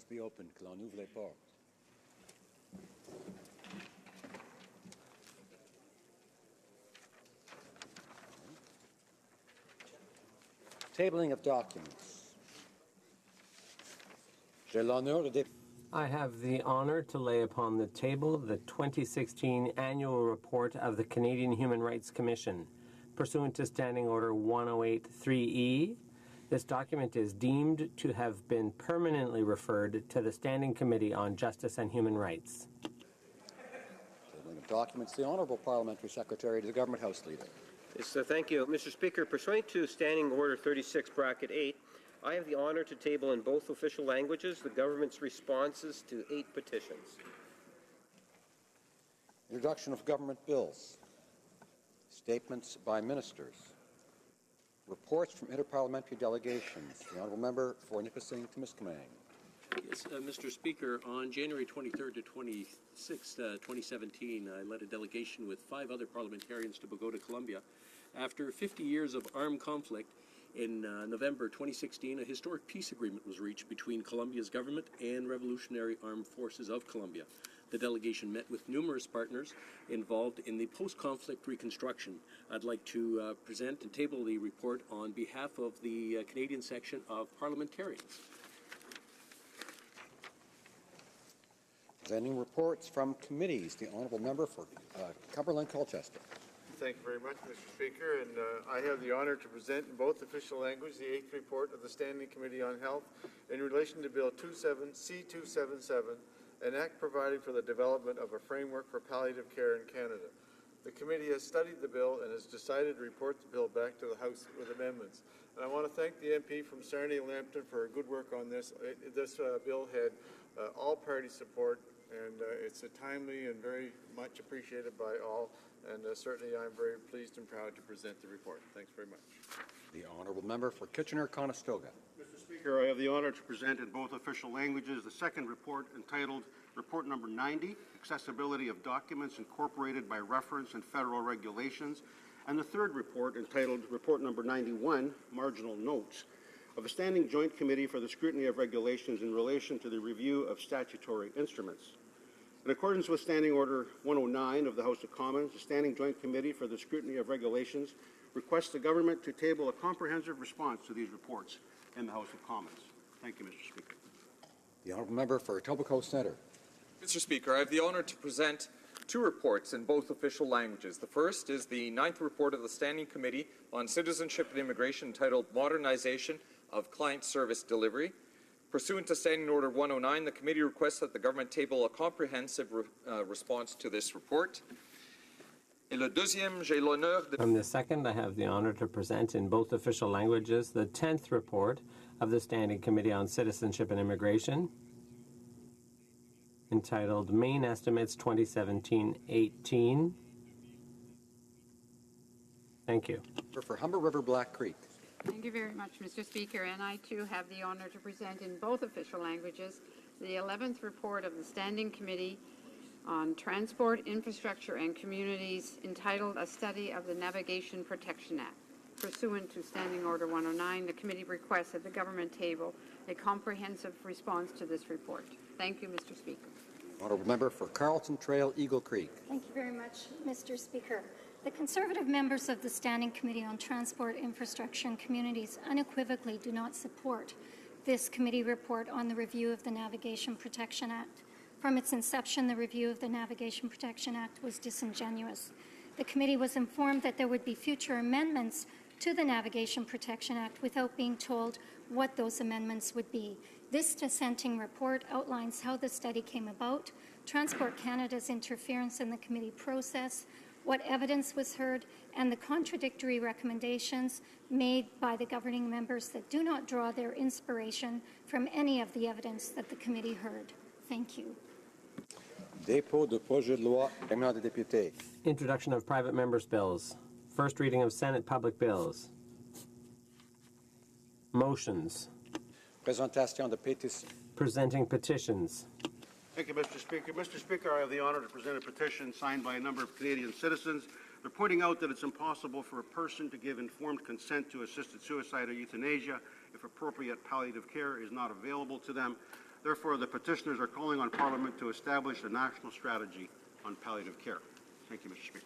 Doors be open. Que l'on ouvre les portes. Tabling of documents. J'ai l'honneur de I have the honor to lay upon the table the 2016 Annual Report of the Canadian Human Rights Commission, pursuant to Standing Order 108.3E. This document is deemed to have been permanently referred to the Standing Committee on Justice and Human Rights. tabling of documents. The Honourable Parliamentary Secretary to the Government House Leader. Yes, thank you, Mr. Speaker. Pursuant to Standing Order 36, Bracket 8, I have the honor to table in both official languages the government's responses to 8 petitions. Introduction of government bills. Statements by ministers. Reports from interparliamentary delegations. The Honourable Member for Nipissing to Miskamang. Yes, Mr. Speaker, on January 23rd to 26th, 2017, I led a delegation with 5 other parliamentarians to Bogota, Colombia. After 50 years of armed conflict, in November 2016, a historic peace agreement was reached between Colombia's government and Revolutionary Armed Forces of Colombia. The delegation met with numerous partners involved in the post-conflict reconstruction. I'd like to present and table the report on behalf of the Canadian section of parliamentarians. Presenting reports from committees. The Honourable Member for Cumberland Colchester. Thank you very much, Mr. Speaker, and I have the honour to present in both official languages the 8th report of the Standing Committee on Health in relation to Bill C-277, an act providing for the development of a framework for palliative care in Canada. The committee has studied the bill and has decided to report the bill back to the House with amendments. And I want to thank the MP from Sarnia-Lambton for her good work on this. This bill had all-party support, and it's a timely and very much appreciated by all. And certainly I'm very pleased and proud to present the report. Thanks very much. The Honourable Member for Kitchener-Conestoga. Mr. Speaker, I have the honor to present in both official languages the second report entitled Report Number 90, Accessibility of Documents Incorporated by Reference in Federal Regulations, and the third report entitled Report Number 91, Marginal Notes, of the Standing Joint Committee for the Scrutiny of Regulations in relation to the review of statutory instruments. In accordance with Standing Order 109 of the House of Commons, the Standing Joint Committee for the Scrutiny of Regulations requests the government to table a comprehensive response to these reports in the House of Commons. Thank you, Mr. Speaker. The Honourable Member for Etobicoke Centre. Mr. Speaker, I have the honour to present 2 reports in both official languages. The first is the 9th report of the Standing Committee on Citizenship and Immigration entitled Modernization of Client Service Delivery. Pursuant to Standing Order 109, the committee requests that the government table a comprehensive response to this report. From the second, I have the honor to present in both official languages the 10th report of the Standing Committee on Citizenship and Immigration, entitled Main Estimates 2017-18. Thank you. For Humber River Black Creek. Thank you very much, Mr. Speaker, and I too have the honor to present in both official languages the 11th report of the Standing Committee on Transport, Infrastructure and Communities entitled A Study of the Navigation Protection Act. Pursuant to Standing Order 109, the committee requests that the government table a comprehensive response to this report. Thank you, Mr. Speaker. Honourable Member for Carlton Trail Eagle Creek. Thank you very much, Mr. Speaker. The Conservative members of the Standing Committee on Transport, Infrastructure and Communities unequivocally do not support this committee report on the review of the Navigation Protection Act. From its inception, the review of the Navigation Protection Act was disingenuous. The committee was informed that there would be future amendments to the Navigation Protection Act without being told what those amendments would be. This dissenting report outlines how the study came about, Transport Canada's interference in the committee process, what evidence was heard, and the contradictory recommendations made by the governing members that do not draw their inspiration from any of the evidence that the committee heard. Thank you. Dépôt de projet de loi émanant des députés. Introduction of private members' bills. First reading of Senate public bills. Motions. Présentation de pétitions. Presenting petitions. Thank you, Mr. Speaker. Mr. Speaker, I have the honor to present a petition signed by a number of Canadian citizens. They're pointing out that it's impossible for a person to give informed consent to assisted suicide or euthanasia if appropriate palliative care is not available to them. Therefore, the petitioners are calling on Parliament to establish a national strategy on palliative care. Thank you, Mr. Speaker.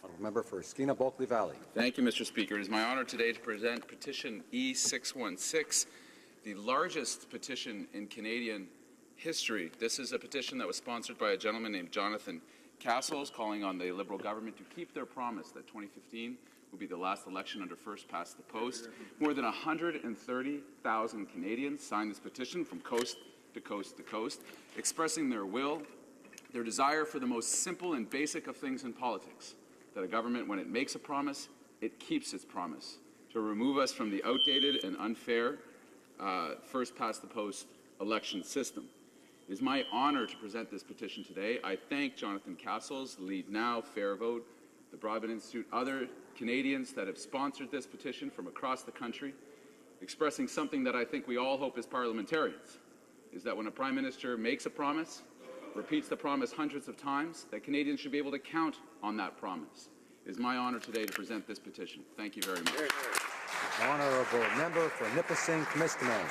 Honourable Member for Skeena Bulkley Valley. Thank you, Mr. Speaker. It is my honor today to present petition E616, the largest petition in Canadian history. This is a petition that was sponsored by a gentleman named Jonathan Castles, calling on the Liberal government to keep their promise that 2015 will be the last election under first past the post. More than 130,000 Canadians signed this petition from coast to coast to coast, expressing their will, their desire for the most simple and basic of things in politics, that a government, when it makes a promise, it keeps its promise, to remove us from the outdated and unfair first past the post election system. It is my honor to present this petition today. I thank Jonathan Castles, Lead Now, Fair Vote, the Broadbent Institute, other Canadians that have sponsored this petition from across the country, expressing something that I think we all hope as parliamentarians, is that when a Prime Minister makes a promise, repeats the promise hundreds of times, that Canadians should be able to count on that promise. It is my honor today to present this petition. Thank you very much. Honourable Member for Nipissing-Temiskaming.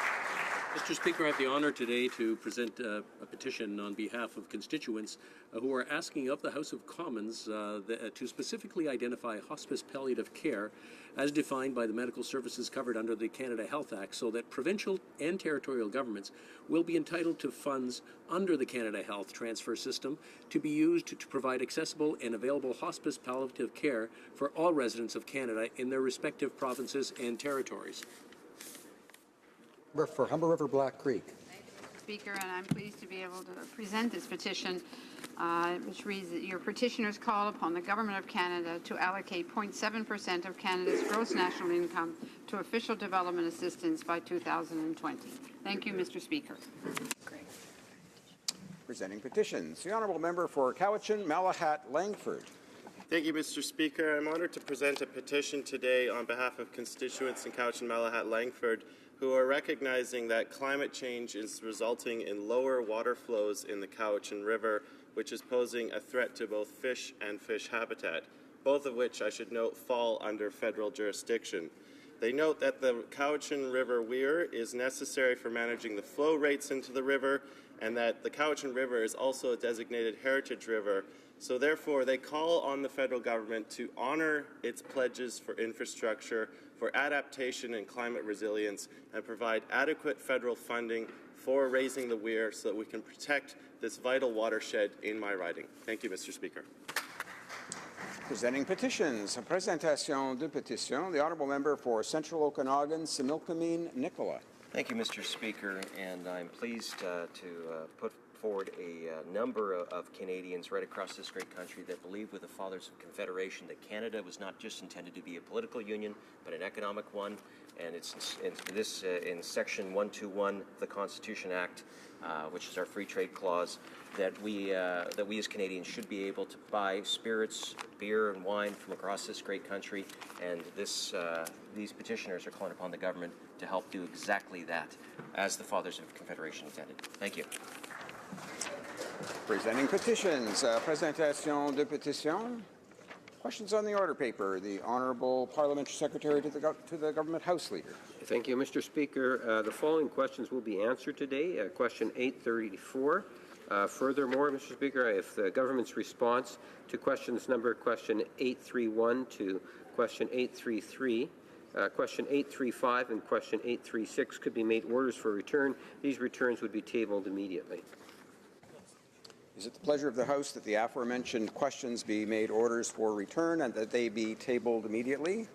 Mr. Speaker, I have the honor today to present a petition on behalf of constituents who are asking of the House of Commons to specifically identify hospice palliative care as defined by the medical services covered under the Canada Health Act, so that provincial and territorial governments will be entitled to funds under the Canada Health Transfer System to be used to provide accessible and available hospice palliative care for all residents of Canada in their respective provinces and territories. For Humber River Black Creek. Thank you, Mr. Speaker, and I'm pleased to be able to present this petition, which reads that your petitioners call upon the Government of Canada to allocate 0.7% of Canada's gross national income to official development assistance by 2020. Thank you, Mr. Speaker. Great. Presenting petitions. The Honourable Member for Cowichan, Malahat, Langford. Thank you, Mr. Speaker. I'm honoured to present a petition today on behalf of constituents in Cowichan, Malahat, Langford, who are recognizing that climate change is resulting in lower water flows in the Cowichan River, which is posing a threat to both fish and fish habitat, both of which, I should note, fall under federal jurisdiction. They note that the Cowichan River weir is necessary for managing the flow rates into the river, and that the Cowichan River is also a designated heritage river. So therefore, they call on the federal government to honor its pledges for infrastructure, for adaptation and climate resilience, and provide adequate federal funding for raising the weir so that we can protect this vital watershed in my riding. Thank you, Mr. Speaker. Presenting petitions. Presentation de petition. The Honourable Member for Central Okanagan, Similkameen, Nicola. Thank you, Mr. Speaker, and I'm pleased to put forward a number of Canadians right across this great country that believe with the Fathers of Confederation that Canada was not just intended to be a political union, but an economic one. And it's in Section 121 of the Constitution Act, which is our free trade clause, that we as Canadians should be able to buy spirits, beer, and wine from across this great country. And these petitioners are calling upon the government to help do exactly that, as the Fathers of Confederation intended. Thank you. Presenting petitions. Presentation de petition. Questions on the order paper. The Honourable Parliamentary Secretary to the Government House Leader. Thank you, Mr. Speaker. The following questions will be answered today. Question 834. Furthermore, Mr. Speaker, if the government's response to question 831 to question 833, question 835 and question 836 could be made orders for return, these returns would be tabled immediately. Is it the pleasure of the House that the aforementioned questions be made orders for return and that they be tabled immediately?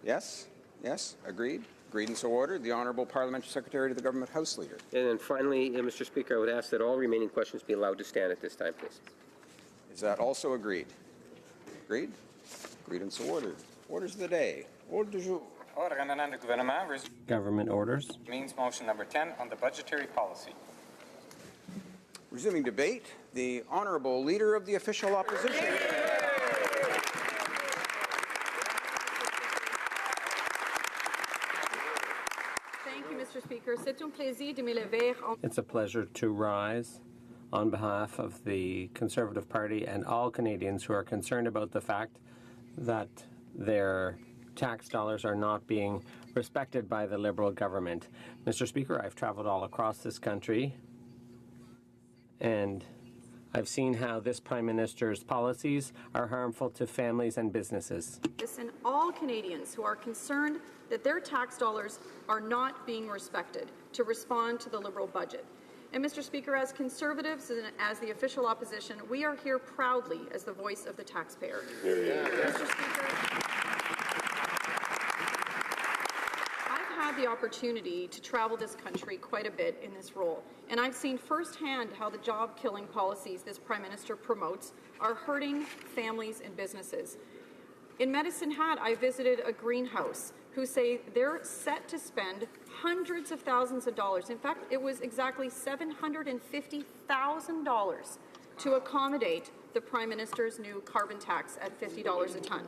Yes? Yes? Agreed? Agreed and so ordered. The Honourable Parliamentary Secretary to the Government House Leader. And then finally, Mr. Speaker, I would ask that all remaining questions be allowed to stand at this time, please. Is that also agreed? Agreed? Agreed and so ordered. Orders of the day. Ordre du jour. Government orders. Means motion number 10 on the budgetary policy. Resuming debate, the Honourable Leader of the Official Opposition. Thank you, Mr. Speaker. C'est un plaisir de me lever. It's a pleasure to rise on behalf of the Conservative Party and all Canadians who are concerned about the fact that their tax dollars are not being respected by the Liberal government. Mr. Speaker, I've traveled all across this country, and I've seen how this Prime Minister's policies are harmful to families and businesses. And all Canadians who are concerned that their tax dollars are not being respected to respond to the Liberal budget. And Mr. Speaker, as Conservatives and as the official opposition, we are here proudly as the voice of the taxpayer. Mr. Speaker, I've had the opportunity to travel this country quite a bit in this role, and I've seen firsthand how the job-killing policies this Prime Minister promotes are hurting families and businesses. In Medicine Hat, I visited a greenhouse who say they're set to spend hundreds of thousands of dollars. In fact, it was exactly $750,000 to accommodate the Prime Minister's new carbon tax at $50 a ton.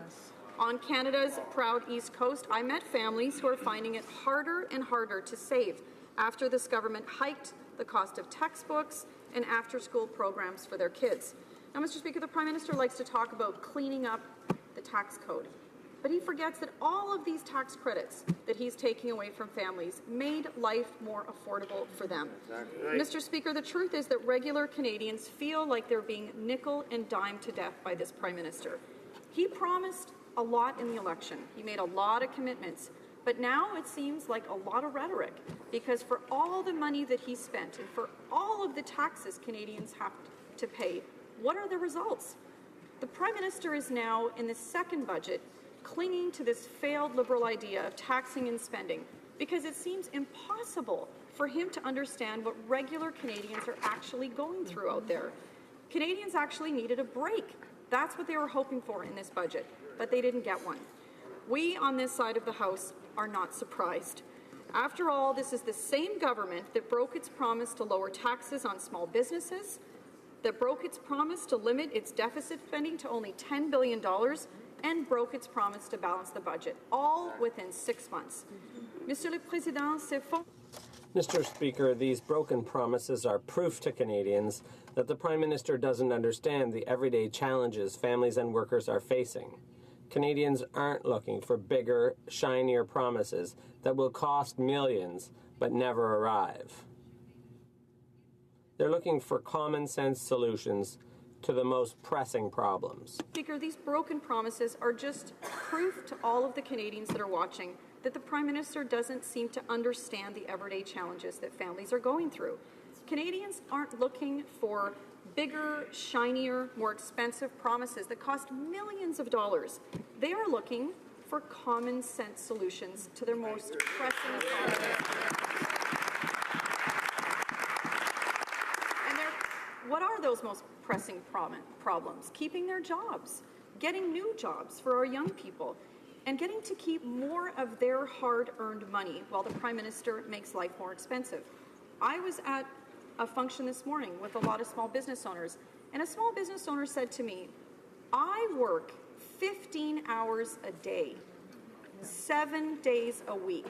On Canada's proud East Coast, I met families who are finding it harder and harder to save after this government hiked the cost of textbooks and after-school programs for their kids. Now, Mr. Speaker, the Prime Minister likes to talk about cleaning up the tax code, but he forgets that all of these tax credits that he's taking away from families made life more affordable for them. Exactly right. Mr. Speaker, the truth is that regular Canadians feel like they're being nickel and dime to death by this Prime Minister. He promised a lot in the election. He made a lot of commitments, but now it seems like a lot of rhetoric, because for all the money that he spent and for all of the taxes Canadians have to pay, what are the results? The Prime Minister is now, in the second budget, clinging to this failed Liberal idea of taxing and spending, because it seems impossible for him to understand what regular Canadians are actually going through out there. Canadians actually needed a break. That's what they were hoping for in this budget, but they didn't get one. We on this side of the House are not surprised. After all, this is the same government that broke its promise to lower taxes on small businesses, that broke its promise to limit its deficit spending to only $10 billion, and broke its promise to balance the budget, all within 6 months. Monsieur le Président, c'est faux. Mr. Speaker, these broken promises are proof to Canadians that the Prime Minister doesn't understand the everyday challenges families and workers are facing. Canadians aren't looking for bigger, shinier promises that will cost millions but never arrive. They're looking for common-sense solutions to the most pressing problems. Speaker, these broken promises are just proof to all of the Canadians that are watching that the Prime Minister doesn't seem to understand the everyday challenges that families are going through. Canadians aren't looking for bigger, shinier, more expensive promises that cost millions of dollars. They are looking for common-sense solutions to their most pressing problems. What are those most pressing problems? Keeping their jobs, getting new jobs for our young people, and getting to keep more of their hard-earned money while the Prime Minister makes life more expensive. I was at a function this morning with a lot of small business owners, and a small business owner said to me, I work 15 hours a day, 7 days a week.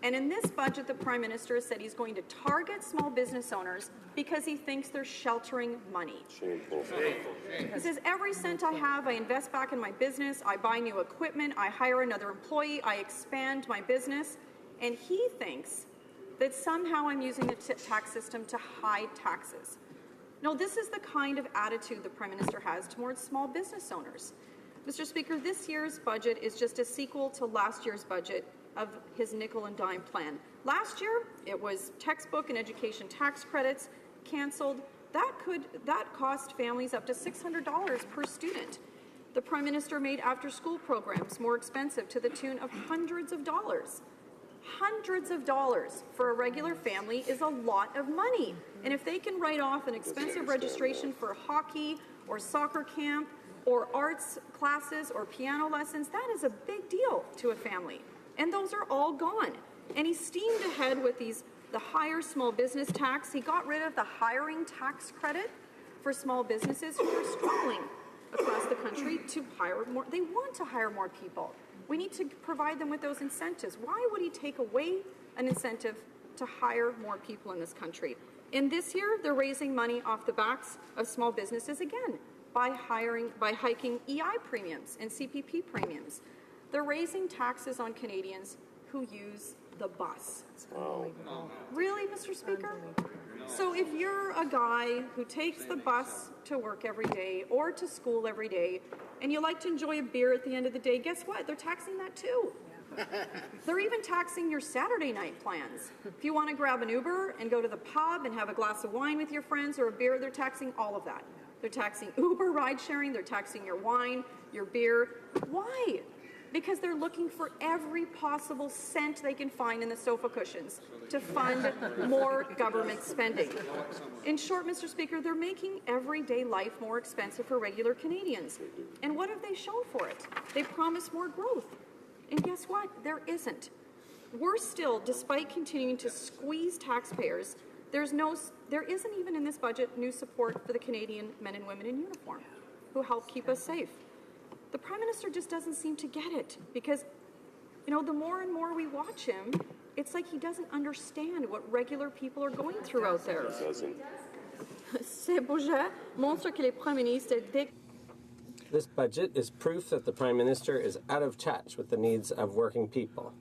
And in this budget, the Prime Minister has said he's going to target small business owners because he thinks they're sheltering money. Shameful. He says, every cent I have, I invest back in my business, I buy new equipment, I hire another employee, I expand my business, and he thinks that somehow I'm using the tax system to hide taxes. No, this is the kind of attitude the Prime Minister has towards small business owners. Mr. Speaker, this year's budget is just a sequel to last year's budget of his nickel and dime plan. Last year, it was textbook and education tax credits canceled. That cost families up to $600 per student. The Prime Minister made after-school programs more expensive to the tune of hundreds of dollars. Hundreds of dollars for a regular family is a lot of money. And if they can write off an expensive registration for hockey or soccer camp or arts classes or piano lessons, that is a big deal to a family. And those are all gone. And he steamed ahead with the higher small business tax. He got rid of the hiring tax credit for small businesses who are struggling across the country to hire more. They want to hire more people. We need to provide them with those incentives. Why would he take away an incentive to hire more people in this country? And this year, they're raising money off the backs of small businesses again by hiking EI premiums and CPP premiums. They're raising taxes on Canadians who use the bus. Really, Mr. Speaker? So if you're a guy who takes the bus to work every day or to school every day, and you like to enjoy a beer at the end of the day, guess what? They're taxing that too. They're even taxing your Saturday night plans. If you want to grab an Uber and go to the pub and have a glass of wine with your friends or a beer, they're taxing all of that. They're taxing Uber ride sharing, they're taxing your wine, your beer. Why? Because they're looking for every possible cent they can find in the sofa cushions to fund more government spending. In short, Mr. Speaker, they're making everyday life more expensive for regular Canadians. And what have they shown for it? They promise more growth. And guess what? There isn't. Worse still, despite continuing to squeeze taxpayers, there isn't even in this budget new support for the Canadian men and women in uniform who help keep us safe. The Prime Minister just doesn't seem to get it because, the more and more we watch him, it's like he doesn't understand what regular people are going through out there. Ces budgets montrent que les premiers ministres This budget is proof that the Prime Minister is out of touch with the needs of working people.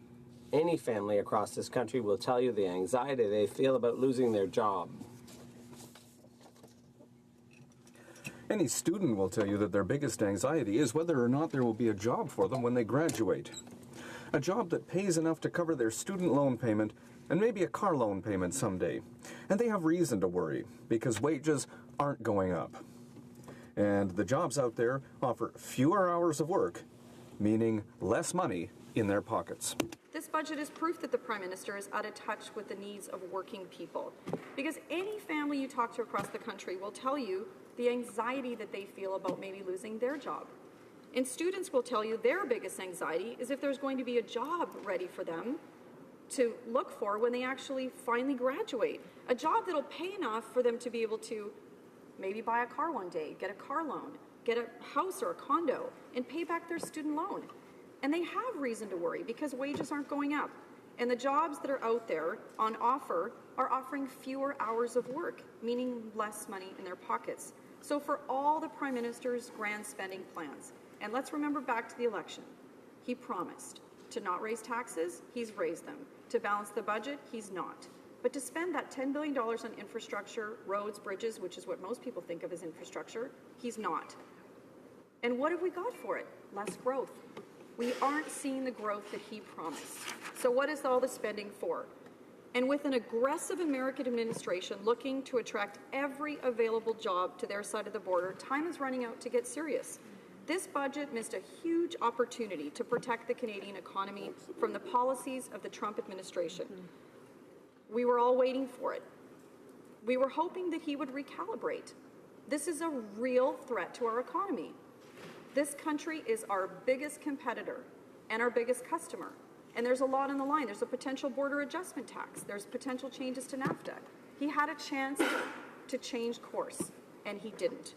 Any family across this country will tell you the anxiety they feel about losing their job. Any student will tell you that their biggest anxiety is whether or not there will be a job for them when they graduate. A job that pays enough to cover their student loan payment and maybe a car loan payment someday. And they have reason to worry because wages aren't going up. And the jobs out there offer fewer hours of work, meaning less money in their pockets. This budget is proof that the Prime Minister is out of touch with the needs of working people. Because any family you talk to across the country will tell you the anxiety that they feel about maybe losing their job. And students will tell you their biggest anxiety is if there's going to be a job ready for them to look for when they actually finally graduate. A job that'll pay enough for them to be able to maybe buy a car one day, get a car loan, get a house or a condo, and pay back their student loan. And they have reason to worry because wages aren't going up. And the jobs that are out there on offer are offering fewer hours of work, meaning less money in their pockets. So for all the Prime Minister's grand spending plans, and let's remember back to the election, he promised to not raise taxes, he's raised them. To balance the budget, he's not. But to spend that $10 billion on infrastructure, roads, bridges, which is what most people think of as infrastructure, he's not. And what have we got for it? Less growth. We aren't seeing the growth that he promised. So what is all the spending for? And with an aggressive American administration looking to attract every available job to their side of the border, time is running out to get serious. This budget missed a huge opportunity to protect the Canadian economy from the policies of the Trump administration. We were all waiting for it. We were hoping that he would recalibrate. This is a real threat to our economy. This country is our biggest competitor and our biggest customer. And there's a lot on the line. There's a potential border adjustment tax. There's potential changes to NAFTA. He had a chance to change course, and he didn't.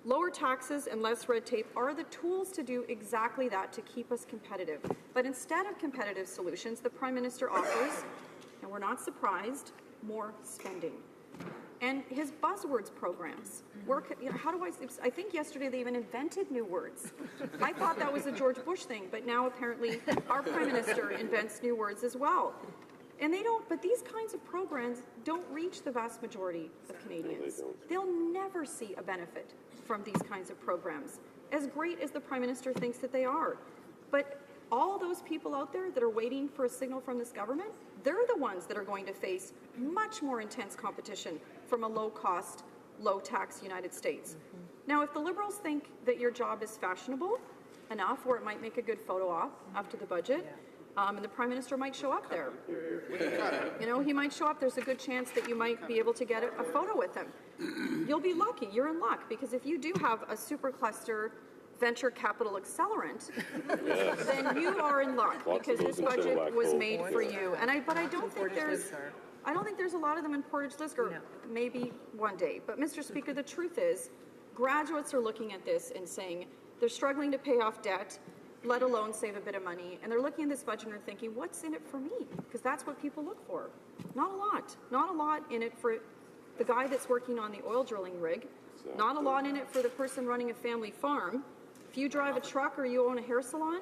Lower taxes and less red tape are the tools to do exactly that, to keep us competitive. But instead of competitive solutions, the Prime Minister offers, and we're not surprised, more spending. And his buzzwords programs. I think yesterday they even invented new words. I thought that was a George Bush thing, but now apparently our Prime Minister invents new words as well. And but these kinds of programs don't reach the vast majority of Canadians. They'll never see a benefit from these kinds of programs, as great as the Prime Minister thinks that they are. But all those people out there that are waiting for a signal from this government, they're the ones that are going to face much more intense competition from a low-cost, low-tax United States. Now, if the Liberals think that your job is fashionable enough where it might make a good photo op after the budget, and the Prime Minister might show up there. He might show up. There's a good chance that you might be able to get a photo with him. You'll be lucky. You're in luck, because if you do have a supercluster venture capital accelerant, then you are in luck, because this budget was made for you. But I don't think there's a lot of them in Portage Lisgar. Maybe one day. But Mr. Speaker, the truth is, graduates are looking at this and saying they're struggling to pay off debt, let alone save a bit of money. And they're looking at this budget and are thinking, what's in it for me? Because that's what people look for. Not a lot. Not a lot in it for the guy that's working on the oil drilling rig. Not a lot in it for the person running a family farm. If you drive a truck or you own a hair salon,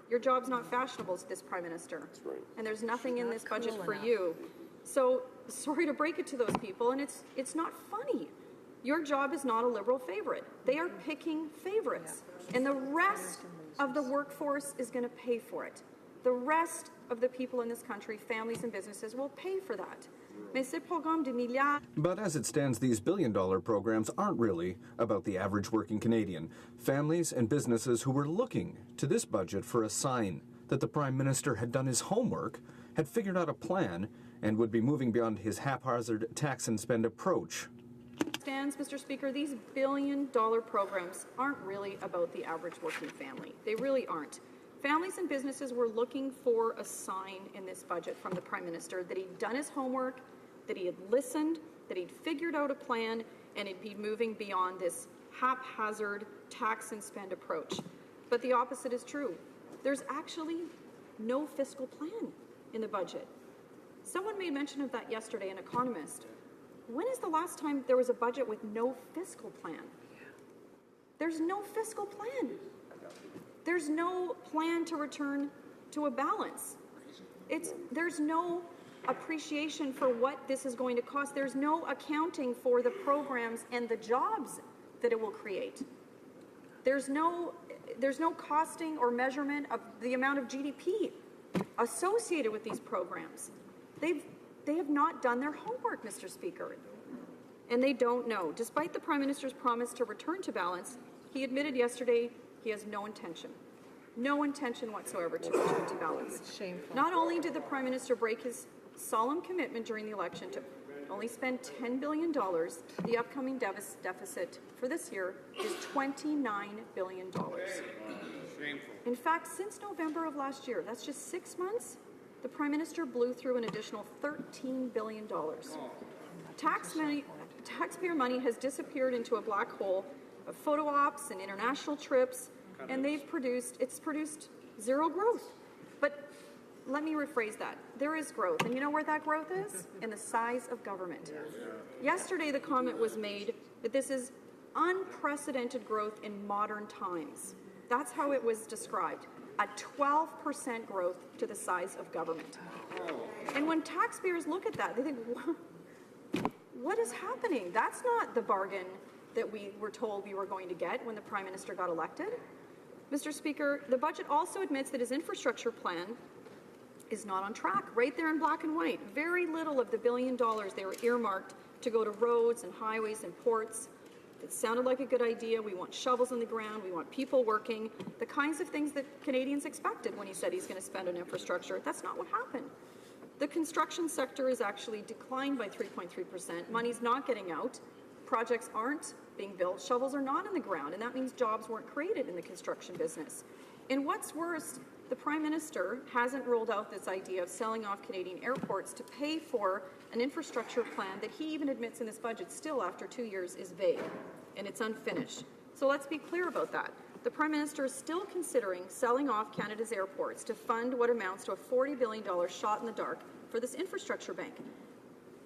Your job's not fashionable to this Prime Minister. That's right. And there's nothing in this budget cool for enough. you. So sorry to break it to those people, and it's not funny. Your job is not a Liberal favorite. They are picking favorites. And the rest of the workforce is going to pay for it. The rest of the people in this country, families and businesses, will pay for that. Mais ces programmes de milliards. But as it stands, these billion-dollar programs aren't really about the average working Canadian. Families and businesses who were looking to this budget for a sign that the Prime Minister had done his homework, had figured out a plan, and would be moving beyond his haphazard tax and spend approach. Stands, Mr. Speaker, these billion-dollar programs aren't really about the average working family. They really aren't. Families and businesses were looking for a sign in this budget from the Prime Minister that he'd done his homework, that he had listened, that he'd figured out a plan, and he'd be moving beyond this haphazard tax and spend approach. But the opposite is true. There's actually no fiscal plan in the budget. Someone made mention of that yesterday, an economist. When is the last time there was a budget with no fiscal plan? There's no fiscal plan. There's no plan to return to a balance. There's no appreciation for what this is going to cost. There's no accounting for the programs and the jobs that it will create. There's no costing or measurement of the amount of GDP associated with these programs. They have not done their homework, Mr. Speaker, and they don't know. Despite the Prime Minister's promise to return to balance, he admitted yesterday he has no intention whatsoever to return to balance. It's shameful. Not only did the Prime Minister break his solemn commitment during the election to only spend $10 billion, the upcoming deficit for this year is $29 billion. Shameful. In fact, since November of last year, that's just 6 months, the Prime Minister blew through an additional $13 billion. Taxpayer money has disappeared into a black hole of photo ops and international trips, and it's produced zero growth. But let me rephrase that. There is growth, and you know where that growth is? In the size of government. Yesterday, the comment was made that this is unprecedented growth in modern times. That's how it was described. A 12% growth to the size of government. And when taxpayers look at that, they think, what is happening? That's not the bargain that we were told we were going to get when the Prime Minister got elected. Mr. Speaker, the budget also admits that his infrastructure plan is not on track, right there in black and white. Very little of the $1 billion they were earmarked to go to roads and highways and ports. It sounded like a good idea. We want shovels in the ground. We want people working. The kinds of things that Canadians expected when he said he's going to spend on infrastructure. That's not what happened. The construction sector is actually declined by 3.3%. Money's not getting out. Projects aren't being built. Shovels are not in the ground, and that means jobs weren't created in the construction business. And what's worse, the Prime Minister hasn't rolled out this idea of selling off Canadian airports to pay for an infrastructure plan that he even admits in this budget still after 2 years is vague and it's unfinished. So let's be clear about that. The Prime Minister is still considering selling off Canada's airports to fund what amounts to a $40 billion shot in the dark for this infrastructure bank.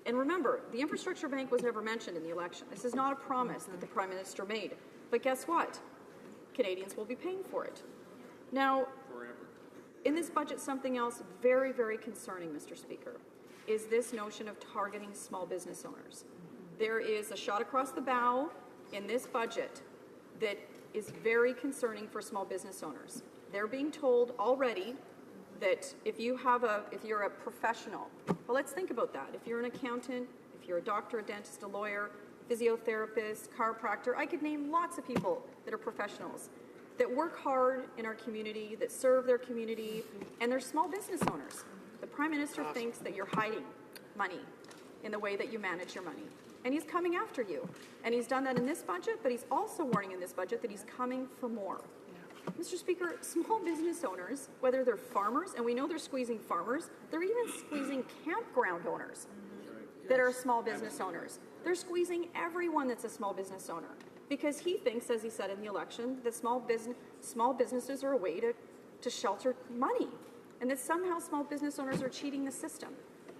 And remember, the infrastructure bank was never mentioned in the election. This is not a promise that the Prime Minister made. But guess what? Canadians will be paying for it. Now, in this budget, something else very, very concerning, Mr. Speaker, is this notion of targeting small business owners. There is a shot across the bow in this budget that is very concerning for small business owners. They're being told already that if you're a professional, well, let's think about that. If you're an accountant, if you're a doctor, a dentist, a lawyer, physiotherapist, chiropractor, I could name lots of people that are professionals that work hard in our community, that serve their community, and they're small business owners. The Prime Minister thinks that you're hiding money in the way that you manage your money. And he's coming after you. And he's done that in this budget, but he's also warning in this budget that he's coming for more. Mr. Speaker, small business owners, whether they're farmers, and we know they're squeezing farmers, they're even squeezing campground owners that are small business owners. They're squeezing everyone that's a small business owner because he thinks, as he said in the election, that small businesses are a way to shelter money and that somehow small business owners are cheating the system.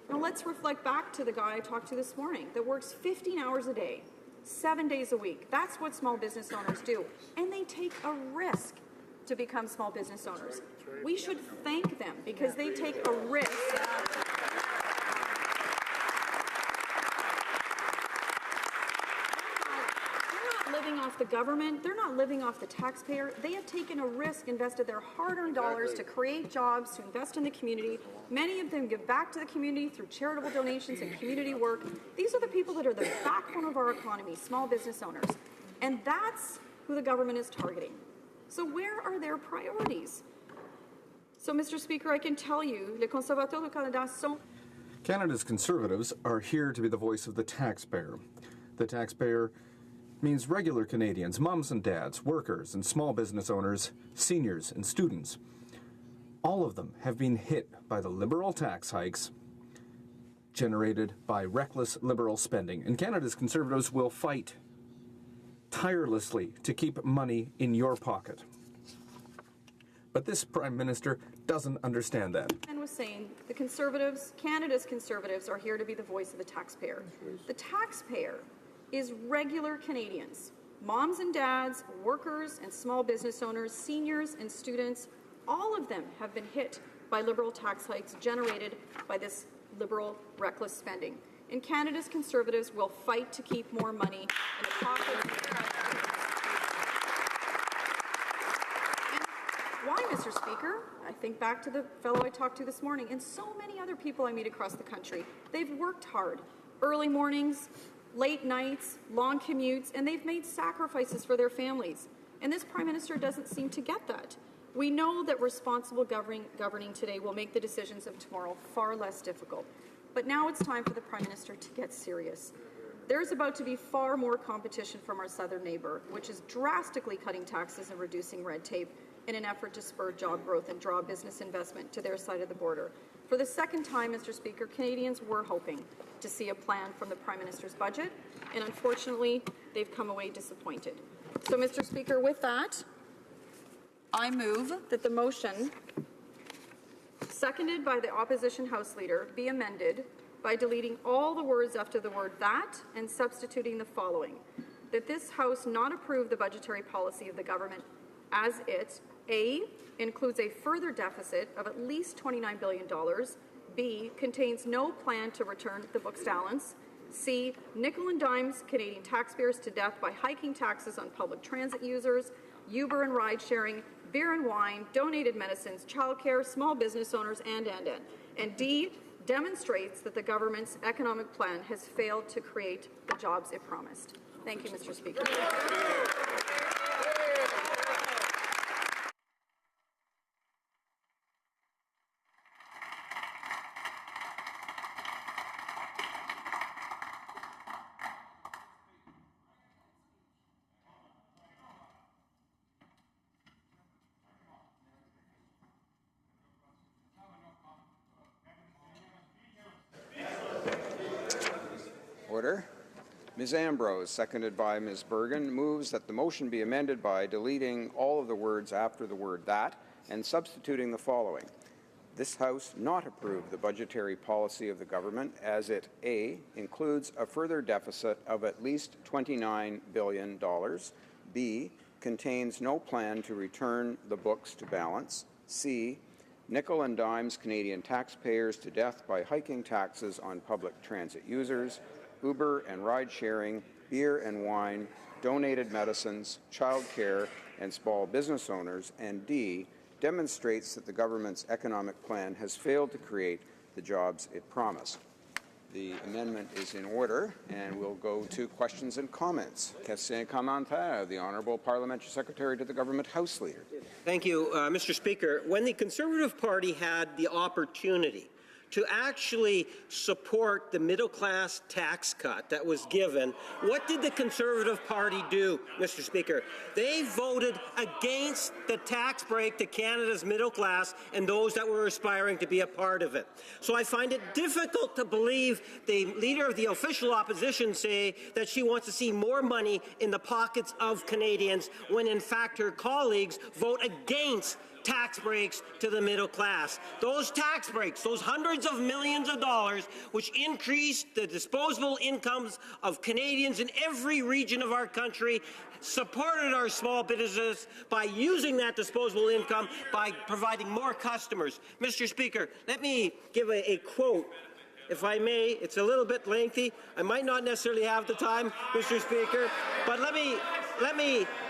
Now let's reflect back to the guy I talked to this morning that works 15 hours a day, 7 days a week. That's what small business owners do. And they take a risk. to become small business owners. We should thank them because they take a risk. Living off the government, they're not living off the taxpayer. They have taken a risk, invested their hard-earned dollars to create jobs, to invest in the community. Many of them give back to the community through charitable donations and community work. These are the people that are the backbone of our economy, small business owners. And that's who the government is targeting. So where are their priorities? So, Mr. Speaker, I can tell you, les conservateurs du Canada sont... Canada's Conservatives are here to be the voice of the taxpayer. The taxpayer means regular Canadians, mums and dads, workers and small business owners, seniors and students. All of them have been hit by the Liberal tax hikes generated by reckless Liberal spending. And Canada's Conservatives will fight tirelessly to keep money in your pocket. But this Prime Minister doesn't understand that. And was saying the Conservatives, Canada's Conservatives, are here to be the voice of the taxpayer. The taxpayer is regular Canadians, moms and dads, workers and small business owners, seniors and students. All of them have been hit by Liberal tax hikes generated by this Liberal reckless spending. And Canada's Conservatives will fight to keep more money in the pockets of the taxpayers. Why, Mr. Speaker? I think back to the fellow I talked to this morning and so many other people I meet across the country. They've worked hard, early mornings, late nights, long commutes, and they've made sacrifices for their families. And this Prime Minister doesn't seem to get that. We know that responsible governing today will make the decisions of tomorrow far less difficult. But now it's time for the Prime Minister to get serious. There's about to be far more competition from our southern neighbour, which is drastically cutting taxes and reducing red tape in an effort to spur job growth and draw business investment to their side of the border. For the second time, Mr. Speaker, Canadians were hoping to see a plan from the Prime Minister's budget, and unfortunately, they've come away disappointed. So, Mr. Speaker, with that, I move that the motion, seconded by the opposition House Leader, be amended by deleting all the words after the word "that" and substituting the following: that this House not approve the budgetary policy of the government as it A, includes a further deficit of at least $29 billion, B, contains no plan to return the books balance, C, nickel and dimes Canadian taxpayers to death by hiking taxes on public transit users, Uber and ride sharing, beer and wine, donated medicines, childcare, small business owners, and D, demonstrates that the government's economic plan has failed to create the jobs it promised. Thank you, Mr. Speaker. Order. Ms. Ambrose, seconded by Ms. Bergen, moves that the motion be amended by deleting all of the words after the word "that" and substituting the following: this House not approve the budgetary policy of the government as it A, includes a further deficit of at least $29 billion, B, contains no plan to return the books to balance, C, nickel and dimes Canadian taxpayers to death by hiking taxes on public transit users, Uber and ride-sharing, beer and wine, donated medicines, childcare, and small business owners, and D, demonstrates that the government's economic plan has failed to create the jobs it promised. The amendment is in order, and we'll go to questions and comments. Questions et commentaires. The Honourable Parliamentary Secretary to the Government House Leader. Thank you, Mr. Speaker. When the Conservative Party had the opportunity to actually support the middle-class tax cut that was given, what did the Conservative Party do, Mr. Speaker? They voted against the tax break to Canada's middle class and those that were aspiring to be a part of it. So I find it difficult to believe the Leader of the official opposition say that she wants to see more money in the pockets of Canadians when in fact her colleagues vote against tax breaks to the middle class. Those tax breaks, those hundreds of millions of dollars, which increased the disposable incomes of Canadians in every region of our country, supported our small businesses by using that disposable income by providing more customers. Mr. Speaker, let me give a quote, if I may. It's a little bit lengthy. I might not necessarily have the time, Mr. Speaker, but let me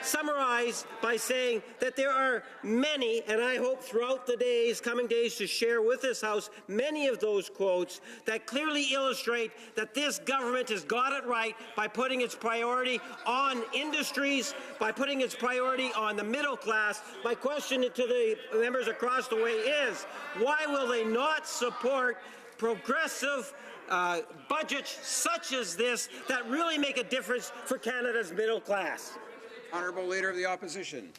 summarize by saying that there are many, and I hope throughout the coming days to share with this House many of those quotes that clearly illustrate that this government has got it right by putting its priority on industries, by putting its priority on the middle class. My question to the members across the way is, why will they not support progressive budgets such as this that really make a difference for Canada's middle class? Honourable Leader of the Opposition.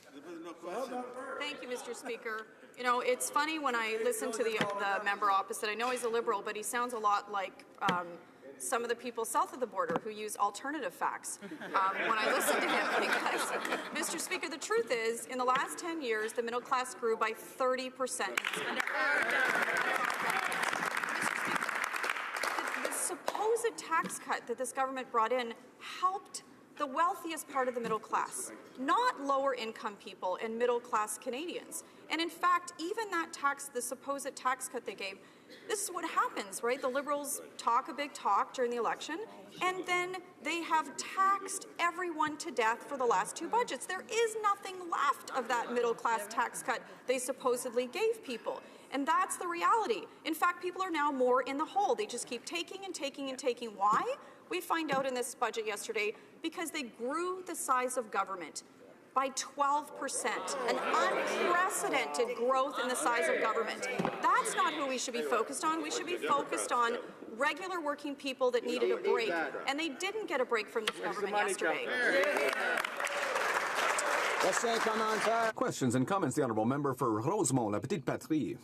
Thank you, Mr. Speaker. You know, it's funny when I listen to the member opposite. I know he's a Liberal, but he sounds a lot like some of the people south of the border who use alternative facts when I listen to him. Because, Mr. Speaker, the truth is, in the last 10 years, the middle class grew by 30%. The supposed tax cut that this government brought in helped the wealthiest part of the middle class, not lower income people and middle class Canadians. And in fact, even that tax, the supposed tax cut they gave, this is what happens, right? The Liberals talk a big talk during the election, and then they have taxed everyone to death for the last two budgets. There is nothing left of that middle class tax cut they supposedly gave people. And that's the reality. In fact, people are now more in the hole. They just keep taking and taking and taking. Why? We find out in this budget yesterday because they grew the size of government by 12%, an unprecedented growth in the size of government. That's not who we should be focused on. We should be focused on regular working people that needed a break, and they didn't get a break from this government yesterday. Questions and comments. The Honourable Member for Rosemont, La Petite Patrie.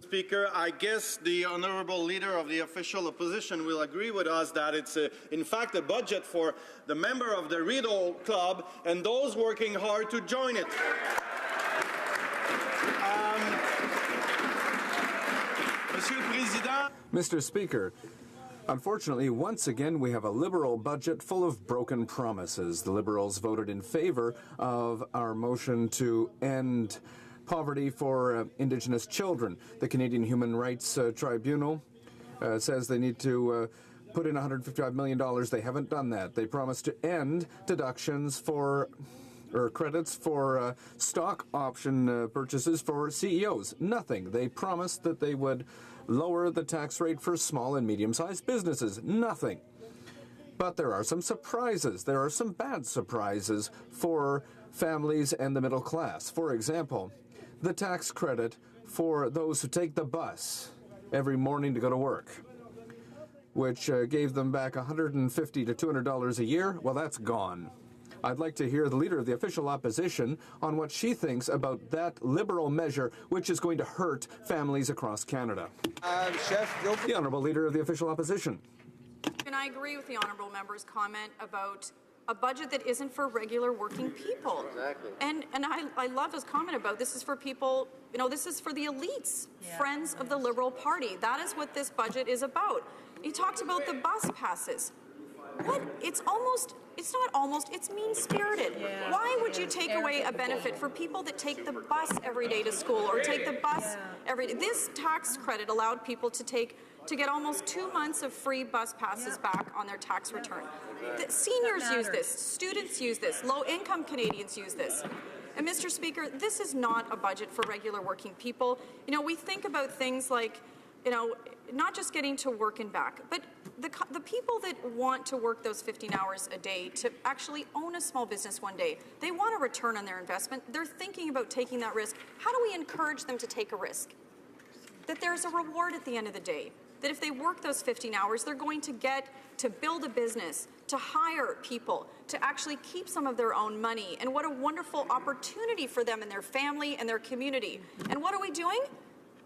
Speaker, I guess the Honourable Leader of the Official Opposition will agree with us that it's, in fact, a budget for the member of the Rideau Club and those working hard to join it. Mr. Speaker, unfortunately, once again, we have a Liberal budget full of broken promises. The Liberals voted in favour of our motion to end poverty for Indigenous children. The Canadian Human Rights Tribunal says they need to put in $155 million. They haven't done that. They promised to end deductions for or credits for stock option purchases for CEOs. Nothing. They promised that they would lower the tax rate for small and medium-sized businesses. Nothing. But there are some surprises. There are some bad surprises for families and the middle class. For example, the tax credit for those who take the bus every morning to go to work, which gave them back $150 to $200 a year. Well, that's gone. I'd like to hear the Leader of the Official Opposition on what she thinks about that Liberal measure, which is going to hurt families across Canada. The Honourable Leader of the Official Opposition. And I agree with the Honourable Member's comment about a budget that isn't for regular working people. Exactly. And I love his comment about this is for people, you know, this is for the elites, friends of the Liberal Party. That is what this budget is about. He talked about the bus passes. What? It's mean-spirited. Yeah. Why would you take away a benefit for people that take the bus every day to school or take the bus every day? This tax credit allowed people to get almost 2 months of free bus passes back on their tax return. The seniors use this, students use this, low-income Canadians use this. And Mr. Speaker, this is not a budget for regular working people. You know, we think about things like, you know, not just getting to work and back, but the people that want to work those 15 hours a day to actually own a small business one day, they want a return on their investment. They're thinking about taking that risk. How do we encourage them to take a risk? That there's a reward at the end of the day. That if they work those 15 hours, they're going to get to build a business, to hire people, to actually keep some of their own money. And what a wonderful opportunity for them and their family and their community. And what are we doing?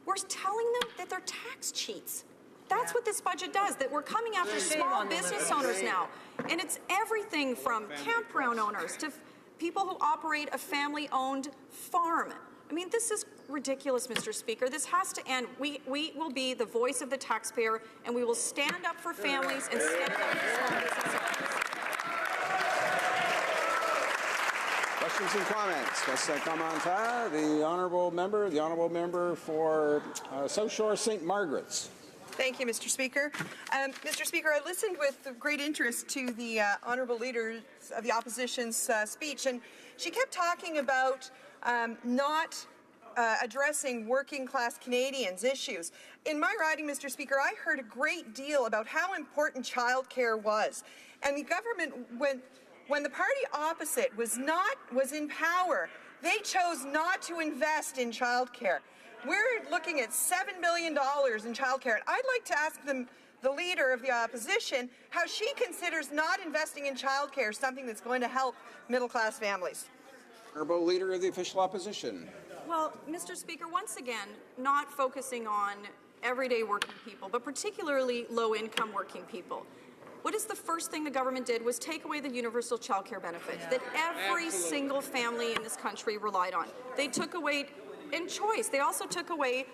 We're telling them that they're tax cheats. That's what this budget does, that we're coming after small business owners now. And it's everything from campground owners to people who operate a family-owned farm. I mean, this is ridiculous, Mr. Speaker. This has to end. We will be the voice of the taxpayer, and we will stand up for families and stand up for small businesses. Questions and comments. The honourable member for South Shore St. Margaret's. Thank you, Mr. Speaker. Mr. Speaker, I listened with great interest to the honourable leader of the opposition's speech, and she kept talking about not addressing working-class Canadians' issues. In my riding, Mr. Speaker, I heard a great deal about how important childcare was, and the government, when the party opposite was in power, they chose not to invest in childcare. We're looking at $7 billion in childcare. And I'd like to ask the leader of the opposition how she considers not investing in childcare something that's going to help middle-class families. Honourable Leader of the Official Opposition. Well, Mr. Speaker, once again, not focusing on everyday working people, but particularly low-income working people. What is the first thing the government did was take away the universal child care benefit that every single family in this country relied on. They took away, in choice, they also took away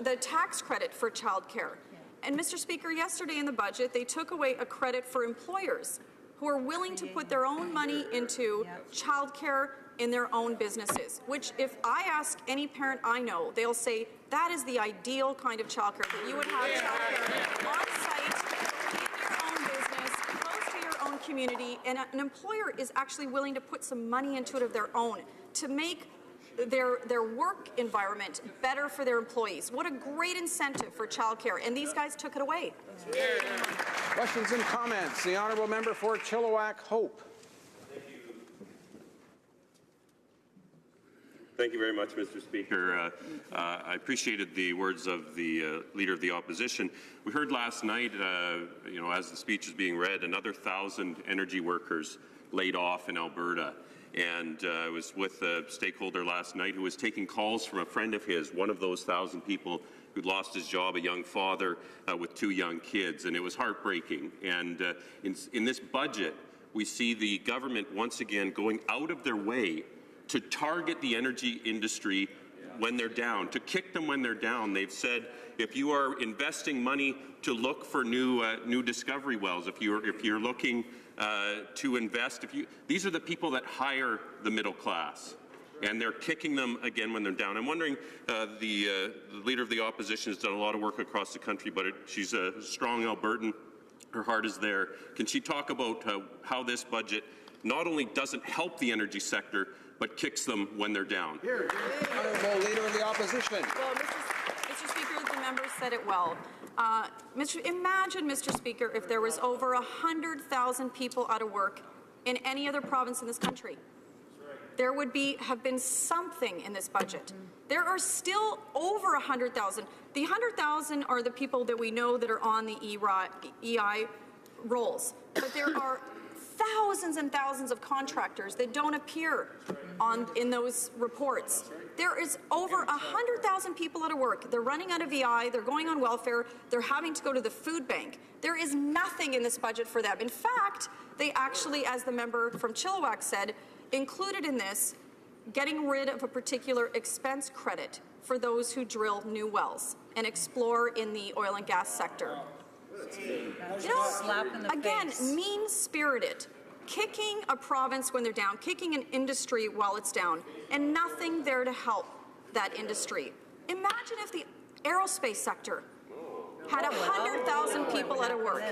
the tax credit for child care. And Mr. Speaker, yesterday in the budget, they took away a credit for employers who are willing to put their own money into child care in their own businesses, which if I ask any parent I know, they'll say that is the ideal kind of child care, that you would have child care on site, in your own business, close to your own community, and an employer is actually willing to put some money into it of their own to make their work environment better for their employees. What a great incentive for childcare, and these guys took it away. Questions and comments. The honourable member for Chilliwack Hope. Thank you very much, Mr. Speaker. I appreciated the words of the Leader of the Opposition. We heard last night, as the speech is being read, another 1,000 energy workers laid off in Alberta. And I was with a stakeholder last night who was taking calls from a friend of his, one of those 1,000 people who'd lost his job, a young father with 2 young kids, and it was heartbreaking. And in this budget, we see the government once again going out of their way to target the energy industry when they're down, to kick them when they're down. They've said if you are investing money to look for new discovery wells, if you're looking to invest, these are the people that hire the middle class, and they're kicking them again when they're down. I'm wondering, the Leader of the Opposition has done a lot of work across the country, but she's a strong Albertan. Her heart is there. Can she talk about how this budget not only doesn't help the energy sector, but kicks them when they're down? Honourable Leader of the Opposition. Well, Mr. Speaker, the member said it well. Imagine, Mr. Speaker, if there was over 100,000 people out of work in any other province in this country. There would have been something in this budget. There are still over 100,000. The 100,000 are the people that we know that are on the EI rolls, but there are thousands and thousands of contractors that don't appear in those reports. There is over 100,000 people out of work. They're running out of EI, they're going on welfare, they're having to go to the food bank. There is nothing in this budget for them. In fact, they actually, as the member from Chilliwack said, included in this getting rid of a particular expense credit for those who drill new wells and explore in the oil and gas sector. Again, mean-spirited, kicking a province when they're down, kicking an industry while it's down, and nothing there to help that industry. Imagine if the aerospace sector had 100,000 people out of work.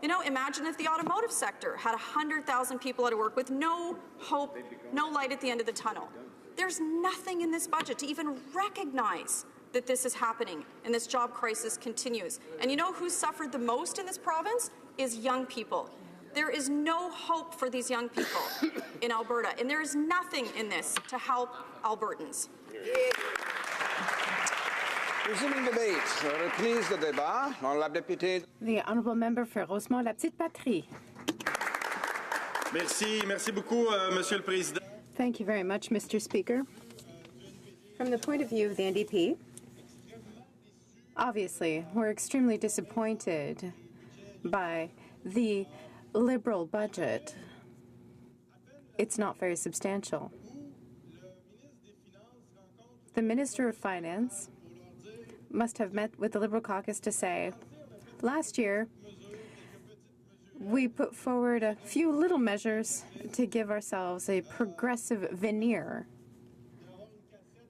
Imagine if the automotive sector had 100,000 people out of work with no hope, no light at the end of the tunnel. There's nothing in this budget to even recognize that this is happening and this job crisis continues. And you know who suffered the most in this province? Is young people. There is no hope for these young people in Alberta, and there is nothing in this to help Albertans. Resuming debate. Reprise de débat. La députée. The honourable member for Rosemont, La Petite Patrie. Merci beaucoup, Monsieur le Président. Thank you very much, Mr. Speaker. From the point of view of the NDP, obviously, we're extremely disappointed by the Liberal budget. It's not very substantial. the Minister of Finance must have met with the Liberal caucus to say, last year, we put forward a few little measures to give ourselves a progressive veneer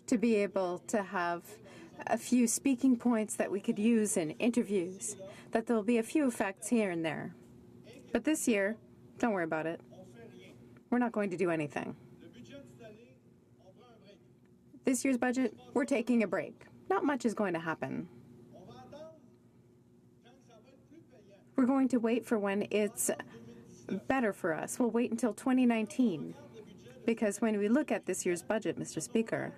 to be able to have a few speaking points that we could use in interviews, that there'll be a few effects here and there. But this year, don't worry about it. We're not going to do anything. This year's budget, we're taking a break. Not much is going to happen. We're going to wait for when it's better for us. We'll wait until 2019. Because when we look at this year's budget, Mr. Speaker,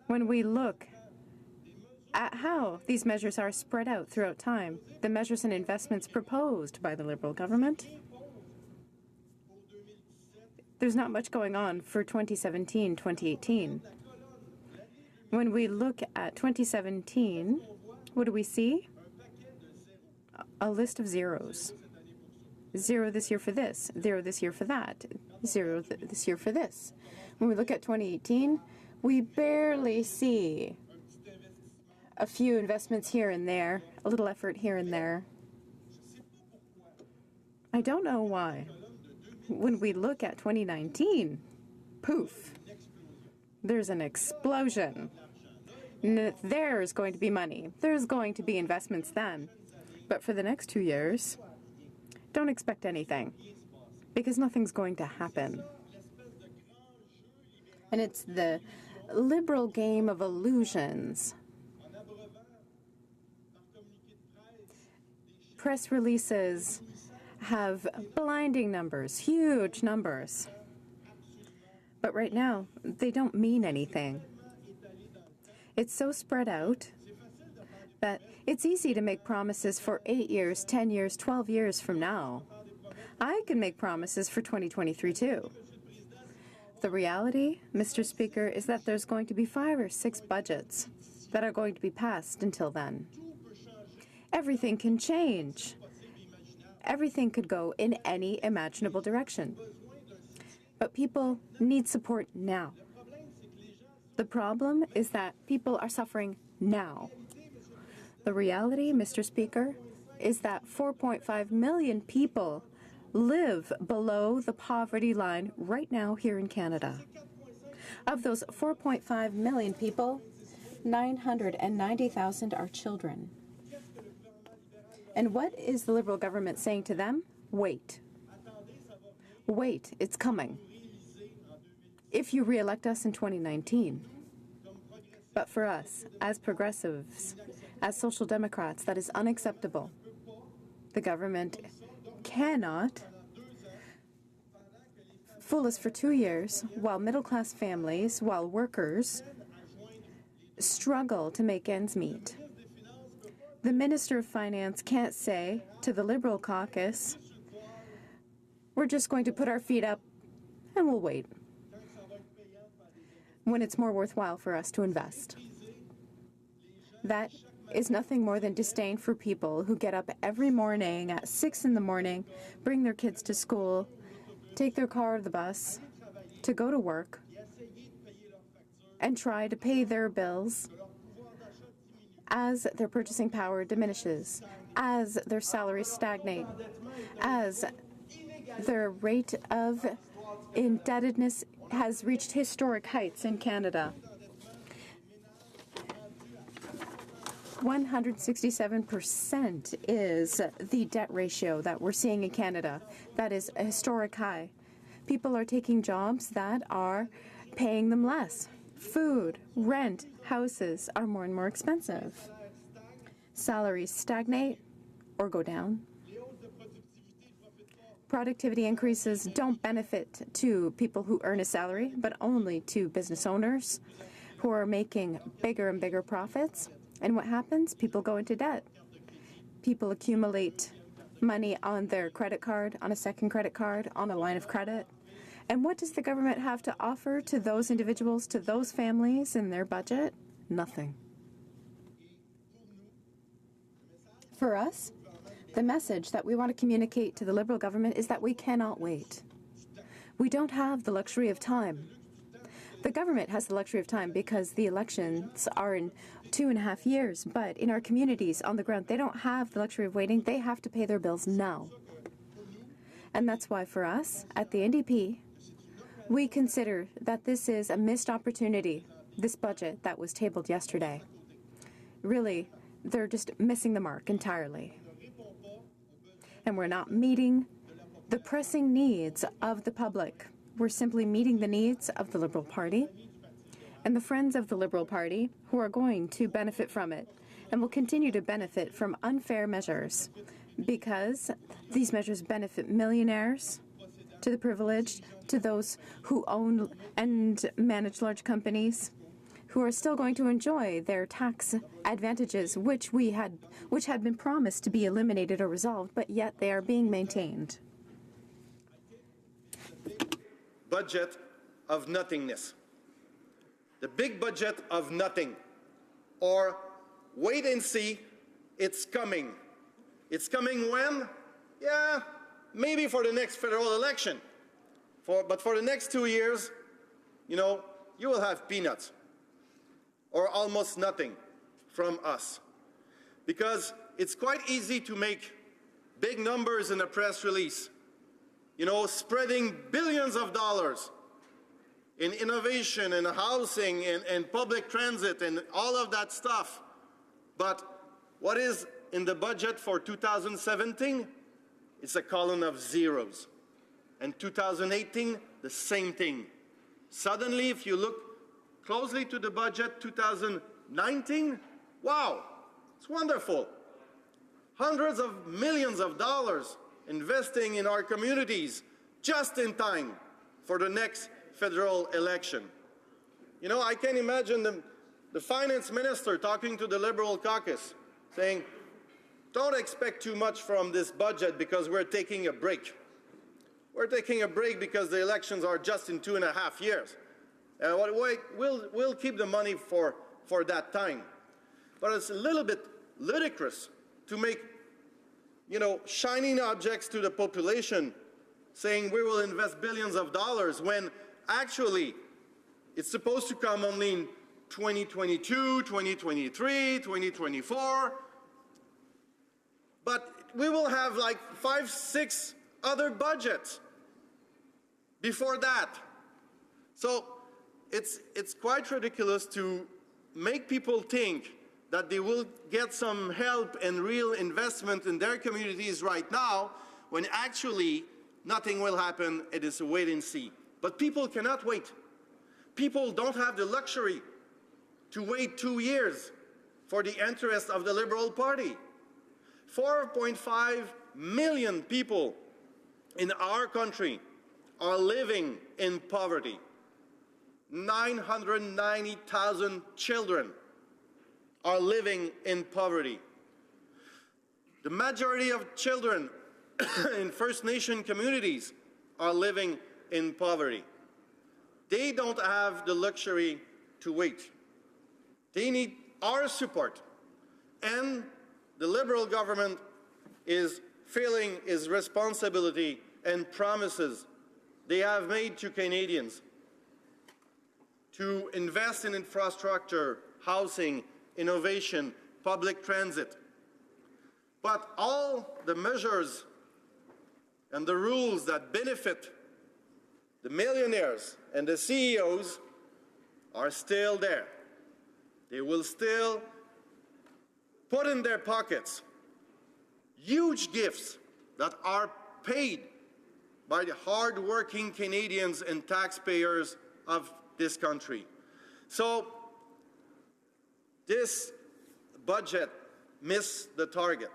when we look at how these measures are spread out throughout time, the measures and investments proposed by the Liberal government, there's not much going on for 2017, 2018. When we look at 2017, what do we see? A list of zeros. 0 this year for this, 0 this year for that, 0 this year for this. When we look at 2018, we barely see a few investments here and there, a little effort here and there. I don't know why. When we look at 2019, poof, there's an explosion. There's going to be money. There's going to be investments then. But for the next 2 years, don't expect anything, because nothing's going to happen. And it's the Liberal game of illusions. Press releases have blinding numbers, huge numbers. But right now, they don't mean anything. It's so spread out that it's easy to make promises for 8 years, 10 years, 12 years from now. I can make promises for 2023 too. The reality, Mr. Speaker, is that there's going to be 5 or 6 budgets that are going to be passed until then. Everything can change. Everything could go in any imaginable direction. But people need support now. The problem is that people are suffering now. The reality, Mr. Speaker, is that 4.5 million people live below the poverty line right now here in Canada. Of those 4.5 million people, 990,000 are children. And what is the Liberal government saying to them? Wait. Wait, it's coming. If you re-elect us in 2019. But for us, as progressives, as Social Democrats, that is unacceptable. The government cannot fool us for 2 years while middle-class families, while workers struggle to make ends meet. The Minister of Finance can't say to the Liberal caucus, we're just going to put our feet up and we'll wait, when it's more worthwhile for us to invest. That is nothing more than disdain for people who get up every morning at 6 in the morning, bring their kids to school, take their car or the bus to go to work, and try to pay their bills as their purchasing power diminishes, as their salaries stagnate, as their rate of indebtedness has reached historic heights in Canada. 167% is the debt ratio that we're seeing in Canada. That is a historic high. People are taking jobs that are paying them less. Food, rent, houses are more and more expensive. Salaries stagnate or go down. Productivity increases don't benefit to people who earn a salary, but only to business owners who are making bigger and bigger profits. And what happens? People go into debt. People accumulate money on their credit card, on a second credit card, on a line of credit. And what does the government have to offer to those individuals, to those families in their budget? Nothing. For us, the message that we want to communicate to the Liberal government is that we cannot wait. We don't have the luxury of time. The government has the luxury of time because the elections are in 2.5 years, but in our communities on the ground, they don't have the luxury of waiting. They have to pay their bills now. And that's why for us at the NDP, we consider that this is a missed opportunity, this budget that was tabled yesterday. Really, they're just missing the mark entirely. And we're not meeting the pressing needs of the public. We're simply meeting the needs of the Liberal Party and the friends of the Liberal Party who are going to benefit from it and will continue to benefit from unfair measures because these measures benefit millionaires, to the privileged, to those who own and manage large companies, who are still going to enjoy their tax advantages, which had been promised to be eliminated or resolved, but yet they are being maintained. Budget of nothingness. The big budget of nothing. Or wait and see, it's coming. It's coming when? Yeah, maybe for the next federal election. But for the next 2 years, you will have peanuts. Or almost nothing from us. Because it's quite easy to make big numbers in a press release. Spreading billions of dollars in innovation and housing and public transit and all of that stuff. But what is in the budget for 2017? It's a column of zeros. And 2018, the same thing. Suddenly, if you look closely to the budget 2019, wow, it's wonderful. Hundreds of millions of dollars investing in our communities just in time for the next federal election. I can imagine the finance minister talking to the Liberal caucus saying, don't expect too much from this budget because we're taking a break. We're taking a break because the elections are just in 2.5 years. We'll keep the money for that time. But it's a little bit ludicrous to make shining objects to the population saying we will invest billions of dollars when actually it's supposed to come only in 2022, 2023, 2024. But we will have like 5, 6 other budgets before that. So it's quite ridiculous to make people think that they will get some help and real investment in their communities right now, when actually nothing will happen. It is a wait and see. But people cannot wait. People don't have the luxury to wait 2 years for the interest of the Liberal Party. 4.5 million people in our country are living in poverty. 990,000 children are living in poverty. The majority of children in First Nation communities are living in poverty. They don't have the luxury to wait. They need our support. And the Liberal government is failing its responsibility and promises they have made to Canadians to invest in infrastructure, housing, innovation, public transit. But all the measures and the rules that benefit the millionaires and the CEOs are still there. They will still put in their pockets huge gifts that are paid by the hard-working Canadians and taxpayers of this country. So this budget missed the target,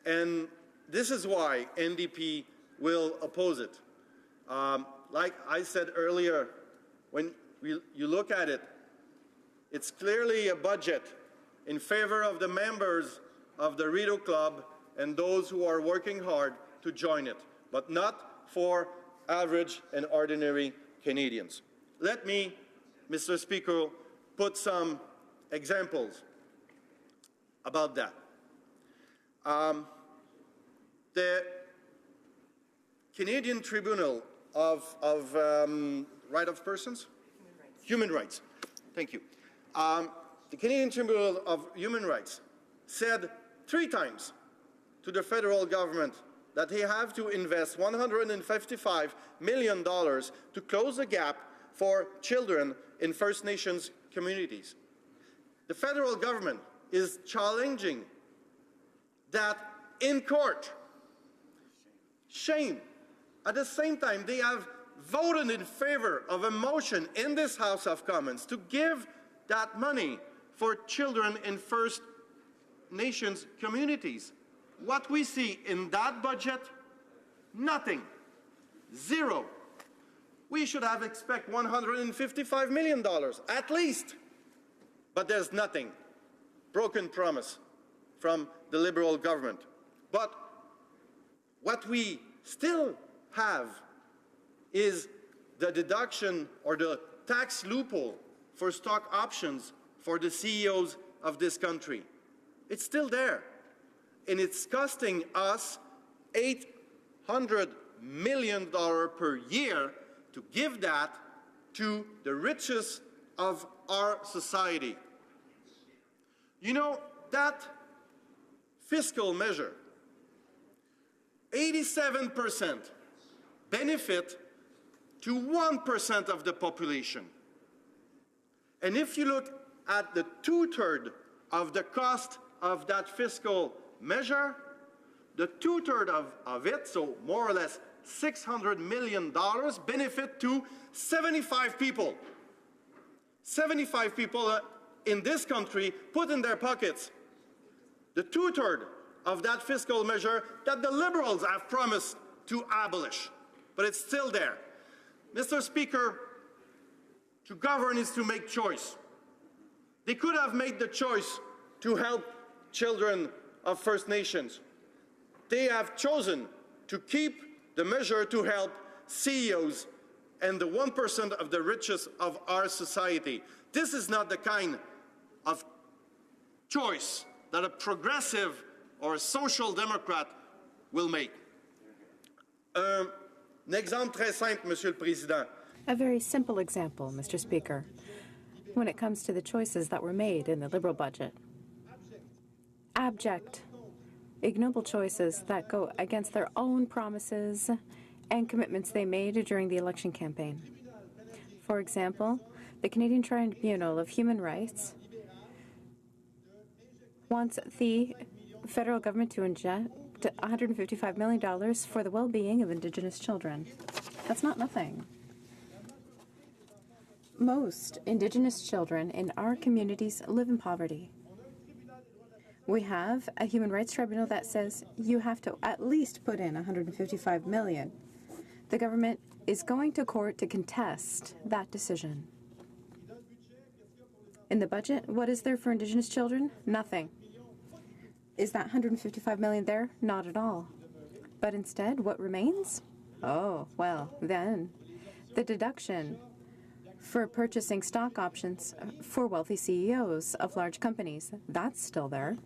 and this is why NDP will oppose it. Like I said earlier, when you look at it, it's clearly a budget in favor of the members of the Rideau Club and those who are working hard to join it, but not for average and ordinary Canadians. Let me, Mr. Speaker, put some examples about that. The Canadian Tribunal of Right of Persons? human rights. Thank you. The Canadian Tribunal of Human Rights said 3 times to the federal government that they have to invest $155 million to close the gap for children in First Nations communities. The federal government is challenging that in court. Shame. At the same time, they have voted in favor of a motion in this House of Commons to give that money for children in First Nations communities. What we see in that budget, nothing. 0. We should have expected $155 million, at least. But there's nothing. Broken promise from the Liberal government. But what we still have is the deduction or the tax loophole for stock options for the CEOs of this country. It's still there. And it's costing us $800 million per year to give that to the richest of our society. You know, that fiscal measure, 87% benefit to 1% of the population. And if you look at the 2/3 of the cost of that fiscal measure, the 2/3 of it, so more or less $600 million, benefit to 75 people. 75 people in this country put in their pockets the 2/3 of that fiscal measure that the Liberals have promised to abolish. But it's still there. Mr. Speaker, to govern is to make choice. They could have made the choice to help children of First Nations. They have chosen to keep the measure to help CEOs and the 1% of the richest of our society. This is not the kind of choice that a progressive or a social democrat will make. Un exemple très simple, Monsieur le Président. A very simple example, Mr. Speaker, when it comes to the choices that were made in the Liberal budget. Abject, ignoble choices that go against their own promises and commitments they made during the election campaign. For example, the Canadian Tribunal of Human Rights wants the federal government to inject $155 million for the well-being of Indigenous children. That's not nothing. Most Indigenous children in our communities live in poverty. We have a human rights tribunal that says you have to at least put in $155 million. The government is going to court to contest that decision. In the budget, what is there for Indigenous children? Nothing. Is that $155 million there? Not at all. But instead, what remains? Oh, well, then the deduction for purchasing stock options for wealthy CEOs of large companies, that's still there.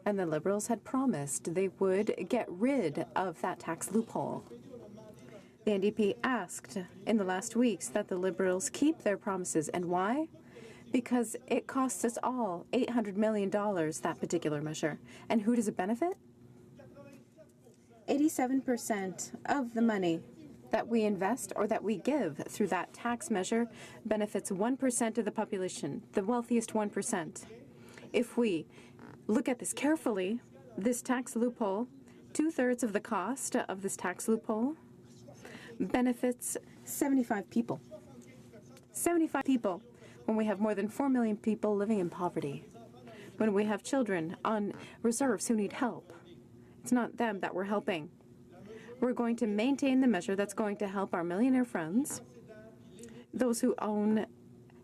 And the Liberals had promised they would get rid of that tax loophole. The NDP asked in the last weeks that the Liberals keep their promises. And why? Because it costs us all $800 million, that particular measure. And who does it benefit? 87% of the money that we invest or that we give through that tax measure benefits 1% of the population, the wealthiest 1%. If we look at this carefully, this tax loophole, 2/3 of the cost of this tax loophole benefits 75 people. 75 people when we have more than 4 million people living in poverty. When we have children on reserves who need help. It's not them that we're helping. We're going to maintain the measure that's going to help our millionaire friends, those who own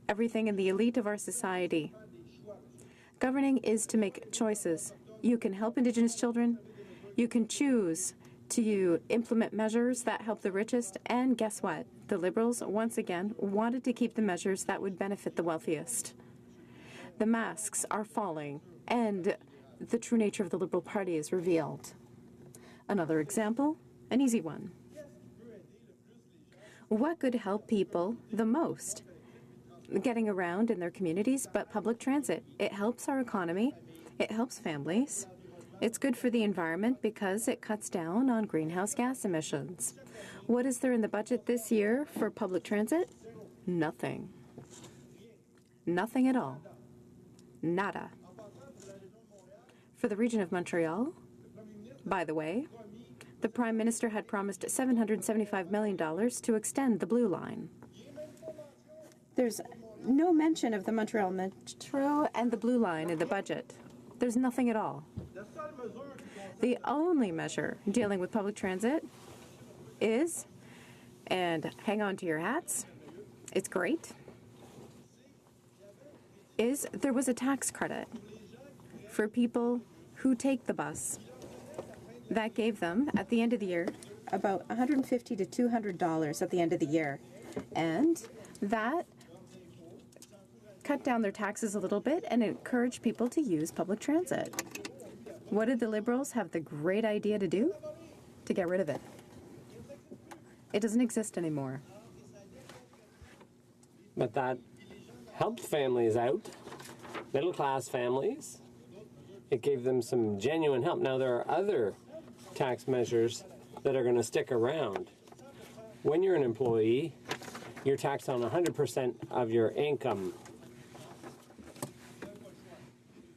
everything in the elite of our society. Governing is to make choices. You can help Indigenous children. You can choose to implement measures that help the richest. And guess what? The Liberals, once again, wanted to keep the measures that would benefit the wealthiest. The masks are falling, and the true nature of the Liberal Party is revealed. Another example, an easy one. What could help people the most? getting around in their communities, but public transit. It helps our economy. It helps families. It's good for the environment because it cuts down on greenhouse gas emissions. What is there in the budget this year for public transit? Nothing. Nothing at all. Nada. For the region of Montreal, by the way, the Prime Minister had promised $775 million to extend the Blue Line. There's no mention of the Montreal Metro and the Blue Line in the budget. There's nothing at all. The only measure dealing with public transit is, and hang on to your hats, it's great, is there was a tax credit for people who take the bus. That gave them, at the end of the year, about $150 to $200 at the end of the year. And that cut down their taxes a little bit and encouraged people to use public transit. What did the Liberals have the great idea to do? To get rid of it. It doesn't exist anymore. But that helped families out, middle-class families. It gave them some genuine help. Now, there are other tax measures that are going to stick around. When you're an employee, you're taxed on 100% of your income.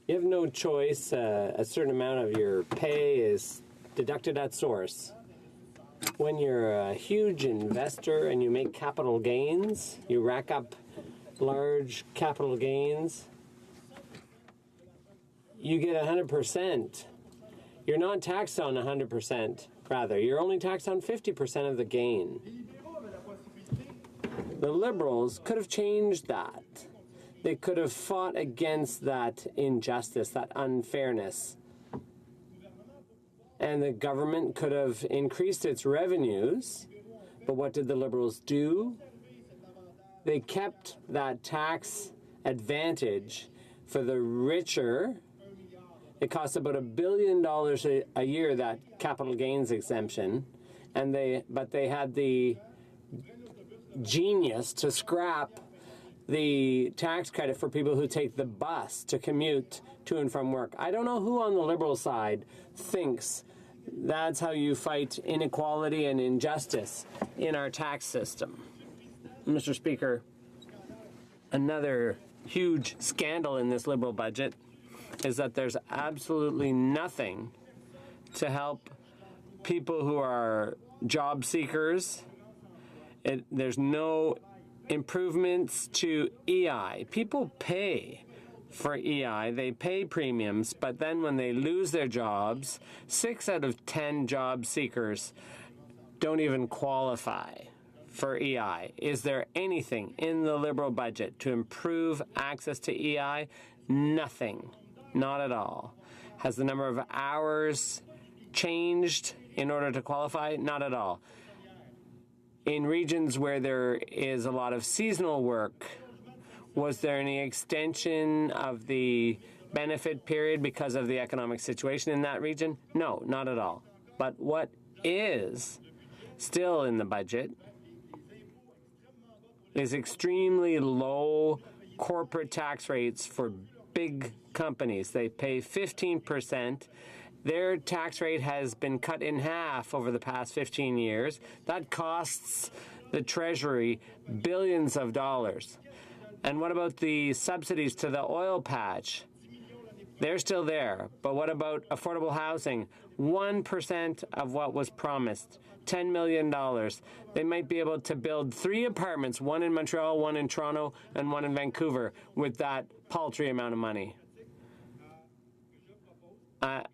You have no choice. A certain amount of your pay is deducted at source. When you're a huge investor and you make capital gains, you rack up large capital gains, you get 100%. You're not taxed on 100%, rather. You're only taxed on 50% of the gain. The Liberals could have changed that. They could have fought against that injustice, that unfairness. And the government could have increased its revenues. But what did the Liberals do? They kept that tax advantage for the richer. It costs about $1 billion a year, that capital gains exemption. But they had the genius to scrap the tax credit for people who take the bus to commute to and from work. I don't know who on the Liberal side thinks that's how you fight inequality and injustice in our tax system. Mr. Speaker, another huge scandal in this Liberal budget is that there's absolutely nothing to help people who are job seekers. There's no improvements to EI. People pay for EI. They pay premiums, but then when they lose their jobs, 6 out of 10 job seekers don't even qualify for EI. Is there anything in the Liberal budget to improve access to EI? Nothing. Not at all. Has the number of hours changed in order to qualify? Not at all. In regions where there is a lot of seasonal work, was there any extension of the benefit period because of the economic situation in that region? No, not at all. But what is still in the budget is extremely low corporate tax rates for big companies. They pay 15%. Their tax rate has been cut in half over the past 15 years. That costs the Treasury billions of dollars. And what about the subsidies to the oil patch? They're still there. But what about affordable housing? 1% of what was promised, $10 million. They might be able to build 3 apartments, one in Montreal, one in Toronto, and one in Vancouver, with that paltry amount of money.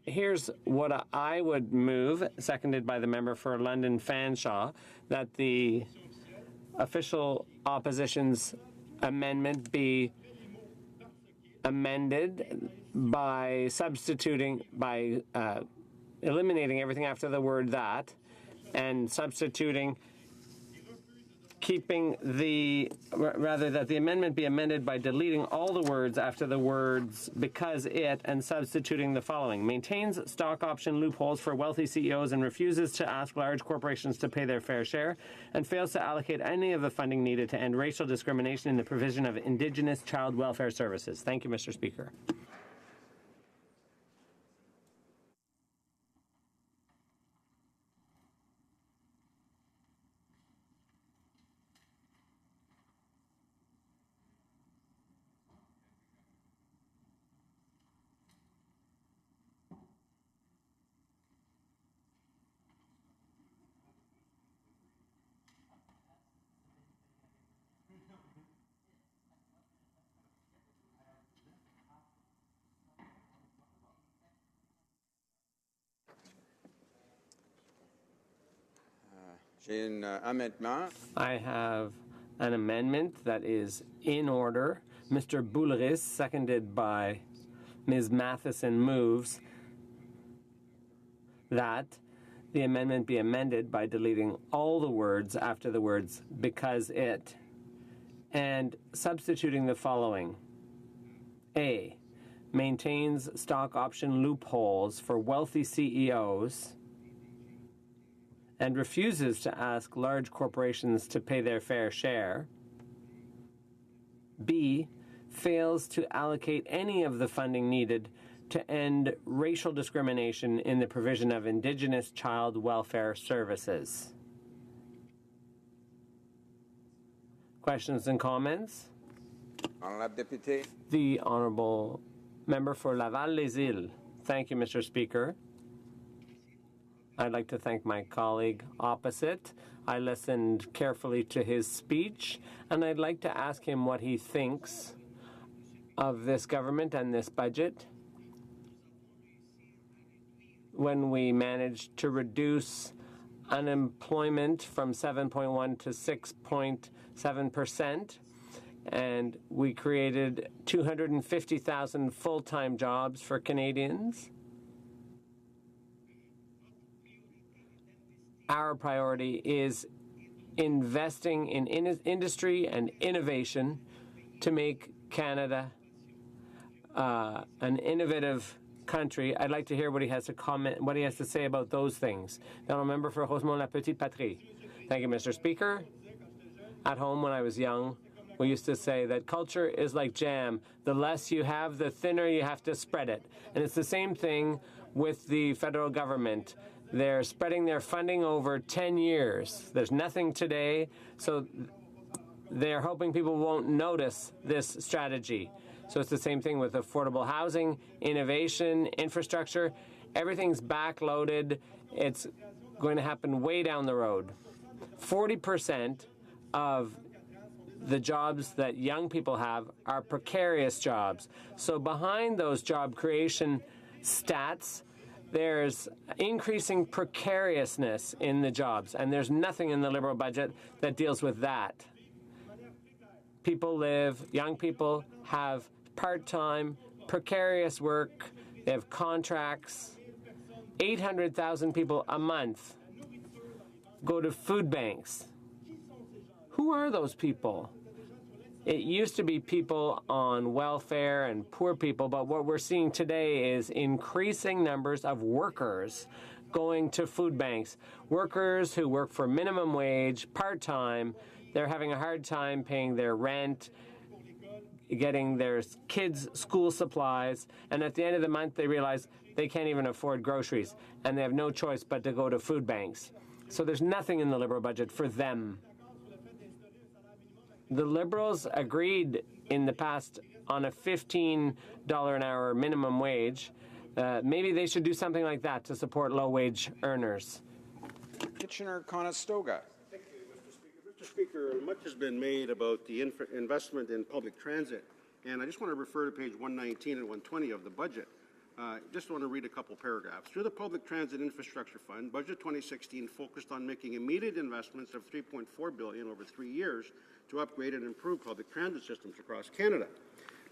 Here's what I would move, seconded by the member for London Fanshawe, that the official opposition's amendment be amended by eliminating everything after the word that and substituting keeping that the amendment be amended by deleting all the words after the words because it and substituting the following. Maintains stock option loopholes for wealthy CEOs and refuses to ask large corporations to pay their fair share, and fails to allocate any of the funding needed to end racial discrimination in the provision of Indigenous child welfare services. Thank you, Mr. Speaker. I have an amendment that is in order. Mr. Boulris, seconded by Ms. Matheson, moves that the amendment be amended by deleting all the words after the words because it and substituting the following. A, maintains stock option loopholes for wealthy CEOs and refuses to ask large corporations to pay their fair share. B, fails to allocate any of the funding needed to end racial discrimination in the provision of Indigenous child welfare services. Questions and comments? The Honourable Member for Laval-Les-Îles. Thank you, Mr. Speaker. I'd like to thank my colleague opposite. I listened carefully to his speech, and I'd like to ask him what he thinks of this government and this budget. When we managed to reduce unemployment from 7.1 to 6.7%, and we created 250,000 full-time jobs for Canadians. Our priority is investing in industry and innovation to make Canada an innovative country. I'd like to hear what he has to say about those things. The Honourable Member for Rosemont-la-Petite-Patrie. Thank you, Mr. Speaker. At home, when I was young, we used to say that culture is like jam. The less you have, the thinner you have to spread it. And it's the same thing with the federal government. They're spreading their funding over 10 years. There's nothing today, so they're hoping people won't notice this strategy. So it's the same thing with affordable housing, innovation, infrastructure. Everything's backloaded. It's going to happen way down the road. 40% of the jobs that young people have are precarious jobs. So behind those job creation stats, there's increasing precariousness in the jobs, and there's nothing in the Liberal budget that deals with that. Young people have part-time, precarious work, they have contracts. 800,000 people a month go to food banks. Who are those people? It used to be people on welfare and poor people, but what we're seeing today is increasing numbers of workers going to food banks. Workers who work for minimum wage, part-time, they're having a hard time paying their rent, getting their kids' school supplies, and at the end of the month they realize they can't even afford groceries, and they have no choice but to go to food banks. So there's nothing in the Liberal budget for them. The Liberals agreed in the past on a $15 an hour minimum wage. Maybe they should do something like that to support low-wage earners. Kitchener-Conestoga. Thank you, Mr. Speaker. Mr. Speaker, much has been made about the investment in public transit, and I just want to refer to page 119 and 120 of the budget. Just want to read a couple paragraphs. Through the Public Transit Infrastructure Fund, Budget 2016 focused on making immediate investments of $3.4 billion over 3 years to upgrade and improve public transit systems across Canada.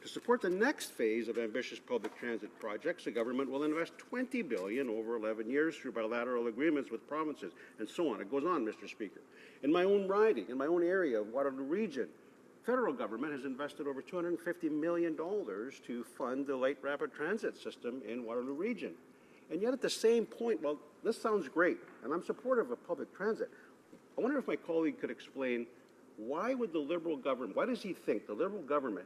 To support the next phase of ambitious public transit projects, the government will invest $20 billion over 11 years through bilateral agreements with provinces, and so on. It goes on, Mr. Speaker. In my own riding, in my own area of Waterloo Region, federal government has invested over $250 million to fund the light rapid transit system in Waterloo Region. And yet at the same point, well, this sounds great, and I'm supportive of public transit. I wonder if my colleague could explain why would the Liberal government, why does he think the Liberal government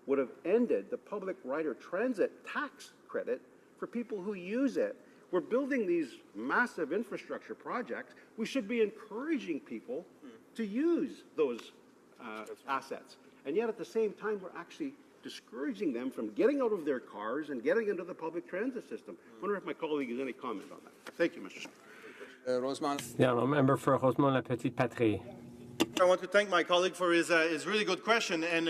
would have ended the public rider transit tax credit for people who use it? We're building these massive infrastructure projects. We should be encouraging people to use those assets. And yet at the same time, we're actually discouraging them from getting out of their cars and getting into the public transit system. I wonder if my colleague has any comment on that. Thank you, Mr. Speaker. Rosemont. The honourable member for Rosemont-la-Petite-Patrie. I want to thank my colleague for his really good question, and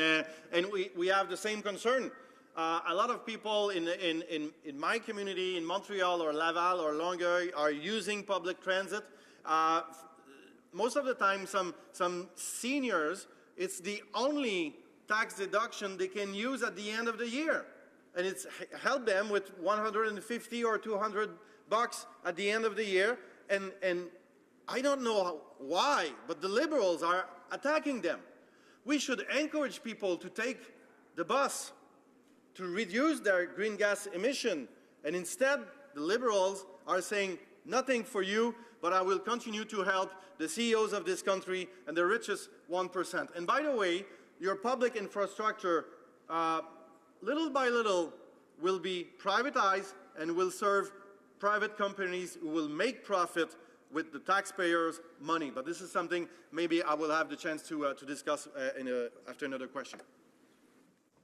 we have the same concern. A lot of people in my community, in Montreal or Laval or Longueuil, are using public transit. Most of the time, some seniors, it's the only tax deduction they can use at the end of the year, and it's helped them with $150 or $200 at the end of the year, and I don't know why, but the Liberals are attacking them. We should encourage people to take the bus to reduce their green gas emission, and instead the Liberals are saying nothing for you, but I will continue to help the CEOs of this country and the richest 1%. And by the way, your public infrastructure, little by little, will be privatized and will serve private companies who will make profit with the taxpayers' money. But this is something maybe I will have the chance to discuss after another question.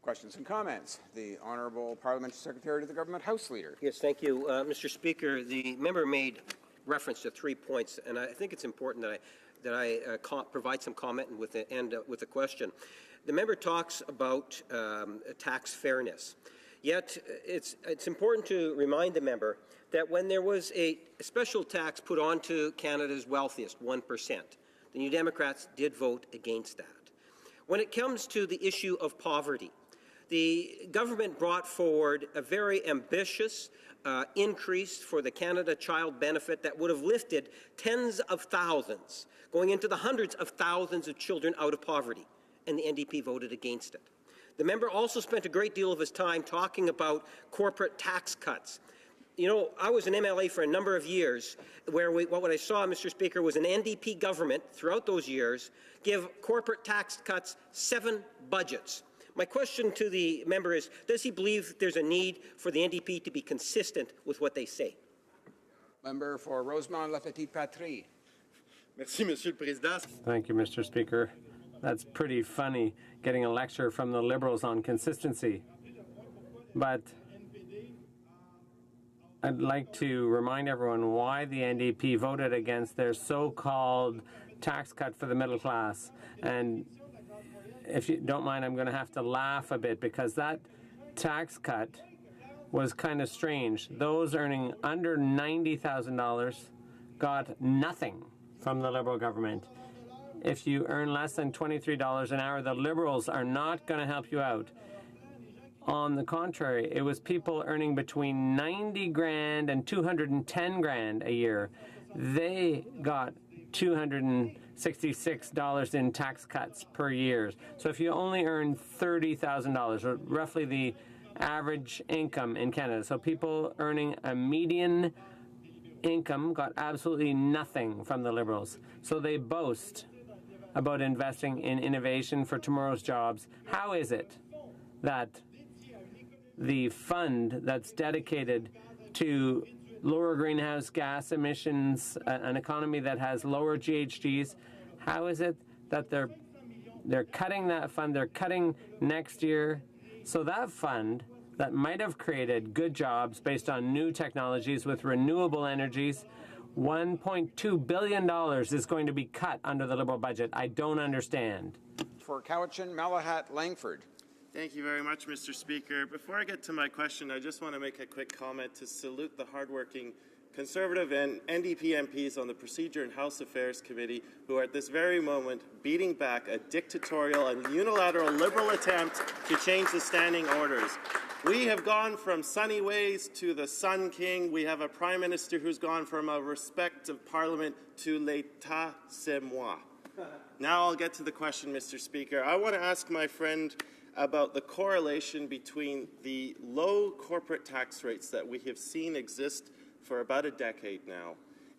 Questions and comments. The Honourable Parliamentary Secretary to the Government House Leader. Yes, thank you. Mr. Speaker, the member made reference to 3 points, and I think it's important that I provide some comment and with a question. The member talks about tax fairness. Yet it's important to remind the member that when there was a special tax put onto Canada's wealthiest, 1%, the New Democrats did vote against that. When it comes to the issue of poverty, the government brought forward a very ambitious increase for the Canada Child Benefit that would have lifted tens of thousands, going into the hundreds of thousands of children out of poverty, and the NDP voted against it. The member also spent a great deal of his time talking about corporate tax cuts. You know, I was an MLA for a number of years where what I saw, Mr. Speaker, was an NDP government throughout those years give corporate tax cuts 7 budgets. My question to the member is, does he believe there's a need for the NDP to be consistent with what they say? Member for Rosemont-la-Petite-Patrie. Merci, Monsieur le Président. Thank you, Mr. Speaker. That's pretty funny, getting a lecture from the Liberals on consistency. But I'd like to remind everyone why the NDP voted against their so-called tax cut for the middle class. And if you don't mind, I'm going to have to laugh a bit because that tax cut was kind of strange. Those earning under $90,000 got nothing from the Liberal government. If you earn less than $23 an hour, the Liberals are not going to help you out. On the contrary, it was people earning between 90 grand and 210 grand a year. They got $266 in tax cuts per year. So if you only earn $30,000, or roughly the average income in Canada, so people earning a median income got absolutely nothing from the Liberals. So they boast about investing in innovation for tomorrow's jobs. How is it that the fund that's dedicated to lower greenhouse gas emissions, an economy that has lower GHGs, how is it that they're cutting that fund, they're cutting next year? So that fund that might have created good jobs based on new technologies with renewable energies, $1.2 billion is going to be cut under the Liberal budget. I don't understand. For Cowichan, Malahat, Langford. Thank you very much, Mr. Speaker. Before I get to my question, I just want to make a quick comment to salute the hardworking Conservative and NDP MPs on the Procedure and House Affairs Committee who are at this very moment beating back a dictatorial and unilateral Liberal attempt to change the standing orders. We have gone from sunny ways to the Sun King. We have a Prime Minister who's gone from a respect of Parliament to l'état c'est moi. Now I'll get to the question, Mr. Speaker. I want to ask my friend about the correlation between the low corporate tax rates that we have seen exist for about a decade now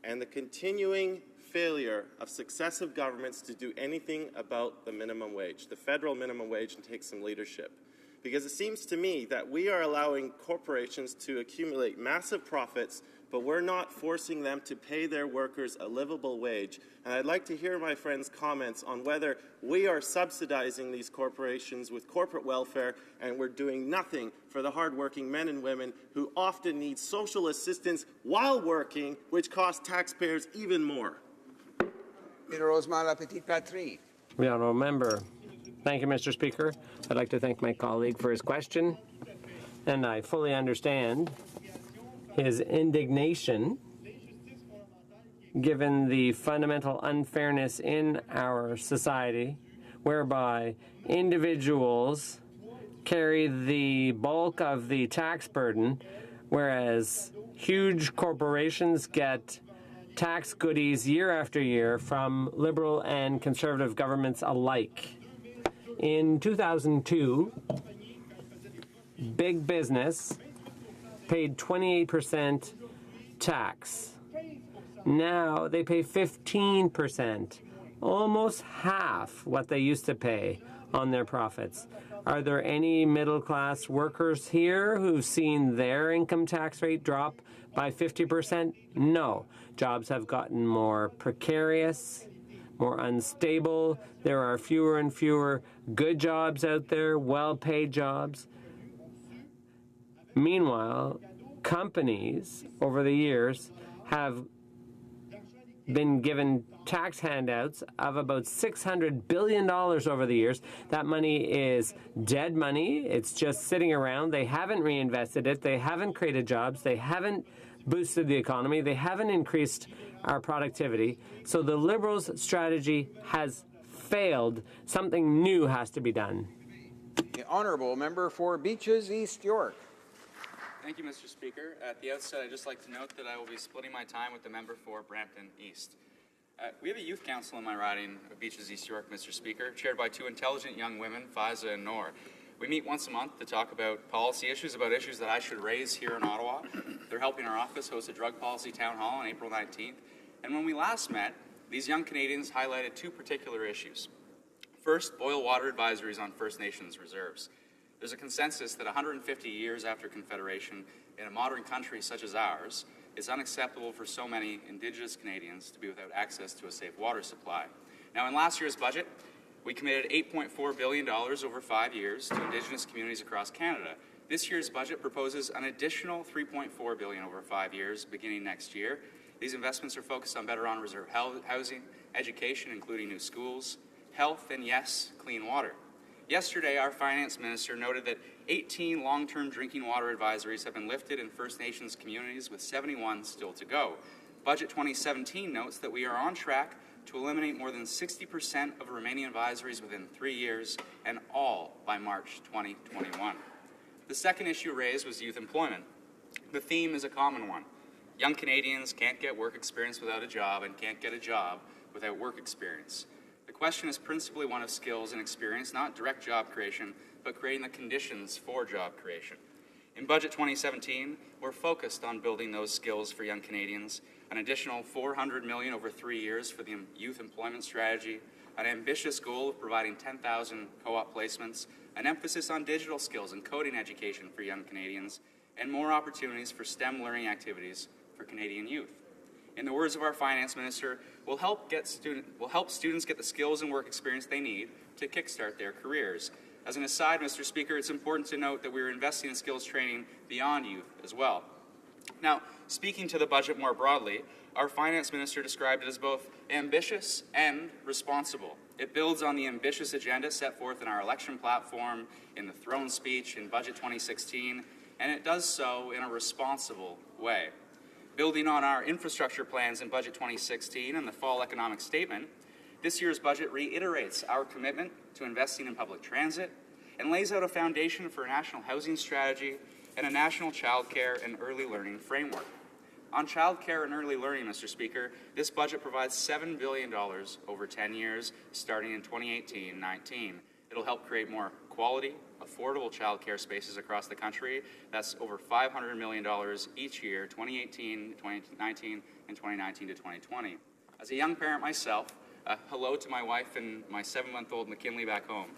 and the continuing failure of successive governments to do anything about the minimum wage, the federal minimum wage, and take some leadership. Because it seems to me that we are allowing corporations to accumulate massive profits, but we're not forcing them to pay their workers a livable wage. And I'd like to hear my friend's comments on whether we are subsidizing these corporations with corporate welfare and we're doing nothing for the hardworking men and women who often need social assistance while working, which costs taxpayers even more. The honourable member. Thank you, Mr. Speaker. I'd like to thank my colleague for his question, and I fully understand his indignation given the fundamental unfairness in our society whereby individuals carry the bulk of the tax burden, whereas huge corporations get tax goodies year after year from Liberal and Conservative governments alike. In 2002, big business paid 28% tax. Now they pay 15%, almost half what they used to pay on their profits. Are there any middle-class workers here who've seen their income tax rate drop by 50%? No. Jobs have gotten more precarious, more unstable. There are fewer and fewer good jobs out there, well-paid jobs. Meanwhile, companies over the years have been given tax handouts of about $600 billion over the years. That money is dead money. It's just sitting around. They haven't reinvested it. They haven't created jobs. They haven't boosted the economy. They haven't increased our productivity. So the Liberals' strategy has failed. Something new has to be done. The honourable member for Beaches East York. Thank you, Mr. Speaker. At the outset, I'd just like to note that I will be splitting my time with the member for Brampton East. We have a youth council in my riding of Beaches East York, Mr. Speaker, chaired by two intelligent young women, Faiza and Noor. We meet once a month to talk about policy issues, about issues that I should raise here in Ottawa. They're helping our office host a drug policy town hall on April 19th. And when we last met, these young Canadians highlighted two particular issues. First, boil water advisories on First Nations reserves. There's a consensus that 150 years after Confederation, in a modern country such as ours, it's unacceptable for so many Indigenous Canadians to be without access to a safe water supply. Now, in last year's budget, we committed $8.4 billion over 5 years to Indigenous communities across Canada. This year's budget proposes an additional $3.4 billion over 5 years, beginning next year. These investments are focused on better on-reserve housing, education, including new schools, health, and yes, clean water. Yesterday, our finance minister noted that 18 long-term drinking water advisories have been lifted in First Nations communities, with 71 still to go. Budget 2017 notes that we are on track to eliminate more than 60% of remaining advisories within 3 years, and all by March 2021. The second issue raised was youth employment. The theme is a common one. Young Canadians can't get work experience without a job and can't get a job without work experience. The question is principally one of skills and experience, not direct job creation, but creating the conditions for job creation. In Budget 2017, we're focused on building those skills for young Canadians, an additional $400 million over 3 years for the youth employment strategy, an ambitious goal of providing 10,000 co-op placements, an emphasis on digital skills and coding education for young Canadians, and more opportunities for STEM learning activities for Canadian youth. In the words of our finance minister, we'll help students get the skills and work experience they need to kickstart their careers. As an aside, Mr. Speaker, it's important to note that we are investing in skills training beyond youth as well. Now, speaking to the budget more broadly, our finance minister described it as both ambitious and responsible. It builds on the ambitious agenda set forth in our election platform, in the throne speech in Budget 2016, and it does so in a responsible way. Building on our infrastructure plans in Budget 2016 and the Fall Economic Statement, this year's budget reiterates our commitment to investing in public transit and lays out a foundation for a national housing strategy and a national childcare and early learning framework. On childcare and early learning, Mr. Speaker, this budget provides $7 billion over 10 years, starting in 2018-19. It'll help create more quality, affordable childcare spaces across the country. That's over $500 million each year, 2018, 2019, and 2019 to 2020. As a young parent myself, hello to my wife and my 7-month-old McKinley back home.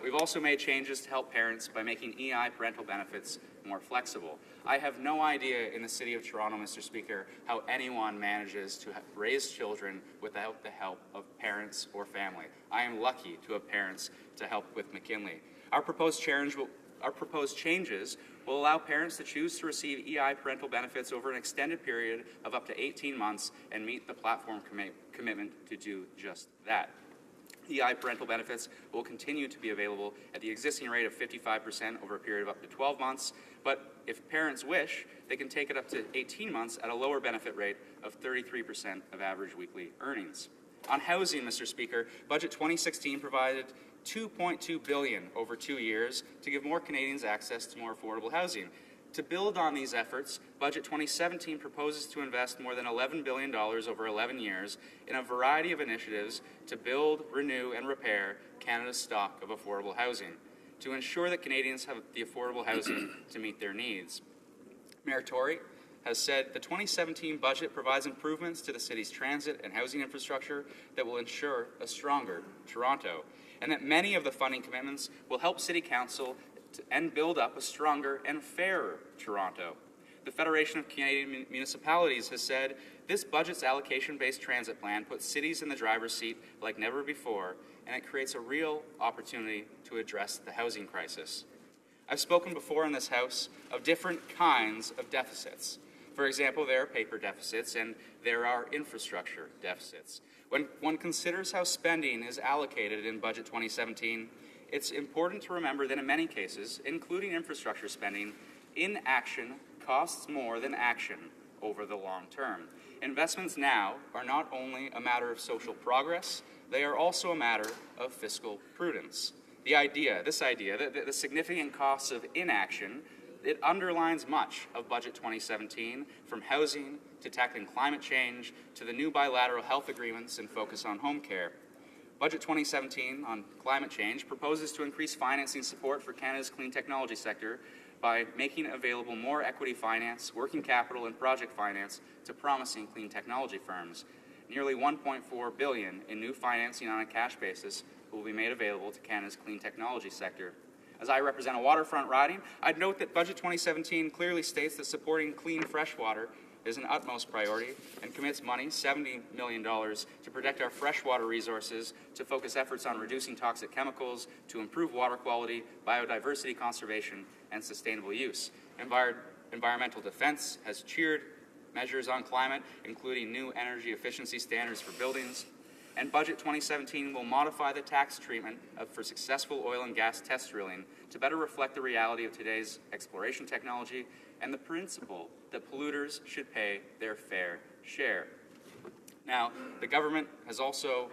We've also made changes to help parents by making EI parental benefits more flexible. I have no idea in the City of Toronto, Mr. Speaker, how anyone manages to raise children without the help of parents or family. I am lucky to have parents to help with McKinley. Our proposed changes will allow parents to choose to receive EI parental benefits over an extended period of up to 18 months and meet the platform commitment to do just that. EI parental benefits will continue to be available at the existing rate of 55% over a period of up to 12 months, but if parents wish, they can take it up to 18 months at a lower benefit rate of 33% of average weekly earnings. On housing, Mr. Speaker, Budget 2016 provided $2.2 billion over 2 years to give more Canadians access to more affordable housing. To build on these efforts, Budget 2017 proposes to invest more than $11 billion over 11 years in a variety of initiatives to build, renew, and repair Canada's stock of affordable housing, to ensure that Canadians have the affordable housing to meet their needs. Mayor Tory has said the 2017 budget provides improvements to the city's transit and housing infrastructure that will ensure a stronger Toronto, and that many of the funding commitments will help City Council and build up a stronger and fairer Toronto. The Federation of Canadian Municipalities has said this budget's allocation-based transit plan puts cities in the driver's seat like never before, and it creates a real opportunity to address the housing crisis. I've spoken before in this House of different kinds of deficits. For example, there are paper deficits and there are infrastructure deficits. When one considers how spending is allocated in Budget 2017, it's important to remember that in many cases, including infrastructure spending, inaction costs more than action over the long term. Investments now are not only a matter of social progress, they are also a matter of fiscal prudence. This idea, that the significant costs of inaction, it underlines much of Budget 2017, from housing to tackling climate change to the new bilateral health agreements and focus on home care. Budget 2017 on climate change proposes to increase financing support for Canada's clean technology sector by making available more equity finance, working capital, and project finance to promising clean technology firms. Nearly $1.4 billion in new financing on a cash basis will be made available to Canada's clean technology sector. As I represent a waterfront riding, I'd note that Budget 2017 clearly states that supporting clean fresh water is an utmost priority and commits money, $70 million, to protect our freshwater resources, to focus efforts on reducing toxic chemicals, to improve water quality, biodiversity conservation, and sustainable use. Environmental Defense has cheered measures on climate, including new energy efficiency standards for buildings. And Budget 2017 will modify the tax treatment for successful oil and gas test drilling to better reflect the reality of today's exploration technology and the principle that polluters should pay their fair share. Now, the government has also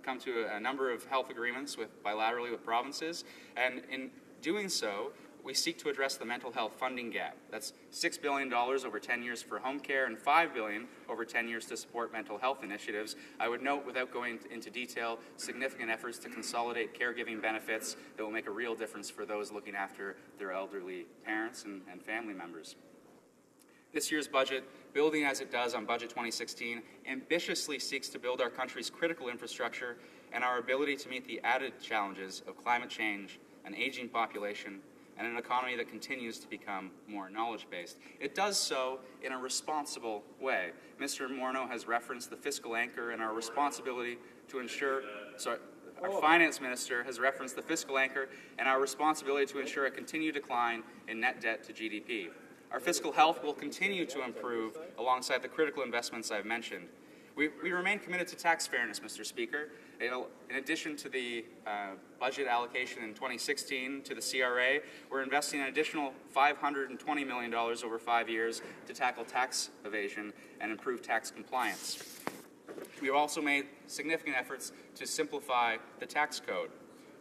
come to a number of health agreements bilaterally with provinces, and in doing so, we seek to address the mental health funding gap. That's $6 billion over 10 years for home care and $5 billion over 10 years to support mental health initiatives. I would note, without going into detail, significant efforts to consolidate caregiving benefits that will make a real difference for those looking after their elderly parents and family members. This year's budget, building as it does on Budget 2016, ambitiously seeks to build our country's critical infrastructure and our ability to meet the added challenges of climate change, an aging population, and an economy that continues to become more knowledge-based. It does so in a responsible way. Mr. Morneau has referenced the fiscal anchor and our responsibility to ensure, our finance minister has referenced the fiscal anchor and our responsibility to ensure a continued decline in net debt to GDP. Our fiscal health will continue to improve alongside the critical investments I've mentioned. We remain committed to tax fairness, Mr. Speaker. In addition to the budget allocation in 2016 to the CRA, we're investing an additional $520 million over 5 years to tackle tax evasion and improve tax compliance. We have also made significant efforts to simplify the tax code.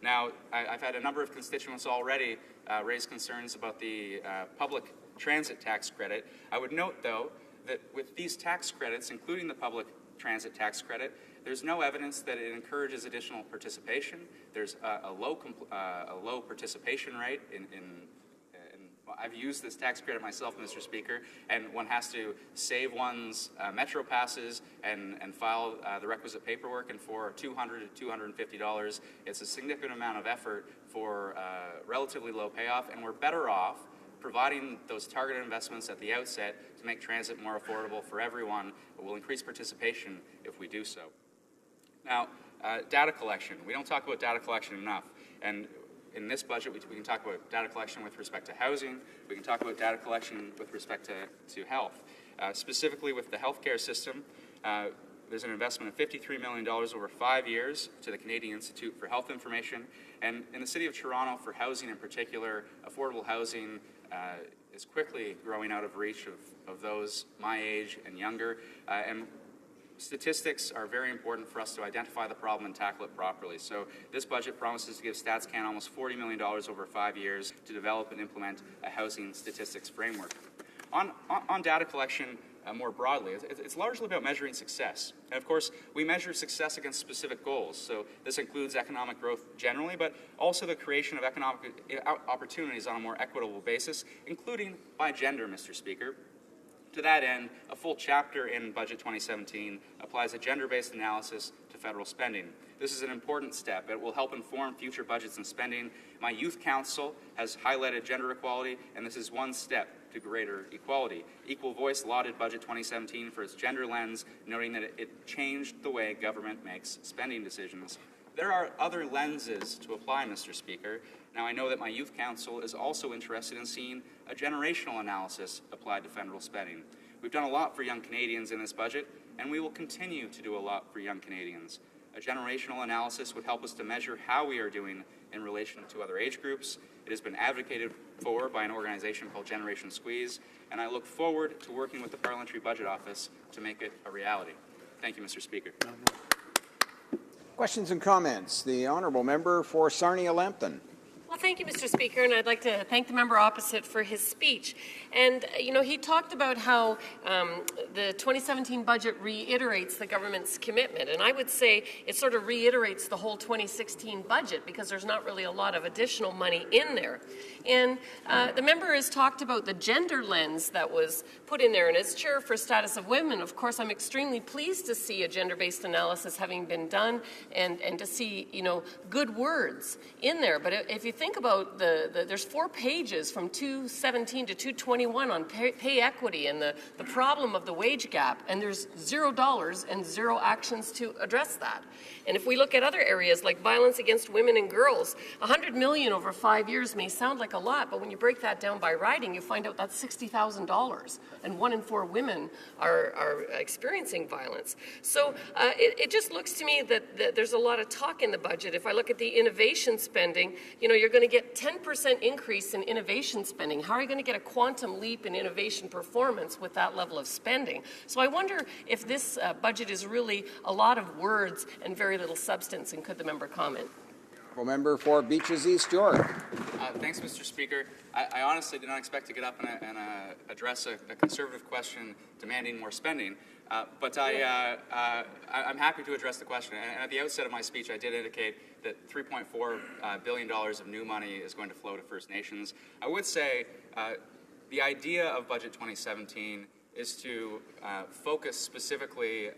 Now, I've had a number of constituents already raise concerns about the public transit tax credit. I would note, though, that with these tax credits, including the public transit tax credit, there's no evidence that it encourages additional participation. There's a low participation rate I've used this tax credit myself, Mr. Speaker, and one has to save one's Metro passes and file the requisite paperwork, and for $200 to $250, it's a significant amount of effort for relatively low payoff, and we're better off providing those targeted investments at the outset to make transit more affordable for everyone. It will increase participation if we do so. Now, data collection. We don't talk about data collection enough. And in this budget, we can talk about data collection with respect to housing. We can talk about data collection with respect to health. Specifically with the healthcare system, there's an investment of $53 million over 5 years to the Canadian Institute for Health Information. And in the City of Toronto, for housing in particular, affordable housing is quickly growing out of reach of those my age and younger. And statistics are very important for us to identify the problem and tackle it properly. So this budget promises to give StatsCan almost $40 million over 5 years to develop and implement a housing statistics framework. On data collection more broadly, it's largely about measuring success. And of course, we measure success against specific goals. So this includes economic growth generally, but also the creation of economic opportunities on a more equitable basis, including by gender, Mr. Speaker. To that end, a full chapter in Budget 2017 applies a gender-based analysis to federal spending. This is an important step. It will help inform future budgets and spending. My Youth Council has highlighted gender equality, and this is one step to greater equality. Equal Voice lauded Budget 2017 for its gender lens, noting that it changed the way government makes spending decisions. There are other lenses to apply, Mr. Speaker. Now, I know that my Youth Council is also interested in seeing a generational analysis applied to federal spending. We've done a lot for young Canadians in this budget, and we will continue to do a lot for young Canadians. A generational analysis would help us to measure how we are doing in relation to other age groups. It has been advocated for by an organization called Generation Squeeze, and I look forward to working with the Parliamentary Budget Office to make it a reality. Thank you, Mr. Speaker. Questions and comments? The Honourable Member for Sarnia-Lambton. Well, thank you, Mr. Speaker, and I'd like to thank the member opposite for his speech. And, you know, he talked about how the 2017 budget reiterates the government's commitment. And I would say it sort of reiterates the whole 2016 budget because there's not really a lot of additional money in there. And the member has talked about the gender lens that was put in there. And as chair for Status of Women, of course, I'm extremely pleased to see a gender-based analysis having been done and to see, you know, good words in there. But if you think about there's 4 pages from 217 to 221 on pay equity and the problem of the wage gap, and there's $0 and 0 actions to address that. And if we look at other areas like violence against women and girls, $100 million over 5 years may sound like a lot, but when you break that down by riding, you find out that's $60,000, and 1 in 4 women are experiencing violence. So it just looks to me that there's a lot of talk in the budget. If I look at the innovation spending, you know, you're going to get 10% increase in innovation spending. How are you going to get a quantum leap in innovation performance with that level of spending? So I wonder if this budget is really a lot of words and very little substance, and could the member comment? Member for Beaches East York. Thanks, Mr. Speaker. I honestly did not expect to get up and address a conservative question demanding more spending, but I'm happy to address the question. And at the outset of my speech, I did indicate that $3.4 billion of new money is going to flow to First Nations. I would say the idea of Budget 2017 is to focus specifically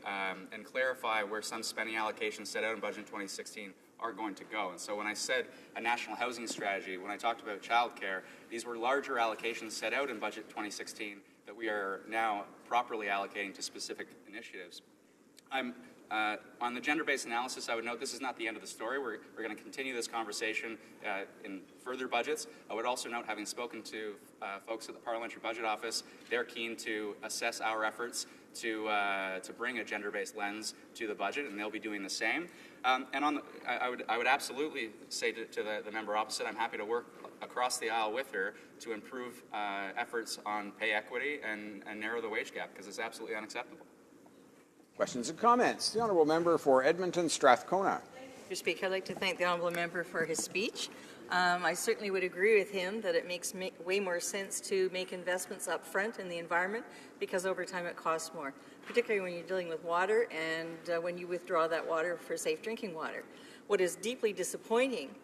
and clarify where some spending allocations set out in Budget 2016 are going to go. And so when I said a national housing strategy, when I talked about childcare, these were larger allocations set out in Budget 2016 that we are now properly allocating to specific initiatives. I'm On the gender-based analysis, I would note this is not the end of the story. We're going to continue this conversation in further budgets. I would also note, having spoken to folks at the Parliamentary Budget Office, they're keen to assess our efforts to bring a gender-based lens to the budget, and they'll be doing the same. And I would absolutely say to the member opposite, I'm happy to work across the aisle with her to improve efforts on pay equity and narrow the wage gap, because it's absolutely unacceptable. Questions and comments? The honourable member for Edmonton Strathcona. Mr. Speaker, I'd like to thank the honourable member for his speech. I certainly would agree with him that it makes way more sense to make investments up front in the environment, because over time it costs more, particularly when you're dealing with water and when you withdraw that water for safe drinking water. What is deeply disappointing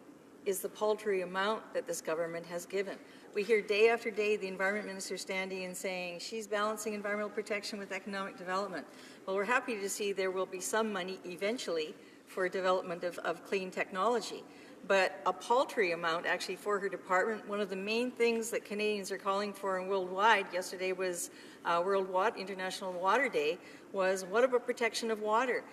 is the paltry amount that this government has given. We hear day after day the Environment Minister standing and saying she's balancing environmental protection with economic development. Well, we're happy to see there will be some money eventually for development of clean technology, but a paltry amount actually for her department. One of the main things that Canadians are calling for and worldwide, yesterday was International Water Day, was what about protection of water?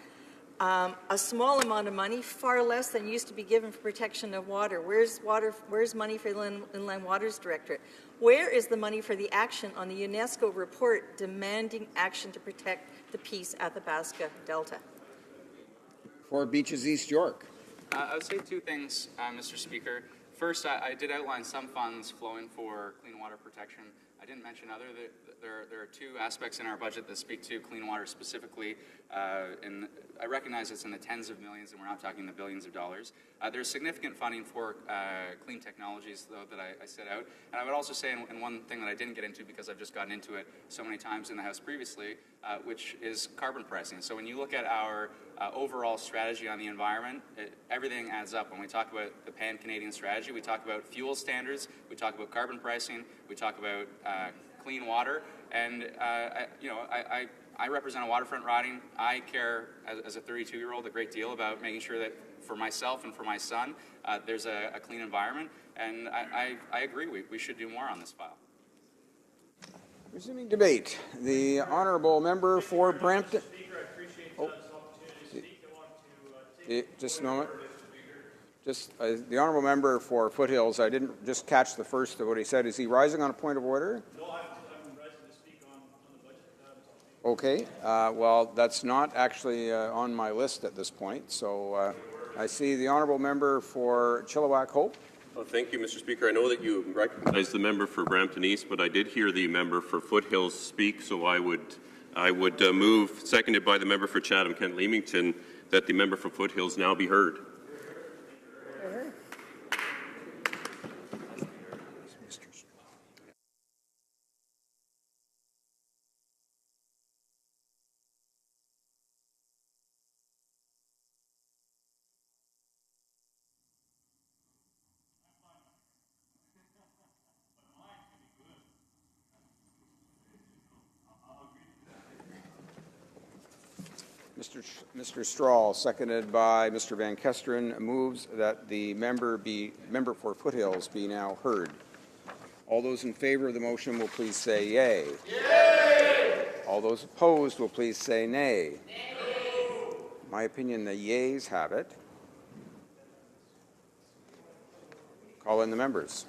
A small amount of money, far less than used to be given for protection of water. Where's money for the Inland Waters Directorate? Where is the money for the action on the UNESCO report demanding action to protect the peace at the Basca Delta? For Beaches East York. I would say two things, Mr. Speaker. First, I did outline some funds flowing for clean water protection. I didn't mention other. There are two aspects in our budget that speak to clean water specifically. And I recognize it's in the tens of millions, and we're not talking the billions of dollars. There's significant funding for clean technologies, though, that I set out. And I would also say, and one thing that I didn't get into because I've just gotten into it so many times in the House previously, which is carbon pricing. So when you look at our overall strategy on the environment, everything adds up. When we talk about the pan-Canadian strategy, we talk about fuel standards, we talk about carbon pricing, we talk about clean water, and I represent a waterfront riding. I care, as a 32-year-old, a great deal about making sure that for myself and for my son, there's a clean environment, and I agree we should do more on this file. Resuming debate, the honourable member for Brampton. Just a moment. Just the honourable member for Foothills. I didn't just catch the first of what he said. Is he rising on a point of order? No, I'm rising to speak on the budget. Okay. Well, that's not actually on my list at this point. So I see the honourable member for Chilliwack Hope. Well, thank you, Mr. Speaker. I know that you recognize the member for Brampton East, but I did hear the member for Foothills speak, so I would move, seconded by the member for Chatham-Kent-Leamington, that the member for Foothills now be heard. Mr. Strahl, seconded by Mr. Van Kesteren, moves that the member for Foothills be now heard. All those in favour of the motion will please say yea. Yay! All those opposed will please say nay. Nay. My opinion, the yeas have it. Call in the members.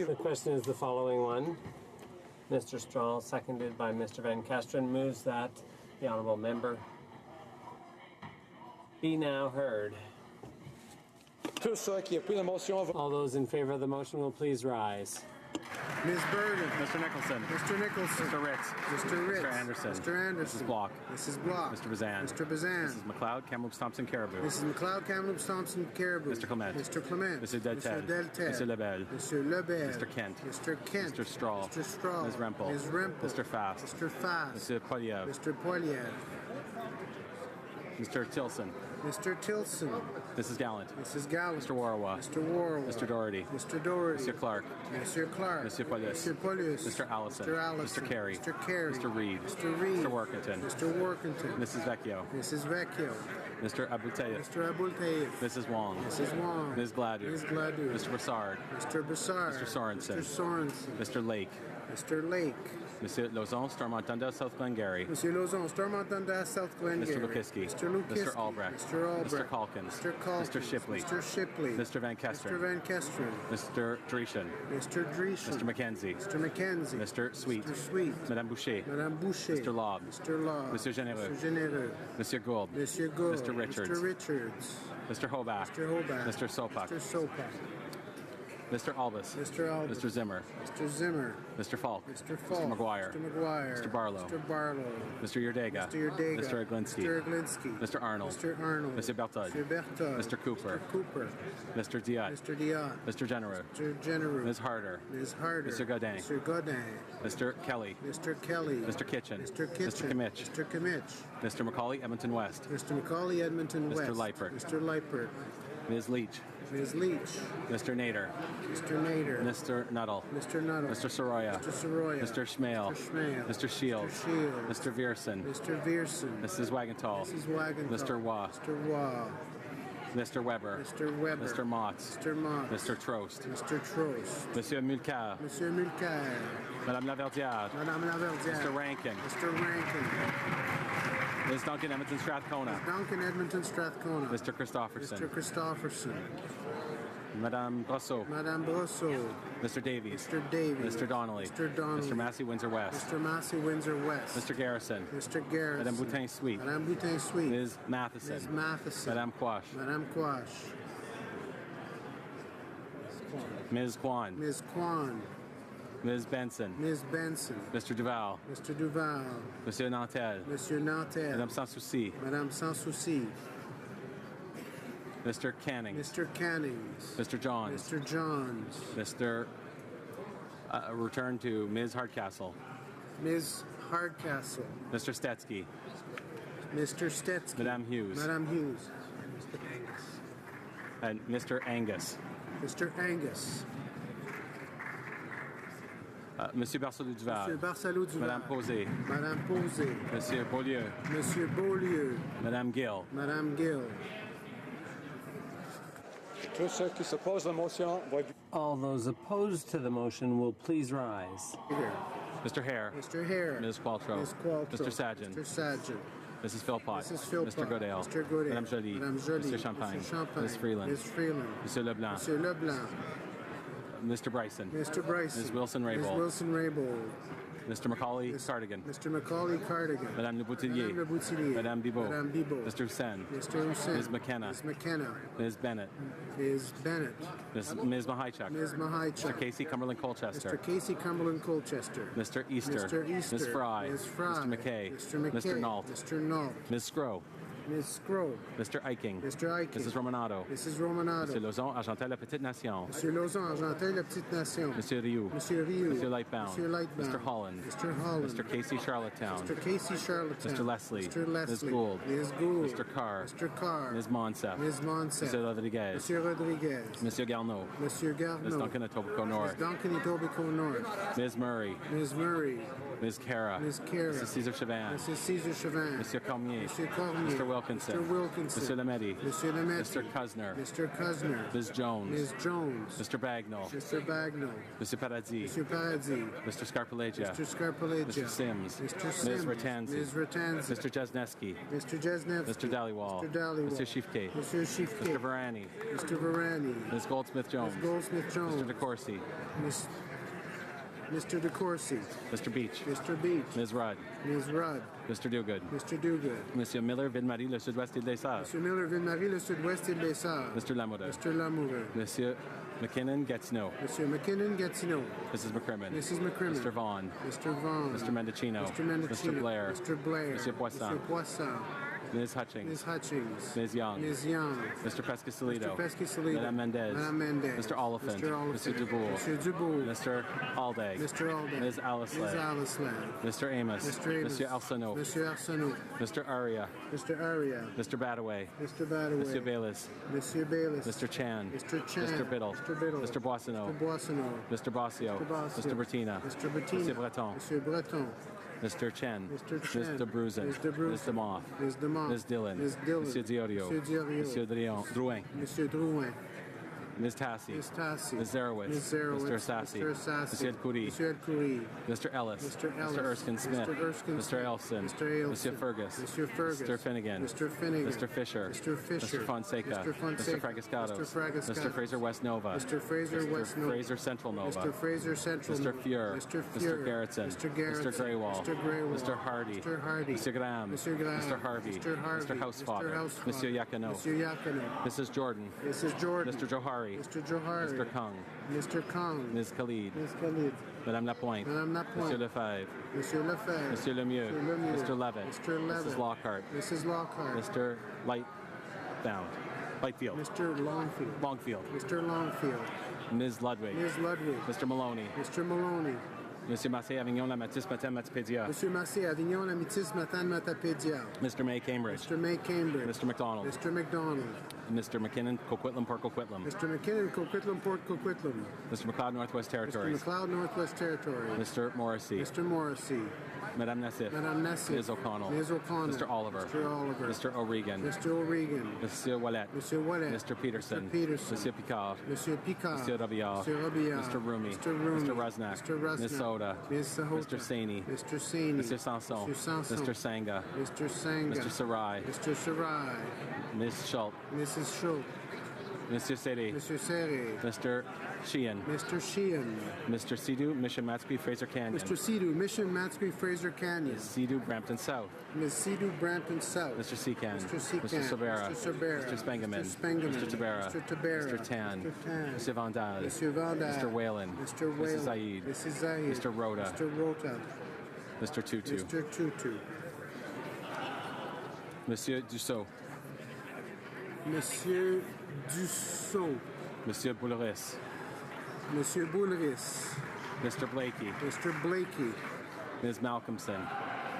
The question is the following one. Mr. Strahl, seconded by Mr. Van Kesteren, moves that the honourable member be now heard. All those in favor of the motion will please rise. Ms. Bergen. Mr. Nicholson. Mr. Nicholson. Mr. Ritz. Mr. Ritz. Mr. Anderson. Mr. Anderson. Mrs. Block. Mrs. Block. Mr. Bazan. Mr. Bazan. Mrs. McLeod, Kamloops Thompson Caribou. Mrs. McLeod, Kamloops Thompson Caribou. Mr. Clement. Mr. Clement. Mr. Deltel. Mr. Deltel. Mr. Lebel. Mr. Lebel. Mr. Kent. Mr. Kent. Mr. Straw. Mr. Straw. Ms. Rempel. Ms. Rempel. Mr. Fast. Mr. Fast. Mr. Polyev. Mr. Polyev. Mr. Tilson. Mr. Tilson. Mrs. Gallant. Mrs. Gallant. Mr. Warawa. Mr. Warawa. Mr. Doherty. Mr. Doherty. Mr. Clark. Mr. Clark. Mr. Paulus. Mr. Paulus. Mr. Allison. Mr. Allison. Mr. Carey. Mr. Carey. Mr. Reed. Mr. Reed. Mr. Workington. Mr. Workington. Mrs. Vecchio. Mrs. Vecchio. Mr. Abultayev. Mr. Abultayev. Mrs. Wong. Mrs. Wong. Ms. Gladu. Ms. Gladu. Mr. Broussard. Mr. Broussard. Mr. Sorensen. Mr. Sorensen. Mr. Lake. Mr. Lake. Monsieur Lauzon, Stormont Dundas, South Glengarry. Monsieur Lauzon, Stormont Dundas, South Glengarry. Mr. Lukiski. Mr. Lukiski. Mr. Albrecht. Mr. Albrecht. Mr. Calkins. Mr. Calkins. Mr. Shipley. Mr. Shipley. Mr. Van Kesteren. Mr. Van Kesteren. Mr. Dreeshen. Mr. Dreeshen. Mr. McKenzie. Mr. McKenzie. Mr. Sweet. Mr. Sweet. Madame Boucher. Madame Boucher. Mr. Lobb. Mr. Lobb. Monsieur Généreux. Mr. Généreux. Monsieur Gould. Monsieur Gould. Mr. Richards. Mr. Richards. Mr. Hobach. Mr. Hobach. Mr. Sopak. Mr. Sopak. Mr. Albus. Mr. Albus. Mr. Zimmer. Mr. Zimmer. Mr. Falk. Mr. Falk. Mr. McGuire. Mr. McGuire. Mr. Barlow. Mr. Barlow. Mr. Yurdega. Mr. Yurdega. Mr. Eglinski. Mr. Eglinski. Mr. Arnold. Mr. Arnold. Mr. Berthold. Mr. Berthold. Mr. Cooper. Mr. Cooper. Mr. Diot. Mr. Diot. Mr. Genereux. Mr. Genereux. Ms. Harder. Ms. Harder. Mr. Godin. Mr. Godin. Mr. Kelly. Mr. Kelly. Mr. Kitchen. Mr. Kitchen. Mr. Kimmich. Mr. Kimmich. Mr. Macaulay, Edmonton West. Mr. Macaulay, Edmonton Mr. West. Leipert. Mr. Leipert. Ms. Leach. Ms. Leach. Mr. Nader. Mr. Nader. Mr. Nuttall. Mr. Nuttall. Mr. Soroya. Mr. Soroya. Mr. Schmale. Mr. Schmale. Mr. Shields. Mr. Shields. Mr. Vierson. Mr. Vierson. Mrs. Wagenthal. Mrs. Wagenthal. Mr. Waugh. Mr. Waugh. Mr. Weber. Mr. Weber. Mr. Motz. Mr. Motz. Mr. Trost. Mr. Trost. Monsieur Mulcair. Monsieur Mulcair. Madame Laverdière. Madame Laverdière. Mr. Rankin. Mr. Rankin. Ms. Duncan, Edmonton Strathcona. Ms. Duncan, Edmonton Strathcona. Mr. Christofferson. Mr. Christofferson. Madame Brosseau. Madame Brosseau. Mr. Davies. Mr. Davies. Mr. Donnelly. Mr. Donnelly. Mr. Massey, Windsor West. Mr. Massey, Windsor West. Mr. Garrison. Mr. Garrison. Madame Boutin Sweet. Madame Boutin Sweet. Ms. Matheson. Ms. Matheson. Madame Quash. Madame Quash. Ms. Kwan. Ms. Kwan. Ms. Benson. Ms. Benson. Mr. Duval. Mr. Duval. Monsieur Nantel. Monsieur Nantel. Madame Sans Souci. Madame Sans Souci. Mr. Canning. Mr. Cannings. Mr. Johns. Mr. Johns. Mr. Return to Ms. Hardcastle. Ms. Hardcastle. Mr. Stetsky. Mr. Stetsky. Madame Hughes. Madame Hughes. And Mr. Angus. Mr. Angus. Monsieur Barcelou Duval. Monsieur Barcelou Duval. Madame Posé. Madame Posé. Monsieur Beaulieu. Monsieur Beaulieu. Madame Gill. Madame Gill. All those opposed to the motion will please rise. Mr. Hare. Mr. Hare. Ms. Qualtrough. Ms. Qualtrough. Mr. Sargent. Mr. Sargent. Mrs. Philpott. Mrs. Philpott. Mr. Godale. Mr. Godale. Madame Joly. Madame Joly. Mr. Champagne. Mr. Champagne. Ms. Freeland. Ms. Freeland. Monsieur Leblanc. Monsieur Leblanc. Mr. Bryson. Mr. Bryson. Ms. Wilson-Raybould. Ms. Wilson-Raybould. Mr. Macaulay Cardigan. Mr. Macaulay Cardigan. Madame Le Boutillier. Madame Le Boutillier. Madame Bibot. Madame Bibot. Mr. Hussein. Mr. Hussein. Ms. McKenna. Ms. McKenna. Ms. Bennett. Ms. Bennett. Ms. Mahichuk. Ms. Mahichuk. Mr. Casey Cumberland Colchester. Mr. Casey Cumberland Colchester. Mr. Easter. Mr. Easter. Ms. Fry. Ms. Fry. Mr. McKay. Mr. McKay. Mr. Nault. Mr. Nault. Ms. Scrow. Ms. Scrow. Mr. Eiking. Mr. Eiking. Mrs. Romanado. Mrs. Romanado. Monsieur Lauzon, Argentel, La Petite Nation. Monsieur Lauzon, Argentel, La Petite Nation. Monsieur Rioux. Monsieur Rioux. Monsieur Lightbound. Monsieur Lightbound. Mr. Holland. Mr. Holland. Mr. Casey Charlottetown. Mr. Casey Charlottetown. Mr. Leslie. Mr. Leslie. Ms. Gould. Ms. Gould. Mr. Carr. Mr. Carr. Ms. Monsef. Ms. Monsef. Monsieur Rodriguez. Monsieur Rodriguez. Monsieur Garneau. Monsieur Garneau. Ms. Duncan, Etobicoke North. Ms. Duncan, Etobicoke North. Ms. Murray. Ms. Murray. Ms. Cara. Ms. Cara. Mrs. Cesar Chauvin. Mrs. Cesar Chauvin. Monsieur Cormier. Monsieur Cormier. Mr. Wilkinson. Mr. Wilkinson. Monsieur Lemedy. Monsieur Lemedy. Mr. Cuzner. Mr. Cuzner. Ms. Jones. Ms. Jones. Mr. Bagnall. Mr. Bagnall. Monsieur Paradis. Monsieur Paradis. Mr. Scarpalegia. Mr. Scarpalegia. Mr. Sims. Mr. Sims. Ms. Ratanzi. Ms. Ratanzi. Mr. Jesneski. Mr. Jesnevsky. Mr. Dhaliwal. Mr. Dhaliwal. Monsieur Shifke. Monsieur Shifke. Mr. Varani. Mr. Varani. Ms. Goldsmith-Jones. Ms. Goldsmith-Jones. Mr. DeCourcy. Mr. DeCourcy. Mr. Beach. Mr. Beach. Ms. Rudd. Ms. Rudd. Mr. Duguid. Mr. Duguid. Monsieur Miller, Ville-Marie, le Sud-Ouest Île des Sœurs. Monsieur Miller, Ville-Marie, le Sud-Ouest Île des Sœurs. Mr. Lamoureux. Mr. Lamoureux. Monsieur McKinnon, Gatineau. Monsieur McKinnon, Gatineau. Mrs. McCrimmon. Mrs. McCrimmon. Mr. Vaughn. Mr. Vaughn. Mr. Mendocino. Mr. Mendocino. Mr. Blair. Mr. Blair. Monsieur Poisson. Monsieur Poisson. Ms. Hutchings. Ms. Hutchings. Ms. Young. Ms. Young. Mr. Pescasolido. Mr. Pescasolido. Madame Mendez. Madame Mendez. Mr. Oliphant. Mr. Oliphant. Monsieur Dubourg. Monsieur Dubourg. Mr. Aldag. Mr. Aldag. Ms. Alisley. Ms. Alisley. Mr. Amos. Mr. Amos. Monsieur Arsenault. Monsieur Arsenault. Mr. Aria. Mr. Aria. Mr. Badaway. Mr. Badaway. Monsieur Bayless. Monsieur Bayless. Mr. Chan. Mr. Chan. Mr. Biddle. Mr. Biddle. Mr. Boissonneau. Mr. Boissonneau. Mr. Bossio. Mr. Bossio. Mr. Bertina. Mr. Bertina. Monsieur Breton. Monsieur Breton. Mr. Chen. Mr. Chen. Mr. Bruzen. Mr. Bruzen. Ms. DeMoff. Ms. DeMoff. Ms. Dillon. Ms. Dillon. Monsieur Diorio. Monsieur Diorio. Monsieur Drouin. Monsieur Drouin. Ms. Tassi. Ms. Tassi. Ms. Zarowitz. Ms. Zarowitz. Mr. Sassy. Mr. Sassy. Monsieur Coury. Monsieur Coury. Mr. Ellis. Mr. Ellis. Mr. Erskine Smith. Mr. Erskine Mr. Smith. Elson. Mr. Ailson. Monsieur Fergus. Monsieur Fergus. Mr. Finnegan. Mr. Finnegan. Mr. Fisher. Mr. Fisher. Mr. Fonseca. Mr. Fonseca. Mr. Fracascatos. Mr. Fracascatos. Mr. Fraser West Nova. Mr. Fraser West Nova. Fraser Central Nova. Mr. Fraser Central Mr. Nova. Fuhr. Mr. Fuhr. Mr. Gerritsen. Mr. Gerritsen. Mr. Greywall. Mr. Greywall. Mr. Hardy. Mr. Hardy. Mr. Graham. Mr. Graham. Mr. Harvey. Mr. Harvey. Mr. Housefather. Mr. Housefather. Monsieur Yakano. Monsieur Yakano. Mrs. Jordan. Mrs. Jordan. Mr. Johari. Mr. Johari. Mr. Kung. Mr. Kong. Ms. Khalid. Ms. Khalid. Madame Lapointe. Madame Lapointe. Monsieur Lefebvre. Monsieur Lefebvre. Monsieur Lemieux. Monsieur Lemieux. Mr. Levitt. Mr. Levitt. Mrs. Lockhart. Mrs. Lockhart. Mr. Lightfield. Mr. Longfield. Longfield. Mr. Longfield. Ms. Ludwig. Ms. Ludwig. Mr. Maloney. Mr. Maloney. Monsieur Massé Avignon, La Matisse, Matin, Matipédia. Monsieur Massé Avignon, La Métis, Matan, Matapédia. Mr. May Cambridge. Mr. May Cambridge. Mr. McDonald. Mr. McDonald. Mr. McKinnon, Coquitlam, Port Coquitlam. Mr. McKinnon, Coquitlam, Port Coquitlam. Mr. McLeod, Northwest Mr. Territories. McLeod, Northwest Territories. Mr. Morrissey. Mr. Morrissey. Madame Nassif. Madame Nassif. Ms. O'Connell. Ms. O'Connell. Mr. Oliver. Mr. Oliver. Mr. O'Regan. Mr. O'Regan. Monsieur Wallet. Monsieur Wallet. Mr. Peterson. Mr. Peterson. Monsieur Picard. Monsieur Picard. Monsieur Robillard. Monsieur Robillard. Mr. Rumi. Mr. Rumi. Mr. Rusnak. Mr. Rusnak. Ms. Soda. Ms. Sahota. Mr. Saini. Mr. Saini. Monsieur Sanson. Mr. Sanson. Mr. Sanga. Mr. Sanga. Mr. Sarai. Mr. Sarai. Ms. Schultz. Mrs. Schultz. Monsieur Seri. Mr. Seri. Mr. Sheehan. Mr. Sheehan. Mr. Sidhu, Mission Matsky, Fraser Canyon. Mr. Sidhu, Mission Matsky, Fraser Canyon. Ms. Sidhu, Brampton South. Ms. Sidhu, Brampton South. Mr. Secan. Mr. Secan. Mr. Sabera. Mr. Sabera. Mr. Spengaman. Mr. Spengaman. Mr. Tabera. Mr. Tabera. Mr. Tan. Mr. Tan. Mr. Vandal. Mr. Vandal. Mr. Whalen. Mr. Whalen. Mrs. Zaid. Mrs. Zaid. Mr. Rhoda. Mr. Rota. Mr. Tutu. Mr. Tutu. Monsieur Dussault. Monsieur Dussault. Monsieur Bouleris. Monsieur Bouleris. Mr. Blakey. Mr. Blakey. Ms. Malcolmson.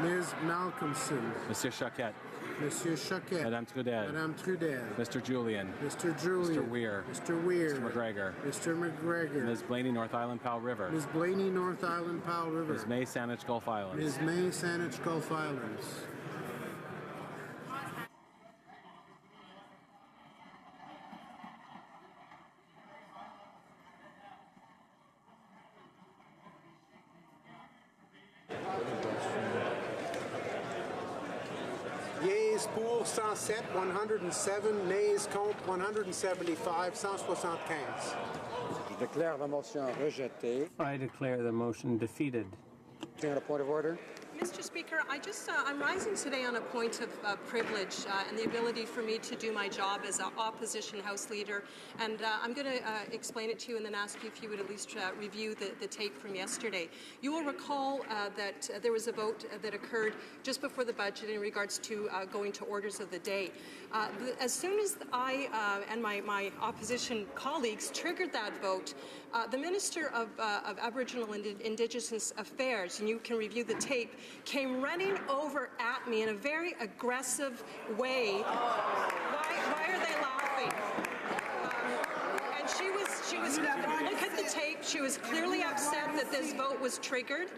Ms. Malcolmson. Monsieur Choquette. Monsieur Choquette. Madame Trudel. Madame Trudel. Mr. Julian. Mr. Julian. Mr. Weir. Mr. Weir. Mr. McGregor. Mr. McGregor. Ms. Blaney, North Island, Powell River. Ms. Blaney, North Island, Powell River. Ms. May, Saanich, Gulf Islands. Ms. May, Saanich, Gulf Islands. Yeas pour 107, 107, nays contre 175, 175. Je déclare la motion rejetée. I declare the motion defeated. On a point of order. Mr. Speaker, I'm rising today on a point of privilege and the ability for me to do my job as an opposition House leader. And I'm going to explain it to you and then ask you if you would at least review the tape from yesterday. You will recall that there was a vote that occurred just before the budget in regards to going to orders of the day. As soon as I and my opposition colleagues triggered that vote, the Minister of Aboriginal and Indigenous Affairs, and you can review the tape, came running over at me in a very aggressive way. Why are they laughing? And she was, look at the tape, she was clearly upset that this vote was triggered,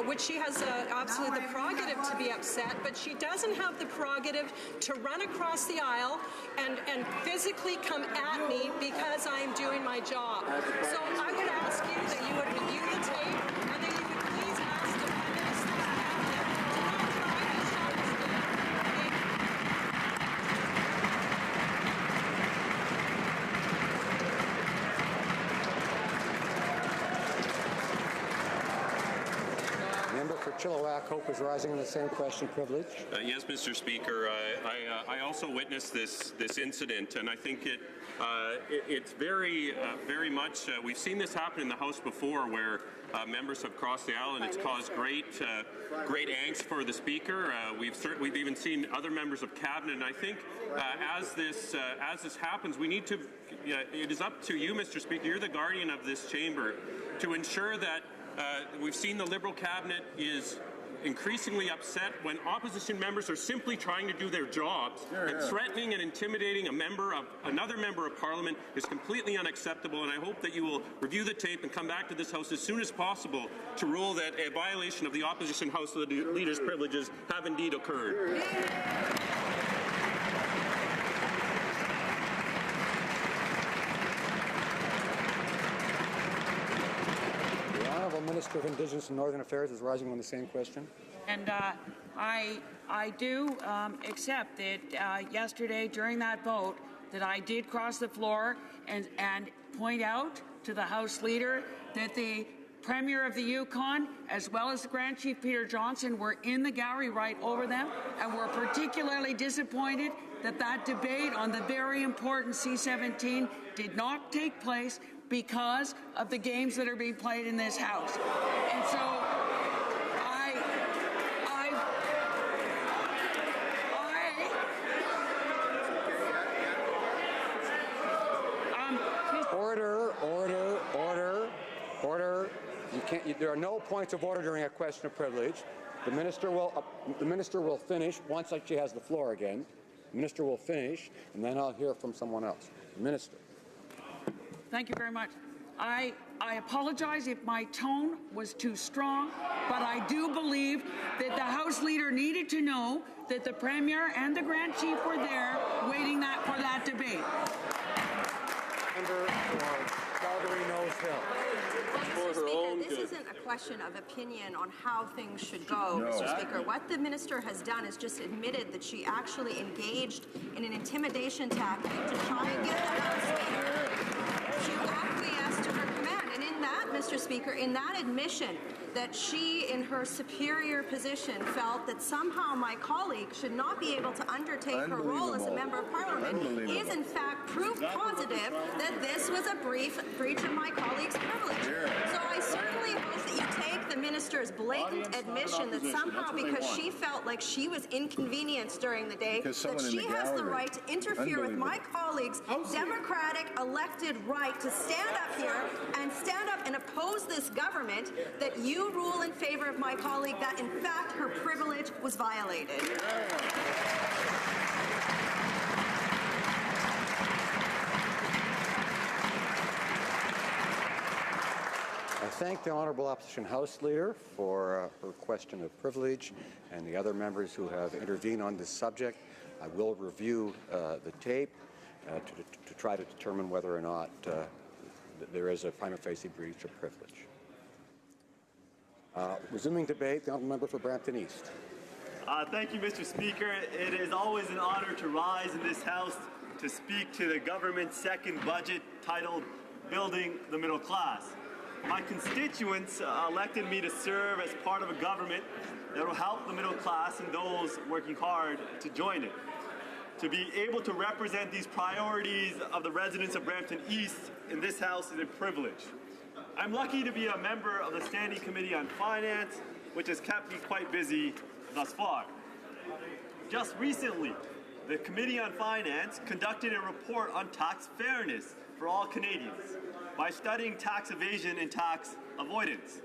which she has absolutely the prerogative to be upset, but she doesn't have the prerogative to run across the aisle and physically come at me because I am doing my job. So I would ask you that you would review the tape and that you would please ask the Prime Minister to not try to shut us down. Chilliwack, Hope is rising on the same question privilege. Yes, Mr. Speaker. I also witnessed this incident, and I think it's very much. We've seen this happen in the House before, where members have crossed the aisle, and it's caused great angst for the Speaker. We've even seen other members of Cabinet, and I think as this happens, we need to. It is up to you, Mr. Speaker. You're the guardian of this chamber, to ensure that. We've seen the Liberal Cabinet is increasingly upset when opposition members are simply trying to do their jobs, and threatening and intimidating another member of Parliament is completely unacceptable, and I hope that you will review the tape and come back to this House as soon as possible to rule that a violation of the opposition House Leader's privileges have indeed occurred. Minister of Indigenous and Northern Affairs is rising on the same question. And I do accept that yesterday during that vote that I did cross the floor and point out to the House Leader that the Premier of the Yukon, as well as the Grand Chief Peter Johnson, were in the gallery right over them, and were particularly disappointed that that debate on the very important C-17 did not take place because of the games that are being played in this House. And so Order. You can't. There are no points of order during a question of privilege. The minister will finish once she has the floor again. The minister will finish, and then I'll hear from someone else. The minister. Thank you very much. I apologize if my tone was too strong, but I do believe that the House Leader needed to know that the Premier and the Grand Chief were there waiting for that debate. Member for Calgary-Nose Hill. Mr. Speaker, this isn't a question of opinion on how things should go, Mr. Speaker. What the minister has done is just admitted that she actually engaged in an intimidation tactic to try and get the House Speaker to acquiesce to her command. And in that, Mr. Speaker, in that admission that she, in her superior position, felt that somehow my colleague should not be able to undertake her role as a member of Parliament is in fact proof positive that this was a breach of my colleague's privilege. So I certainly hope that you take the minister's blatant admission that somehow because she felt like she was inconvenienced during the day, that she has the right to interfere with my colleague's democratic elected right to stand up here and oppose this government, that you rule in favor of my colleague that in fact her privilege was violated. I thank the Honourable Opposition House Leader for her question of privilege and the other members who have intervened on this subject. I will review the tape to try to determine whether or not there is a prima facie breach of privilege. Resuming debate, the Honourable Member for Brampton East. Thank you, Mr. Speaker. It is always an honour to rise in this House to speak to the government's second budget titled Building the Middle Class. My constituents elected me to serve as part of a government that will help the middle class and those working hard to join it. To be able to represent these priorities of the residents of Brampton East in this House is a privilege. I'm lucky to be a member of the Standing Committee on Finance, which has kept me quite busy thus far. Just recently, the Committee on Finance conducted a report on tax fairness for all Canadians by studying tax evasion and tax avoidance.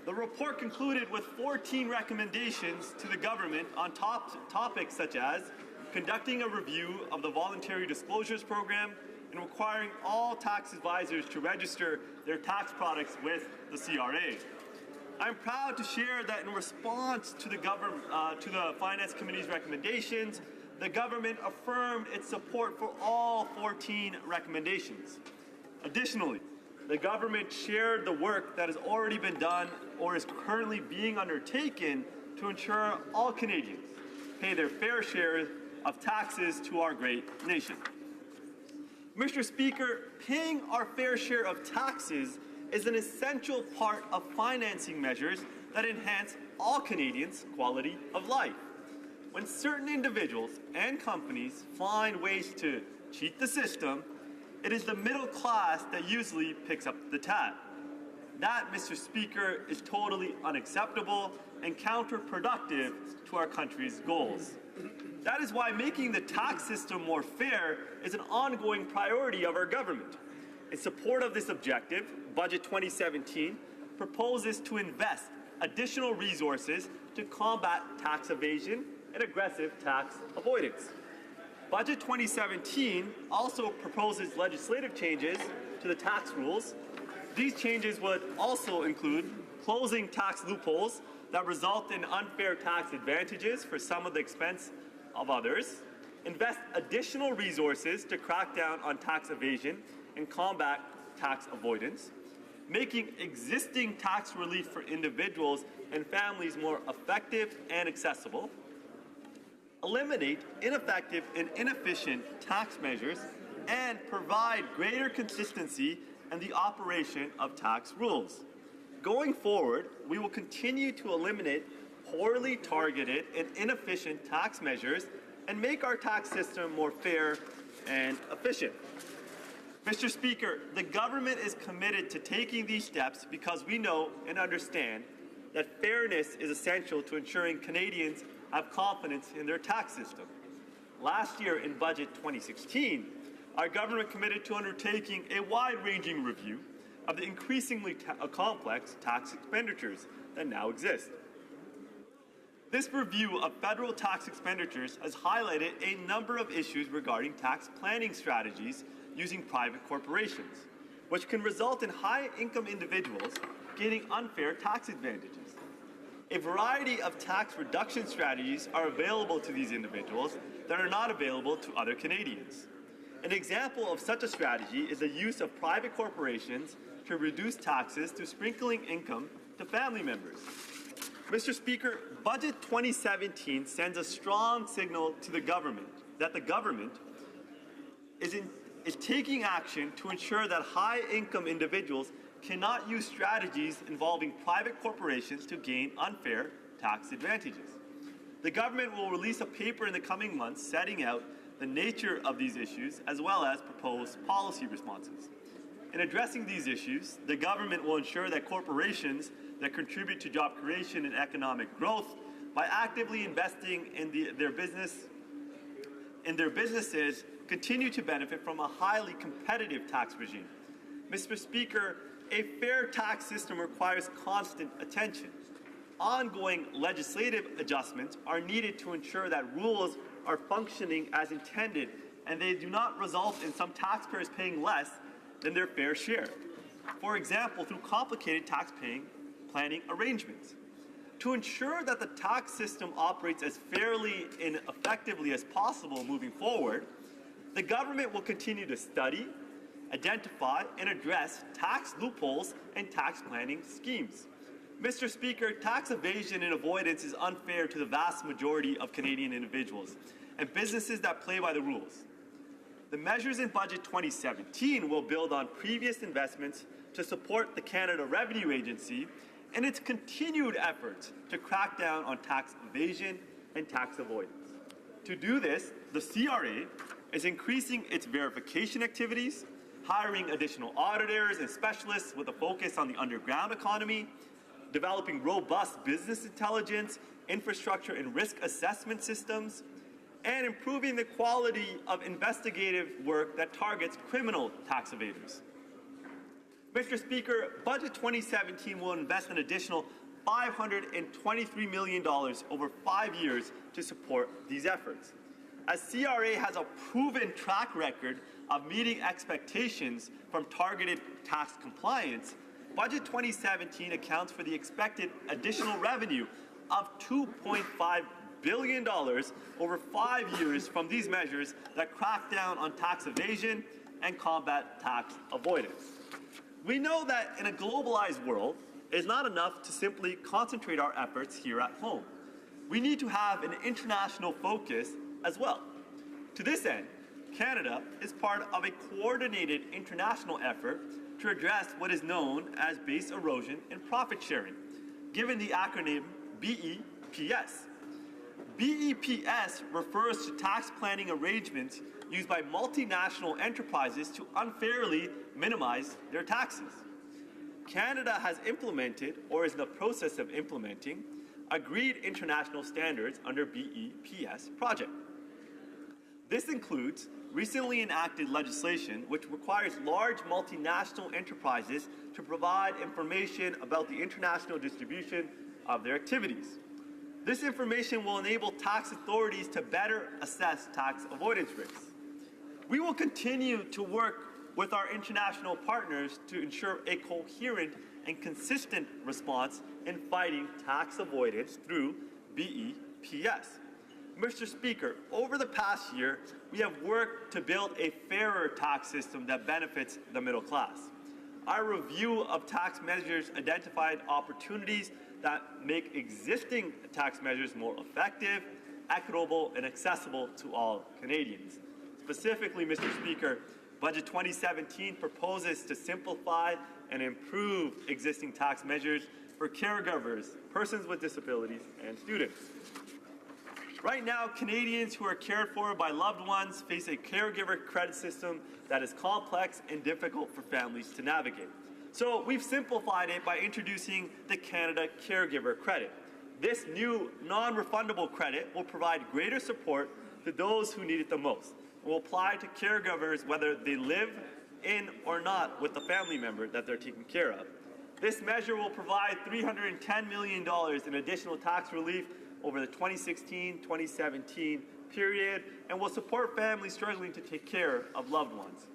The report concluded with 14 recommendations to the government on topics such as conducting a review of the Voluntary Disclosures Program and requiring all tax advisors to register their tax products with the CRA. I'm proud to share that in response to the Finance Committee's recommendations, the government affirmed its support for all 14 recommendations. Additionally, the government shared the work that has already been done or is currently being undertaken to ensure all Canadians pay their fair share of taxes to our great nation. Mr. Speaker, paying our fair share of taxes is an essential part of financing measures that enhance all Canadians quality of life. When certain individuals and companies find ways to cheat the system, it is the middle class that usually picks up the tab. That, Mr. Speaker, is totally unacceptable and counterproductive to our country's goals. That is why making the tax system more fair is an ongoing priority of our government. In support of this objective, Budget 2017 proposes to invest additional resources to combat tax evasion and aggressive tax avoidance. Budget 2017 also proposes legislative changes to the tax rules. These changes would also include closing tax loopholes that result in unfair tax advantages for some at the expense of others, invest additional resources to crack down on tax evasion and combat tax avoidance, making existing tax relief for individuals and families more effective and accessible, eliminate ineffective and inefficient tax measures, and provide greater consistency in the operation of tax rules. Going forward, we will continue to eliminate poorly targeted and inefficient tax measures and make our tax system more fair and efficient. Mr. Speaker, the government is committed to taking these steps because we know and understand that fairness is essential to ensuring Canadians have confidence in their tax system. Last year in Budget 2016, our government committed to undertaking a wide-ranging review of the increasingly complex tax expenditures that now exist. This review of federal tax expenditures has highlighted a number of issues regarding tax planning strategies using private corporations, which can result in high-income individuals gaining unfair tax advantages. A variety of tax reduction strategies are available to these individuals that are not available to other Canadians. An example of such a strategy is the use of private corporations to reduce taxes through sprinkling income to family members. Mr. Speaker, Budget 2017 sends a strong signal to the government that the government is taking action to ensure that high-income individuals cannot use strategies involving private corporations to gain unfair tax advantages. The government will release a paper in the coming months setting out the nature of these issues as well as proposed policy responses. In addressing these issues, the government will ensure that corporations that contribute to job creation and economic growth by actively investing in their businesses continue to benefit from a highly competitive tax regime. Mr. Speaker, a fair tax system requires constant attention. Ongoing legislative adjustments are needed to ensure that rules are functioning as intended and they do not result in some taxpayers paying less than their fair share. For example, through complicated tax planning arrangements. To ensure that the tax system operates as fairly and effectively as possible moving forward, the government will continue to study, identify, and address tax loopholes and tax planning schemes. Mr. Speaker, tax evasion and avoidance is unfair to the vast majority of Canadian individuals and businesses that play by the rules. The measures in Budget 2017 will build on previous investments to support the Canada Revenue Agency and its continued efforts to crack down on tax evasion and tax avoidance. To do this, the CRA is increasing its verification activities, hiring additional auditors and specialists with a focus on the underground economy, developing robust business intelligence, infrastructure, and risk assessment systems, and improving the quality of investigative work that targets criminal tax evaders. Mr. Speaker, Budget 2017 will invest an additional $523 million over 5 years to support these efforts. As CRA has a proven track record of meeting expectations from targeted tax compliance, Budget 2017 accounts for the expected additional revenue of $2.5 billion over 5 years from these measures that crack down on tax evasion and combat tax avoidance. We know that in a globalized world, it's not enough to simply concentrate our efforts here at home. We need to have an international focus as well. To this end, Canada is part of a coordinated international effort to address what is known as base erosion and profit sharing, given the acronym BEPS. BEPS refers to tax planning arrangements used by multinational enterprises to unfairly minimize their taxes. Canada has implemented, or is in the process of implementing, agreed international standards under BEPS project. This includes recently enacted legislation which requires large multinational enterprises to provide information about the international distribution of their activities. This information will enable tax authorities to better assess tax avoidance risks. We will continue to work with our international partners to ensure a coherent and consistent response in fighting tax avoidance through BEPS. Mr. Speaker, over the past year, we have worked to build a fairer tax system that benefits the middle class. Our review of tax measures identified opportunities that make existing tax measures more effective, equitable, and accessible to all Canadians. Specifically, Mr. Speaker, Budget 2017 proposes to simplify and improve existing tax measures for caregivers, persons with disabilities, and students. Right now, Canadians who are cared for by loved ones face a caregiver credit system that is complex and difficult for families to navigate. So we've simplified it by introducing the Canada Caregiver Credit. This new non-refundable credit will provide greater support to those who need it the most. It will apply to caregivers whether they live in or not with the family member that they're taking care of. This measure will provide $310 million in additional tax relief over the 2016-2017 period and will support families struggling to take care of loved ones.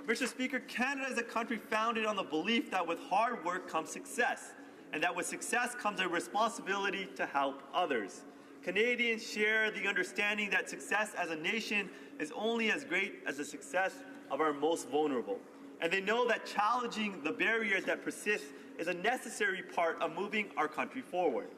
Mr. Speaker, Canada is a country founded on the belief that with hard work comes success, and that with success comes a responsibility to help others. Canadians share the understanding that success as a nation is only as great as the success of our most vulnerable. And they know that challenging the barriers that persist is a necessary part of moving our country forward.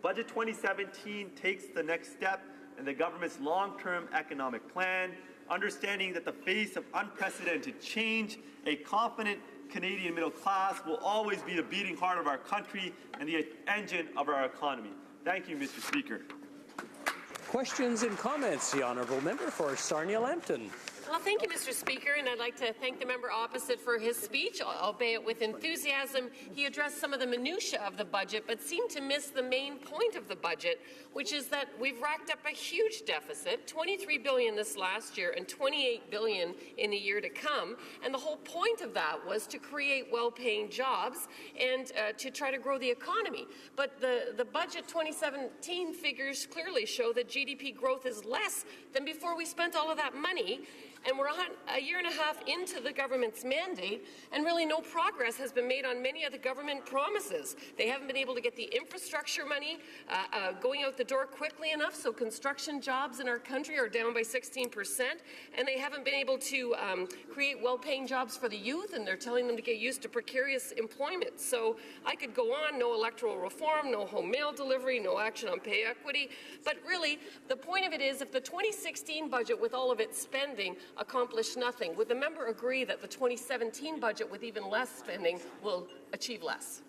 Budget 2017 takes the next step in the government's long-term economic plan, understanding that the face of unprecedented change, a confident Canadian middle class will always be the beating heart of our country and the engine of our economy. Thank you, Mr. Speaker. Questions and comments? The Honourable Member for Sarnia-Lambton. Well, thank you, Mr. Speaker, and I'd like to thank the member opposite for his speech, albeit with enthusiasm. He addressed some of the minutiae of the budget, but seemed to miss the main point of the budget, which is that we've racked up a huge deficit, $23 billion this last year and $28 billion in the year to come. And the whole point of that was to create well-paying jobs and to try to grow the economy. But the budget 2017 figures clearly show that GDP growth is less than before we spent all of that money. And we're a year and a half into the government's mandate, and really no progress has been made on many of the government promises. They haven't been able to get the infrastructure money going out the door quickly enough, so construction jobs in our country are down by 16%, and they haven't been able to create well-paying jobs for the youth, and they're telling them to get used to precarious employment. So I could go on, no electoral reform, no home mail delivery, no action on pay equity, but really the point of it is if the 2016 budget with all of its spending accomplished nothing, would the member agree that the 2017 budget with even less spending will achieve less?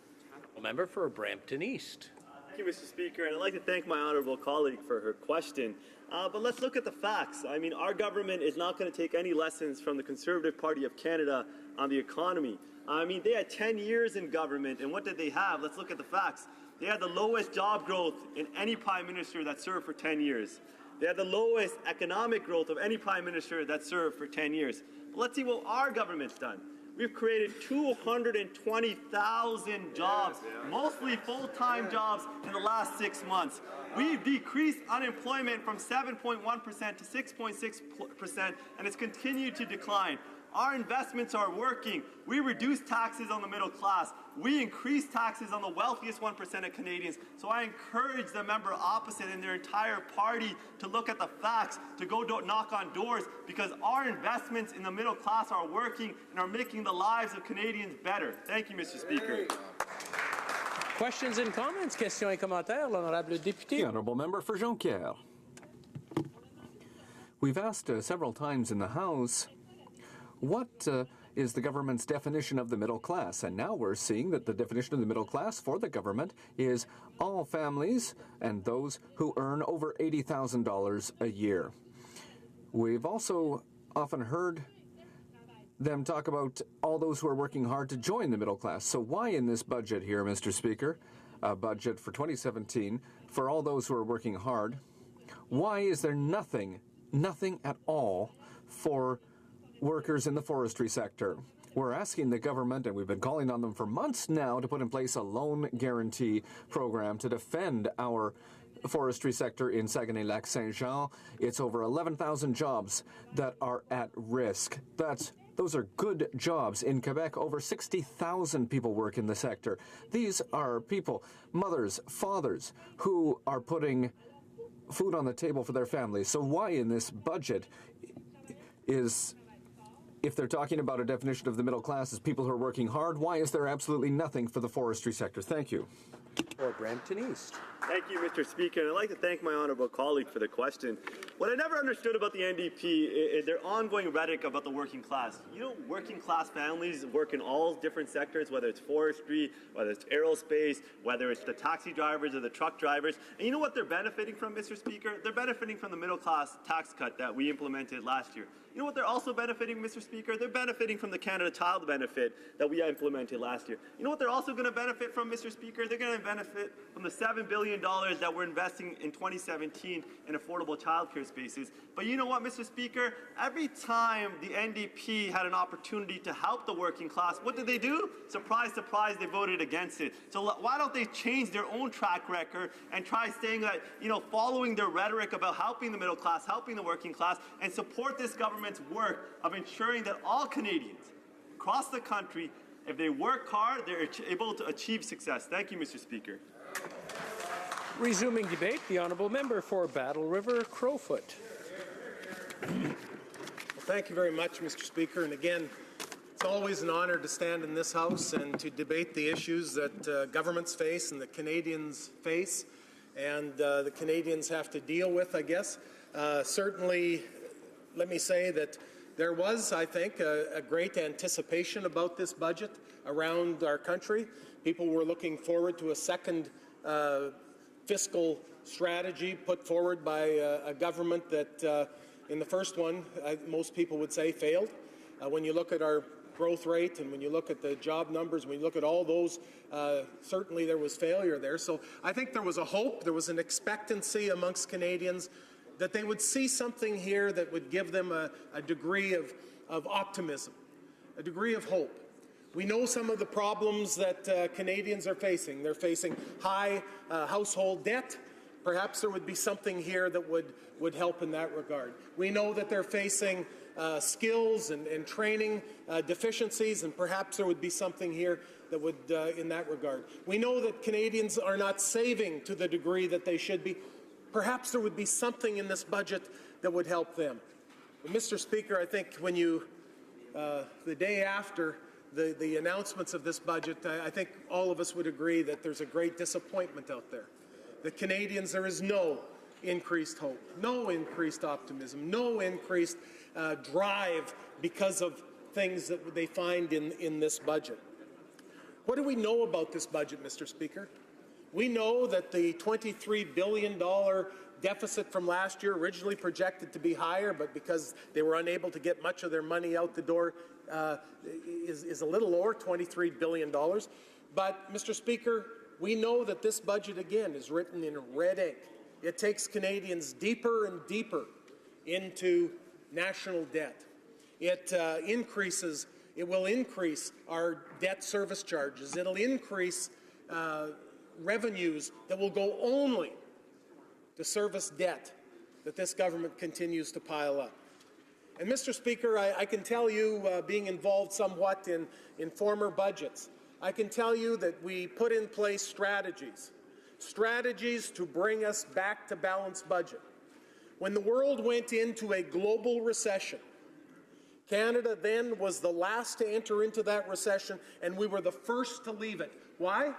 Member for Brampton East. Thank you, Mr. Speaker, and I'd like to thank my honourable colleague for her question. But let's look at the facts. I mean, our government is not going to take any lessons from the Conservative Party of Canada on the economy. I mean, they had 10 years in government, and what did they have? Let's look at the facts. They had the lowest job growth in any prime minister that served for 10 years. They had the lowest economic growth of any prime minister that served for 10 years. But let's see what our government's done. We've created 220,000 jobs, mostly full-time jobs in the last 6 months. We've decreased unemployment from 7.1% to 6.6%, and it's continued to decline. Our investments are working. We reduce taxes on the middle class. We increase taxes on the wealthiest 1% of Canadians. So I encourage the member opposite and their entire party to look at the facts, to go knock on doors, because our investments in the middle class are working and are making the lives of Canadians better. Thank you, Mr. Speaker. Questions and comments? Questions et commentaires, l'honorable député. The honourable member for Jonquière. We've asked several times in the House, what is the government's definition of the middle class. And now we're seeing that the definition of the middle class for the government is all families and those who earn over $80,000 a year. We've also often heard them talk about all those who are working hard to join the middle class. So why in this budget here, Mr. Speaker, a budget for 2017, for all those who are working hard, why is there nothing at all for workers in the forestry sector? We're asking the government, and we've been calling on them for months now, to put in place a loan guarantee program to defend our forestry sector in Saguenay-Lac-Saint-Jean. It's over 11,000 jobs that are at risk. Those are good jobs. In Quebec, over 60,000 people work in the sector. These are people, mothers, fathers, who are putting food on the table for their families. So why in this budget is, if they're talking about a definition of the middle class as people who are working hard, why is there absolutely nothing for the forestry sector? Thank you. Or Brampton East. Thank you, Mr. Speaker. And I'd like to thank my honourable colleague for the question. What I never understood about the NDP is their ongoing rhetoric about the working class. You know, working class families work in all different sectors, whether it's forestry, whether it's aerospace, whether it's the taxi drivers or the truck drivers. And you know what they're benefiting from, Mr. Speaker? They're benefiting from the middle class tax cut that we implemented last year. You know what they're also benefiting, Mr. Speaker? They're benefiting from the Canada Child benefit that we implemented last year. You know what they're also going to benefit from, Mr. Speaker? They're going to benefit from the $7 billion that we're investing in 2017 in affordable childcare spaces. But you know what, Mr. Speaker? Every time the NDP had an opportunity to help the working class, what did they do? Surprise, surprise, they voted against it. So why don't they change their own track record and try staying, following their rhetoric about helping the middle class, helping the working class, and support this government's work of ensuring that all Canadians across the country, if they work hard, they're able to achieve success. Thank you, Mr. Speaker. Resuming debate, the honourable member for Battle River Crowfoot. Well, thank you very much, Mr. Speaker. And again, it's always an honour to stand in this House and to debate the issues that governments face and the Canadians face and the Canadians have to deal with, I guess. Certainly, let me say that there was, I think, a great anticipation about this budget around our country. People were looking forward to a second fiscal strategy put forward by a government that, in the first one, most people would say failed. When you look at our growth rate and when you look at the job numbers, when you look at all those, certainly there was failure there. So I think there was a hope, there was an expectancy amongst Canadians that they would see something here that would give them a degree of optimism, a degree of hope. We know some of the problems that Canadians are facing. They're facing high household debt. Perhaps there would be something here that would help in that regard. We know that they're facing skills and training deficiencies, and perhaps there would be something here that would, in that regard. We know that Canadians are not saving to the degree that they should be. Perhaps there would be something in this budget that would help them. But Mr. Speaker, I think when you, the day after the announcements of this budget, I think all of us would agree that there's a great disappointment out there. The Canadians, there is no increased hope, no increased optimism, no increased drive because of things that they find in this budget. What do we know about this budget, Mr. Speaker? We know that the $23 billion deficit from last year, originally projected to be higher, but because they were unable to get much of their money out the door, is a little lower, $23 billion. But, Mr. Speaker, we know that this budget, again, is written in red ink. It takes Canadians deeper and deeper into national debt. It will increase our debt service charges. It'll increase revenues that will go only to service debt that this government continues to pile up. And Mr. Speaker, I can tell you, being involved somewhat in former budgets, I can tell you that we put in place strategies to bring us back to balanced budget. When the world went into a global recession, Canada then was the last to enter into that recession, and we were the first to leave it. Why?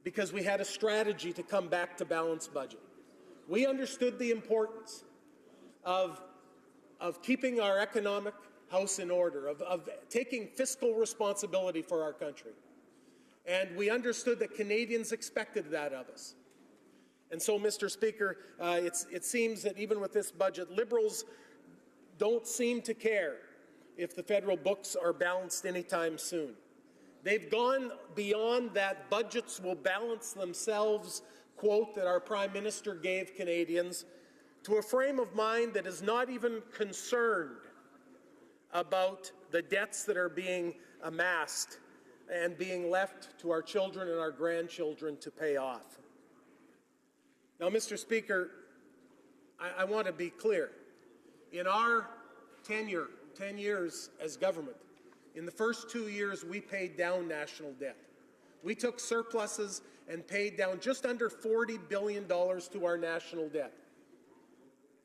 Because we had a strategy to come back to balanced budget. We understood the importance of keeping our economic house in order, of taking fiscal responsibility for our country. And we understood that Canadians expected that of us. And so, Mr. Speaker, it seems that even with this budget, Liberals don't seem to care if the federal books are balanced anytime soon. They've gone beyond that budgets will balance themselves quote that our Prime Minister gave Canadians to a frame of mind that is not even concerned about the debts that are being amassed and being left to our children and our grandchildren to pay off. Now, Mr. Speaker, I want to be clear. In our tenure, 10 years as government, in the first 2 years, we paid down national debt. We took surpluses and paid down just under $40 billion to our national debt.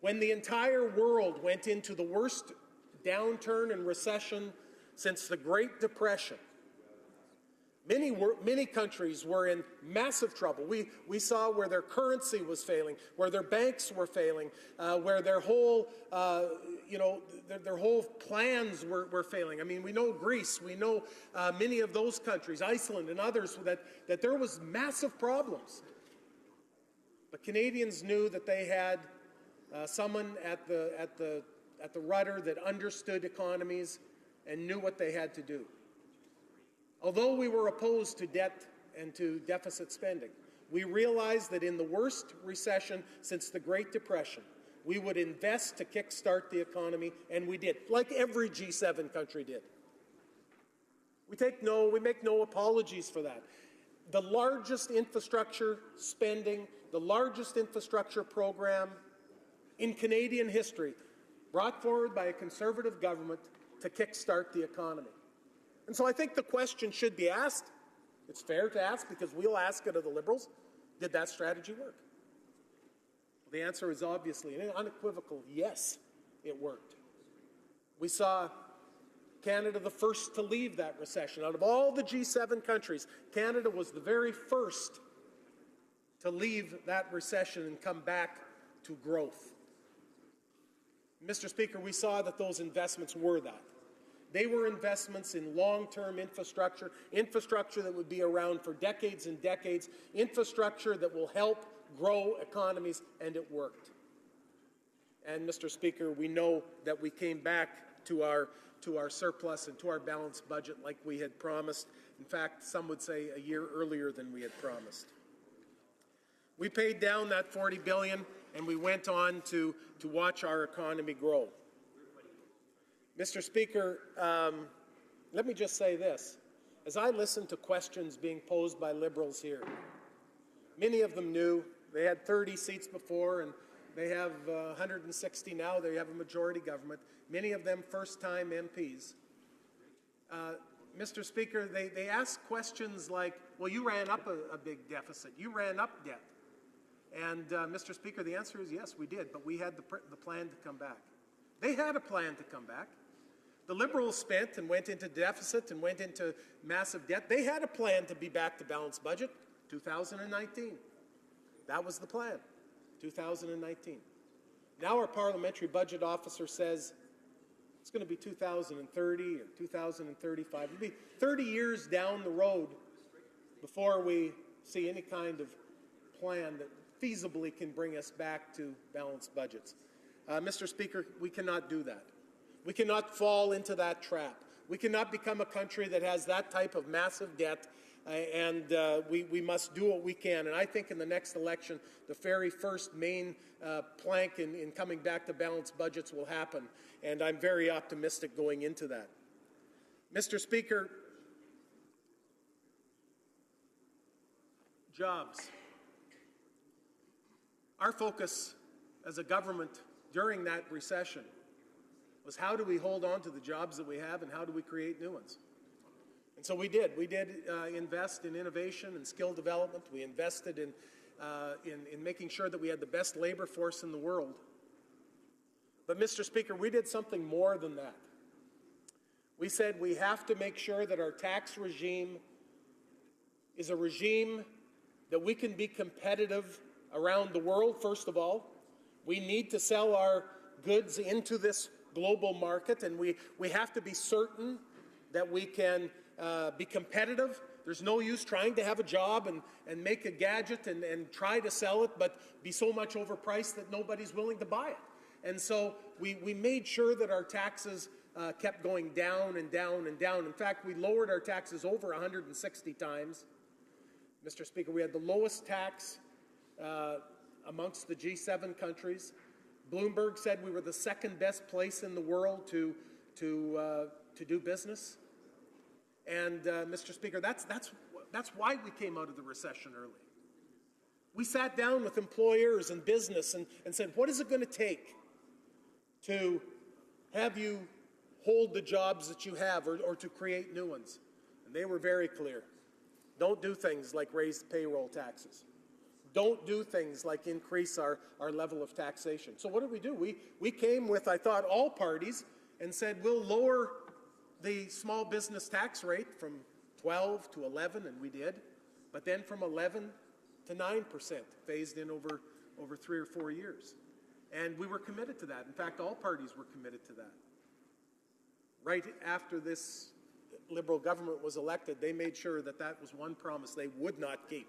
When the entire world went into the worst downturn and recession since the Great Depression, many countries were in massive trouble. We saw where their currency was failing, where their banks were failing, where their whole, their whole plans were failing. I mean, we know Greece, we know many of those countries, Iceland and others, that there was massive problems. But Canadians knew that they had someone at the rudder that understood economies and knew what they had to do. Although we were opposed to debt and to deficit spending, we realized that in the worst recession since the Great Depression, we would invest to kickstart the economy, and we did, like every G7 country did. We make no apologies for that. The largest infrastructure spending, the largest infrastructure program in Canadian history, brought forward by a Conservative government to kickstart the economy. And so I think the question should be asked. It's fair to ask because we'll ask it of the Liberals. Did that strategy work? Well, the answer is obviously an unequivocal yes, it worked. We saw Canada the first to leave that recession. Out of all the G7 countries, Canada was the very first to leave that recession and come back to growth. Mr. Speaker, we saw that those investments were that. They were investments in long-term infrastructure, infrastructure that would be around for decades and decades, infrastructure that will help grow economies, and it worked. And, Mr. Speaker, we know that we came back to our surplus and to our balanced budget like we had promised. In fact, some would say a year earlier than we had promised. We paid down that $40 billion, and we went on to watch our economy grow. Mr. Speaker, let me just say this. As I listened to questions being posed by Liberals here, many of them knew they had 30 seats before and they have 160 now. They have a majority government. Many of them first-time MPs. Mr. Speaker, they ask questions like, well, you ran up a big deficit. You ran up debt. And, Mr. Speaker, the answer is yes, we did, but we had the plan to come back. They had a plan to come back. The Liberals spent and went into deficit and went into massive debt. They had a plan to be back to balanced budget, 2019. That was the plan, 2019. Now our parliamentary budget officer says it's going to be 2030 or 2035. It'll be 30 years down the road before we see any kind of plan that feasibly can bring us back to balanced budgets. Mr. Speaker, we cannot do that. We cannot fall into that trap. We cannot become a country that has that type of massive debt, and we must do what we can. And I think in the next election, the very first main plank in coming back to balanced budgets will happen, and I'm very optimistic going into that. Mr. Speaker, jobs. Our focus as a government during that recession was how do we hold on to the jobs that we have and how do we create new ones? And so we did. We did invest in innovation and skill development. We invested in making sure that we had the best labor force in the world. But, Mr. Speaker, we did something more than that. We said we have to make sure that our tax regime is a regime that we can be competitive around the world, first of all. We need to sell our goods into this global market, and we have to be certain that we can be competitive. There's no use trying to have a job and make a gadget and try to sell it, but be so much overpriced that nobody's willing to buy it. And so we made sure that our taxes kept going down and down and down. In fact, we lowered our taxes over 160 times. Mr. Speaker, we had the lowest tax amongst the G7 countries. Bloomberg said we were the second best place in the world to do business. And Mr. Speaker, that's why we came out of the recession early. We sat down with employers and business and said, what is it going to take to have you hold the jobs that you have or to create new ones? And they were very clear. Don't do things like raise payroll taxes. Don't do things like increase our level of taxation. So what did we do? We came with, I thought, all parties and said we'll lower the small business tax rate from 12 to 11, and we did, but then from 11 to 9%, phased in over 3 or 4 years. And we were committed to that. In fact, all parties were committed to that. Right after this Liberal government was elected, they made sure that that was one promise they would not keep.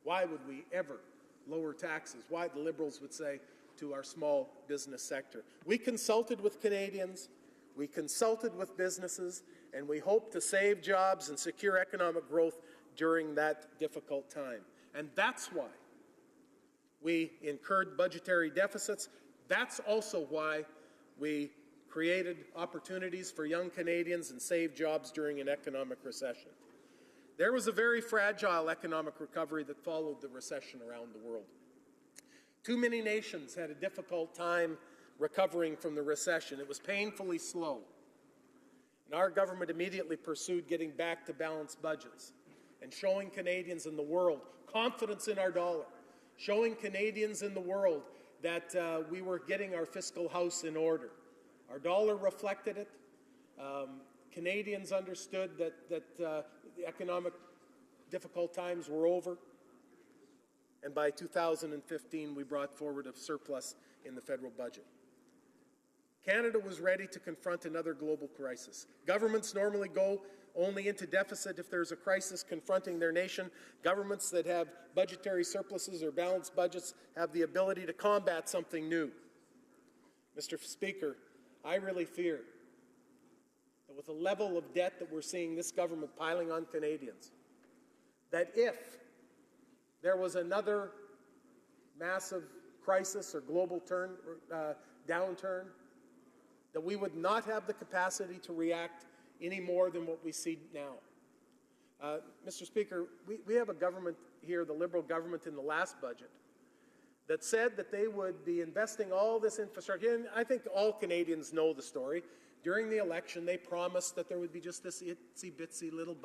Why would we ever lower taxes? Why, the Liberals would say, to our small business sector? We consulted with Canadians, we consulted with businesses, and we hope to save jobs and secure economic growth during that difficult time. And that's why we incurred budgetary deficits. That's also why we created opportunities for young Canadians and saved jobs during an economic recession. There was a very fragile economic recovery that followed the recession around the world. Too many nations had a difficult time recovering from the recession. It was painfully slow. And our government immediately pursued getting back to balanced budgets and showing Canadians in the world confidence in our dollar, showing Canadians in the world that we were getting our fiscal house in order. Our dollar reflected it. Canadians understood that the economic difficult times were over. And by 2015, we brought forward a surplus in the federal budget. Canada was ready to confront another global crisis. Governments normally go only into deficit if there's a crisis confronting their nation. Governments that have budgetary surpluses or balanced budgets have the ability to combat something new. Mr. Speaker, I really fear that with the level of debt that we're seeing this government piling on Canadians, that if there was another massive crisis or global downturn, that we would not have the capacity to react any more than what we see now. Mr. Speaker, we have a government here, the Liberal government in the last budget, that said that they would be investing all this infrastructure. And I think all Canadians know the story. During the election, they promised that there would be just this itsy-bitsy little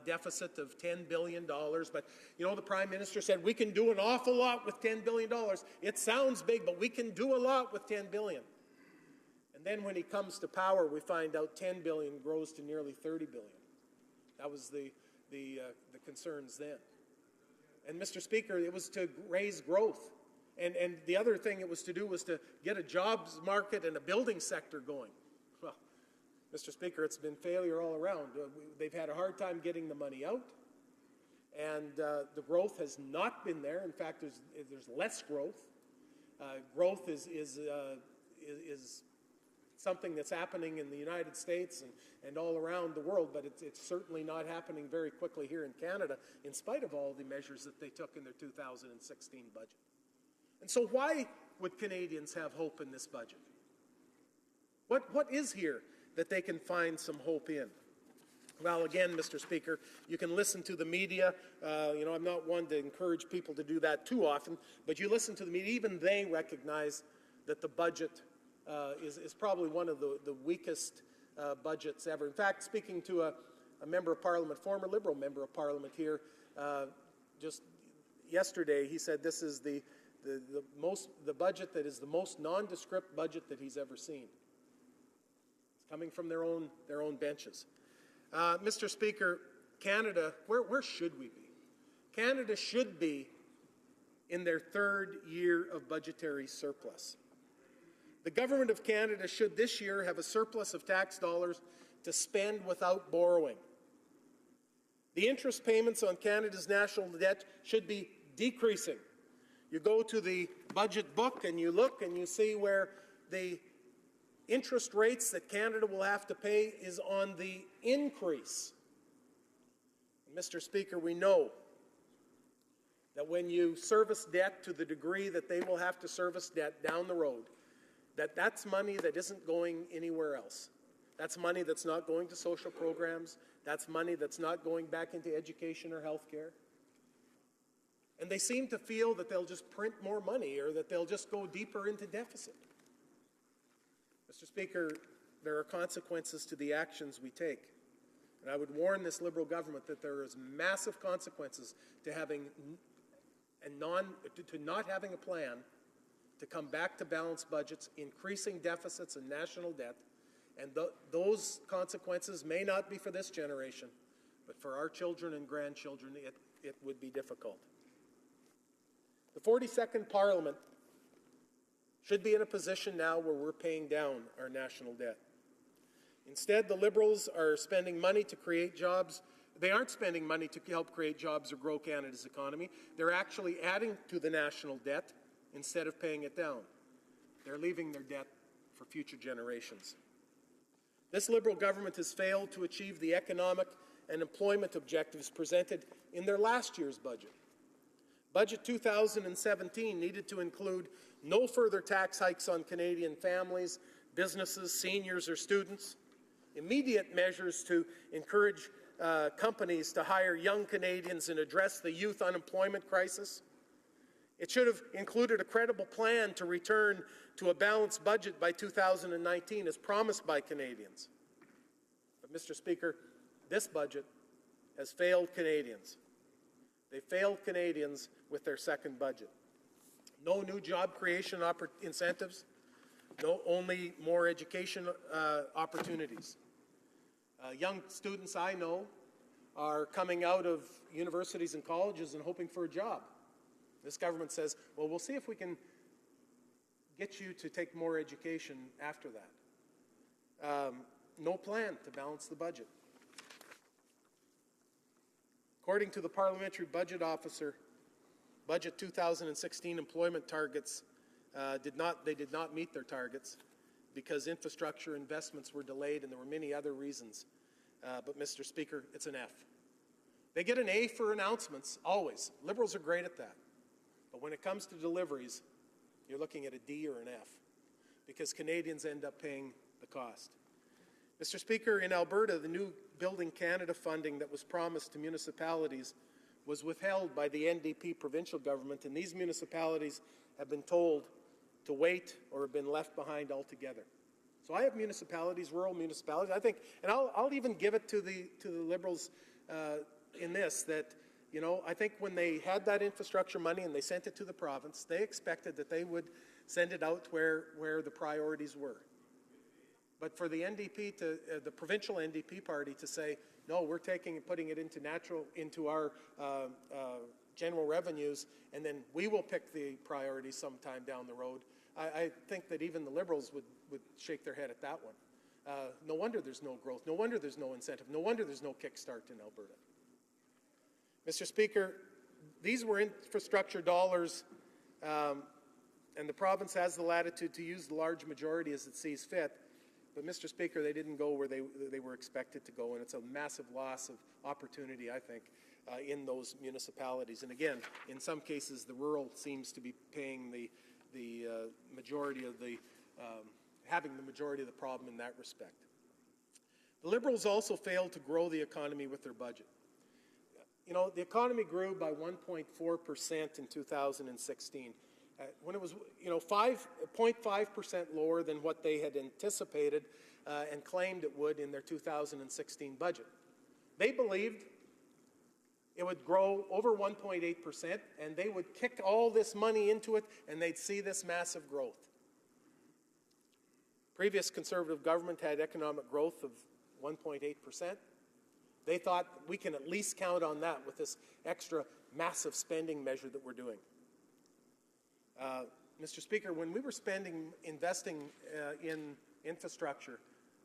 deficit of $10 billion. But, you know, the Prime Minister said, we can do an awful lot with $10 billion. It sounds big, but we can do a lot with $10 billion. And then when he comes to power, we find out $10 billion grows to nearly $30 billion. That was the concerns then. And, Mr. Speaker, it was to raise growth. And the other thing it was to do was to get a jobs market and a building sector going. Well, Mr. Speaker, it's been failure all around. They've had a hard time getting the money out, and the growth has not been there. In fact, there's less growth. Growth is something that's happening in the United States and all around the world, but it's certainly not happening very quickly here in Canada, in spite of all the measures that they took in their 2016 budget. And so why would Canadians have hope in this budget? What is here that they can find some hope in? Well, again, Mr. Speaker, you can listen to the media. I'm not one to encourage people to do that too often, but you listen to the media, even they recognize that the budget is probably one of the weakest budgets ever. In fact, speaking to a member of Parliament, former Liberal member of Parliament here, just yesterday, he said this is the budget that is the most nondescript budget that he's ever seen. It's coming from their own benches. Mr. Speaker, Canada, where should we be? Canada should be in their third year of budgetary surplus. The Government of Canada should this year have a surplus of tax dollars to spend without borrowing. The interest payments on Canada's national debt should be decreasing. You go to the budget book and you look and you see where the interest rates that Canada will have to pay is on the increase. Mr. Speaker, we know that when you service debt to the degree that they will have to service debt down the road, that's money that isn't going anywhere else. That's money that's not going to social programs. That's money that's not going back into education or health care. And they seem to feel that they'll just print more money or that they'll just go deeper into deficit. Mr. Speaker, there are consequences to the actions we take. And I would warn this Liberal government that there is massive consequences to not having a plan to come back to balanced budgets, increasing deficits and national debt. And those consequences may not be for this generation, but for our children and grandchildren, it would be difficult. The 42nd Parliament should be in a position now where we're paying down our national debt. Instead, the Liberals are spending money to create jobs. They aren't spending money to help create jobs or grow Canada's economy. They're actually adding to the national debt instead of paying it down. They're leaving their debt for future generations. This Liberal government has failed to achieve the economic and employment objectives presented in their last year's budget. Budget 2017 needed to include no further tax hikes on Canadian families, businesses, seniors, or students, immediate measures to encourage companies to hire young Canadians and address the youth unemployment crisis. It should have included a credible plan to return to a balanced budget by 2019 as promised by Canadians. But Mr. Speaker, this budget has failed Canadians. They failed Canadians with their second budget. No new job creation incentives, only more education opportunities. Young students I know are coming out of universities and colleges and hoping for a job. This government says, well, we'll see if we can get you to take more education after that. No plan to balance the budget. According to the Parliamentary Budget Officer, Budget 2016 employment targets did not meet their targets because infrastructure investments were delayed and there were many other reasons. But Mr. Speaker, it's an F. They get an A for announcements, always. Liberals are great at that. But when it comes to deliveries, you're looking at a D or an F because Canadians end up paying the cost. Mr. Speaker, in Alberta, the new Building Canada funding that was promised to municipalities was withheld by the NDP provincial government, and these municipalities have been told to wait or have been left behind altogether. So I have municipalities, rural municipalities, I think, and I'll even give it to the Liberals in this, that, you know, I think when they had that infrastructure money and they sent it to the province, they expected that they would send it out where the priorities were. But for the NDP the provincial NDP party to say, no, we're taking and putting it into our general revenues, and then we will pick the priorities sometime down the road. I think that even the Liberals would shake their head at that one. No wonder there's no growth. No wonder there's no incentive. No wonder there's no kickstart in Alberta. Mr. Speaker, these were infrastructure dollars, and the province has the latitude to use the large majority as it sees fit. But, Mr. Speaker, they didn't go where they were expected to go, and it's a massive loss of opportunity, I think, in those municipalities. And again, in some cases, the rural seems to be paying the majority of having the majority of the problem in that respect. The Liberals also failed to grow the economy with their budget. You know, the economy grew by 1.4% in 2016. When it was, 0.5% lower than what they had anticipated and claimed it would in their 2016 budget. They believed it would grow over 1.8%, and they would kick all this money into it, and they'd see this massive growth. Previous Conservative government had economic growth of 1.8%. They thought we can at least count on that with this extra massive spending measure that we're doing. Mr. Speaker, when we were investing in infrastructure,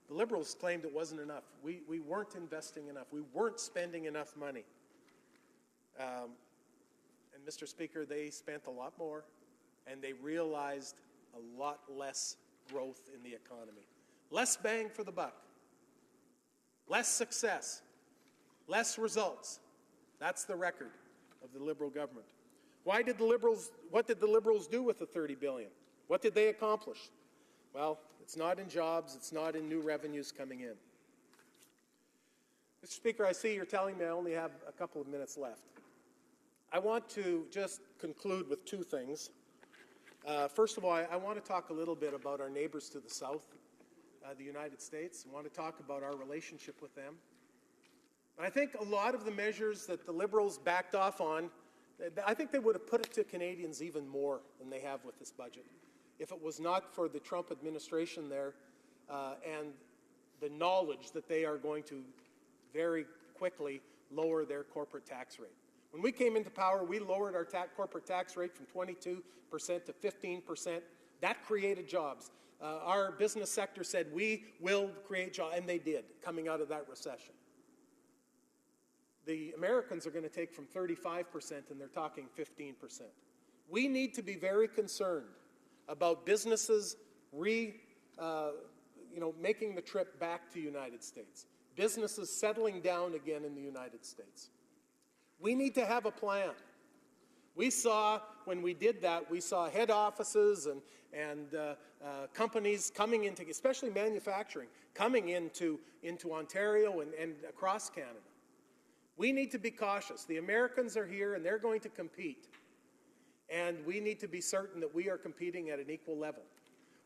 the Liberals claimed it wasn't enough. We weren't investing enough. We weren't spending enough money. And Mr. Speaker, they spent a lot more, and they realized a lot less growth in the economy. Less bang for the buck. Less success. Less results. That's the record of the Liberal government. What did the Liberals do with the $30 billion? What did they accomplish? Well, it's not in jobs, it's not in new revenues coming in. Mr. Speaker, I see you're telling me I only have a couple of minutes left. I want to just conclude with two things. First of all, I want to talk a little bit about our neighbors to the south, the United States. I want to talk about our relationship with them. And I think a lot of the measures that the Liberals backed off on, I think they would have put it to Canadians even more than they have with this budget if it was not for the Trump administration there and the knowledge that they are going to very quickly lower their corporate tax rate. When we came into power, we lowered our corporate tax rate from 22% to 15%. That created jobs. Our business sector said we will create jobs, and they did, coming out of that recession. The Americans are going to take from 35%, and they're talking 15%. We need to be very concerned about businesses making the trip back to the United States. Businesses settling down again in the United States. We need to have a plan. We saw, when we did that, we saw head offices and companies coming into, especially manufacturing, coming into Ontario and across Canada. We need to be cautious. The Americans are here and they're going to compete. And we need to be certain that we are competing at an equal level.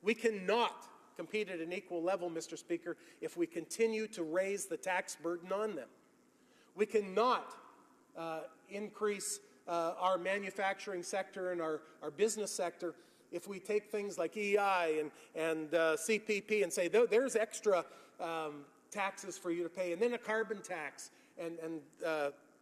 We cannot compete at an equal level, Mr. Speaker, if we continue to raise the tax burden on them. We cannot increase our manufacturing sector and our business sector if we take things like EI and CPP and say, there's extra taxes for you to pay, and then a carbon tax and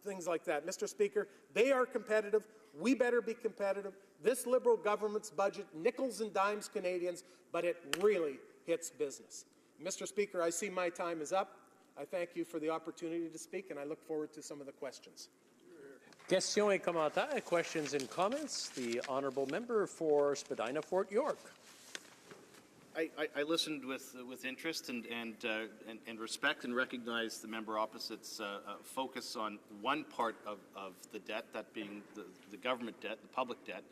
things like that. Mr. Speaker, they are competitive. We better be competitive. This Liberal government's budget nickels and dimes Canadians, but it really hits business. Mr. Speaker, I see my time is up. I thank you for the opportunity to speak, and I look forward to some of the questions. Questions et commentaires, questions and comments. The honourable member for Spadina Fort York. I listened with interest and respect and recognize the member opposite's focus on one part of the debt, that being the government debt, the public debt.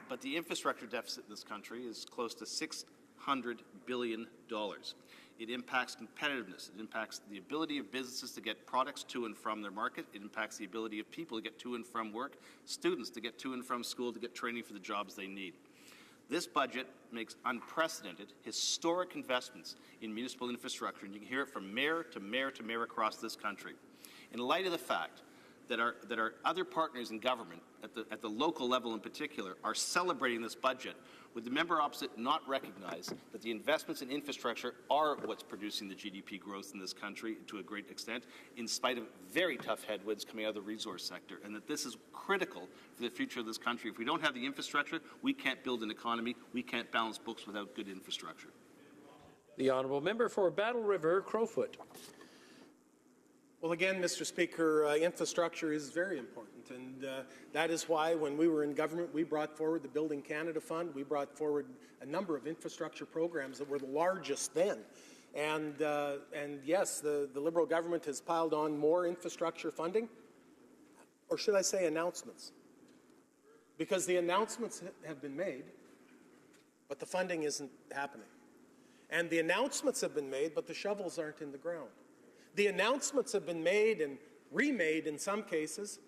But the infrastructure deficit in this country is close to $600 billion. It impacts competitiveness. It impacts the ability of businesses to get products to and from their market. It impacts the ability of people to get to and from work, students to get to and from school, to get training for the jobs they need. This budget makes unprecedented, historic investments in municipal infrastructure, and you can hear it from mayor to mayor to mayor across this country. In light of the fact that our other partners in government, at the local level in particular, are celebrating this budget, would the member opposite not recognize that the investments in infrastructure are what's producing the GDP growth in this country to a great extent, in spite of very tough headwinds coming out of the resource sector, and that this is critical for the future of this country? If we don't have the infrastructure, we can't build an economy, we can't balance books without good infrastructure. The honourable member for Battle River, Crowfoot. Well, again, Mr. Speaker, infrastructure is very important, and that is why when we were in government, we brought forward the Building Canada Fund. We brought forward a number of infrastructure programs that were the largest then. And yes, the Liberal government has piled on more infrastructure funding, or should I say announcements? Because the announcements have been made, but the funding isn't happening. And the announcements have been made, but the shovels aren't in the ground. The announcements have been made and remade in some cases,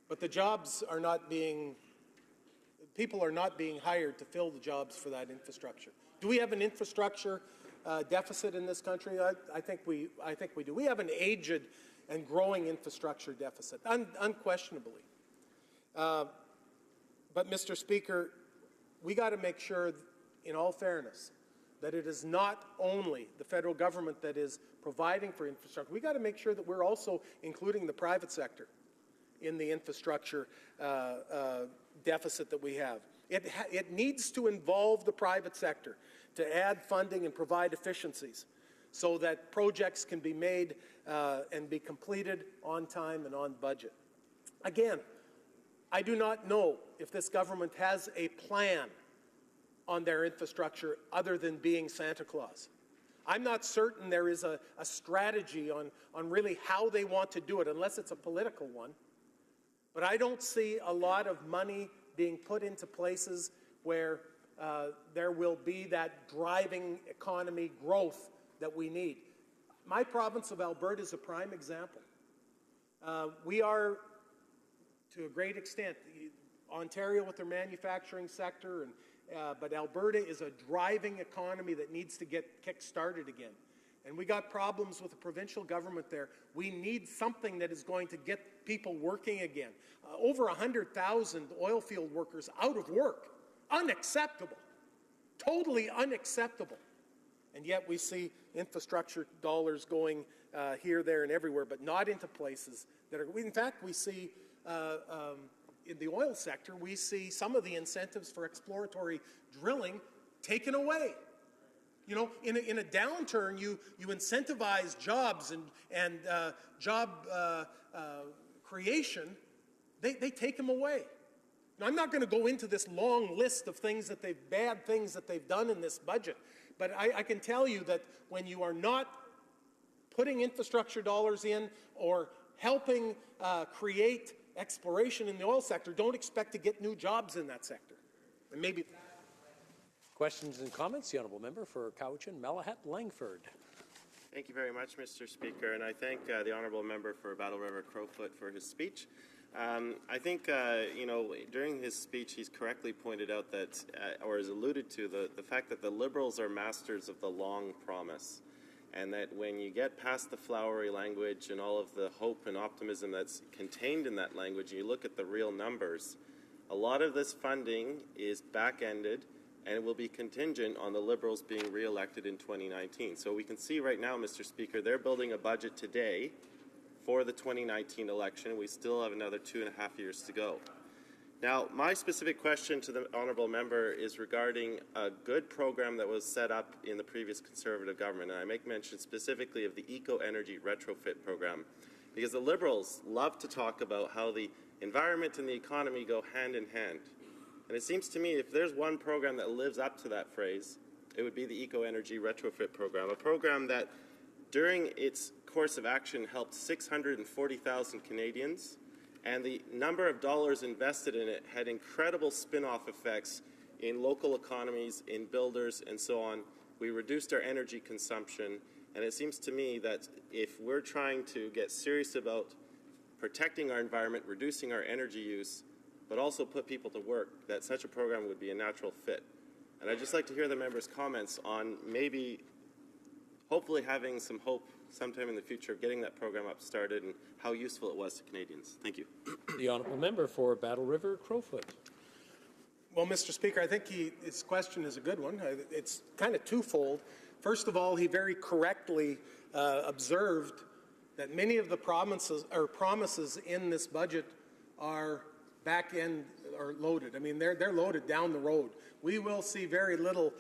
but the jobs are not being, people are not being hired to fill the jobs for that infrastructure. Do we have an infrastructure deficit in this country? I think we do. We have an aged and growing infrastructure deficit, unquestionably. But Mr. Speaker, we got to make sure, in all fairness, that it is not only the federal government that is providing for infrastructure. We got to make sure that we're also including the private sector in the infrastructure deficit that we have. It needs to involve the private sector to add funding and provide efficiencies so that projects can be made and be completed on time and on budget. Again, I do not know if this government has a plan on their infrastructure other than being Santa Claus. I'm not certain there is a strategy on really how they want to do it, unless it's a political one. But I don't see a lot of money being put into places where there will be that driving economy growth that we need. My province of Alberta is a prime example. We are, to a great extent, Ontario with their manufacturing sector, but Alberta is a driving economy that needs to get kick-started again. And we got problems with the provincial government there. We need something that is going to get people working again. Over 100,000 oil field workers out of work. Unacceptable. Totally unacceptable. And yet we see infrastructure dollars going here, there, and everywhere, but not into places that are... In fact, we see... in the oil sector, we see some of the incentives for exploratory drilling taken away. You know, in a downturn, you incentivize jobs and job creation. They take them away. Now, I'm not going to go into this long list of bad things that they've done in this budget, but I can tell you that when you are not putting infrastructure dollars in or helping create exploration in the oil sector, don't expect to get new jobs in that sector. And maybe... Questions and comments? The Honourable Member for Cowichan, Malahat, Langford. Thank you very much, Mr. Speaker, and I thank the Honourable Member for Battle River Crowfoot for his speech. I think, you know, during his speech, he's correctly pointed out that, or has alluded to, the fact that the Liberals are masters of the long promise, and that when you get past the flowery language and all of the hope and optimism that's contained in that language, you look at the real numbers, a lot of this funding is back-ended, and it will be contingent on the Liberals being re-elected in 2019. So we can see right now, Mr. Speaker, they're building a budget today for the 2019 election. We still have another 2.5 years to go. Now, my specific question to the Honourable Member is regarding a good program that was set up in the previous Conservative government, and I make mention specifically of the Eco-Energy Retrofit program, because the Liberals love to talk about how the environment and the economy go hand in hand. And it seems to me if there's one program that lives up to that phrase, it would be the Eco-Energy Retrofit program, a program that during its course of action helped 640,000 Canadians, and the number of dollars invested in it had incredible spin-off effects in local economies, in builders, and so on. We reduced our energy consumption, and it seems to me that if we're trying to get serious about protecting our environment, reducing our energy use, but also put people to work, that such a program would be a natural fit. And I'd just like to hear the members' comments on maybe, hopefully having some hope sometime in the future of getting that program up started and how useful it was to Canadians. Thank you. The Honourable Member for Battle River, Crowfoot. Well, Mr. Speaker, I think his question is a good one. It's kind of twofold. First of all, he very correctly observed that many of the promises in this budget are back-end or loaded. I mean, they're loaded down the road. We will see very little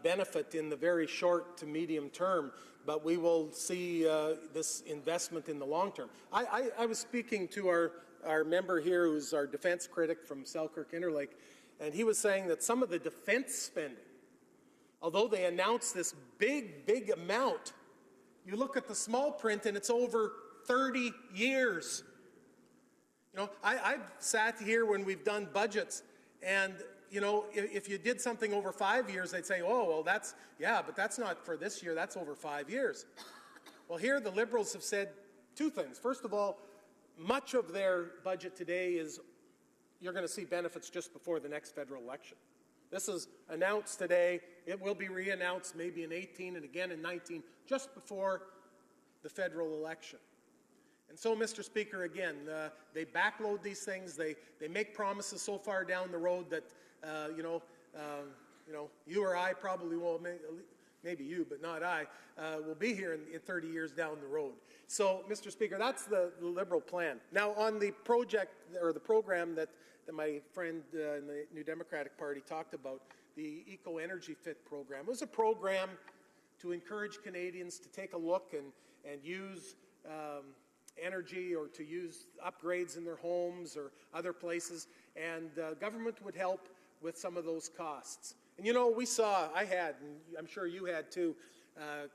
benefit in the very short to medium term, but we will see this investment in the long term. I was speaking to our member here, who's our defense critic from Selkirk-Interlake, and he was saying that some of the defense spending, although they announced this big amount, you look at the small print and it's over 30 years. You know, I've sat here when we've done budgets, and, you know, if you did something over 5 years, they'd say, oh, well, but that's not for this year, that's over 5 years. Well, here the Liberals have said two things. First of all, much of their budget today is you're going to see benefits just before the next federal election. This is announced today. It will be re-announced maybe in 18 and again in 19, just before the federal election. And so, Mr. Speaker, again, they backload these things. They make promises so far down the road that, you or I probably will, maybe you, but not I, will be here in 30 years down the road. So, Mr. Speaker, that's the Liberal plan. Now, on the project or the program that that my friend in the New Democratic Party talked about, the Eco Energy Fit program. It was a program to encourage Canadians to take a look and use energy or to use upgrades in their homes or other places, and government would help with some of those costs. And you know, we saw, I had, and I'm sure you had too,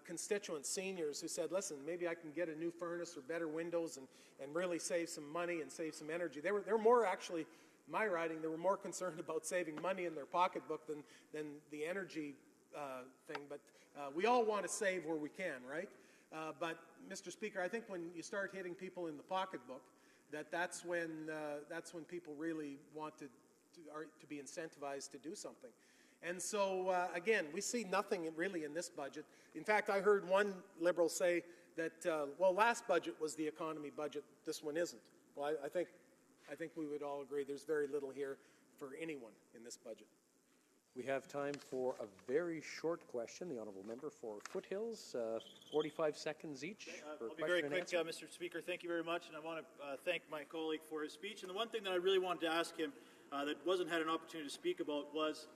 constituents, seniors who said, listen, maybe I can get a new furnace or better windows and really save some money and save some energy. They were more actually, my riding, they were more concerned about saving money in their pocketbook than the energy thing. But we all want to save where we can, right? But, Mr. Speaker, I think when you start hitting people in the pocketbook, that's when people really want to be incentivized to do something. And so, again, we see nothing really in this budget. In fact, I heard one Liberal say that, well, last budget was the economy budget, this one isn't. Well, I think we would all agree there's very little here for anyone in this budget. We have time for a very short question. The honourable member for Foothills, 45 seconds each. I'll be very quick, Mr. Speaker. Thank you very much, and I want to thank my colleague for his speech. And the one thing that I really wanted to ask him that wasn't had an opportunity to speak about was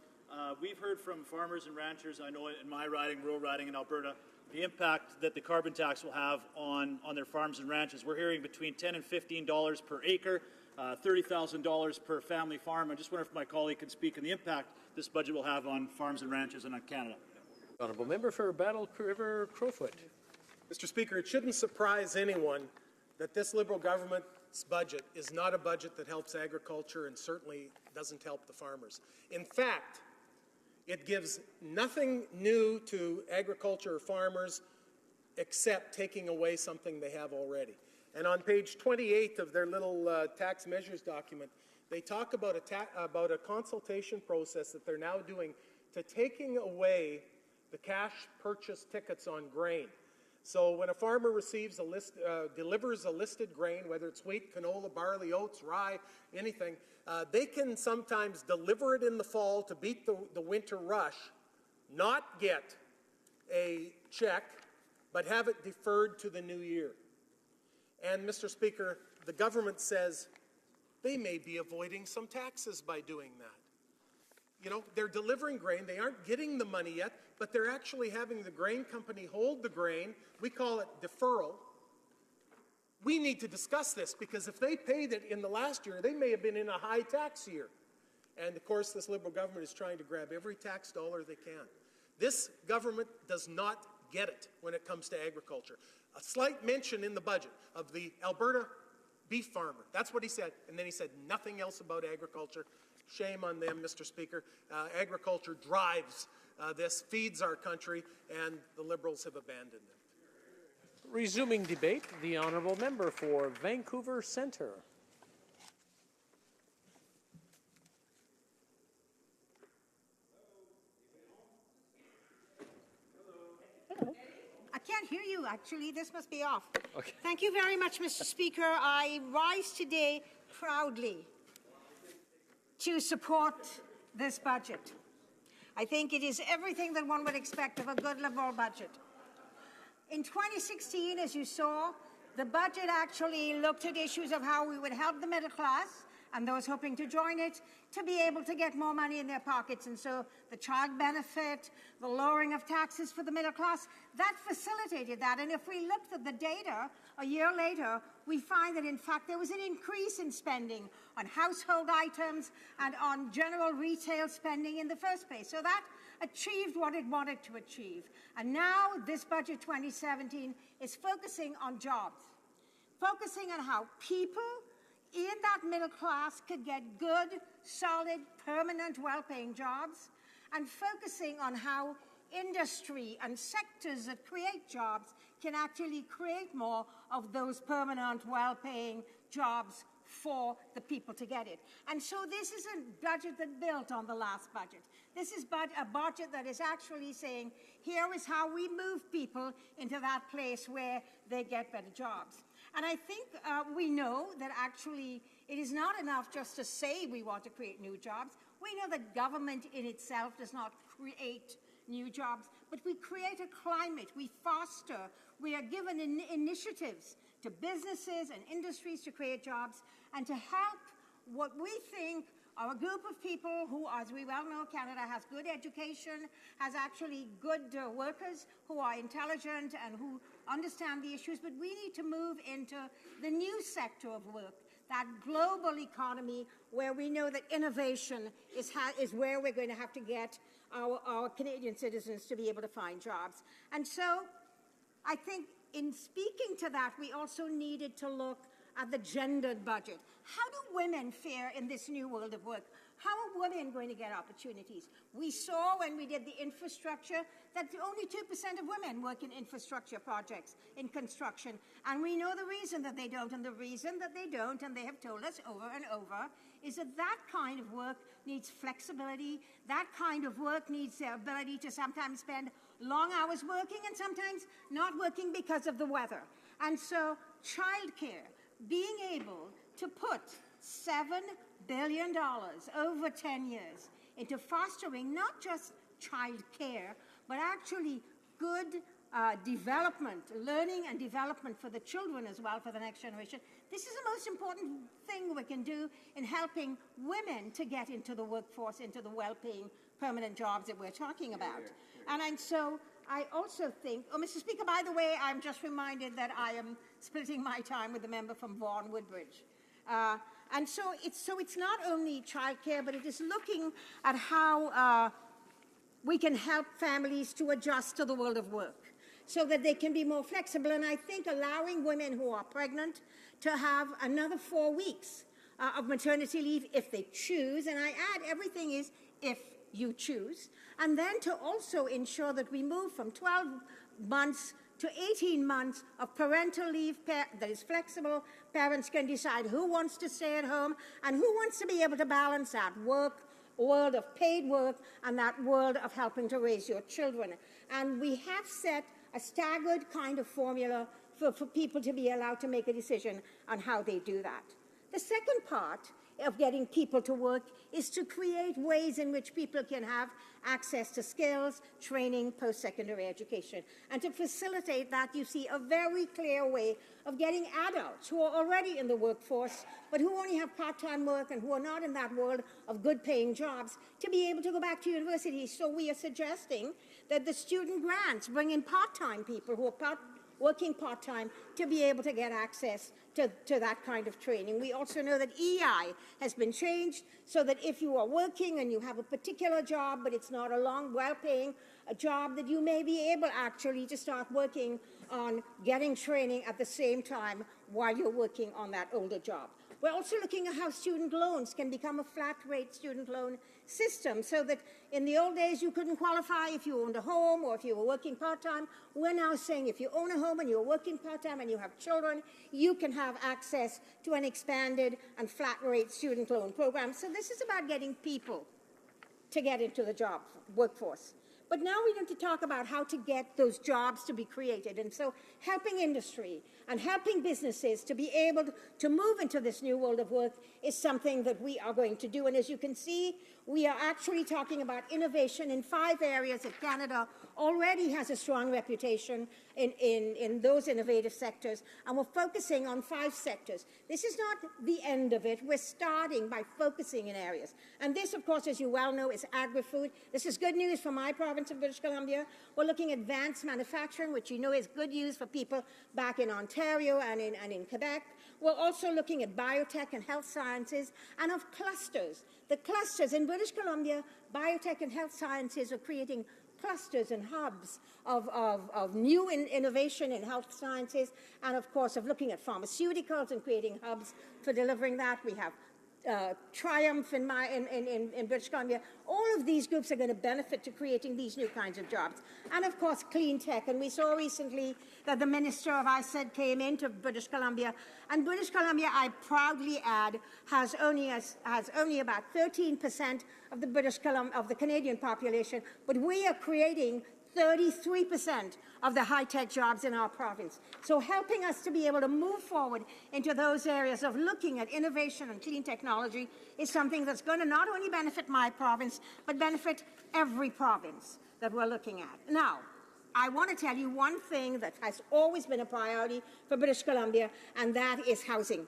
we've heard from farmers and ranchers, I know in my riding, rural riding in Alberta, the impact that the carbon tax will have on their farms and ranches. We're hearing between $10 and $15 per acre, $30,000 per family farm. I just wonder if my colleague can speak on the impact this budget will have on farms and ranches and on Canada. Honourable member for Battle River Crowfoot. Mr. Speaker, it shouldn't surprise anyone that this Liberal government's budget is not a budget that helps agriculture and certainly doesn't help the farmers. In fact, it gives nothing new to agriculture or farmers except taking away something they have already. And on page 28 of their little tax measures document, they talk about a consultation process that they're now doing to taking away the cash purchase tickets on grain. So when a farmer receives a list, delivers a listed grain, whether it's wheat, canola, barley, oats, rye, anything, they can sometimes deliver it in the fall to beat the winter rush, not get a check, but have it deferred to the new year. And, Mr. Speaker, the government says they may be avoiding some taxes by doing that. You know, they're delivering grain. They aren't getting the money yet, but they're actually having the grain company hold the grain. We call it deferral. We need to discuss this because if they paid it in the last year, they may have been in a high tax year. And, of course, this Liberal government is trying to grab every tax dollar they can. This government does not get it when it comes to agriculture. A slight mention in the budget of the Alberta beef farmer. That's what he said. And then he said nothing else about agriculture. Shame on them, Mr. Speaker. Agriculture drives this, feeds our country, and the Liberals have abandoned it. Resuming debate, the honourable member for Vancouver Centre. I can't hear you, actually. This must be off. Okay. Thank you very much, Mr. Speaker. I rise today proudly to support this budget. I think it is everything that one would expect of a good Liberal budget. In 2016, as you saw, the budget actually looked at issues of how we would help the middle class and those hoping to join it to be able to get more money in their pockets. And so the child benefit, the lowering of taxes for the middle class, that facilitated that. And if we looked at the data a year later, we find that, in fact, there was an increase in spending on household items and on general retail spending in the first place. So that achieved what it wanted to achieve. And now this budget 2017 is focusing on jobs, focusing on how people in that middle class could get good, solid, permanent, well-paying jobs, and focusing on how industry and sectors that create jobs can actually create more of those permanent, well-paying jobs for the people to get it. And so this is a budget that built on the last budget. This is a budget that is actually saying, here is how we move people into that place where they get better jobs. And I think we know that actually it is not enough just to say we want to create new jobs. We know that government in itself does not create new jobs, but we create a climate, we foster, we are given initiatives to businesses and industries to create jobs and to help what we think are a group of people who, as we well know, Canada has good education, has actually good workers who are intelligent and who understand the issues, but we need to move into the new sector of work, that global economy where we know that innovation is where we're going to have to get our Canadian citizens to be able to find jobs. And so I think in speaking to that, we also needed to look at the gendered budget. How do women fare in this new world of work? How are women going to get opportunities? We saw when we did the infrastructure that only 2% of women work in infrastructure projects, in construction. And we know the reason that they don't. And the reason that they don't, and they have told us over and over, is that that kind of work needs flexibility. That kind of work needs the ability to sometimes spend long hours working and sometimes not working because of the weather. And so childcare, being able to put $7 billion over 10 years into fostering not just child care, but actually good development, learning and development for the children as well, for the next generation. This is the most important thing we can do in helping women to get into the workforce, into the well-paying permanent jobs that we're talking about. And so I also think, Mr. Speaker, by the way, I'm just reminded that I am splitting my time with the member from Vaughan Woodbridge. And so it's not only childcare, but it is looking at how we can help families to adjust to the world of work so that they can be more flexible. And I think allowing women who are pregnant to have another 4 weeks of maternity leave if they choose, and I add everything is if you choose, and then to also ensure that we move from 12 months to 18 months of parental leave that is flexible. Parents can decide who wants to stay at home and who wants to be able to balance that world of paid work and that world of helping to raise your children. And we have set a staggered kind of formula for people to be allowed to make a decision on how they do that. The second part of getting people to work is to create ways in which people can have access to skills, training, post-secondary education. And to facilitate that, you see a very clear way of getting adults who are already in the workforce, but who only have part-time work and who are not in that world of good-paying jobs, to be able to go back to university. So we are suggesting that the student grants bring in part-time people who are working part-time to be able to get access to that kind of training. We also know that EI has been changed so that if you are working and you have a particular job, but it's not a long, well-paying job, that you may be able actually to start working on getting training at the same time while you're working on that older job. We're also looking at how student loans can become a flat-rate student loan system so that in the old days you couldn't qualify if you owned a home or if you were working part-time. We're now saying if you own a home and you're working part-time and you have children, you can have access to an expanded and flat-rate student loan program. So this is about getting people to get into the job workforce. But now we need to talk about how to get those jobs to be created. And so helping industry and helping businesses to be able to move into this new world of work is something that we are going to do. And as you can see, we are actually talking about innovation in 5 areas that Canada already has a strong reputation in those innovative sectors. And we're focusing on 5 sectors. This is not the end of it. We're starting by focusing in areas. And this, of course, as you well know, is agri-food. This is good news for my province of British Columbia. We're looking at advanced manufacturing, which you know is good news for people back in Ontario and in Quebec. We're also looking at biotech and health sciences and of clusters. The clusters in British Columbia, biotech and health sciences are creating clusters and hubs of new innovation in health sciences and, of course, of looking at pharmaceuticals and creating hubs for delivering that. We have Triumph in British Columbia. All of these groups are going to benefit to creating these new kinds of jobs. And of course, clean tech. And we saw recently that the Minister of ISED came into British Columbia. And British Columbia, I proudly add, has only about 13% of the Canadian population. But we are creating 33% of the high-tech jobs in our province. So helping us to be able to move forward into those areas of looking at innovation and clean technology is something that's going to not only benefit my province, but benefit every province that we're looking at. Now, I want to tell you one thing that has always been a priority for British Columbia, and that is housing.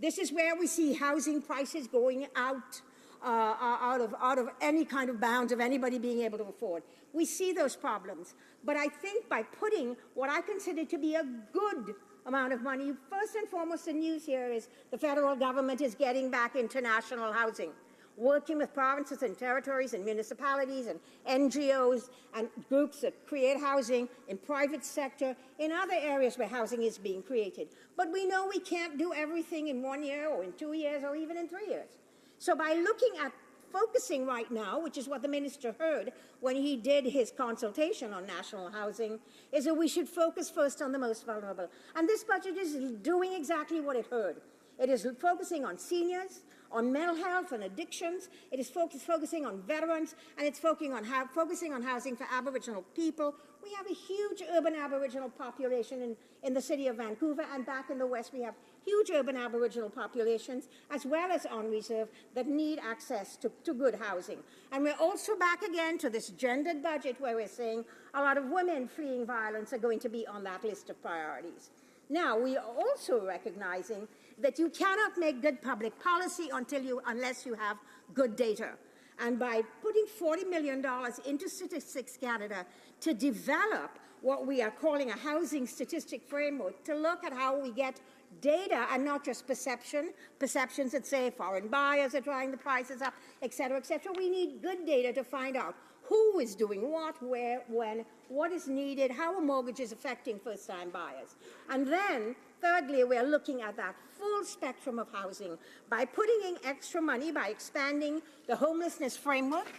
This is where we see housing prices going out of any kind of bounds of anybody being able to afford. We see those problems. But I think by putting what I consider to be a good amount of money, first and foremost, the news here is the federal government is getting back into national housing, working with provinces and territories and municipalities and NGOs and groups that create housing in private sector, in other areas where housing is being created. But we know we can't do everything in 1 year or in 2 years or even in 3 years. So by looking at focusing right now, which is what the minister heard when he did his consultation on national housing, is that we should focus first on the most vulnerable. And this budget is doing exactly what it heard. It is focusing on seniors, on mental health and addictions. It is focusing on veterans, and it's focusing on housing for Aboriginal people. We have a huge urban Aboriginal population in the city of Vancouver, and back in the West we have huge urban Aboriginal populations, as well as on reserve, that need access to good housing. And we're also back again to this gendered budget where we're saying a lot of women fleeing violence are going to be on that list of priorities. Now, we are also recognizing that you cannot make good public policy unless you have good data. And by putting $40 million into Statistics Canada to develop what we are calling a housing statistic framework, to look at how we get data and not just perceptions that say foreign buyers are driving the prices up, et cetera, we need good data to find out who is doing what, where, when, what is needed, how a mortgage is affecting first-time buyers. And then, thirdly, we're looking at that full spectrum of housing by putting in extra money, by expanding the homelessness framework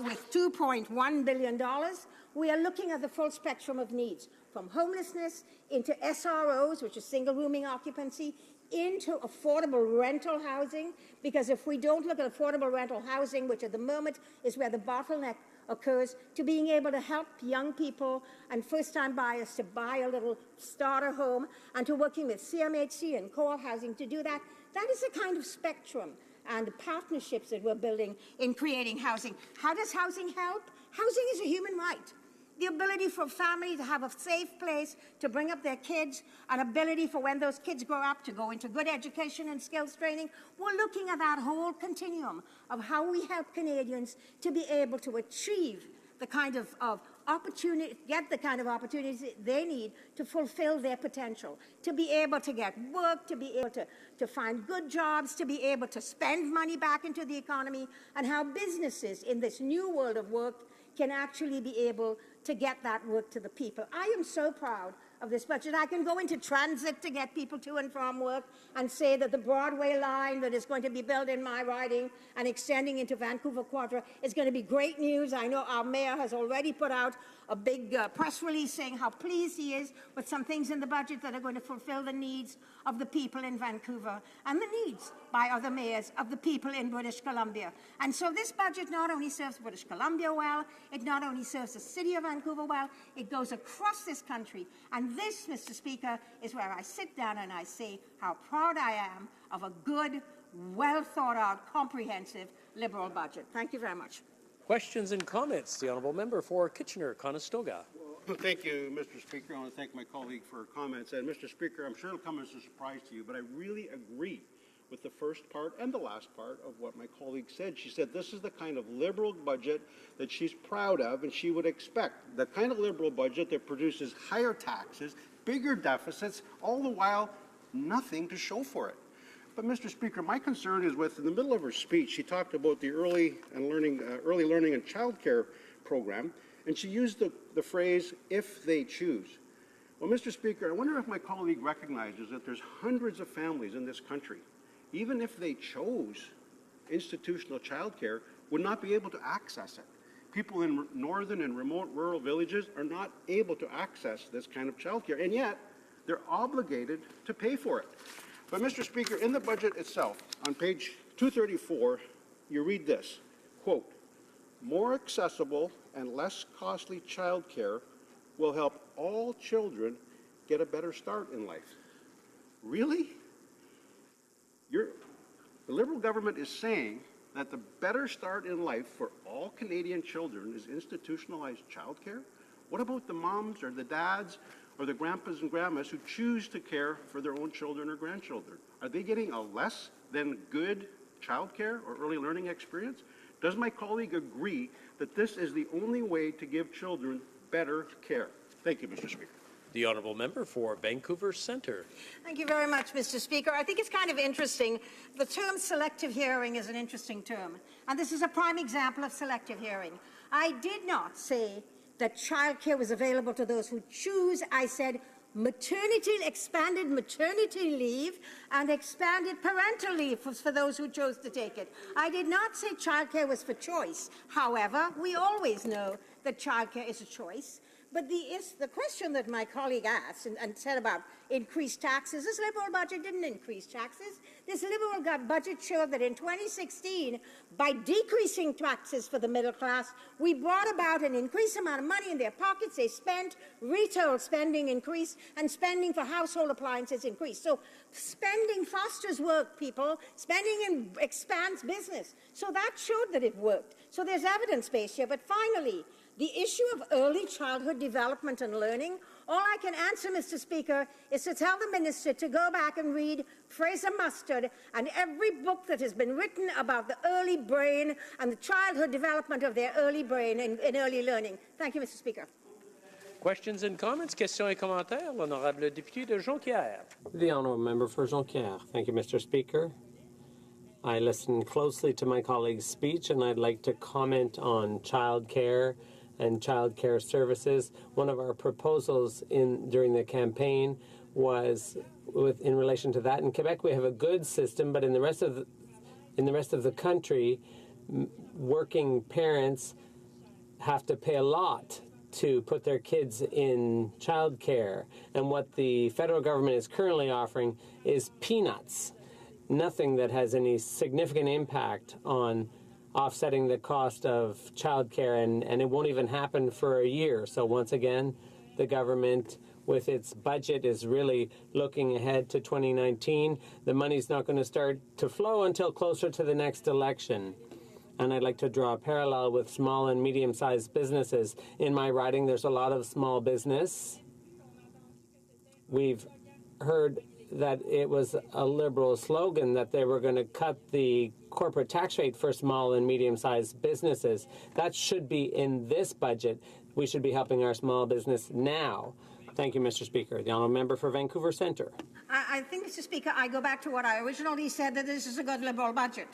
with $2.1 billion. We are looking at the full spectrum of needs, from homelessness into SROs, which is single rooming occupancy, into affordable rental housing, because if we don't look at affordable rental housing, which at the moment is where the bottleneck occurs, to being able to help young people and first-time buyers to buy a little starter home, and to working with CMHC and co-op housing to do that, that is the kind of spectrum and partnerships that we're building in creating housing. How does housing help? Housing is a human right. The ability for a family to have a safe place to bring up their kids, an ability for when those kids grow up to go into good education and skills training. We're looking at that whole continuum of how we help Canadians to be able to achieve the kind of opportunity, get the kind of opportunities they need to fulfill their potential, to be able to get work, to be able to find good jobs, to be able to spend money back into the economy, and how businesses in this new world of work can actually be able to get that work to the people. I am so proud of this budget. I can go into transit to get people to and from work and say that the Broadway line that is going to be built in my riding and extending into Vancouver Quarter is going to be great news. I know our mayor has already put out a big press release saying how pleased he is with some things in the budget that are going to fulfill the needs of the people in Vancouver and the needs by other mayors of the people in British Columbia. And so this budget not only serves British Columbia well, it not only serves the city of Vancouver well, it goes across this country. And this, Mr. Speaker, is where I sit down and I say how proud I am of a good, well-thought-out, comprehensive Liberal budget. Thank you very much. Questions and comments? The Honourable Member for Kitchener-Conestoga. Well, thank you, Mr. Speaker. I want to thank my colleague for her comments. And Mr. Speaker, I'm sure it'll come as a surprise to you, but I really agree with the first part and the last part of what my colleague said. She said this is the kind of Liberal budget that she's proud of and she would expect. The kind of Liberal budget that produces higher taxes, bigger deficits, all the while nothing to show for it. But, Mr. Speaker, my concern is with, in the middle of her speech, she talked about the early learning and child care program, and she used the phrase, if they choose. Well, Mr. Speaker, I wonder if my colleague recognizes that there's hundreds of families in this country, even if they chose institutional child care, would not be able to access it. People in northern and remote rural villages are not able to access this kind of child care, and yet they're obligated to pay for it. But, Mr. Speaker, in the budget itself, on page 234, you read this, quote, more accessible and less costly child care will help all children get a better start in life. Really? The Liberal government is saying that the better start in life for all Canadian children is institutionalized child care? What about the moms or the dads or the grandpas and grandmas who choose to care for their own children or grandchildren? Are they getting a less than good childcare or early learning experience? Does my colleague agree that this is the only way to give children better care? Thank you, Mr. Speaker. The honourable member for Vancouver Centre. Thank you very much, Mr. Speaker. I think it's kind of interesting. The term selective hearing is an interesting term, and this is a prime example of selective hearing. I did not say that childcare was available to those who choose. I said expanded maternity leave and expanded parental leave for those who chose to take it. I did not say childcare was for choice. However, we always know that childcare is a choice. But the question that my colleague asked and said about increased taxes, this Liberal budget didn't increase taxes. This Liberal budget showed that in 2016, by decreasing taxes for the middle class, we brought about an increased amount of money in their pockets. They spent, retail spending increased, and spending for household appliances increased. So spending fosters work, people. Spending expands business. So that showed that it worked. So there's evidence base here. But finally, the issue of early childhood development and learning, all I can answer, Mr. Speaker, is to tell the Minister to go back and read Fraser Mustard and every book that has been written about the early brain and the childhood development of their early brain in early learning. Thank you, Mr. Speaker. Questions and comments? Questions et commentaires? L'honorable député de Jonquière. The honourable member for Jonquière. Thank you, Mr. Speaker. I listened closely to my colleague's speech, and I'd like to comment on childcare and child care services. One of our proposals during the campaign was in relation to that. In Quebec, we have a good system, but in the rest of the country, working parents have to pay a lot to put their kids in child care. And what the federal government is currently offering is peanuts, nothing that has any significant impact on offsetting the cost of childcare, and it won't even happen for a year. So once again, the government, with its budget, is really looking ahead to 2019. The money's not going to start to flow until closer to the next election. And I'd like to draw a parallel with small and medium-sized businesses. In my riding, there's a lot of small business. We've heard that it was a Liberal slogan that they were going to cut the corporate tax rate for small and medium-sized businesses. That should be in this budget. We should be helping our small business now. Thank you, Mr. Speaker. The honourable member for Vancouver Centre. I think, Mr. Speaker, I go back to what I originally said, that this is a good Liberal budget.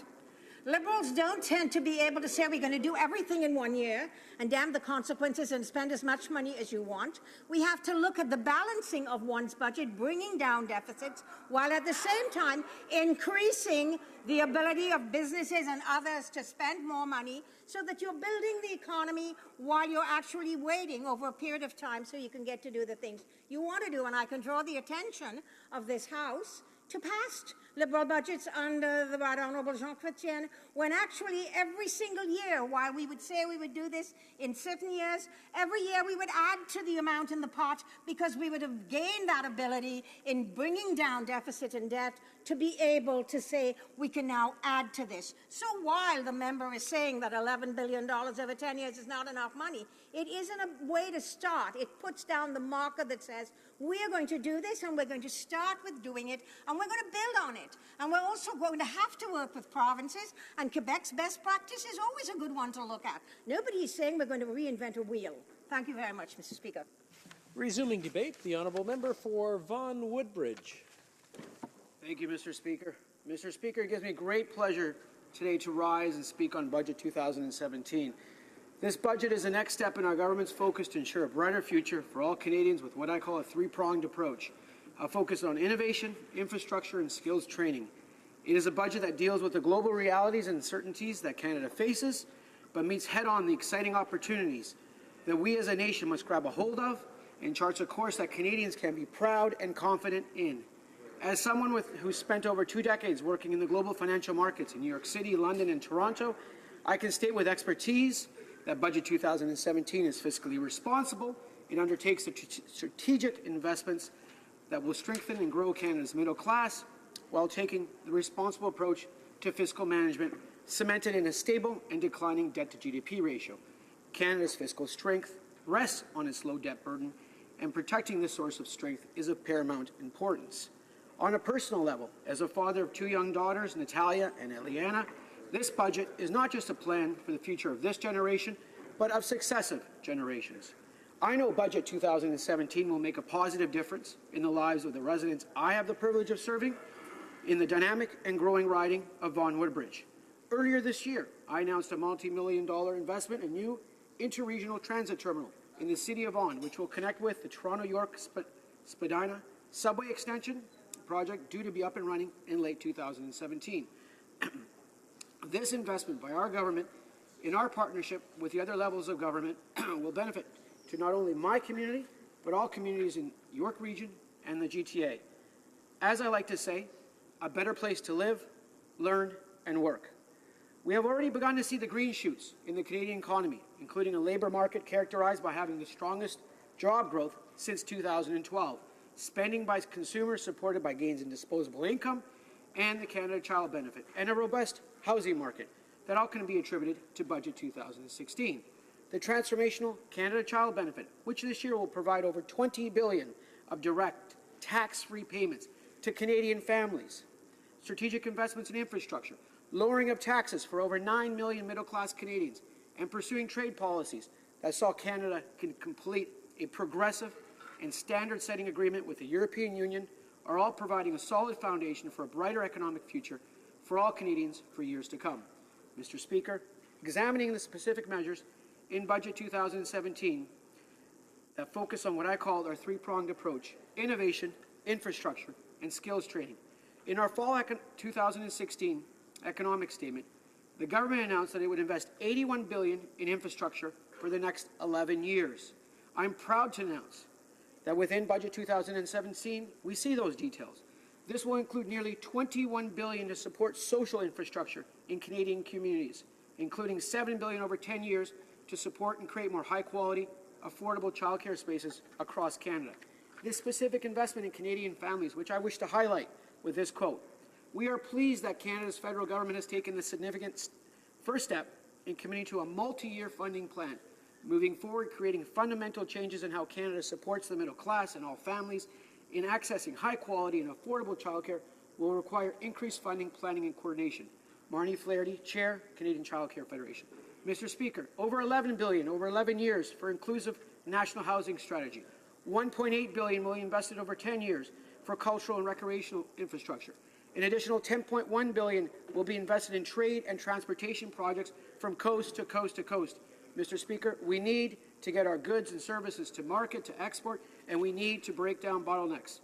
Liberals don't tend to be able to say we're going to do everything in 1 year and damn the consequences and spend as much money as you want. We have to look at the balancing of one's budget, bringing down deficits, while at the same time increasing the ability of businesses and others to spend more money so that you're building the economy while you're actually waiting over a period of time so you can get to do the things you want to do. And I can draw the attention of this House to past Liberal budgets under the Right Honourable Jean Chrétien, when actually every single year, while we would say we would do this in certain years, every year we would add to the amount in the pot because we would have gained that ability in bringing down deficit and debt to be able to say we can now add to this. So while the member is saying that $11 billion over 10 years is not enough money, it isn't a way to start. It puts down the marker that says we are going to do this and we're going to start with doing it and we're going to build on it. And we're also going to have to work with provinces, and Quebec's best practice is always a good one to look at. Nobody is saying we're going to reinvent a wheel. Thank you very much, Mr. Speaker. Resuming debate, the honourable member for Vaughan Woodbridge. Thank you, Mr. Speaker. Mr. Speaker, it gives me great pleasure today to rise and speak on Budget 2017. This budget is the next step in our government's focus to ensure a brighter future for all Canadians with what I call a three-pronged approach. A focus on innovation, infrastructure, and skills training. It is a budget that deals with the global realities and uncertainties that Canada faces, but meets head-on the exciting opportunities that we as a nation must grab a hold of and charts a course that Canadians can be proud and confident in. As someone who spent over 2 decades working in the global financial markets in New York City, London, and Toronto, I can state with expertise that Budget 2017 is fiscally responsible. It undertakes the strategic investments that will strengthen and grow Canada's middle class while taking the responsible approach to fiscal management, cemented in a stable and declining debt-to-GDP ratio. Canada's fiscal strength rests on its low debt burden and protecting this source of strength is of paramount importance. On a personal level, as a father of 2 young daughters, Natalia and Eliana, this budget is not just a plan for the future of this generation, but of successive generations. I know Budget 2017 will make a positive difference in the lives of the residents I have the privilege of serving in the dynamic and growing riding of Vaughan Woodbridge. Earlier this year, I announced a multi-million-dollar investment in a new interregional transit terminal in the city of Vaughan, which will connect with the Toronto-York-Spadina subway extension project due to be up and running in late 2017. This investment by our government in our partnership with the other levels of government will benefit to not only my community, but all communities in York Region and the GTA. As I like to say, a better place to live, learn, and work. We have already begun to see the green shoots in the Canadian economy, including a labour market characterized by having the strongest job growth since 2012, spending by consumers supported by gains in disposable income and the Canada Child Benefit, and a robust housing market that all can be attributed to Budget 2016. The transformational Canada Child Benefit, which this year will provide over $20 billion of direct tax-free payments to Canadian families, strategic investments in infrastructure, lowering of taxes for over 9 million middle-class Canadians, and pursuing trade policies that saw Canada can complete a progressive and standard-setting agreement with the European Union are all providing a solid foundation for a brighter economic future for all Canadians for years to come. Mr. Speaker, examining the specific measures in Budget 2017 that focus on what I call our three-pronged approach: innovation, infrastructure, and skills training. In our fall 2016 economic statement, the government announced that it would invest $81 billion in infrastructure for the next 11 years. I'm proud to announce that within Budget 2017, we see those details. This will include nearly $21 billion to support social infrastructure in Canadian communities, including $7 billion over 10 years to support and create more high-quality, affordable childcare spaces across Canada. This specific investment in Canadian families, which I wish to highlight with this quote: "We are pleased that Canada's federal government has taken the significant first step in committing to a multi-year funding plan. Moving forward, creating fundamental changes in how Canada supports the middle class and all families in accessing high-quality and affordable childcare will require increased funding, planning, and coordination." Marnie Flaherty, Chair, Canadian Child Care Federation. Mr. Speaker, over $11 billion over 11 years for inclusive national housing strategy. $1.8 billion will be invested over 10 years for cultural and recreational infrastructure. An additional $10.1 billion will be invested in trade and transportation projects from coast to coast to coast. Mr. Speaker, we need to get our goods and services to market, to export, and we need to break down bottlenecks.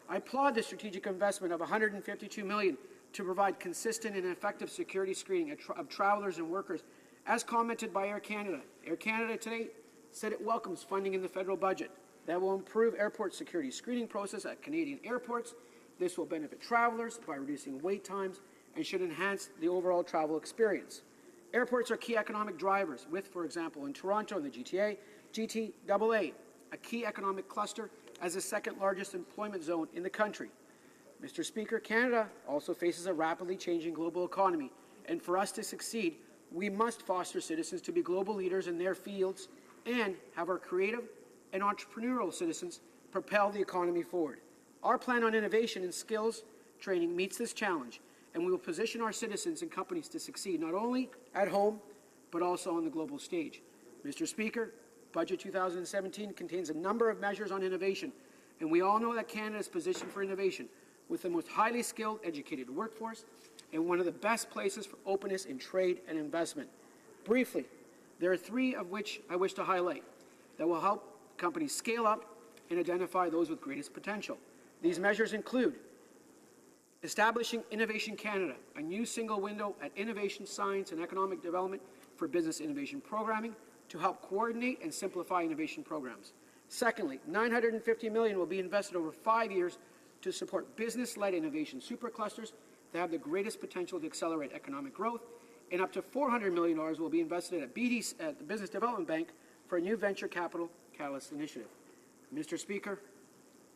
I applaud the strategic investment of $152 million to provide consistent and effective security screening of travelers and workers, as commented by Air Canada. Air Canada today said it welcomes funding in the federal budget that will improve airport security screening process at Canadian airports. This will benefit travelers by reducing wait times and should enhance the overall travel experience. Airports are key economic drivers with, for example, in Toronto and the GTA, GTAA, a key economic cluster as the second largest employment zone in the country. Mr. Speaker, Canada also faces a rapidly changing global economy, and for us to succeed, we must foster citizens to be global leaders in their fields and have our creative and entrepreneurial citizens propel the economy forward. Our plan on innovation and skills training meets this challenge, and we will position our citizens and companies to succeed not only at home, but also on the global stage. Mr. Speaker, Budget 2017 contains a number of measures on innovation, and we all know that Canada is positioned for innovation with the most highly skilled, educated workforce and one of the best places for openness in trade and investment. Briefly, there are three of which I wish to highlight that will help companies scale up and identify those with greatest potential. These measures include establishing Innovation Canada, a new single window at innovation, science, and economic development for business innovation programming to help coordinate and simplify innovation programs. Secondly, $950 million will be invested over 5 years to support business-led innovation superclusters that have the greatest potential to accelerate economic growth, and up to $400 million will be invested at the Business Development Bank for a new venture capital catalyst initiative. Mr. Speaker,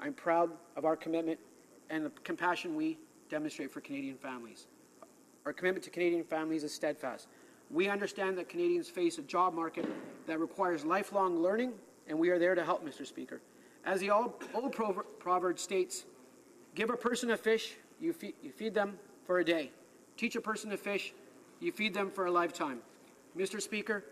I'm proud of our commitment and the compassion we demonstrate for Canadian families. Our commitment to Canadian families is steadfast. We understand that Canadians face a job market that requires lifelong learning, and we are there to help, Mr. Speaker. As the old proverb states, give a person a fish, you feed them for a day. Teach a person to fish, you feed them for a lifetime. Mr. Speaker,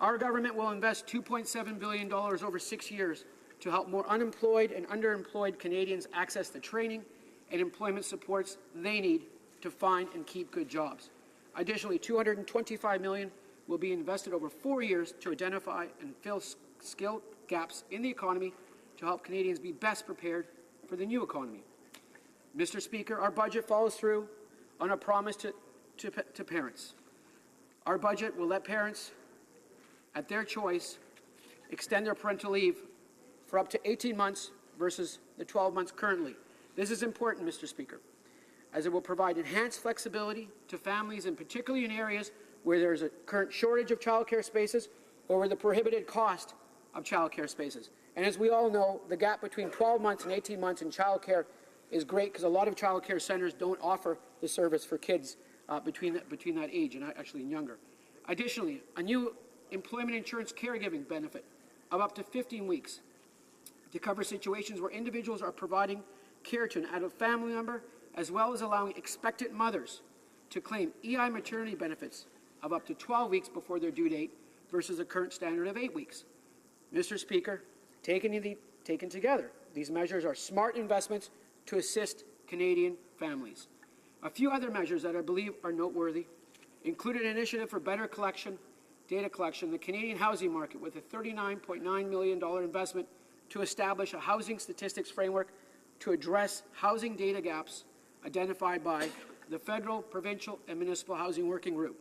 our government will invest $2.7 billion over 6 years to help more unemployed and underemployed Canadians access the training and employment supports they need to find and keep good jobs. Additionally, $225 million will be invested over 4 years to identify and fill skill gaps in the economy to help Canadians be best prepared for the new economy. Mr. Speaker, our budget follows through on a promise to parents. Our budget will let parents, at their choice, extend their parental leave for up to 18 months versus the 12 months currently. This is important, Mr. Speaker, as it will provide enhanced flexibility to families, and particularly in areas where there is a current shortage of childcare spaces or where the prohibited cost of childcare spaces. And as we all know, the gap between 12 months and 18 months in childcare is great because a lot of childcare centres don't offer the service for kids between that age and actually younger. Additionally, a new employment insurance caregiving benefit of up to 15 weeks to cover situations where individuals are providing care to an adult family member, as well as allowing expectant mothers to claim EI maternity benefits of up to 12 weeks before their due date versus a current standard of 8 weeks. Mr. Speaker, taken together, these measures are smart investments to assist Canadian families. A few other measures that I believe are noteworthy include an initiative for better data collection in the Canadian housing market with a $39.9 million investment to establish a housing statistics framework to address housing data gaps identified by the federal, provincial, and municipal housing working group.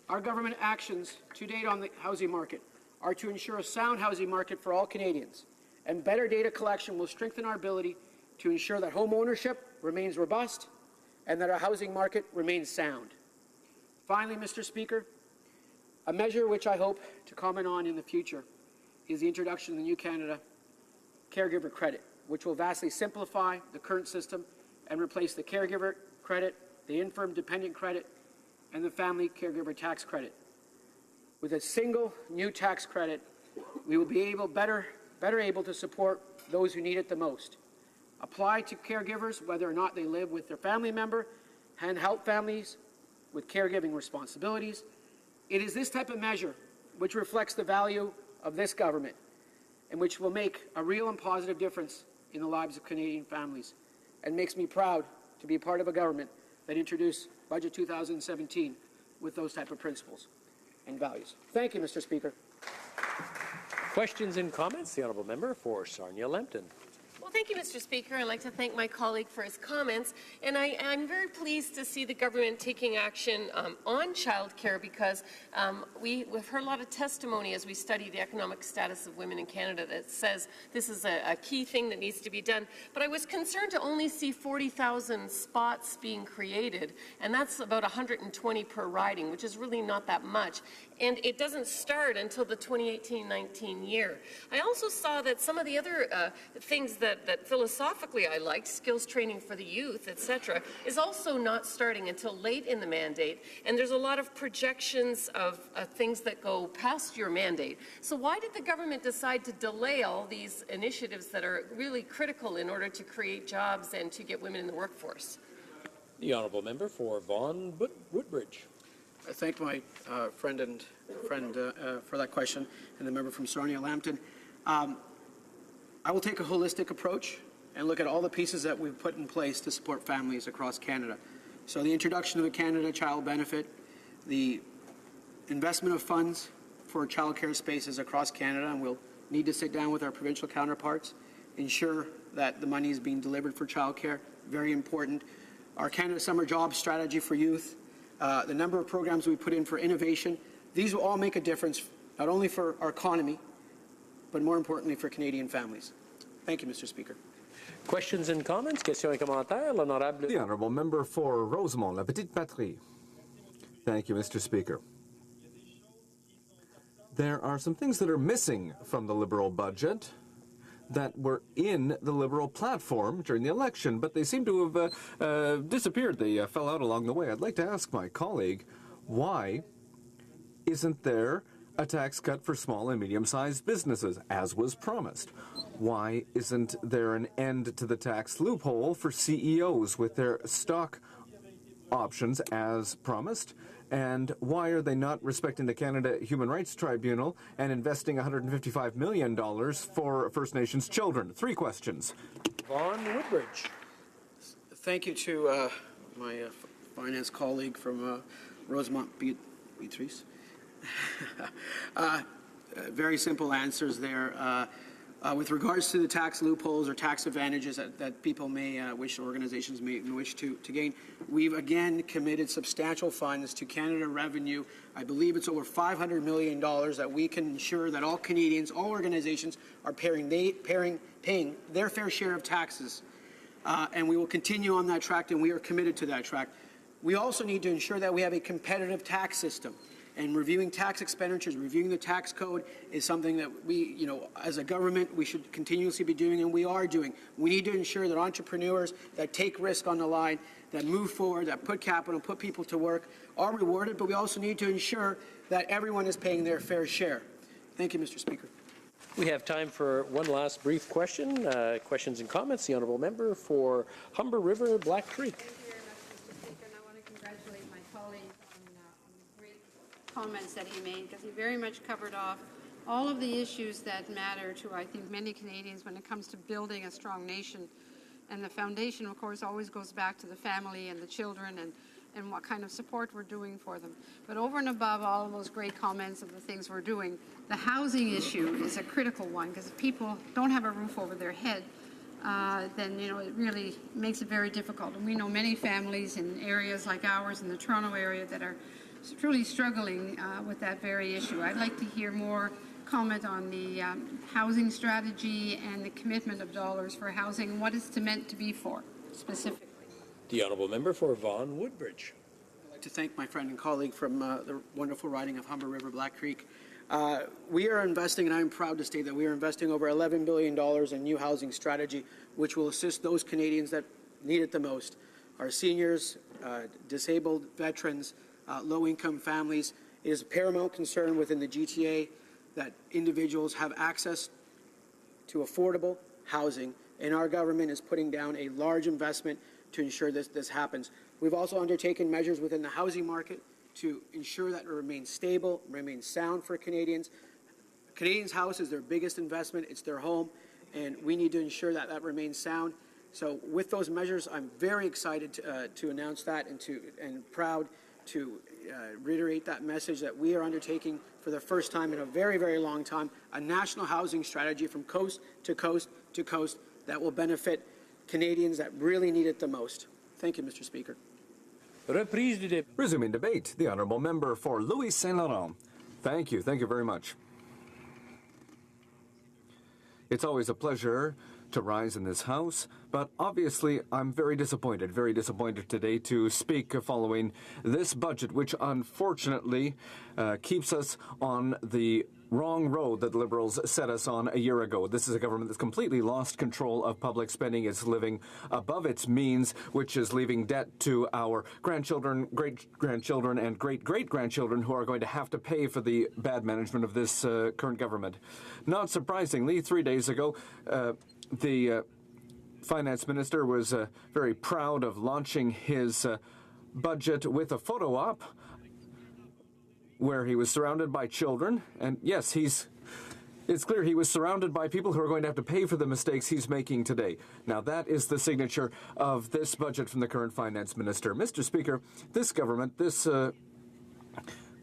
Our government actions to date on the housing market are to ensure a sound housing market for all Canadians, and better data collection will strengthen our ability to ensure that home ownership remains robust and that our housing market remains sound. Finally, Mr. Speaker, a measure which I hope to comment on in the future is the introduction of the new Canada Caregiver Credit, which will vastly simplify the current system and replace the Caregiver Credit, the Infirm Dependent Credit, and the Family Caregiver Tax Credit. With a single new tax credit, we will be better able to support those who need it the most. Apply to caregivers whether or not they live with their family member and help families with caregiving responsibilities. It is this type of measure which reflects the value of this government and which will make a real and positive difference in the lives of Canadian families, and makes me proud to be part of a government that introduced Budget 2017 with those type of principles and values. Thank you, Mr. Speaker. Questions and comments? The honourable member for Sarnia-Lambton. Well, thank you, Mr. Speaker. I'd like to thank my colleague for his comments. And I'm very pleased to see the government taking action on childcare because we've heard a lot of testimony as we study the economic status of women in Canada that says this is a key thing that needs to be done. But I was concerned to only see 40,000 spots being created, and that's about 120 per riding, which is really not that much. And it doesn't start until the 2018-19 year. I also saw that some of the other things that philosophically I liked, skills training for the youth, etc., is also not starting until late in the mandate. And there's a lot of projections of things that go past your mandate. So why did the government decide to delay all these initiatives that are really critical in order to create jobs and to get women in the workforce? The honourable member for Vaughan Woodbridge. I thank my friend for that question, and the member from Sarnia-Lambton. I will take a holistic approach and look at all the pieces that we've put in place to support families across Canada. So the introduction of the Canada Child Benefit, the investment of funds for childcare spaces across Canada, and we'll need to sit down with our provincial counterparts, ensure that the money is being delivered for childcare, very important. Our Canada Summer Jobs Strategy for youth, the number of programs we put in for innovation, these will all make a difference, not only for our economy, but more importantly for Canadian families. Thank you, Mr. Speaker. Questions and comments? Questions et commentaires? L'honorable. The honourable member for Rosemont, La Petite Patrie. Thank you, Mr. Speaker. There are some things that are missing from the Liberal budget that were in the Liberal platform during the election, but they seem to have disappeared. They fell out along the way. I'd like to ask my colleague, why isn't there a tax cut for small and medium-sized businesses, as was promised. Why isn't there an end to the tax loophole for CEOs with their stock options as promised? And why are they not respecting the Canada Human Rights Tribunal and investing $155 million for First Nations children? 3 questions. Vaughn Woodbridge. Thank you to my finance colleague from Rosemont Beatrice. Very simple answers there. With regards to the tax loopholes or tax advantages that people may wish, organizations may wish to gain, we've again committed substantial funds to Canada Revenue. I believe it's over $500 million that we can ensure that all Canadians, all organizations are paying their fair share of taxes. And we will continue on that track, and we are committed to that track. We also need to ensure that we have a competitive tax system. And reviewing tax expenditures, reviewing the tax code is something that we, as a government, we should continuously be doing, and we are doing. We need to ensure that entrepreneurs that take risk on the line, that move forward, that put capital, put people to work, are rewarded, but we also need to ensure that everyone is paying their fair share. Thank you, Mr. Speaker. We have time for one last brief question. Questions and comments. The honourable member for Humber River, Black Creek. Thank you very much, Mr. Speaker, and I want to congratulate my colleague on the great comments that he made, because he very much covered off all of the issues that matter to, I think, many Canadians when it comes to building a strong nation. And the foundation, of course, always goes back to the family and the children and what kind of support we're doing for them. But over and above all of those great comments of the things we're doing, the housing issue is a critical one, because if people don't have a roof over their head, then it really makes it very difficult. And we know many families in areas like ours in the Toronto area that are truly struggling with that very issue. I'd like to hear more comment on the housing strategy and the commitment of dollars for housing, what it's meant to be for specifically. The honourable member for Vaughan Woodbridge. I'd like to thank my friend and colleague from the wonderful riding of Humber River, Black Creek. We are investing, and I'm proud to state that we are investing over $11 billion in new housing strategy, which will assist those Canadians that need it the most. Our seniors, disabled veterans, low-income families. It is a paramount concern within the GTA that individuals have access to affordable housing, and our government is putting down a large investment to ensure this happens. We've also undertaken measures within the housing market to ensure that it remains stable, remains sound for Canadians. Canadians' house is their biggest investment. It's their home, and we need to ensure that that remains sound. So with those measures, I'm very excited to announce that and proud to reiterate that message that we are undertaking for the first time in a very, very long time, a national housing strategy from coast to coast to coast that will benefit Canadians that really need it the most. Thank you, Mr. Speaker. Resuming debate, the honourable member for Louis Saint Laurent. Thank you very much. It's always a pleasure to rise in this House, but obviously I'm very disappointed today to speak following this budget, which unfortunately keeps us on the wrong road that the Liberals set us on a year ago. This is a government that's completely lost control of public spending. It's living above its means, which is leaving debt to our grandchildren, great-grandchildren, and great-great-grandchildren who are going to have to pay for the bad management of this current government. Not surprisingly, 3 days ago, the finance minister was very proud of launching his budget with a photo op where he was surrounded by children. And yes, it's clear he was surrounded by people who are going to have to pay for the mistakes he's making today. Now, that is the signature of this budget from the current finance minister. Mr. Speaker, this government, this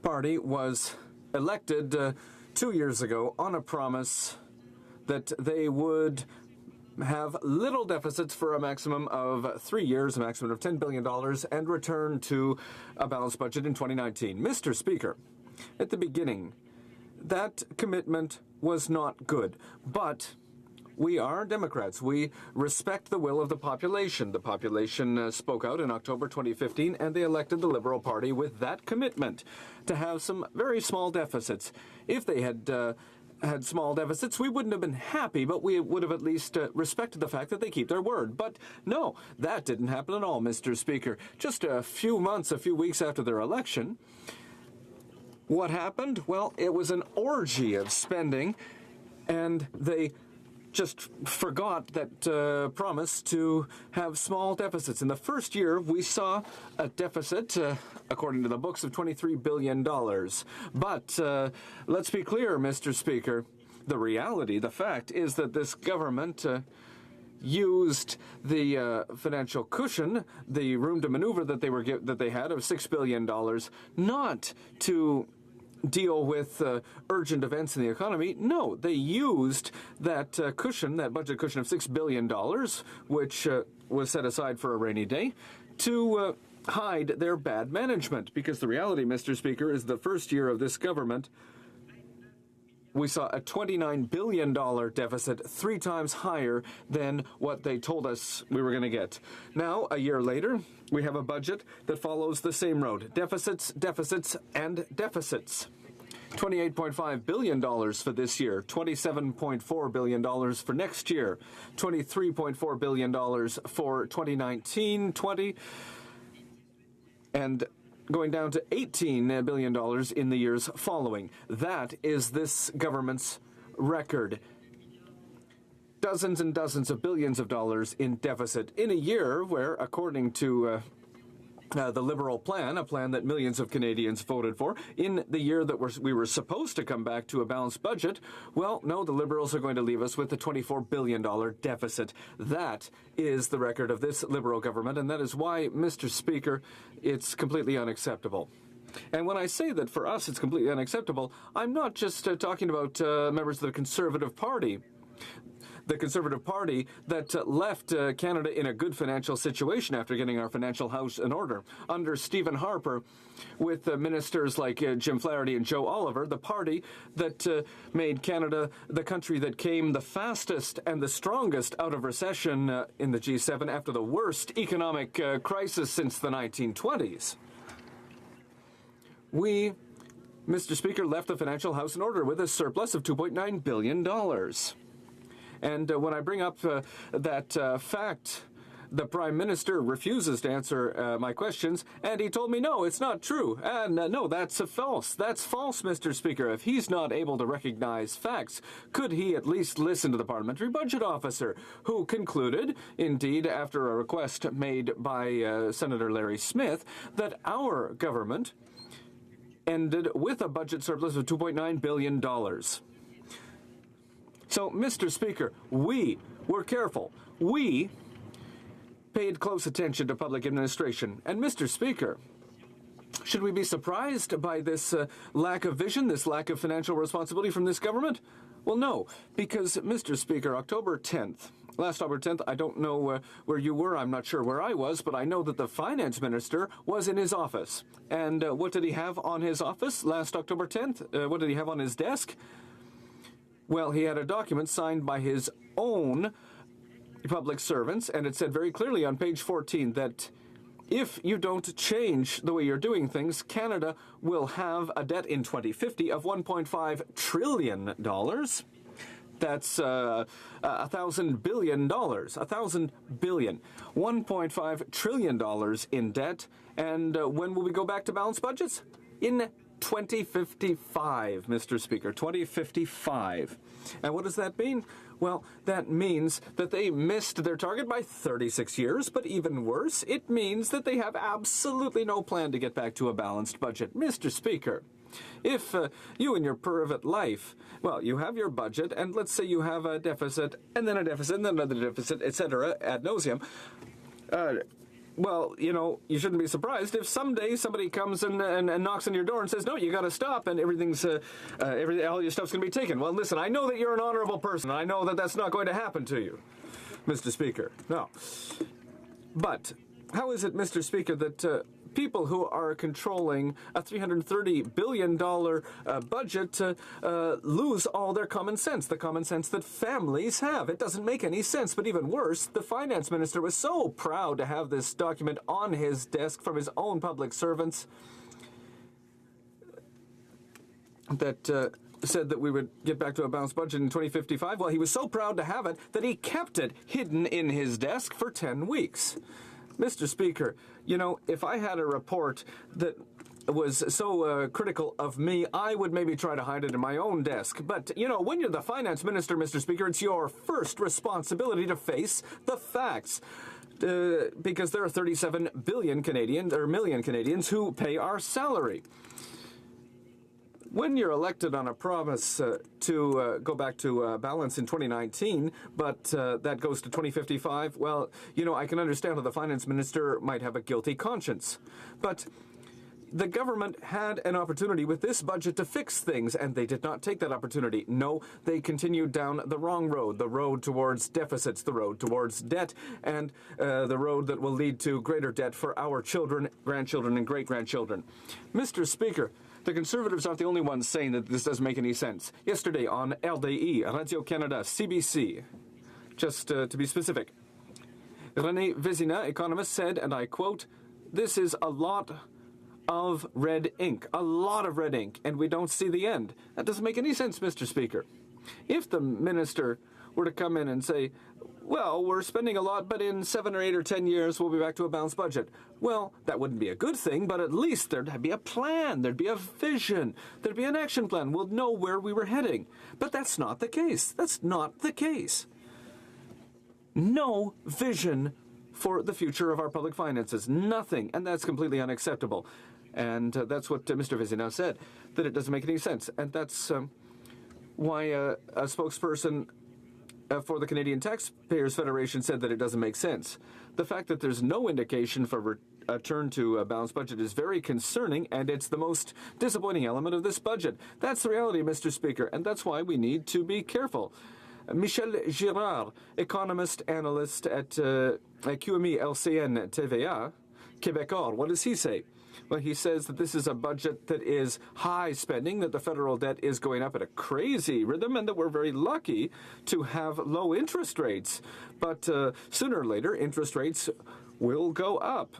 party was elected 2 years ago on a promise that they would have little deficits for a maximum of 3 years, a maximum of $10 billion, and return to a balanced budget in 2019. Mr. Speaker, at the beginning, that commitment was not good, but we are Democrats. We respect the will of the population. The population spoke out in October 2015, and they elected the Liberal Party with that commitment to have some very small deficits. If they had small deficits, we wouldn't have been happy, but we would have at least respected the fact that they keep their word. But no, that didn't happen at all, Mr. Speaker. Just a few weeks after their election, what happened? Well, it was an orgy of spending, and they just forgot that promise to have small deficits. In the first year, we saw a deficit, according to the books, of $23 billion. But let's be clear, Mr. Speaker, the reality, the fact is that this government used the financial cushion, the room to maneuver that they had of $6 billion, not to deal with urgent events in the economy. No, they used that cushion, that budget cushion of $6 billion, which was set aside for a rainy day, to hide their bad management. Because the reality, Mr. Speaker, is the first year of this government, we saw a $29 billion deficit, 3 times higher than what they told us we were going to get. Now, a year later, we have a budget that follows the same road. Deficits, deficits, and deficits. $28.5 billion for this year, $27.4 billion for next year, $23.4 billion for 2019-20, and going down to $18 billion in the years following. That is this government's record. Dozens and dozens of billions of dollars in deficit in a year where, according to the Liberal plan, a plan that millions of Canadians voted for, in the year that we were supposed to come back to a balanced budget, well, no, the Liberals are going to leave us with a $24 billion deficit. That is the record of this Liberal government, and that is why, Mr. Speaker, it's completely unacceptable. And when I say that for us it's completely unacceptable, I'm not just talking about members of the Conservative Party. The Conservative Party that left Canada in a good financial situation after getting our financial house in order. Under Stephen Harper, with ministers like Jim Flaherty and Joe Oliver, the party that made Canada the country that came the fastest and the strongest out of recession in the G7 after the worst economic crisis since the 1920s. We, Mr. Speaker, left the financial house in order with a surplus of $2.9 billion. And when I bring up that fact, the Prime Minister refuses to answer my questions, and he told me, no, it's not true. And no, that's false. That's false, Mr. Speaker. If he's not able to recognize facts, could he at least listen to the Parliamentary Budget Officer, who concluded, indeed, after a request made by Senator Larry Smith, that our government ended with a budget surplus of $2.9 billion. So, Mr. Speaker, we were careful. We paid close attention to public administration. And, Mr. Speaker, should we be surprised by this lack of vision, this lack of financial responsibility from this government? Well, no, because, Mr. Speaker, last October 10th, I don't know where you were, I'm not sure where I was, but I know that the finance minister was in his office. And what did he have on his office last October 10th? What did he have on his desk? Well, he had a document signed by his own public servants, and it said very clearly on page 14 that if you don't change the way you're doing things, Canada will have a debt in 2050 of $1.5 trillion. That's $1,000 billion. $1,000 billion. $1.5 trillion in debt. And when will we go back to balanced budgets? In 2055, Mr. Speaker, 2055. And what does that mean? Well, that means that they missed their target by 36 years, but even worse, it means that they have absolutely no plan to get back to a balanced budget. Mr. Speaker, if you in your private life, well, you have your budget, and let's say you have a deficit, and then a deficit, and then another deficit, etc., ad nauseum, well, you know, you shouldn't be surprised if someday somebody comes and knocks on your door and says, no, you got to stop, and all your stuff's going to be taken. Well, listen, I know that you're an honorable person. I know that that's not going to happen to you, Mr. Speaker. No. But how is it, Mr. Speaker, that people who are controlling a $330 billion budget lose all their common sense, the common sense that families have? It doesn't make any sense. But even worse, the finance minister was so proud to have this document on his desk from his own public servants that said that we would get back to a balanced budget in 2055. Well, he was so proud to have it that he kept it hidden in his desk for 10 weeks. Mr. Speaker, you know, if I had a report that was so critical of me, I would maybe try to hide it in my own desk. But, you know, when you're the finance minister, Mr. Speaker, it's your first responsibility to face the facts. Because there are 37 million Canadians who pay our salary. When you're elected on a promise to go back to balance in 2019, but that goes to 2055, well, you know, I can understand how the finance minister might have a guilty conscience. But the government had an opportunity with this budget to fix things, and they did not take that opportunity. No, they continued down the wrong road, the road towards deficits, the road towards debt, and the road that will lead to greater debt for our children, grandchildren, and great-grandchildren. Mr. Speaker, the Conservatives aren't the only ones saying that this doesn't make any sense. Yesterday on RDI, Radio-Canada, CBC, just to be specific, René Vézina, economist, said, and I quote, "This is a lot of red ink, and we don't see the end." That doesn't make any sense, Mr. Speaker. If the minister were to come in and say, well, we're spending a lot, but in 7 or 8 or 10 years, we'll be back to a balanced budget. Well, that wouldn't be a good thing, but at least there'd be a plan, there'd be a vision, there'd be an action plan. We'll know where we were heading. But that's not the case. That's not the case. No vision for the future of our public finances. Nothing. And that's completely unacceptable. And that's what Mr. Vézina said, that it doesn't make any sense. And that's why a spokesperson for the Canadian Taxpayers Federation said that it doesn't make sense. The fact that there's no indication for a turn to a balanced budget is very concerning, and it's the most disappointing element of this budget. That's the reality, Mr. Speaker, and that's why we need to be careful. Michel Girard, economist, analyst at QME LCN TVA, Québécois, what does he say? Well, he says that this is a budget that is high spending, that the federal debt is going up at a crazy rhythm, and that we're very lucky to have low interest rates. But sooner or later, interest rates will go up.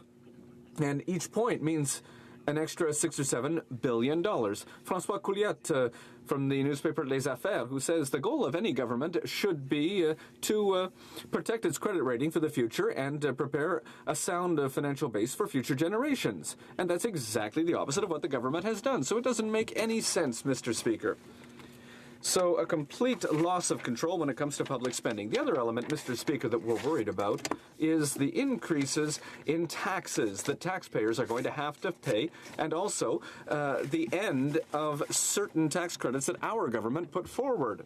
And each point means an extra $6 or $7 billion. François Couliot from the newspaper Les Affaires, who says the goal of any government should be to protect its credit rating for the future and prepare a sound financial base for future generations. And that's exactly the opposite of what the government has done. So it doesn't make any sense, Mr. Speaker. So a complete loss of control when it comes to public spending. The other element, Mr. Speaker, that we're worried about is the increases in taxes that taxpayers are going to have to pay, and also the end of certain tax credits that our government put forward.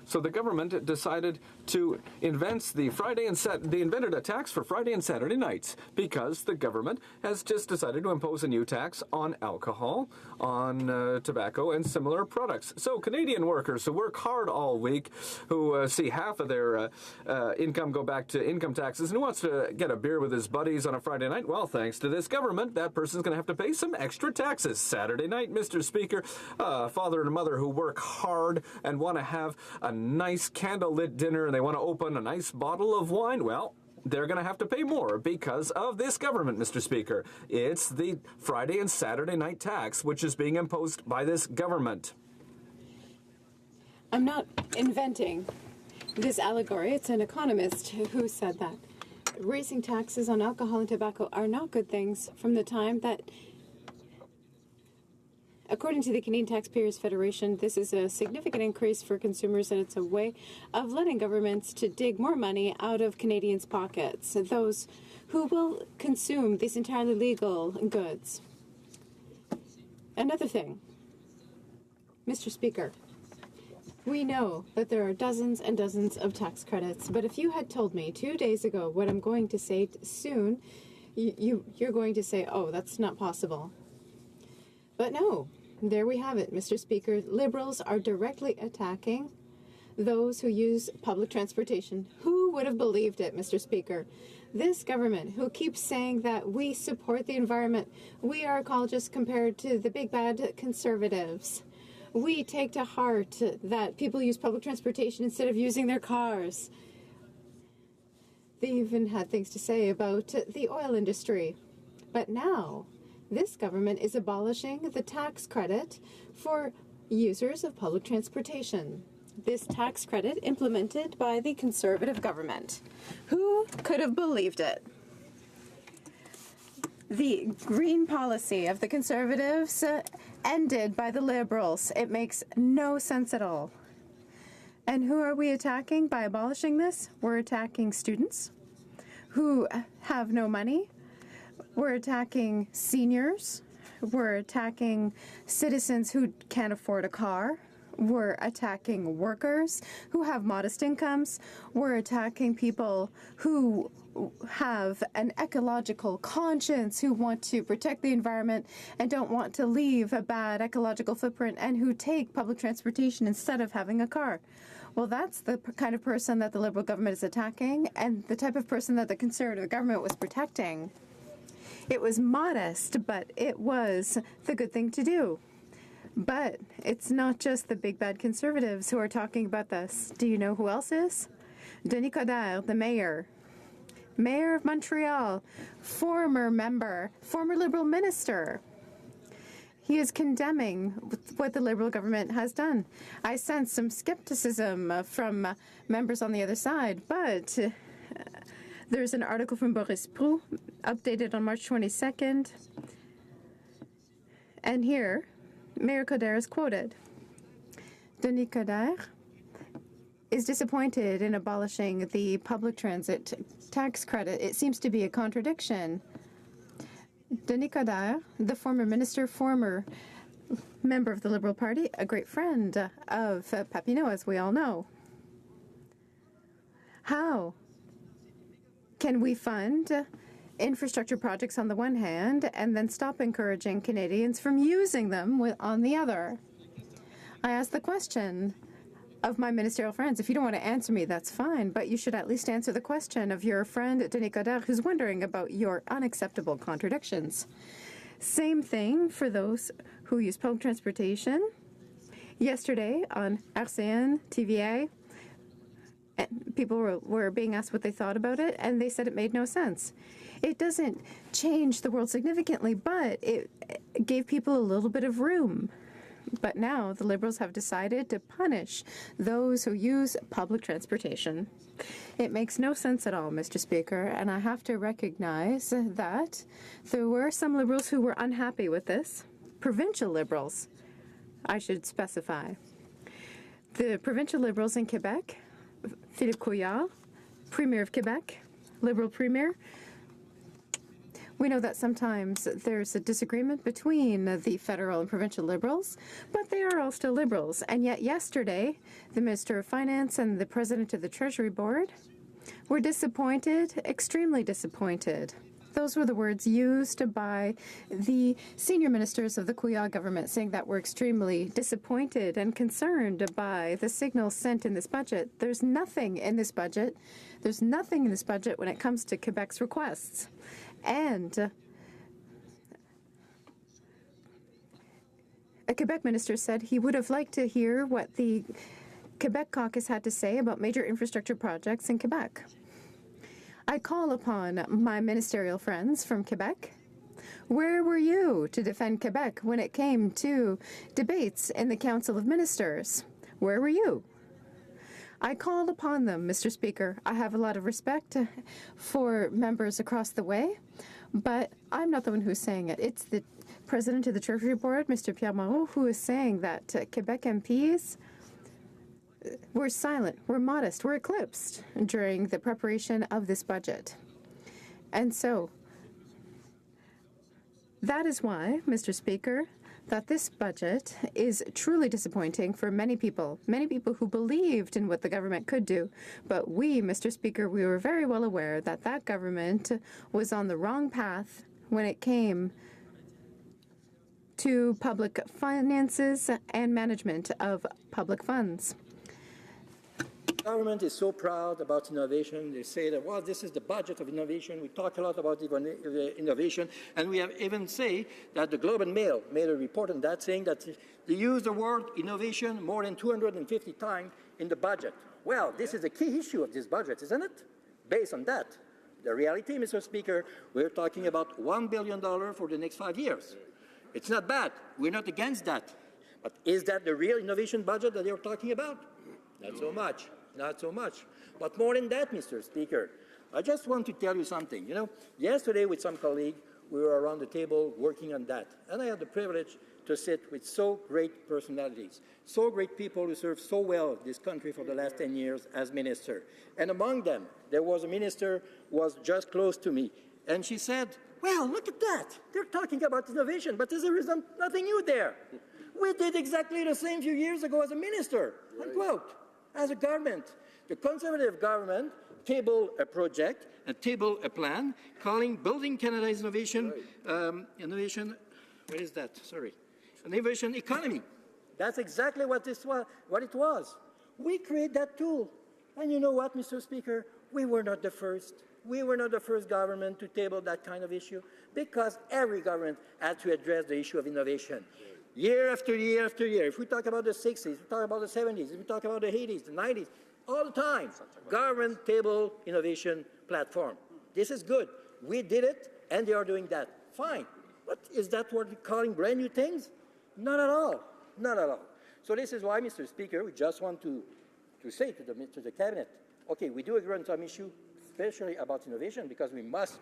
So the government decided to invent they invented a tax for Friday and Saturday nights because the government has just decided to impose a new tax on alcohol, on tobacco, and similar products. So Canadian workers who work hard all week, who see half of their income go back to income taxes, and who wants to get a beer with his buddies on a Friday night, well, thanks to this government, that person's going to have to pay some extra taxes. Saturday night, Mr. Speaker, father and mother who work hard and want to have a nice candlelit dinner and they want to open a nice bottle of wine, well, they're going to have to pay more because of this government, Mr. Speaker. It's the Friday and Saturday night tax which is being imposed by this government. I'm not inventing this allegory. It's an economist who said that. Raising taxes on alcohol and tobacco are not good things from the time that, according to the Canadian Taxpayers Federation, this is a significant increase for consumers, and it's a way of letting governments to dig more money out of Canadians' pockets, those who will consume these entirely legal goods. Another thing, Mr. Speaker, we know that there are dozens and dozens of tax credits, but if you had told me 2 days ago what I'm going to say soon, you're going to say, oh, that's not possible. But no. There we have it, Mr. Speaker. Liberals are directly attacking those who use public transportation. Who would have believed it, Mr. Speaker? This government, who keeps saying that we support the environment, we are ecologists compared to the big bad Conservatives. We take to heart that people use public transportation instead of using their cars. They even had things to say about the oil industry. But now, this government is abolishing the tax credit for users of public transportation. This tax credit implemented by the Conservative government. Who could have believed it? the green policy of the Conservatives ended by the Liberals. It makes no sense at all. And who are we attacking by abolishing this? We're attacking students who have no money. We're attacking seniors. We're attacking citizens who can't afford a car. We're attacking workers who have modest incomes. We're attacking people who have an ecological conscience, who want to protect the environment and don't want to leave a bad ecological footprint, and who take public transportation instead of having a car. Well, that's the kind of person that the Liberal government is attacking, and the type of person that the Conservative government was protecting. It was modest, but it was the good thing to do. But it's not just the big bad Conservatives who are talking about this. Do you know who else is? Denis Coderre, the mayor of Montreal, former member, former Liberal minister. He is condemning what the Liberal government has done. I sense some skepticism from members on the other side, but there's an article from Boris Proulx, updated on March 22nd. And here, Mayor Coderre is quoted. Denis Coderre is disappointed in abolishing the public transit tax credit. It seems to be a contradiction. Denis Coderre, the former minister, former member of the Liberal Party, a great friend of Papineau, as we all know. How can we fund infrastructure projects on the one hand and then stop encouraging Canadians from using them on the other? I asked the question of my ministerial friends. If you don't want to answer me, that's fine, but you should at least answer the question of your friend Denis Coderre, who's wondering about your unacceptable contradictions. Same thing for those who use public transportation. Yesterday on RCN, TVA, people were being asked what they thought about it, and they said it made no sense. It doesn't change the world significantly, but it gave people a little bit of room. But now the Liberals have decided to punish those who use public transportation. It makes no sense at all, Mr. Speaker, and I have to recognize that there were some Liberals who were unhappy with this. Provincial Liberals, I should specify. The provincial Liberals in Quebec, Philippe Couillard, Premier of Quebec, Liberal Premier. We know that sometimes there's a disagreement between the federal and provincial Liberals, but they are all still Liberals. And yet yesterday, the Minister of Finance and the President of the Treasury Board were disappointed, extremely disappointed. Those were the words used by the senior ministers of the Couillard government, saying that we're extremely disappointed and concerned by the signals sent in this budget. There's nothing in this budget. There's nothing in this budget when it comes to Quebec's requests. And a Quebec minister said he would have liked to hear what the Quebec caucus had to say about major infrastructure projects in Quebec. I call upon my ministerial friends from Quebec. Where were you to defend Quebec when it came to debates in the Council of Ministers? Where were you? I called upon them, Mr. Speaker. I have a lot of respect for members across the way, but I'm not the one who's saying it. It's the President of the Treasury Board, Mr. Pierre Moreau, who is saying that Quebec MPs were silent, were modest, were eclipsed during the preparation of this budget. And so that is why, Mr. Speaker, that this budget is truly disappointing for many people who believed in what the government could do. But we, Mr. Speaker, we were very well aware that that government was on the wrong path when it came to public finances and management of public funds. The government is so proud about innovation. They say that, well, this is the budget of innovation. We talk a lot about innovation. And we have even say that the Globe and Mail made a report on that saying that they use the word innovation more than 250 times in the budget. Well, this is a key issue of this budget, isn't it? Based on that. The reality, Mr. Speaker, we're talking about $1 billion for the next 5 years. It's not bad. We're not against that. But is that the real innovation budget that they're talking about? Not so much. Not so much. But more than that, Mr. Speaker, I just want to tell you something. You know, yesterday with some colleagues, we were around the table working on that. And I had the privilege to sit with so great personalities, so great people who served so well this country for the last 10 years as minister. And among them, there was a minister who was just close to me. And she said, well, look at that. They're talking about innovation, but there is nothing new there. We did exactly the same few years ago as a minister, unquote, as a government. The Conservative government tabled a project and tabled a plan calling Building Canada's Innovation, what is that? Sorry. Innovation economy. That's exactly what it was. We created that tool. And you know what, Mr. Speaker? We were not the first. We were not the first government to table that kind of issue because every government had to address the issue of innovation. Year after year after year. If we talk about the 60s, we talk about the 70s, if we talk about the 80s, the 90s, all the time, government table innovation platform. This is good. We did it, and they are doing that. Fine. But is that what we're calling brand new things? Not at all. Not at all. So this is why, Mr. Speaker, we just want to say to the Cabinet, okay, we do agree on some issue, especially about innovation, because we must,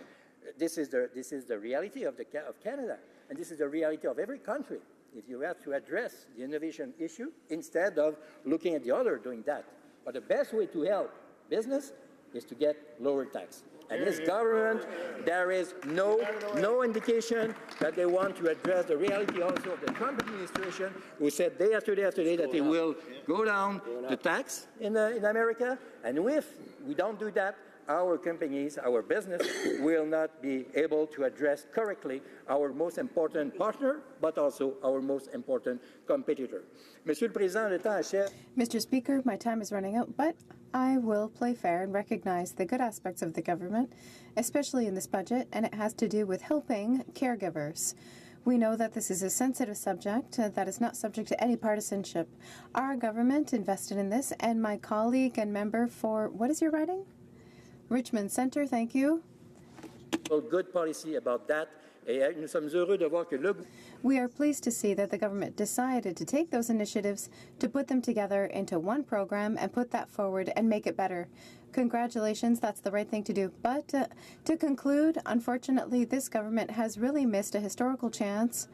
this is the reality of Canada, and this is the reality of every country. If you have to address the innovation issue instead of looking at the other doing that. But the best way to help business is to get lower tax. And this government, there is no indication that they want to address the reality also of the Trump administration, who said day after day after day that they will go down the tax in America. And if we don't do that, our companies, our business will not be able to address correctly our most important partner, but also our most important competitor. Monsieur le Président, le temps achève. Mr. Speaker, my time is running out, but I will play fair and recognize the good aspects of the government, especially in this budget, and it has to do with helping caregivers. We know that this is a sensitive subject that is not subject to any partisanship. Our government invested in this, and my colleague and member for, what is your riding? Richmond Centre, thank you. Well, good policy about that. Nous sommes heureux de voir que le... We are pleased to see that the government decided to take those initiatives, to put them together into one program and put that forward and make it better. Congratulations, that's the right thing to do. But to conclude, unfortunately, this government has really missed a historical chance.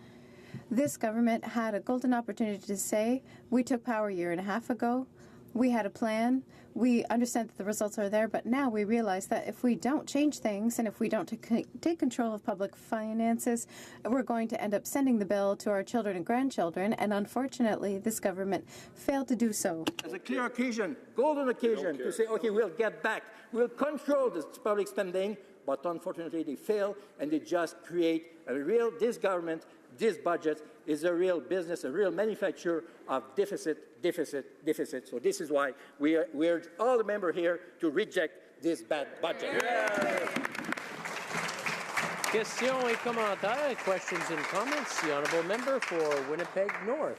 This government had a golden opportunity to say, we took power a year and a half ago. We had a plan. We understand that the results are there, but now we realize that if we don't change things and if we don't take control of public finances, we're going to end up sending the bill to our children and grandchildren, and unfortunately, this government failed to do so. As a clear occasion, golden occasion, to say, okay, we'll get back, we'll control this public spending, but unfortunately they fail, and they just create this government, this budget is a real business, a real manufacturer of deficit. So this is why we urge all the members here to reject this bad budget. Questions et commentaires, questions and comments. The honourable member for Winnipeg North.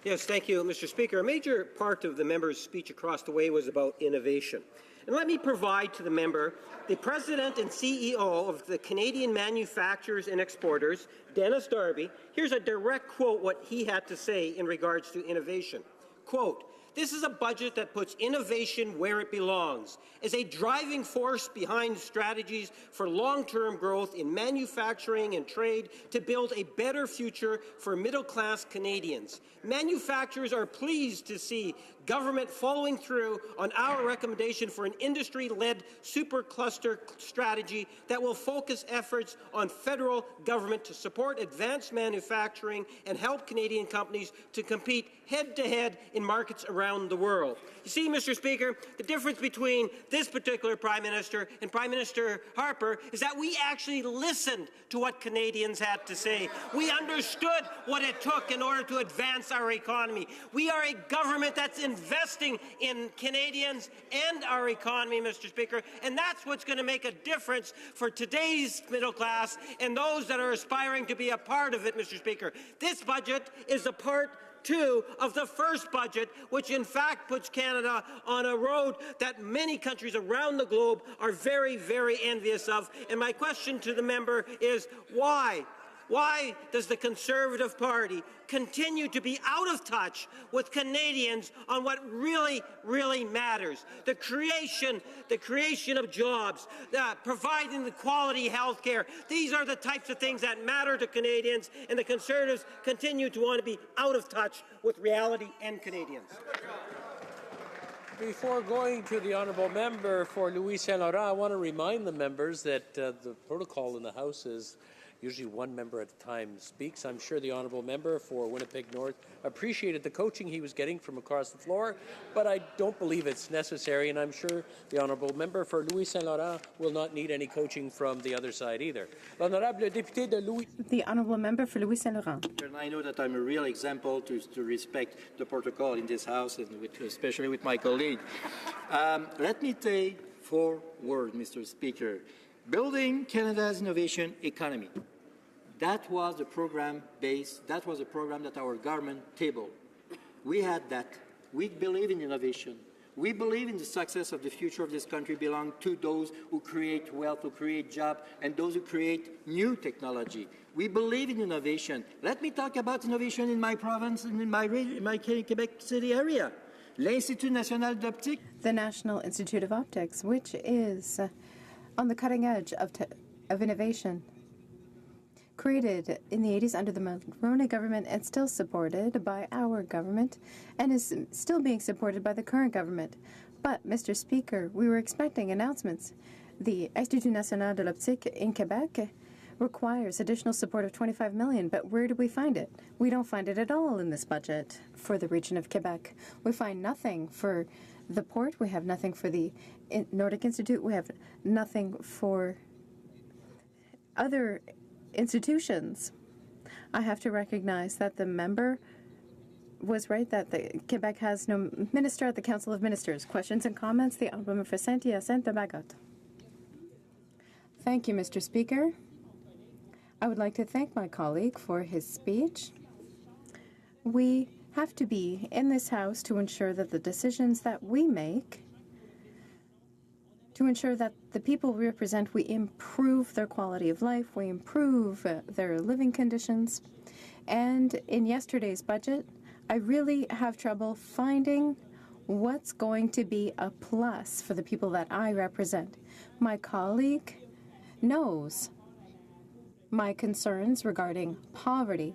Yes, thank you, Mr. Speaker. A major part of the member's speech across the way was about innovation. And let me provide to the member the President and CEO of the Canadian Manufacturers and Exporters, Dennis Darby. Here's a direct quote what he had to say in regards to innovation. Quote, "This is a budget that puts innovation where it belongs, as a driving force behind strategies for long-term growth in manufacturing and trade to build a better future for middle-class Canadians. Manufacturers are pleased to see government following through on our recommendation for an industry-led supercluster strategy that will focus efforts on federal government to support advanced manufacturing and help Canadian companies to compete head-to-head in markets around the world." You see, Mr. Speaker, the difference between this particular Prime Minister and Prime Minister Harper is that we actually listened to what Canadians had to say. We understood what it took in order to advance our economy. We are a government that's investing in Canadians and our economy, Mr. Speaker, and that's what's going to make a difference for today's middle class and those that are aspiring to be a part of it, Mr. Speaker. This budget is a part 2 of the first budget, which in fact puts Canada on a road that many countries around the globe are very, very envious of. And my question to the member is, why Why does the Conservative Party continue to be out of touch with Canadians on what really, really matters? The creation of jobs, providing the quality health care. These are the types of things that matter to Canadians, and the Conservatives continue to want to be out of touch with reality and Canadians. Before going to the honourable member for Louis Saint Laurent, I want to remind the members that the protocol in the House is usually one member at a time speaks. I'm sure the honourable member for Winnipeg North appreciated the coaching he was getting from across the floor, but I don't believe it's necessary, and I'm sure the honourable member for Louis Saint Laurent will not need any coaching from the other side either. L'honorable député de Louis. The honourable member for Louis Saint Laurent. I know that I'm a real example to respect the protocol in this House, and especially with my colleague. Let me say 4 words, Mr. Speaker. Building Canada's innovation economy. That was the program that our government tabled. We had that. We believe in innovation. We believe in the success of the future of this country belong to those who create wealth, who create jobs, and those who create new technology. We believe in innovation. Let me talk about innovation in my province and in my Quebec City area. L'Institut National d'Optique. The National Institute of Optics, which is on the cutting edge of innovation. Created in the 80s under the Mulroney government and still supported by our government and is still being supported by the current government. But, Mr. Speaker, we were expecting announcements. The Institut National de l'Optique in Quebec requires additional support of $25 million, but where do we find it? We don't find it at all in this budget for the region of Quebec. We find nothing for the port. We have nothing for the Nordic Institute. We have nothing for other institutions. I have to recognize that the member was right that Quebec has no minister at the Council of Ministers. Questions and comments? The honourable member for Saint-Hyacinthe-Bagotte. Thank you, Mr. Speaker. I would like to thank my colleague for his speech. We have to be in this House to ensure that the decisions that we make, to ensure that the people we represent, we improve their quality of life, we improve their living conditions. And in yesterday's budget, I really have trouble finding what's going to be a plus for the people that I represent. My colleague knows my concerns regarding poverty.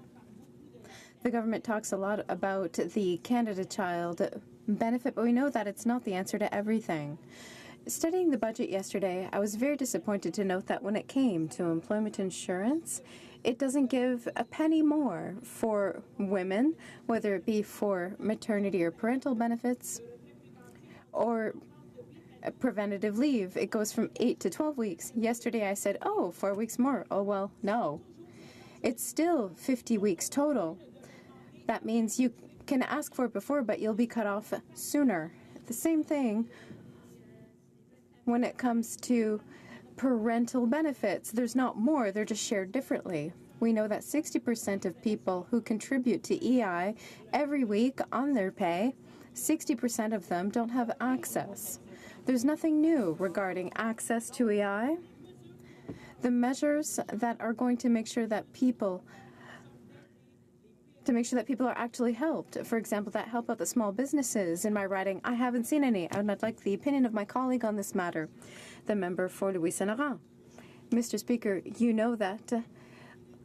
The government talks a lot about the Canada Child benefit, but we know that it's not the answer to everything. Studying the budget yesterday, I was very disappointed to note that when it came to employment insurance, it doesn't give a penny more for women, whether it be for maternity or parental benefits or preventative leave. It goes from 8 to 12 weeks. Yesterday I said, 4 weeks more. Oh, well, no. It's still 50 weeks total. That means you can ask for it before, but you'll be cut off sooner. The same thing when it comes to parental benefits. There's not more, they're just shared differently. We know that 60% of people who contribute to EI every week on their pay, 60% of them don't have access. There's nothing new regarding access to EI. The measures that are going to make sure that people are actually helped. For example, that help out the small businesses in my riding, I haven't seen any, and I'd like the opinion of my colleague on this matter, the member for Louis Saint Laurent. Mr. Speaker, you know that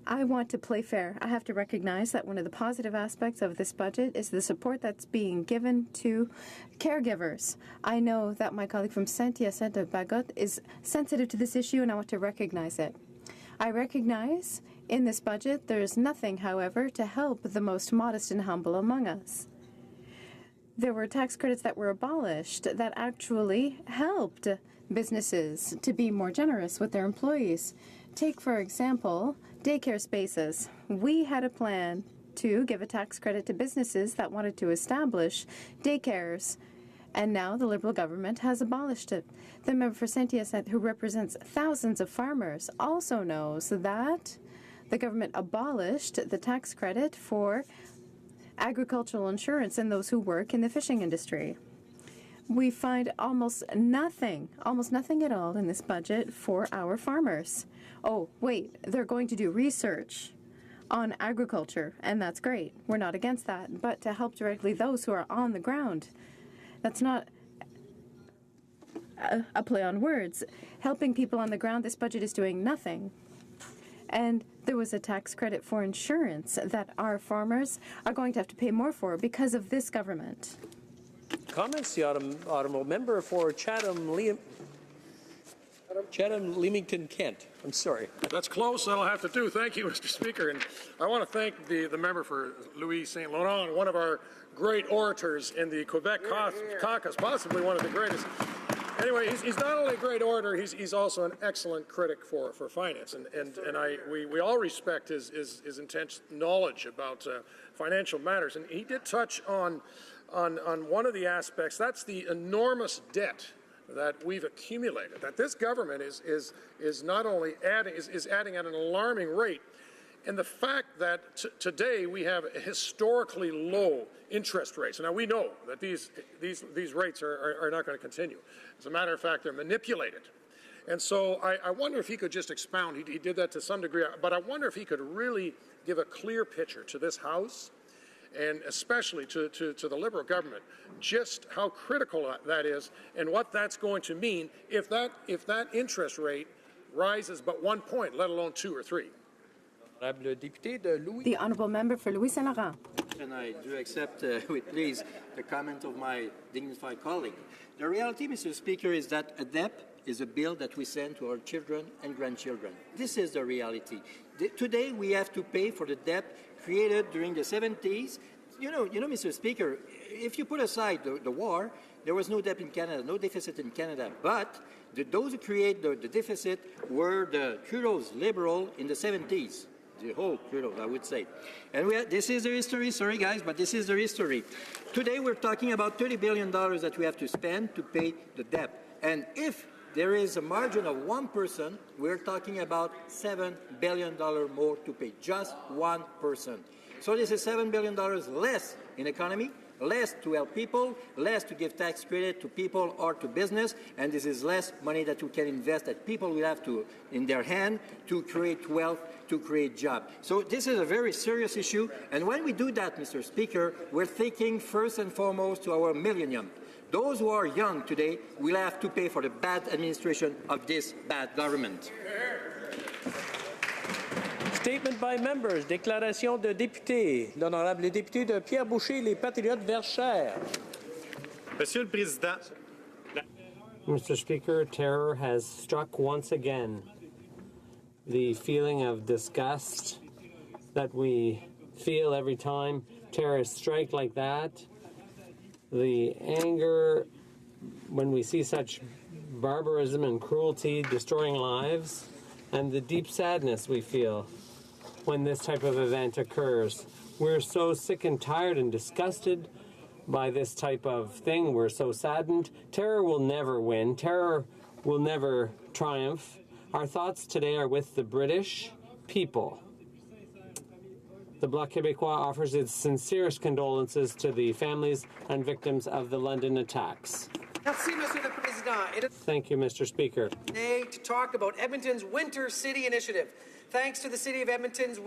I want to play fair. I have to recognize that one of the positive aspects of this budget is the support that's being given to caregivers. I know that my colleague from Saint-Hyacinthe-Bagotte is sensitive to this issue, and I want to recognize it. I recognize in this budget there is nothing, however, to help the most modest and humble among us. There were tax credits that were abolished that actually helped businesses to be more generous with their employees. Take, for example, daycare spaces. We had a plan to give a tax credit to businesses that wanted to establish daycares, and now the Liberal government has abolished it. The member for Saint-Hyacinthe, who represents thousands of farmers, also knows that the government abolished the tax credit for agricultural insurance and those who work in the fishing industry. We find almost nothing at all in this budget for our farmers. Oh, wait, they're going to do research. on agriculture, and that's great. We're not against that. But to help directly those who are on the ground, that's not a play on words. Helping people on the ground, this budget is doing nothing. And there was a tax credit for insurance that our farmers are going to have to pay more for because of this government. Comments, the honourable member for Chatham-Leamington, Kent. I'm sorry. That's close. That'll have to do. Thank you, Mr. Speaker. And I want to thank the member for Louis St. Laurent, one of our great orators in the Quebec caucus, possibly one of the greatest. Anyway, he's not only a great orator, he's also an excellent critic for finance. And we all respect his intense knowledge about financial matters. And he did touch on one of the aspects. That's the enormous debt that we've accumulated, that this government is not only adding at an alarming rate, and the fact that today we have historically low interest rates. Now we know that these rates are not going to continue. As a matter of fact, they're manipulated. And so I wonder if he could just expound. He did that to some degree, but I wonder if he could really give a clear picture to this House, and especially to the Liberal government, just how critical that is and what that's going to mean if that interest rate rises but 1 point, let alone 2 or 3. The honourable member for Louis Saint Laurent. And I do accept with please the comment of my dignified colleague. The reality, Mr. Speaker, is that a debt is a bill that we send to our children and grandchildren. This is the reality. Today we have to pay for the debt created during the 70s. You know, Mr. Speaker, if you put aside the war, there was no debt in Canada, no deficit in Canada. But those who create the deficit were the Trudeau's Liberal in the 70s. The whole Trudeau, I would say. And this is the history. Sorry, guys, but this is the history. Today we're talking about $30 billion that we have to spend to pay the debt. And if there is a margin of 1%, we're talking about $7 billion more to pay, just 1%. So this is $7 billion less in economy, less to help people, less to give tax credit to people or to business, and this is less money that we can invest that people will have to in their hand to create wealth, to create jobs. So this is a very serious issue, and when we do that, Mr. Speaker, we're thinking first and foremost to our millennium. Those who are young today will have to pay for the bad administration of this bad government. Statement by members. Déclaration de député. L'honorable député de Pierre Boucher, les Patriotes Verchères. Monsieur le Président. Mr. Speaker, terror has struck once again. The feeling of disgust that we feel every time terrorists strike like that, the anger when we see such barbarism and cruelty destroying lives, and the deep sadness we feel when this type of event occurs. We're so sick and tired and disgusted by this type of thing. We're so saddened. Terror will never win. Terror will never triumph. Our thoughts today are with the British people. The Bloc Québécois offers its sincerest condolences to the families and victims of the London attacks. Merci, Monsieur le Président. Thank you, Mr. Speaker. Today to talk about Edmonton's Winter City Initiative. Thanks to the City of Edmonton's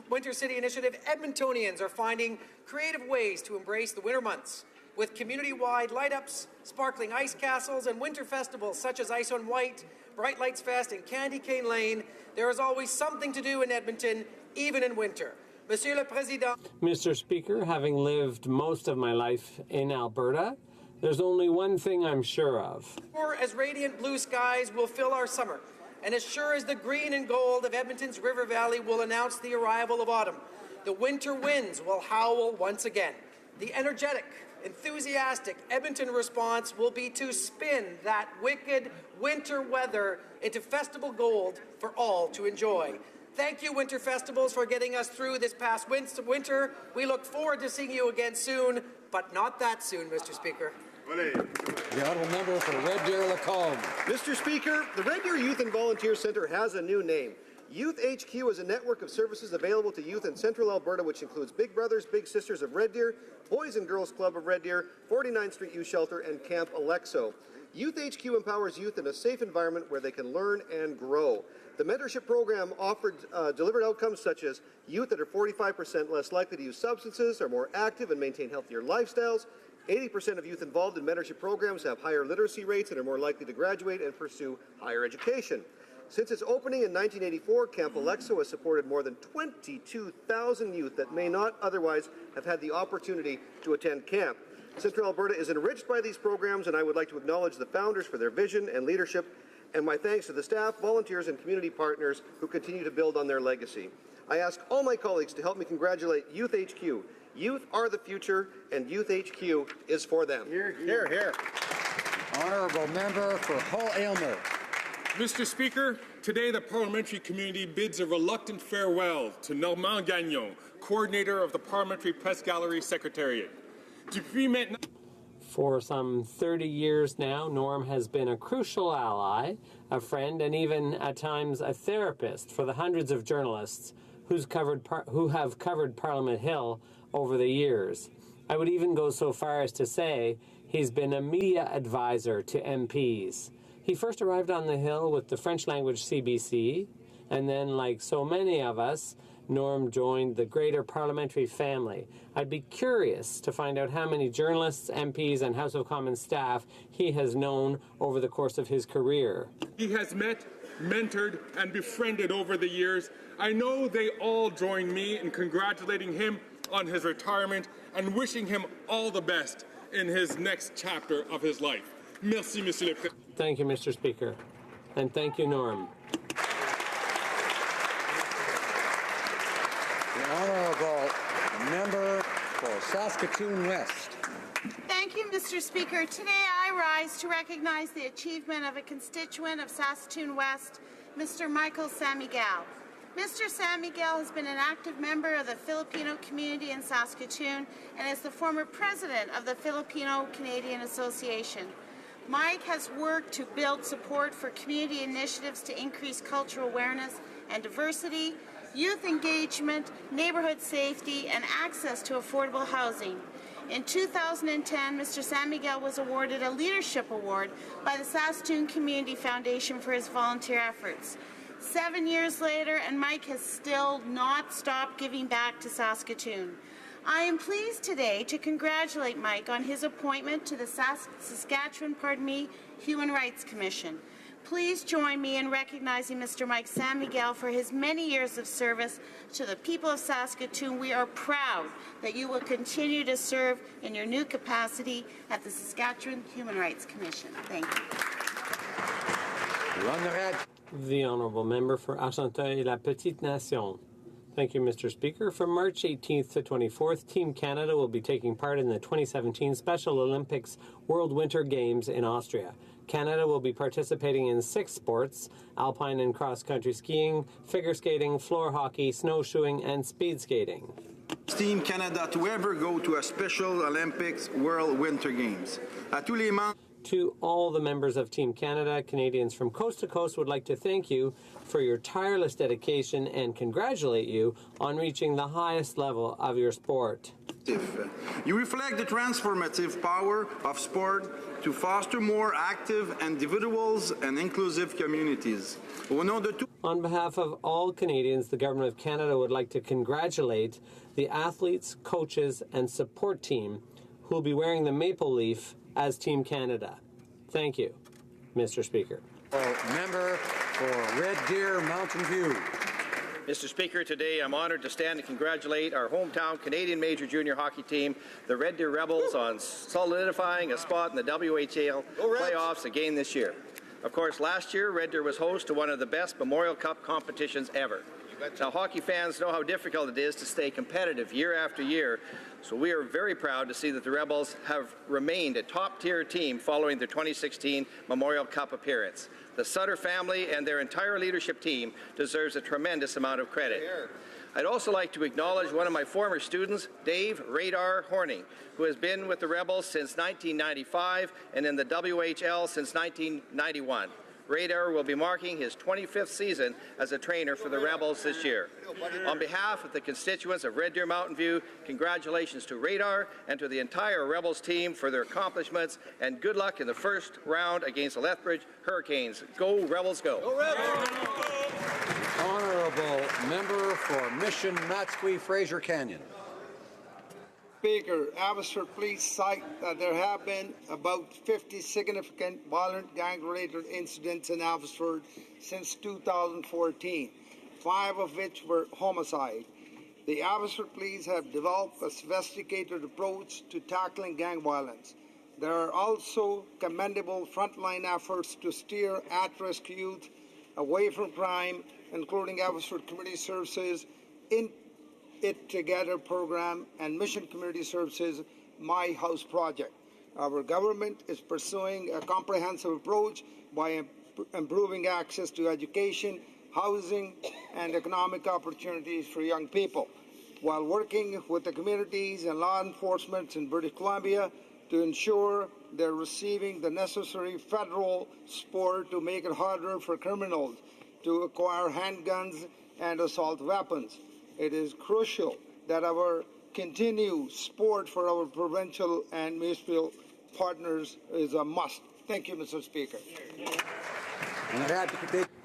Winter City Initiative, Edmontonians are finding creative ways to embrace the winter months. With community-wide light-ups, sparkling ice castles, and winter festivals such as Ice on White, Bright Lights Fest, and Candy Cane Lane, there is always something to do in Edmonton, even in winter. Monsieur le Président. Mr. Speaker, having lived most of my life in Alberta, there's only one thing I'm sure of. As radiant blue skies will fill our summer, and as sure as the green and gold of Edmonton's River Valley will announce the arrival of autumn, the winter winds will howl once again. The energetic, enthusiastic Edmonton response will be to spin that wicked winter weather into festival gold for all to enjoy. Thank you, Winter Festivals, for getting us through this past winter. We look forward to seeing you again soon, but not that soon, Mr. Speaker. The honourable member for Red Deer Lacombe. Mr. Speaker, the Red Deer Youth and Volunteer Centre has a new name. Youth HQ is a network of services available to youth in Central Alberta, which includes Big Brothers Big Sisters of Red Deer, Boys and Girls Club of Red Deer, 49th Street Youth Shelter, and Camp Alexo. Youth HQ empowers youth in a safe environment where they can learn and grow. The mentorship program delivered outcomes such as youth that are 45% less likely to use substances, are more active and maintain healthier lifestyles. 80% of youth involved in mentorship programs have higher literacy rates and are more likely to graduate and pursue higher education. Since its opening in 1984, Camp Alexo has supported more than 22,000 youth that may not otherwise have had the opportunity to attend camp. Central Alberta is enriched by these programs, and I would like to acknowledge the founders for their vision and leadership, and my thanks to the staff, volunteers, and community partners who continue to build on their legacy. I ask all my colleagues to help me congratulate Youth HQ. Youth are the future, and Youth HQ is for them. Here, here, here. Honourable Member for Hull Aylmer. Mr. Speaker, today the parliamentary community bids a reluctant farewell to Normand Gagnon, coordinator of the Parliamentary Press Gallery Secretariat. For some 30 years now, Norm has been a crucial ally, a friend, and even at times a therapist for the hundreds of journalists who have covered Parliament Hill over the years. I would even go so far as to say he's been a media advisor to MPs. He first arrived on the Hill with the French language CBC, and then, like so many of us, Norm joined the greater parliamentary family. I'd be curious to find out how many journalists, MPs, and House of Commons staff he has known over the course of his career. He has met, mentored, and befriended over the years. I know they all join me in congratulating him on his retirement and wishing him all the best in his next chapter of his life. Merci, Monsieur le Président. Thank you, Mr. Speaker. And thank you, Norm. The Honourable Member for Saskatoon West. Thank you, Mr. Speaker. Today I rise to recognize the achievement of a constituent of Saskatoon West, Mr. Michael San Miguel. Mr. San Miguel has been an active member of the Filipino community in Saskatoon and is the former president of the Filipino-Canadian Association. Mike has worked to build support for community initiatives to increase cultural awareness and diversity, youth engagement, neighborhood safety, and access to affordable housing. In 2010, Mr. San Miguel was awarded a Leadership Award by the Saskatoon Community Foundation for his volunteer efforts. 7 years later, and Mike has still not stopped giving back to Saskatoon. I am pleased today to congratulate Mike on his appointment to the Saskatchewan Human Rights Commission. Please join me in recognizing Mr. Mike San Miguel for his many years of service to the people of Saskatoon. We are proud that you will continue to serve in your new capacity at the Saskatchewan Human Rights Commission. Thank you. The Honourable Member for Argenteuil-La Petite Nation. Thank you, Mr. Speaker. From March 18th to 24th, Team Canada will be taking part in the 2017 Special Olympics World Winter Games in Austria. Canada will be participating in 6 sports: alpine and cross-country skiing, figure skating, floor hockey, snowshoeing, and speed skating. Team Canada to ever go to a Special Olympics World Winter Games. To all the members of Team Canada, Canadians from coast to coast would like to thank you for your tireless dedication and congratulate you on reaching the highest level of your sport. You reflect the transformative power of sport to foster more active individuals and inclusive communities. On behalf of all Canadians, the Government of Canada would like to congratulate the athletes, coaches, and support team who will be wearing the maple leaf as Team Canada. Thank you, Mr. Speaker. Member for Red Deer Mountain View. Mr. Speaker, today I'm honored to stand and congratulate our hometown Canadian Major Junior Hockey team, the Red Deer Rebels, on solidifying a spot in the WHL playoffs again this year. Of course, last year, Red Deer was host to one of the best Memorial Cup competitions ever. Now, hockey fans know how difficult it is to stay competitive year after year, so we are very proud to see that the Rebels have remained a top-tier team following their 2016 Memorial Cup appearance. The Sutter family and their entire leadership team deserves a tremendous amount of credit. I'd also like to acknowledge one of my former students, Dave Radar Horning, who has been with the Rebels since 1995 and in the WHL since 1991. Radar will be marking his 25th season as a trainer for the Rebels this year. On behalf of the constituents of Red Deer Mountain View, congratulations to Radar and to the entire Rebels team for their accomplishments, and good luck in the first round against the Lethbridge Hurricanes. Go Rebels, go! Go Rebels! Honourable Member for Mission Matsqui Fraser Canyon. Speaker, Abbotsford Police cite that there have been about 50 significant violent gang-related incidents in Abbotsford since 2014, 5 of which were homicide. The Abbotsford Police have developed a sophisticated approach to tackling gang violence. There are also commendable frontline efforts to steer at-risk youth away from crime, including Abbotsford Community Services, It Together program, and Mission Community Services My House project. Our government is pursuing a comprehensive approach by improving access to education, housing, and economic opportunities for young people, while working with the communities and law enforcement in British Columbia to ensure they're receiving the necessary federal support to make it harder for criminals to acquire handguns and assault weapons. It is crucial that our continued support for our provincial and municipal partners is a must. Thank you, Mr. Speaker.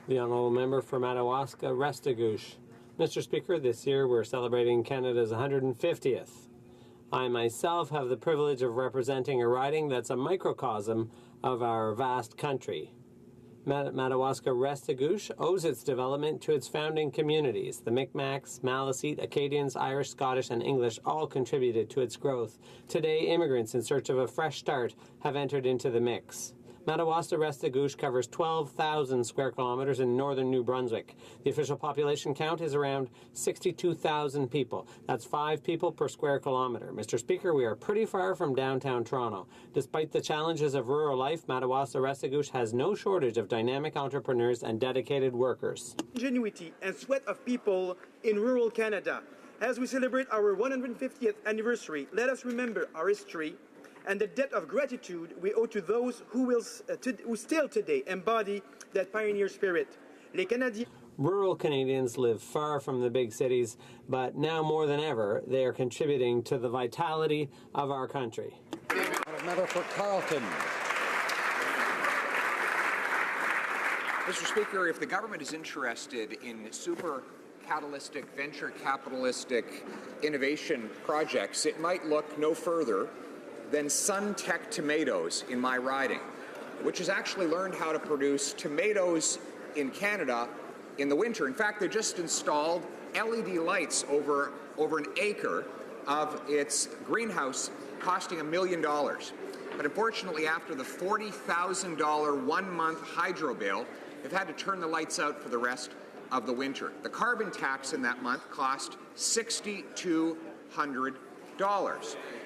The Honourable Member for Madawaska Restigouche. Mr. Speaker, this year we're celebrating Canada's 150th. I myself have the privilege of representing a riding that's a microcosm of our vast country. Madawaska Restigouche owes its development to its founding communities. The Micmacs, Maliseet, Acadians, Irish, Scottish, and English all contributed to its growth. Today, immigrants in search of a fresh start have entered into the mix. Madawaska Restigouche covers 12,000 square kilometers in northern New Brunswick. The official population count is around 62,000 people. That's 5 people per square kilometer. Mr. Speaker, we are pretty far from downtown Toronto. Despite the challenges of rural life, Madawaska Restigouche has no shortage of dynamic entrepreneurs and dedicated workers. Ingenuity and sweat of people in rural Canada. As we celebrate our 150th anniversary, let us remember our history and the debt of gratitude we owe to those who still today embody that pioneer spirit. Rural Canadians live far from the big cities, but now more than ever, they are contributing to the vitality of our country. Member for Carleton. Mr. Speaker, if the government is interested in super catalytic, venture capitalistic innovation projects, it might look no further than SunTech Tomatoes in my riding, which has actually learned how to produce tomatoes in Canada in the winter. In fact, they just installed LED lights over an acre of its greenhouse, costing $1 million. But unfortunately, after the $40,000 1-month hydro bill, they've had to turn the lights out for the rest of the winter. The carbon tax in that month cost $6,200.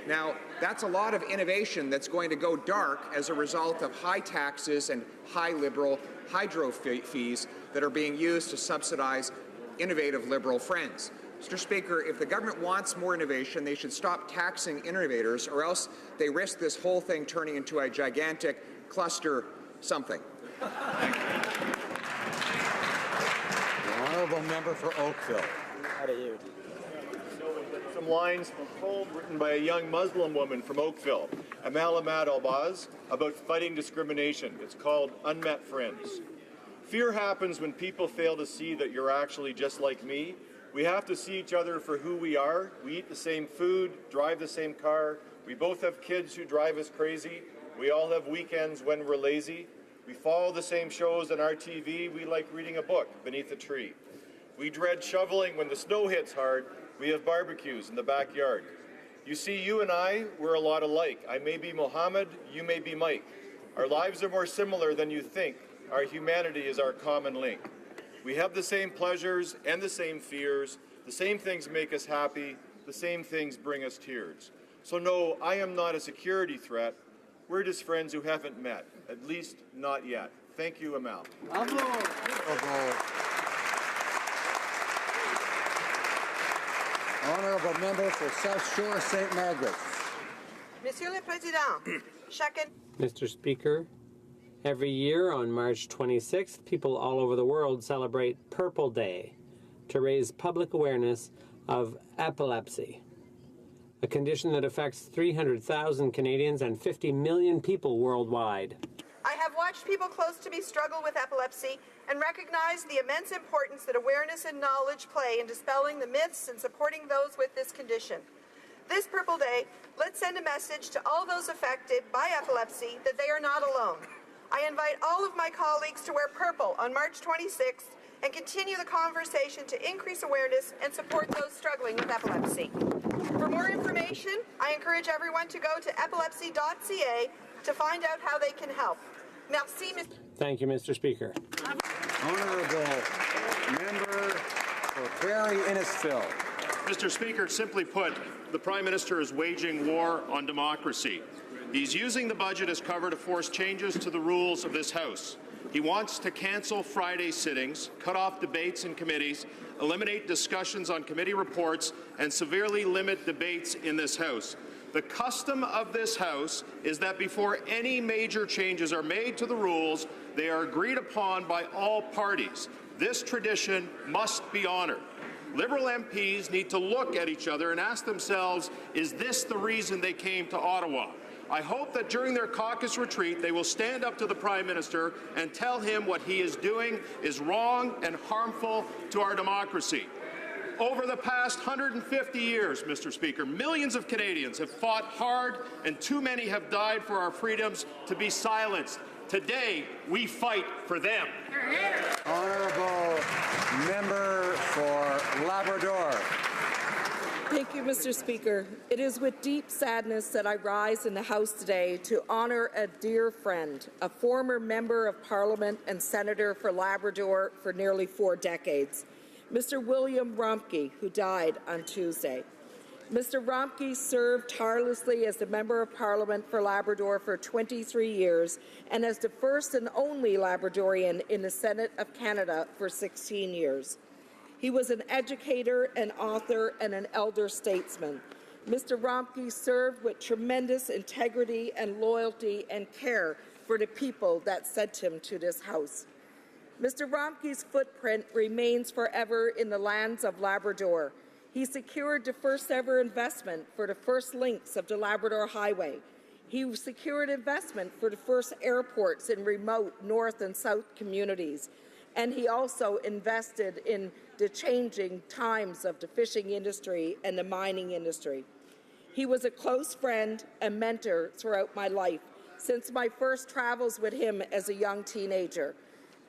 Now, that's a lot of innovation that's going to go dark as a result of high taxes and high liberal hydro fees that are being used to subsidize innovative liberal friends. Mr. Speaker, if the government wants more innovation, they should stop taxing innovators, or else they risk this whole thing turning into a gigantic cluster something. Thank you. The Honourable Member for Oakville. Some lines from a poem written by a young Muslim woman from Oakville, Amal Ahmad Albaz, about fighting discrimination. It's called Unmet Friends. Fear happens when people fail to see that you're actually just like me. We have to see each other for who we are. We eat the same food, drive the same car. We both have kids who drive us crazy. We all have weekends when we're lazy. We follow the same shows on our TV. We like reading a book beneath a tree. We dread shoveling when the snow hits hard. We have barbecues in the backyard. You see, you and I, we're a lot alike. I may be Mohammed, you may be Mike. Our lives are more similar than you think. Our humanity is our common link. We have the same pleasures and the same fears. The same things make us happy. The same things bring us tears. So no, I am not a security threat. We're just friends who haven't met, at least not yet. Thank you, Amal. Honourable Member for South Shore St. Margaret's. Monsieur le Président, chacun... Mr. Speaker, Every year on March 26th, people all over the world celebrate Purple Day to raise public awareness of epilepsy, a condition that affects 300,000 Canadians and 50 million people worldwide. I have watched people close to me struggle with epilepsy and recognize the immense importance that awareness and knowledge play in dispelling the myths and supporting those with this condition. This Purple Day, let's send a message to all those affected by epilepsy that they are not alone. I invite all of my colleagues to wear purple on March 26th and continue the conversation to increase awareness and support those struggling with epilepsy. For more information, I encourage everyone to go to epilepsy.ca to find out how they can help. Merci, Mr. Thank you, Mr. Speaker. Honourable Member for Barrie Innisfil. Mr. Speaker, simply put, the Prime Minister is waging war on democracy. He's using the budget as cover to force changes to the rules of this House. He wants to cancel Friday sittings, cut off debates in committees, eliminate discussions on committee reports, and severely limit debates in this House. The custom of this House is that before any major changes are made to the rules, they are agreed upon by all parties. This tradition must be honoured. Liberal MPs need to look at each other and ask themselves, is this the reason they came to Ottawa? I hope that during their caucus retreat, they will stand up to the Prime Minister and tell him what he is doing is wrong and harmful to our democracy. Over the past 150 years, Mr. Speaker, millions of Canadians have fought hard and too many have died for our freedoms to be silenced. Today, we fight for them. Honourable Member for Labrador. Thank you, Mr. Speaker. It is with deep sadness that I rise in the House today to honour a dear friend, a former Member of Parliament and Senator for Labrador for nearly 4 decades, Mr. William Romke, who died on Tuesday. Mr. Romke served tirelessly as the Member of Parliament for Labrador for 23 years and as the first and only Labradorian in the Senate of Canada for 16 years. He was an educator, an author, and an elder statesman. Mr. Romke served with tremendous integrity and loyalty and care for the people that sent him to this House. Mr. Romke's footprint remains forever in the lands of Labrador. He secured the first ever investment for the first links of the Labrador Highway. He secured investment for the first airports in remote north and south communities. And he also invested in the changing times of the fishing industry and the mining industry. He was a close friend and mentor throughout my life, since my first travels with him as a young teenager.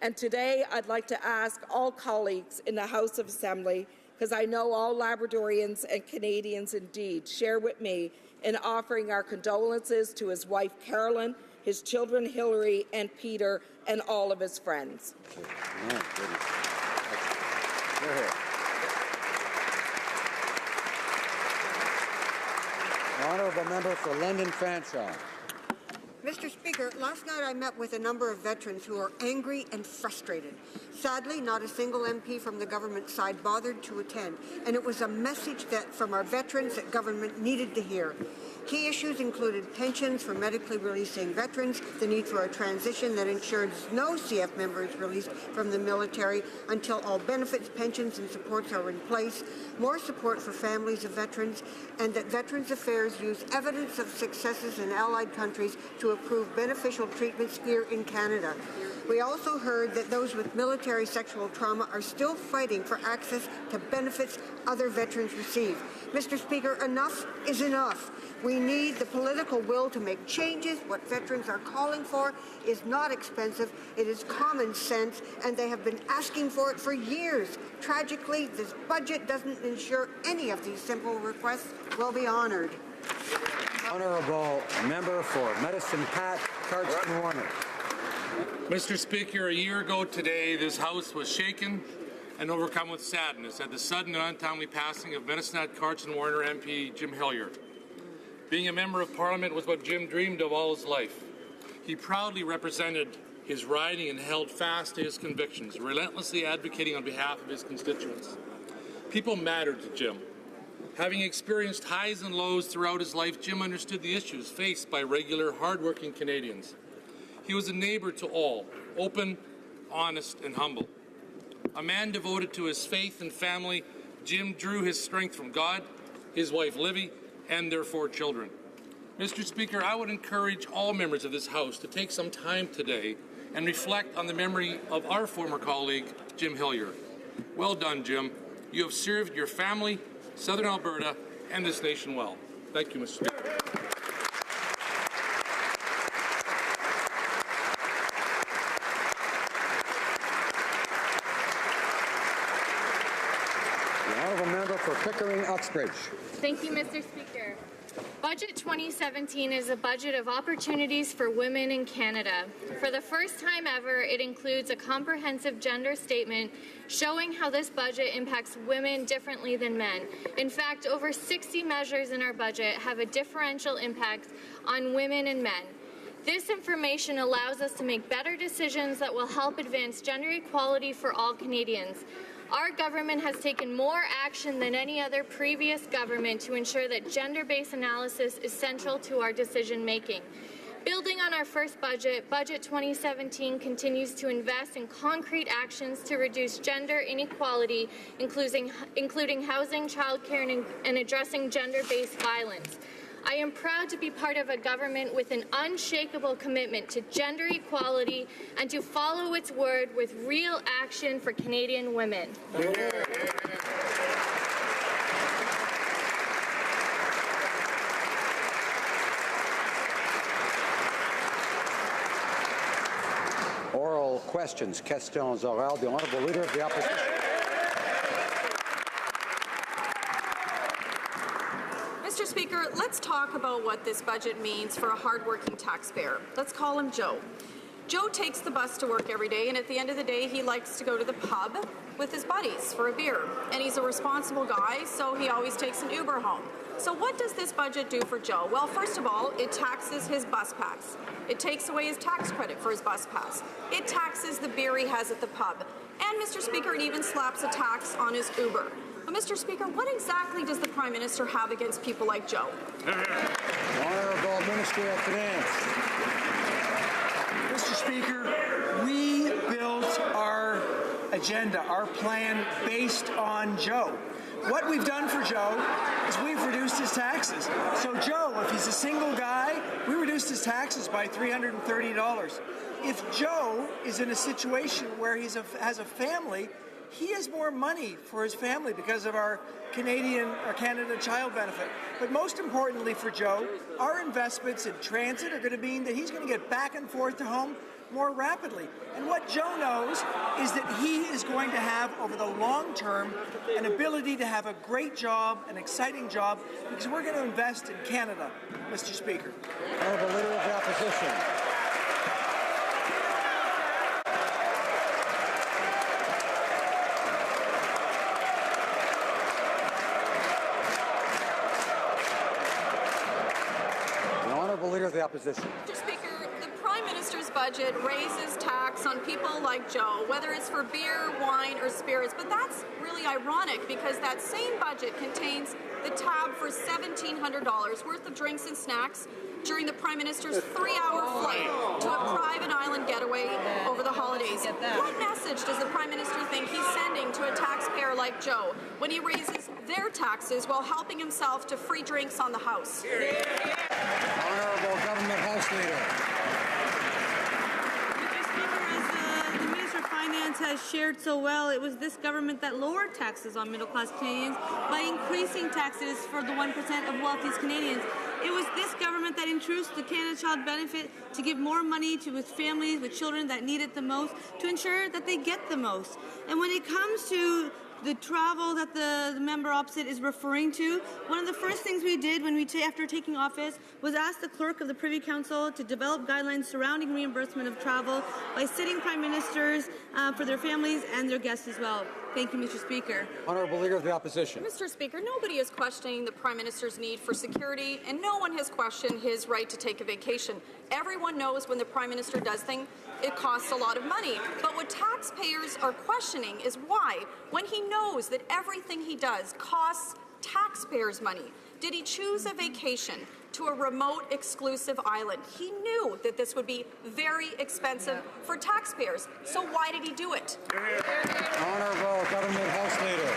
And today I'd like to ask all colleagues in the House of Assembly, because I know all Labradorians and Canadians indeed share with me in offering our condolences to his wife Carolyn, his children Hillary and Peter, and all of his friends. Honourable Member for London Fanshawe. Mr. Speaker, last night I met with a number of veterans who are angry and frustrated. Sadly, not a single MP from the government side bothered to attend, and it was a message that from our veterans that government needed to hear. Key issues included pensions for medically releasing veterans, the need for a transition that ensures no CF member is released from the military until all benefits, pensions, and supports are in place, more support for families of veterans, and that Veterans Affairs use evidence of successes in allied countries to approve beneficial treatments here in Canada. We also heard that those with military sexual trauma are still fighting for access to benefits other veterans receive. Mr. Speaker, enough is enough. We need the political will to make changes. What veterans are calling for is not expensive. It is common sense, and they have been asking for it for years. Tragically, this budget doesn't ensure any of these simple requests will be honored. Honourable Member for Medicine Hat, Cardston Warner. Mr. Speaker, a year ago today, this House was shaken and overcome with sadness at the sudden and untimely passing of Medicine Hat Cardston Warner MP Jim Hilliard. Being a Member of Parliament was what Jim dreamed of all his life. He proudly represented his riding and held fast to his convictions, relentlessly advocating on behalf of his constituents. People mattered to Jim. Having experienced highs and lows throughout his life, Jim understood the issues faced by regular, hard-working Canadians. He was a neighbor to all, open, honest, and humble. A man devoted to his faith and family, Jim drew his strength from God, his wife Livy, and their 4 children. Mr. Speaker, I would encourage all members of this House to take some time today and reflect on the memory of our former colleague, Jim Hillier. Well done, Jim. You have served your family, Southern Alberta, and this nation well. Thank you, Mr. Speaker. The honourable member for Pickering-Uxbridge. Thank you, Mr. Speaker. Budget 2017 is a budget of opportunities for women in Canada. For the first time ever, it includes a comprehensive gender statement showing how this budget impacts women differently than men. In fact, over 60 measures in our budget have a differential impact on women and men. This information allows us to make better decisions that will help advance gender equality for all Canadians. Our government has taken more action than any other previous government to ensure that gender-based analysis is central to our decision-making. Building on our first budget, Budget 2017 continues to invest in concrete actions to reduce gender inequality, including housing, childcare, and addressing gender-based violence. I am proud to be part of a government with an unshakable commitment to gender equality and to follow its word with real action for Canadian women. Oral questions. Questions orales. The honourable leader of the opposition. Mr. Speaker, let's talk about what this budget means for a hardworking taxpayer. Let's call him Joe. Joe takes the bus to work every day, and at the end of the day, he likes to go to the pub with his buddies for a beer. And he's a responsible guy, so he always takes an Uber home. So what does this budget do for Joe? Well, first of all, it taxes his bus pass. It takes away his tax credit for his bus pass. It taxes the beer he has at the pub. And, Mr. Speaker, it even slaps a tax on his Uber. But, Mr. Speaker, what exactly does the Prime Minister have against people like Joe? Honourable Minister of Finance. Mr. Speaker, we built our agenda, our plan, based on Joe. What we've done for Joe is we've reduced his taxes. So Joe, if he's a single guy, we reduced his taxes by $330. If Joe is in a situation where he has a family, he has more money for his family because of our Canada Child Benefit. But most importantly for Joe, our investments in transit are going to mean that he's going to get back and forth to home more rapidly. And what Joe knows is that he is going to have, over the long term, an ability to have a great job, an exciting job, because we're going to invest in Canada, Mr. Speaker. Honourable Leader of the Opposition. Leader of the Opposition. Mr. Speaker, the Prime Minister's budget raises tax on people like Joe, whether it's for beer, wine, or spirits. But that's really ironic because that same budget contains the tab for $1,700 worth of drinks and snacks during the Prime Minister's 3-hour flight to a private island getaway over the holidays. What message does the Prime Minister think he's sending to a taxpayer like Joe when he raises their taxes while helping himself to free drinks on the House? Honourable Government House Leader. Mr. Speaker, as the Minister of Finance has shared so well, it was this government that lowered taxes on middle-class Canadians by increasing taxes for the 1% of wealthiest Canadians. It was this government that introduced the Canada Child Benefit to give more money to its families with children that need it the most, to ensure that they get the most. And when it comes to the travel that the member opposite is referring to, one of the first things we did after taking office was ask the clerk of the Privy Council to develop guidelines surrounding reimbursement of travel by sitting prime ministers for their families and their guests as well. Thank you, Mr. Speaker. Honourable Leader of the Opposition. Mr. Speaker, nobody is questioning the Prime Minister's need for security, and no one has questioned his right to take a vacation. Everyone knows when the Prime Minister does things, it costs a lot of money. But what taxpayers are questioning is why, when he knows that everything he does costs taxpayers money, did he choose a vacation to a remote, exclusive island. He knew that this would be very expensive for taxpayers. So why did he do it? Honourable Government House Leader.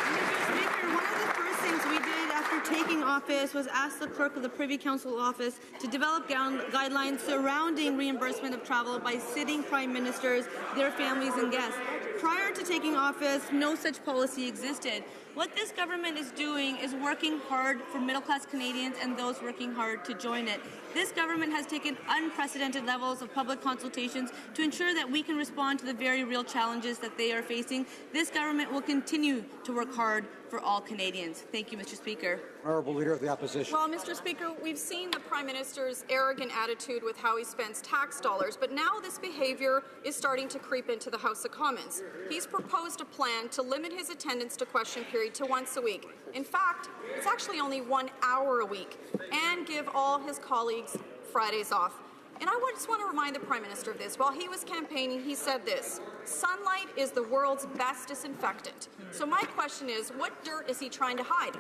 Mr. Speaker, one of the first things we did after taking office was ask the clerk of the Privy Council office to develop guidelines surrounding reimbursement of travel by sitting prime ministers, their families and guests. Prior to taking office, no such policy existed. What this government is doing is working hard for middle-class Canadians and those working hard to join it. This government has taken unprecedented levels of public consultations to ensure that we can respond to the very real challenges that they are facing. This government will continue to work hard for all Canadians. Thank you, Mr. Speaker. Honourable Leader of the Opposition. Well, Mr. Speaker, we've seen the Prime Minister's arrogant attitude with how he spends tax dollars, but now this behaviour is starting to creep into the House of Commons. He's proposed a plan to limit his attendance to question period to once a week. In fact, it's actually only 1 hour a week, and give all his colleagues Fridays off. And I just want to remind the Prime Minister of this. While he was campaigning, he said this: sunlight is the world's best disinfectant. So my question is, what dirt is he trying to hide?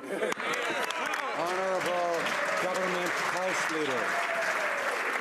Honourable Government House Leader.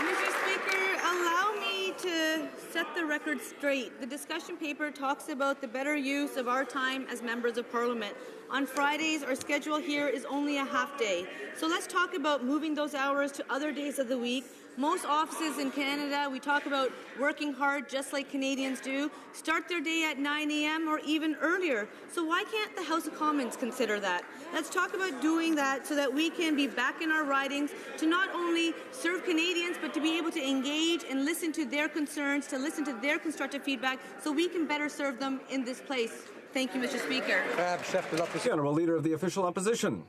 Mr. Speaker, allow me to set the record straight. The discussion paper talks about the better use of our time as members of Parliament. On Fridays, our schedule here is only a half day. So let's talk about moving those hours to other days of the week. Most offices in Canada, we talk about working hard just like Canadians do, start their day at 9 a.m. or even earlier. So why can't the House of Commons consider that? Let's talk about doing that so that we can be back in our ridings to not only serve Canadians, but to be able to engage and listen to their concerns, to listen to their constructive feedback so we can better serve them in this place. Thank you, Mr. Speaker. The Honourable Leader of the Official Opposition.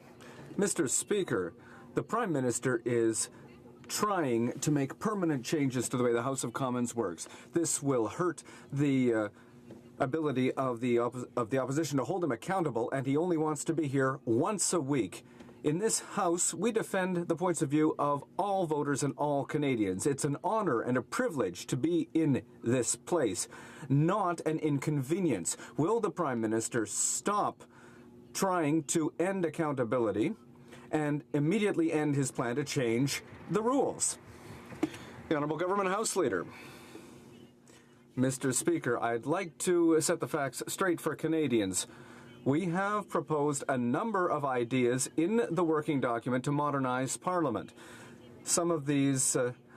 Mr. Speaker, the Prime Minister is trying to make permanent changes to the way the House of Commons works. This will hurt the ability of the opposition to hold him accountable, and he only wants to be here once a week. In this House, we defend the points of view of all voters and all Canadians. It's an honor and a privilege to be in this place, not an inconvenience. Will the Prime Minister stop trying to end accountability and immediately end his plan to change the rules? The Honourable Government House Leader. Mr. Speaker, I'd like to set the facts straight for Canadians. We have proposed a number of ideas in the working document to modernize Parliament. Some of these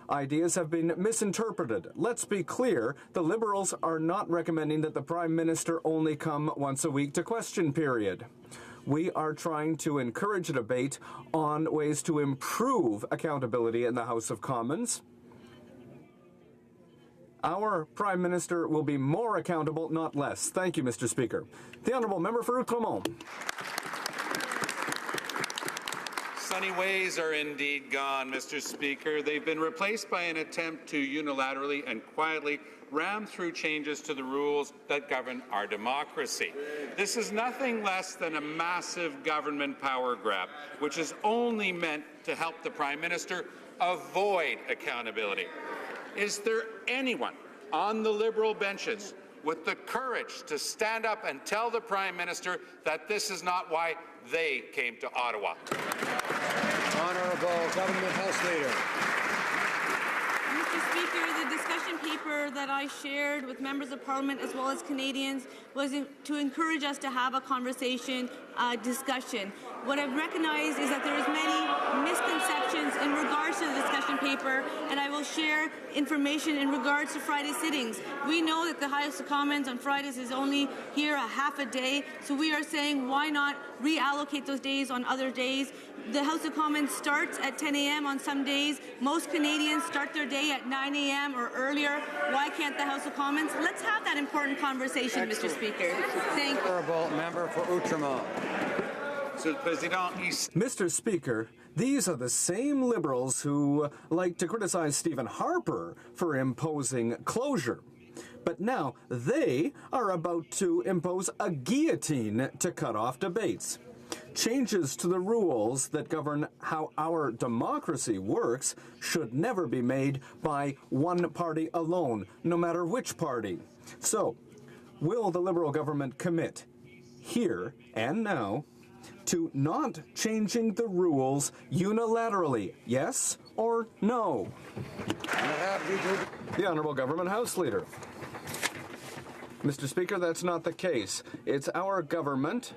ideas have been misinterpreted. Let's be clear, the Liberals are not recommending that the Prime Minister only come once a week to question period. We are trying to encourage a debate on ways to improve accountability in the House of Commons. Our Prime Minister will be more accountable, not less. Thank you, Mr. Speaker. The Honourable Member for Outremont. Sunny ways are indeed gone, Mr. Speaker. They've been replaced by an attempt to unilaterally and quietly ram through changes to the rules that govern our democracy. This is nothing less than a massive government power grab, which is only meant to help the Prime Minister avoid accountability. Is there anyone on the Liberal benches with the courage to stand up and tell the Prime Minister that this is not why they came to Ottawa? Honourable Government House Leader. Mr. Speaker, the discussion paper that I shared with members of Parliament as well as Canadians was to encourage us to have a conversation, discussion. What I've recognized is that there is many misconceptions in regards to the discussion paper, and I will share information in regards to Friday sittings. We know that the House of Commons on Fridays is only here a half a day, so we are saying why not reallocate those days on other days. The House of Commons starts at 10 a.m. on some days. Most Canadians start their day at 9 a.m. or earlier. Why can't the House of Commons? Let's have that important conversation, Mr. Speaker. Thank you. Honourable Member for Outremont. Mr. Speaker, these are the same Liberals who like to criticize Stephen Harper for imposing closure. But now they are about to impose a guillotine to cut off debates. Changes to the rules that govern how our democracy works should never be made by one party alone, no matter which party. So, will the Liberal government commit, here and now, to not changing the rules unilaterally? Yes or no? The Honourable Government House Leader. Mr. Speaker, that's not the case. It's our government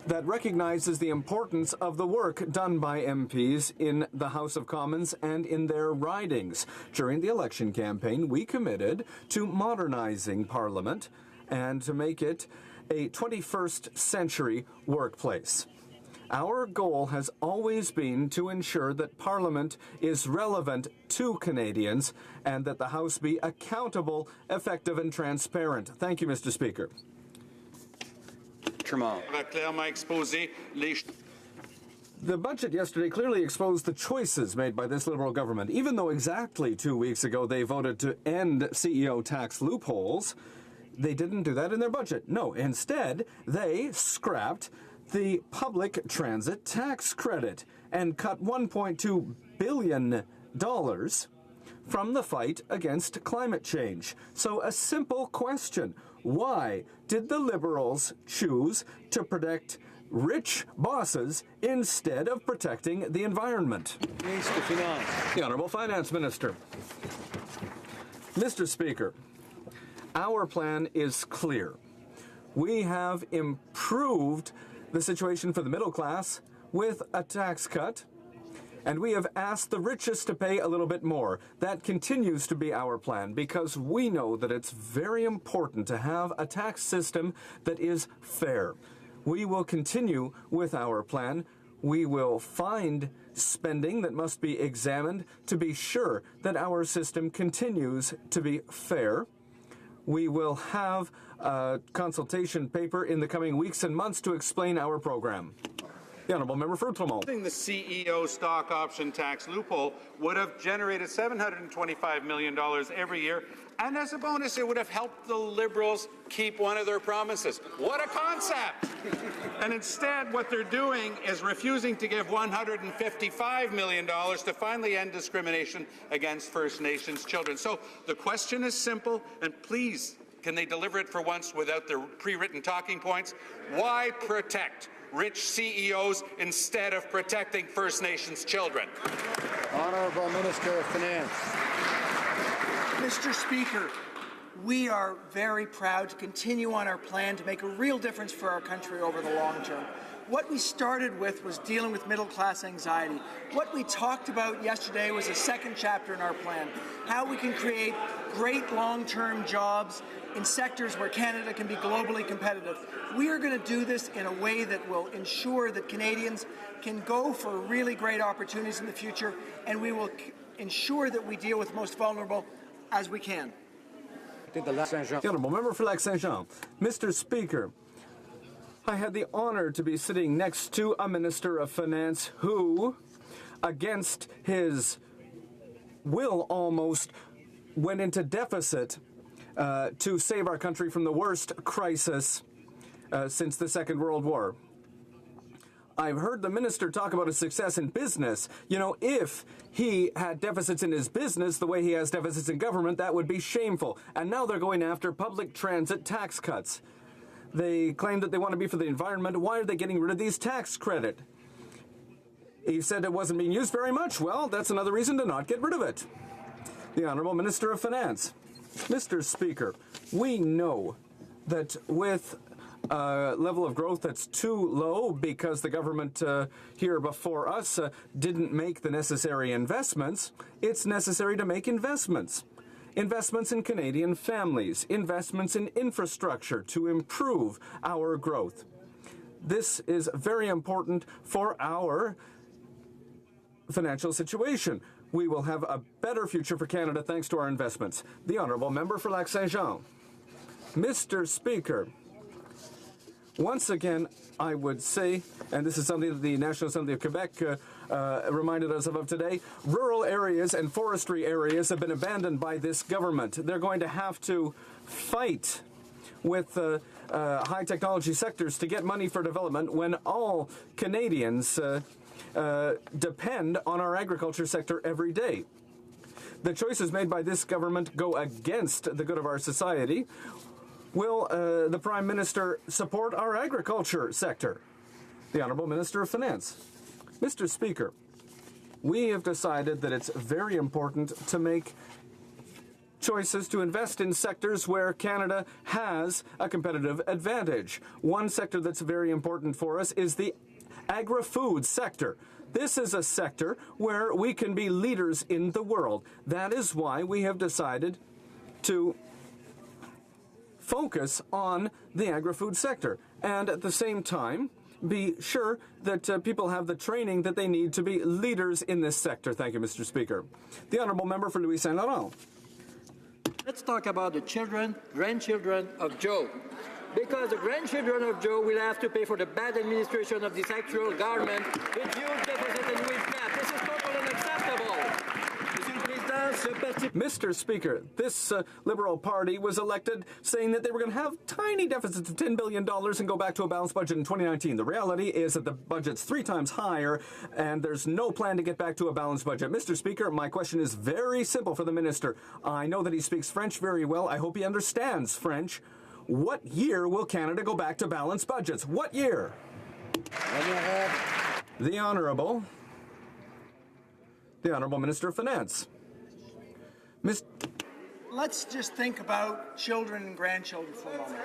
that recognizes the importance of the work done by MPs in the House of Commons and in their ridings. During the election campaign, we committed to modernizing Parliament and to make it a 21st century workplace. Our goal has always been to ensure that Parliament is relevant to Canadians and that the House be accountable, effective, and transparent. Thank you, Mr. Speaker. The budget yesterday clearly exposed the choices made by this Liberal government. Even though exactly 2 weeks ago they voted to end CEO tax loopholes, they didn't do that in their budget. No, instead, they scrapped the public transit tax credit and cut $1.2 billion from the fight against climate change. So a simple question. Why did the Liberals choose to protect rich bosses instead of protecting the environment? The Honourable Finance Minister. Mr. Speaker, our plan is clear. We have improved the situation for the middle class with a tax cut, and we have asked the richest to pay a little bit more. That continues to be our plan because we know that it's very important to have a tax system that is fair. We will continue with our plan. We will find spending that must be examined to be sure that our system continues to be fair. We will have a consultation paper in the coming weeks and months to explain our program. The Honourable Member for Outremont. The CEO stock option tax loophole would have generated $725 million every year, and as a bonus, it would have helped the Liberals keep one of their promises. What a concept! And instead, what they're doing is refusing to give $155 million to finally end discrimination against First Nations children. So the question is simple, and please, can they deliver it for once without their pre-written talking points? Why protect rich CEOs instead of protecting First Nations children? Honourable Minister of Finance. Mr. Speaker, we are very proud to continue on our plan to make a real difference for our country over the long term. What we started with was dealing with middle-class anxiety. What we talked about yesterday was a second chapter in our plan, how we can create great long-term jobs in sectors where Canada can be globally competitive. We are going to do this in a way that will ensure that Canadians can go for really great opportunities in the future, and we will ensure that we deal with the most vulnerable as we can. The Honourable Member for Lac-Saint-Jean. Mr. Speaker, I had the honour to be sitting next to a Minister of Finance who, against his will almost, went into deficit to save our country from the worst crisis since the Second World War. I've heard the minister talk about his success in business. You know, if he had deficits in his business the way he has deficits in government, that would be shameful. And now they're going after public transit tax cuts. They claim that they want to be for the environment. Why are they getting rid of these tax credit? He said it wasn't being used very much. Well, that's another reason to not get rid of it. The Honourable Minister of Finance. Mr. Speaker, we know that with a level of growth that's too low because the government here before us didn't make the necessary investments, it's necessary to make investments. Investments in Canadian families, investments in infrastructure to improve our growth. This is very important for our financial situation. We will have a better future for Canada thanks to our investments. The Honourable Member for Lac-Saint-Jean. Mr. Speaker, once again, I would say, and this is something that the National Assembly of Quebec reminded us of today, rural areas and forestry areas have been abandoned by this government. They're going to have to fight with high technology sectors to get money for development when all Canadians depend on our agriculture sector every day. The choices made by this government go against the good of our society. Will the Prime Minister support our agriculture sector? The Honourable Minister of Finance. Mr. Speaker, we have decided that it's very important to make choices to invest in sectors where Canada has a competitive advantage. One sector that's very important for us is the agri-food sector. This is a sector where we can be leaders in the world. That is why we have decided to focus on the agri-food sector and at the same time be sure that people have the training that they need to be leaders in this sector. Thank you, Mr. Speaker. The Honourable Member for Louis Saint Laurent. Let's talk about the children, grandchildren of Joe. Because the grandchildren of Joe will have to pay for the bad administration of this actual government with huge deficit and weak cap. This is totally unacceptable. Mr. Speaker, this Liberal Party was elected saying that they were going to have tiny deficits of $10 billion and go back to a balanced budget in 2019. The reality is that the budget's 3 times higher and there's no plan to get back to a balanced budget. Mr. Speaker, my question is very simple for the Minister. I know that he speaks French very well. I hope he understands French. What year will Canada go back to balanced budgets? What year? The Honourable Minister of Finance. Let's just think about children and grandchildren for a moment.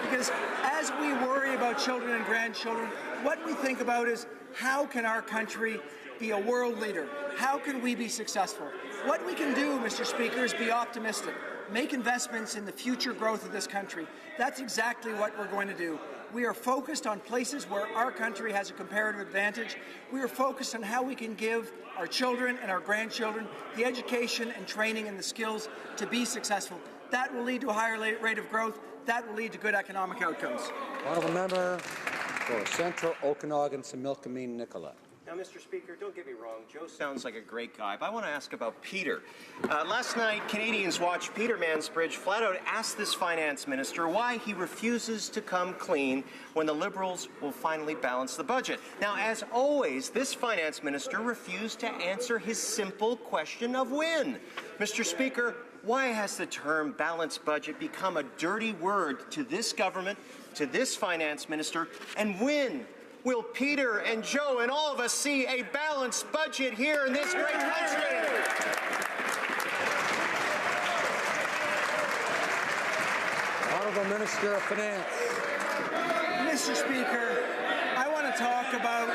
Because as we worry about children and grandchildren, what we think about is how can our country be a world leader? How can we be successful? What we can do, Mr. Speaker, is be optimistic. Make investments in the future growth of this country. That's exactly what we're going to do. We are focused on places where our country has a comparative advantage. We are focused on how we can give our children and our grandchildren the education and training and the skills to be successful. That will lead to a higher rate of growth. That will lead to good economic outcomes. Honourable Member for Central Okanagan, Similkameen, Nicola. Now, Mr. Speaker, don't get me wrong. Joe sounds like a great guy, but I want to ask about Peter. Last night, Canadians watched Peter Mansbridge flat out ask this finance minister why he refuses to come clean when the Liberals will finally balance the budget. Now, as always, this finance minister refused to answer his simple question of when. Mr. Speaker, why has the term balanced budget become a dirty word to this government, to this finance minister, and when will Peter and Joe and all of us see a balanced budget here in this great country? Honourable Minister of Finance. Mr. Speaker, I want to talk about...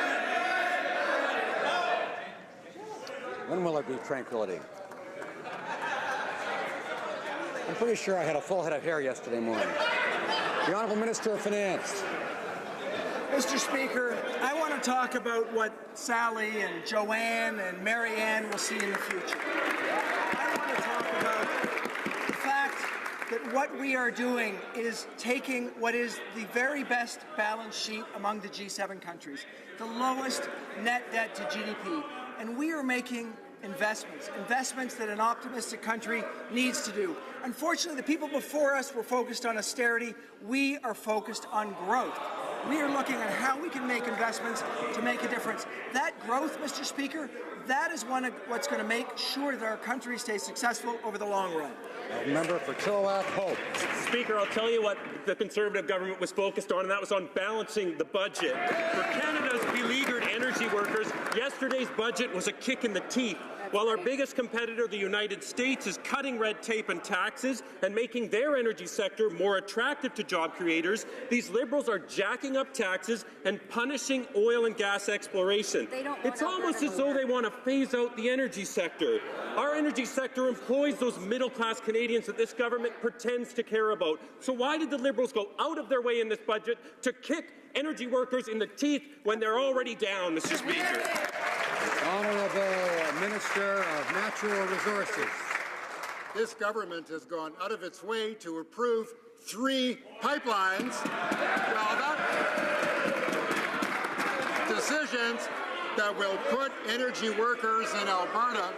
When will there be tranquility? I'm pretty sure I had a full head of hair yesterday morning. The Honourable Minister of Finance. Mr. Speaker, I want to talk about what Sally and Joanne and Marianne will see in the future. I want to talk about the fact that what we are doing is taking what is the very best balance sheet among the G7 countries, the lowest net debt to GDP, and we are making investments that an optimistic country needs to do. Unfortunately, the people before us were focused on austerity. We are focused on growth. We are looking at how we can make investments to make a difference. That growth, Mr. Speaker, that is what's going to make sure that our country stays successfus over the long run. Member for Chilliwack, Hope. Speaker, I'll tell you what the Conservative government was focused on, and that was on balancing the budget. For Canada's beleaguered energy workers, yesterday's budget was a kick in the teeth. While our biggest competitor, the United States, is cutting red tape and taxes and making their energy sector more attractive to job creators, these Liberals are jacking up taxes and punishing oil and gas exploration. It's almost as though they want to phase out the energy sector. Our energy sector employs those middle-class Canadians that this government pretends to care about. So why did the Liberals go out of their way in this budget to kick energy workers in the teeth when they're already down, Mr. Speaker? Honourable Minister of Natural Resources. This government has gone out of its way to approve 3 pipelines. Well, that decisions that will put energy workers in Alberta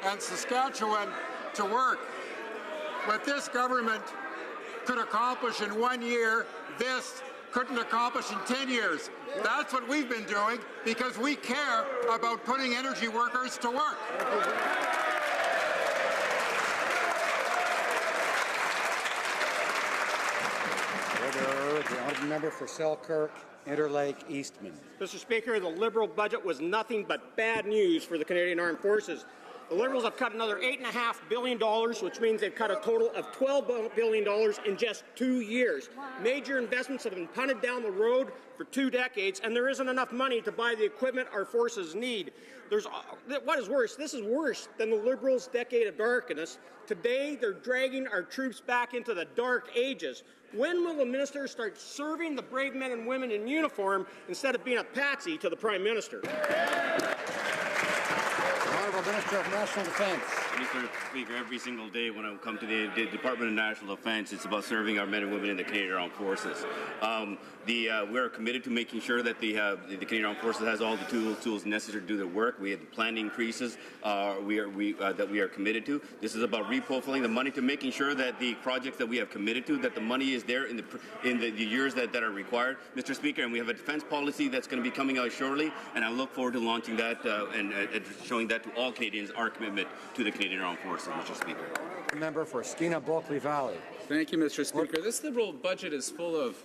and Saskatchewan to work. What this government could accomplish in 1 year, this couldn't accomplish in 10 years. That's what we've been doing because we care about putting energy workers to work. Order. The Honourable Member for Selkirk, Interlake, Eastman. Mr. Speaker, the Liberal budget was nothing but bad news for the Canadian Armed Forces. The Liberals have cut another $8.5 billion, which means they've cut a total of $12 billion in just 2 years. Major investments have been punted down the road for 2 decades, and there isn't enough money to buy the equipment our forces need. What is worse? This is worse than the Liberals' decade of darkness. Today, they're dragging our troops back into the dark ages. When will the minister start serving the brave men and women in uniform instead of being a patsy to the Prime Minister? Honourable Minister of National Defence. Mr. Speaker, every single day when I come to the Department of National Defence, it's about serving our men and women in the Canadian Armed Forces. We're committed to making sure that the Canadian Armed Forces has all the tools necessary to do their work. We have planned increases that we are committed to. This is about reprofiling the money to making sure that the projects that we have committed to, that the money is there in the years that are required. Mr. Speaker, and we have a defence policy that's going to be coming out shortly, and I look forward to launching that and showing that to all Canadians, our commitment to the Canadian Armed Forces, Mr. Speaker. Member for Skeena Bulkley Valley. Thank you, Mr. Speaker. This Liberal budget is full of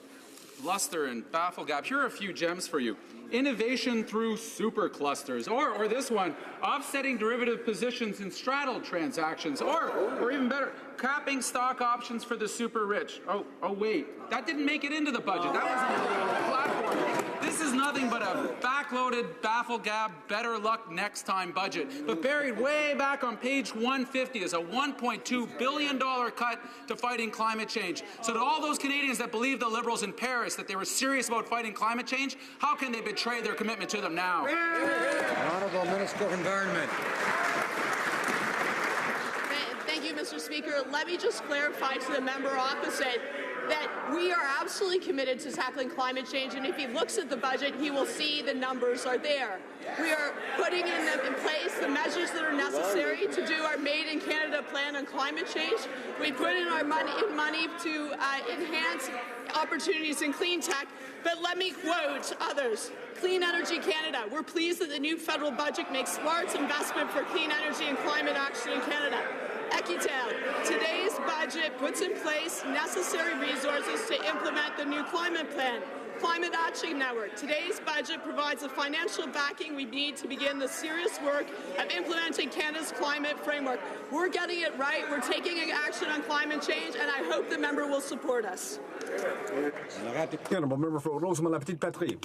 bluster and baffle gap. Here are a few gems for you. Innovation through super clusters, or this one, offsetting derivative positions in straddle transactions, or even better, capping stock options for the super rich. Oh wait, that didn't make it into the budget. That wasn't the platform. This is nothing but a backloaded, baffle-gab, better luck next time budget. But buried way back on page 150 is a $1.2 billion cut to fighting climate change. So to all those Canadians that believe the Liberals in Paris that they were serious about fighting climate change, how can they betray their commitment to them now? Honourable Minister of Environment. Thank you, Mr. Speaker. Let me just clarify to the member opposite that we are absolutely committed to tackling climate change, and if he looks at the budget, he will see the numbers are there. We are putting in place the measures that are necessary to do our Made in Canada plan on climate change. We put in our money to enhance opportunities in clean tech, but let me quote others. Clean Energy Canada. We're pleased that the new federal budget makes large investment for clean energy and climate action in Canada. Equitel. Today's budget puts in place necessary resources to implement the new climate plan. Climate Action Network. Today's budget provides the financial backing we need to begin the serious work of implementing Canada's climate framework. We're getting it right. We're taking action on climate change, and I hope the member will support us. Honourable Member for Rosemont La Petite Patrie.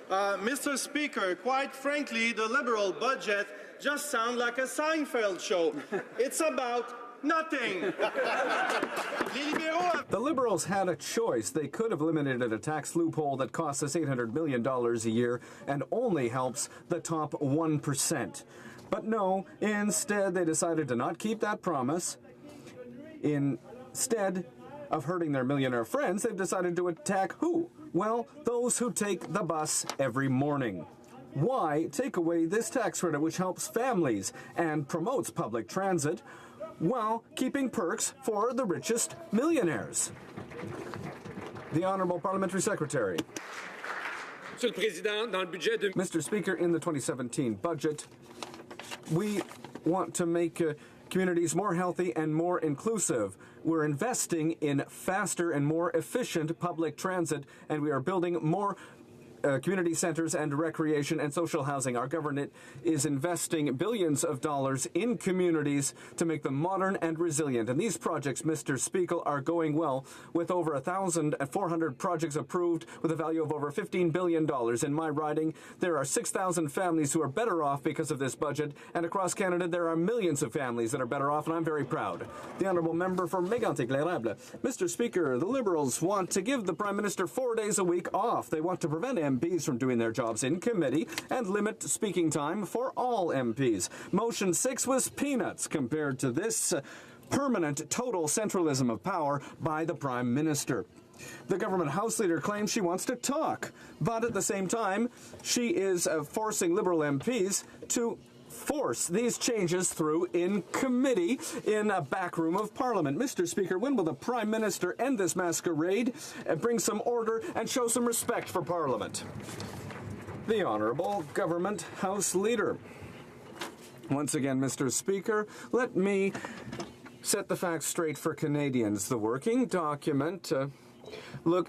Mr. Speaker, quite frankly, the Liberal budget just sounds like a Seinfeld show. It's about nothing. The Liberals had a choice. They could have eliminated a tax loophole that costs us $800 million a year and only helps the top 1%. But no, instead they decided to not keep that promise. Instead of hurting their millionaire friends, they've decided to attack who? Well, those who take the bus every morning. Why take away this tax credit which helps families and promotes public transit while keeping perks for the richest millionaires? The Honourable Parliamentary Secretary. Mr. Speaker, in the 2017 budget, we want to make communities more healthy and more inclusive. We're investing in faster and more efficient public transit, and we are building more community centers and recreation and social housing. Our government is investing billions of dollars in communities to make them modern and resilient. And these projects, Mr. Speaker, are going well, with over 1,400 projects approved with a value of over $15 billion. In my riding, there are 6,000 families who are better off because of this budget. And across Canada, there are millions of families that are better off, and I'm very proud. The Honourable Member for Mégantic-L'Érable. Mr. Speaker, the Liberals want to give the Prime Minister 4 days a week off. They want to prevent MPs from doing their jobs in committee and limit speaking time for all MPs. Motion 6 was peanuts compared to this permanent total centralism of power by the Prime Minister. The government House Leader claims she wants to talk, but at the same time, she is forcing Liberal MPs to force these changes through in committee in a back room of Parliament. Mr. Speaker, when will the Prime Minister end this masquerade and bring some order and show some respect for Parliament? The Honourable Government House Leader. Once again, Mr. Speaker, let me set the facts straight for Canadians. The working document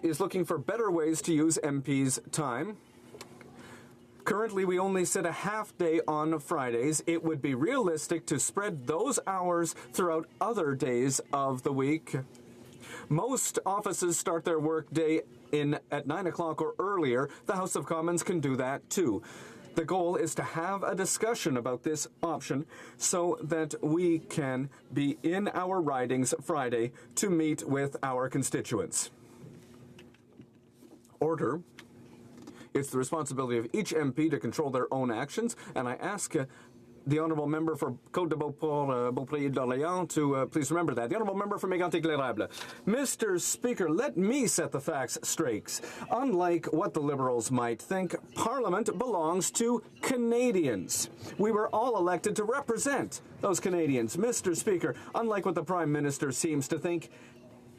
is looking for better ways to use MPs' time. Currently, we only sit a half day on Fridays. It would be realistic to spread those hours throughout other days of the week. Most offices start their work day at 9 o'clock or earlier. The House of Commons can do that too. The goal is to have a discussion about this option so that we can be in our ridings Friday to meet with our constituents. Order. It's the responsibility of each MP to control their own actions, and I ask the Honourable Member for Côte de Beaupré d'Orléans to please remember that. The Honourable Member for Mégantic-L'Érable. Mr. Speaker, let me set the facts straight. Unlike what the Liberals might think, Parliament belongs to Canadians. We were all elected to represent those Canadians. Mr. Speaker, unlike what the Prime Minister seems to think,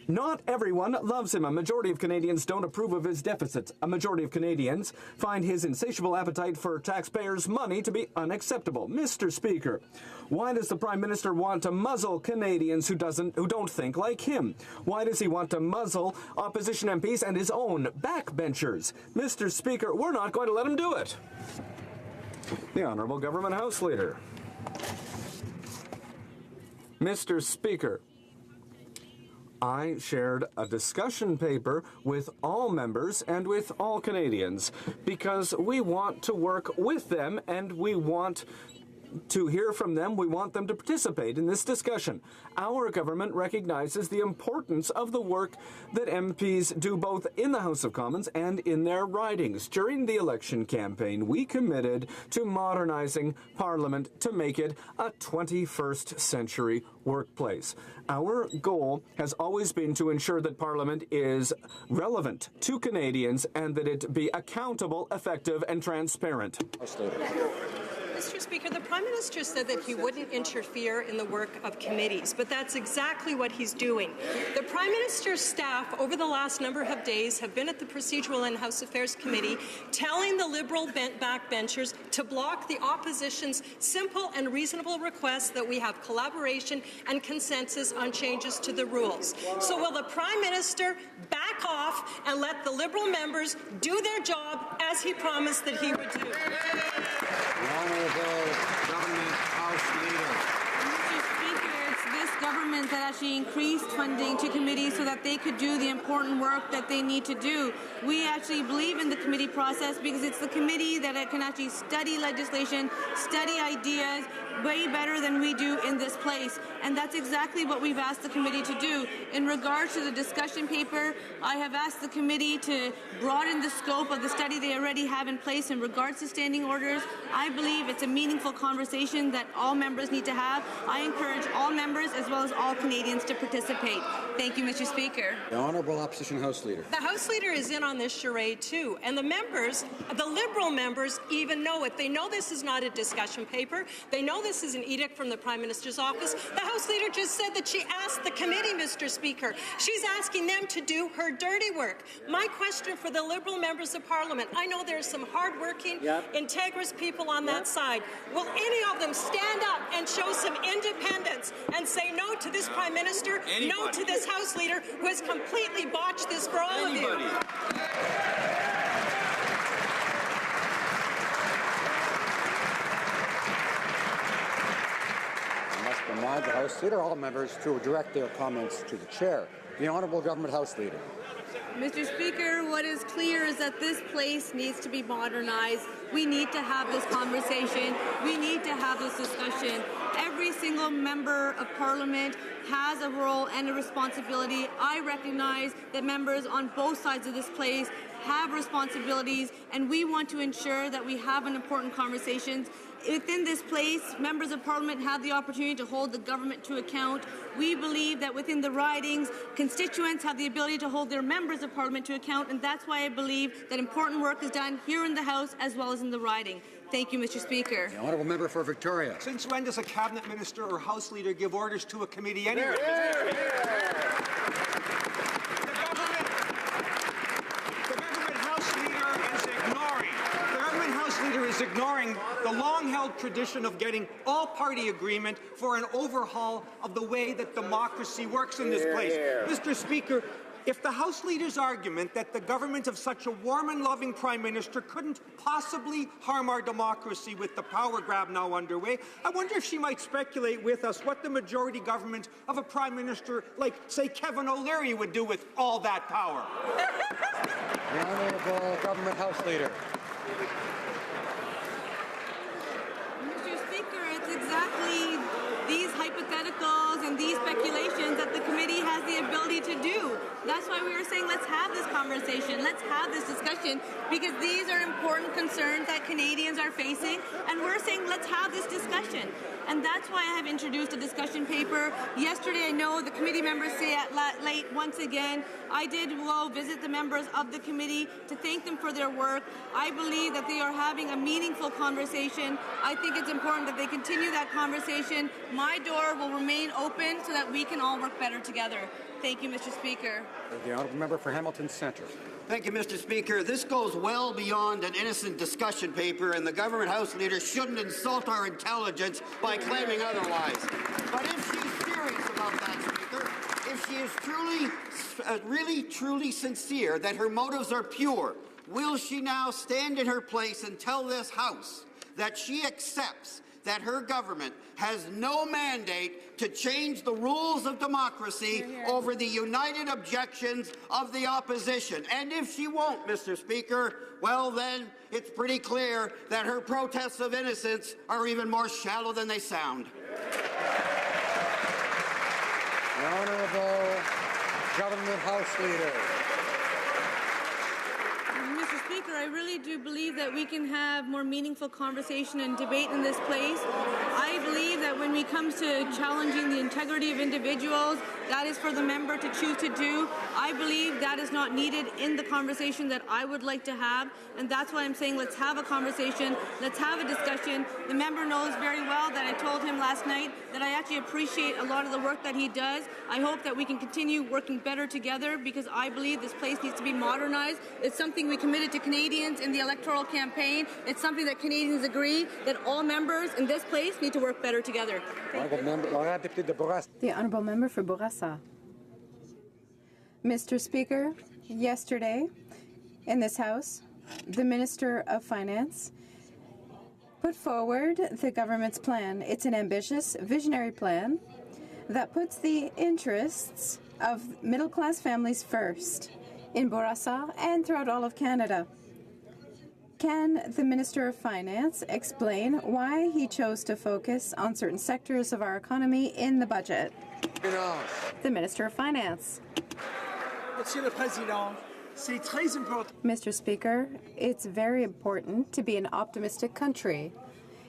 not everyone loves him. A majority of Canadians don't approve of his deficits. A majority of Canadians find his insatiable appetite for taxpayers' money to be unacceptable. Mr. Speaker, why does the Prime Minister want to muzzle Canadians who don't think like him? Why does he want to muzzle opposition MPs and his own backbenchers? Mr. Speaker, we're not going to let him do it. The Honourable Government House Leader. Mr. Speaker, I shared a discussion paper with all members and with all Canadians because we want to work with them and we want to hear from them. We want them to participate in this discussion. Our government recognizes the importance of the work that MPs do both in the House of Commons and in their ridings. During the election campaign, we committed to modernizing Parliament to make it a 21st century workplace. Our goal has always been to ensure that Parliament is relevant to Canadians and that it be accountable, effective, and transparent. Mr. Speaker, the Prime Minister said that he wouldn't interfere in the work of committees, but that's exactly what he's doing. The Prime Minister's staff over the last number of days have been at the Procedural and House Affairs Committee telling the Liberal backbenchers to block the opposition's simple and reasonable request that we have collaboration and consensus on changes to the rules. So will the Prime Minister back off and let the Liberal members do their job as he promised that he would do? Government House Leader. Mr. Speaker, it's this government that actually increased funding to committees so that they could do the important work that they need to do. We actually believe in the committee process because it's the committee that can actually study legislation, study ideas, way better than we do in this place. And that's exactly what we've asked the committee to do. In regards to the discussion paper, I have asked the committee to broaden the scope of the study they already have in place in regards to standing orders. I believe it's a meaningful conversation that all members need to have. I encourage all members as well as all Canadians to participate. Thank you, Mr. Speaker. The Honourable Opposition House Leader. The House Leader is in on this charade too, and the members, the Liberal members, even know it. They know this is not a discussion paper. They know this is an edict from the Prime Minister's office. The House Leader just said that she asked the committee, Mr. Speaker. She's asking them to do her dirty work. My question for the Liberal members of Parliament, I know there's some hard-working, integrous people on that side. Will any of them stand up and show some independence and say no to this Prime Minister, no to this House Leader who has completely botched this for all of you? Remind the House Leader, all members, to direct their comments to the Chair. The Honourable Government House Leader. Mr. Speaker, what is clear is that this place needs to be modernized. We need to have this conversation. We need to have this discussion. Every single member of Parliament has a role and a responsibility. I recognize that members on both sides of this place have responsibilities, and we want to ensure that we have an important conversations. Within this place, members of Parliament have the opportunity to hold the government to account. We believe that within the ridings, constituents have the ability to hold their members of Parliament to account, and that's why I believe that important work is done here in the House as well as in the riding. Thank you, Mr. Speaker. The Honourable Member for Victoria. Since when does a Cabinet Minister or House Leader give orders to a committee anyway? ignoring the long-held tradition of getting all-party agreement for an overhaul of the way that democracy works in this place. Mr. Speaker, if the House Leader's argument that the government of such a warm and loving Prime Minister couldn't possibly harm our democracy with the power grab now underway, I wonder if she might speculate with us what the majority government of a Prime Minister like, say, Kevin O'Leary would do with all that power. The Honourable Government House Leader. Mr. Speaker, it's exactly these hypotheticals and these speculations that the committee has the ability to do. That's why we were saying let's have this conversation, let's have this discussion, because these are important concerns that Canadians are facing, and we're saying let's have this discussion. And that's why I have introduced a discussion paper. Yesterday, I know the committee members say at late once again. I did go visit the members of the committee to thank them for their work. I believe that they are having a meaningful conversation. I think it's important that they continue that conversation. My door will remain open so that we can all work better together. Thank you, Mr. Speaker. The Honourable Member for Hamilton Centre. Thank you, Mr. Speaker. This goes well beyond an innocent discussion paper, and the Government House Leader shouldn't insult our intelligence by claiming otherwise. But if she's serious about that, Speaker, if she is really truly sincere that her motives are pure, will she now stand in her place and tell this House that she accepts that her government has no mandate to change the rules of democracy over the united objections of the opposition? And if she won't, Mr. Speaker, well then, it's pretty clear that her protests of innocence are even more shallow than they sound. The Honourable Government House Leader. Mr. Speaker, I really do believe that we can have more meaningful conversation and debate in this place. I believe that when it comes to challenging the integrity of individuals, that is for the member to choose to do. I believe that is not needed in the conversation that I would like to have, and that's why I'm saying let's have a conversation, let's have a discussion. The member knows very well that I told him last night that I actually appreciate a lot of the work that he does. I hope that we can continue working better together, because I believe this place needs to be modernized. It's something we committed to Canadians in the electoral campaign. It's something that Canadians agree that all members in this place need to work better together. The Honourable Member for Bourassa. Mr. Speaker, yesterday in this House, the Minister of Finance put forward the government's plan. It's an ambitious, visionary plan that puts the interests of middle-class families first in Bourassa and throughout all of Canada. Can the Minister of Finance explain why he chose to focus on certain sectors of our economy in the budget? The Minister of Finance. Mr. Speaker, it's very important to be an optimistic country.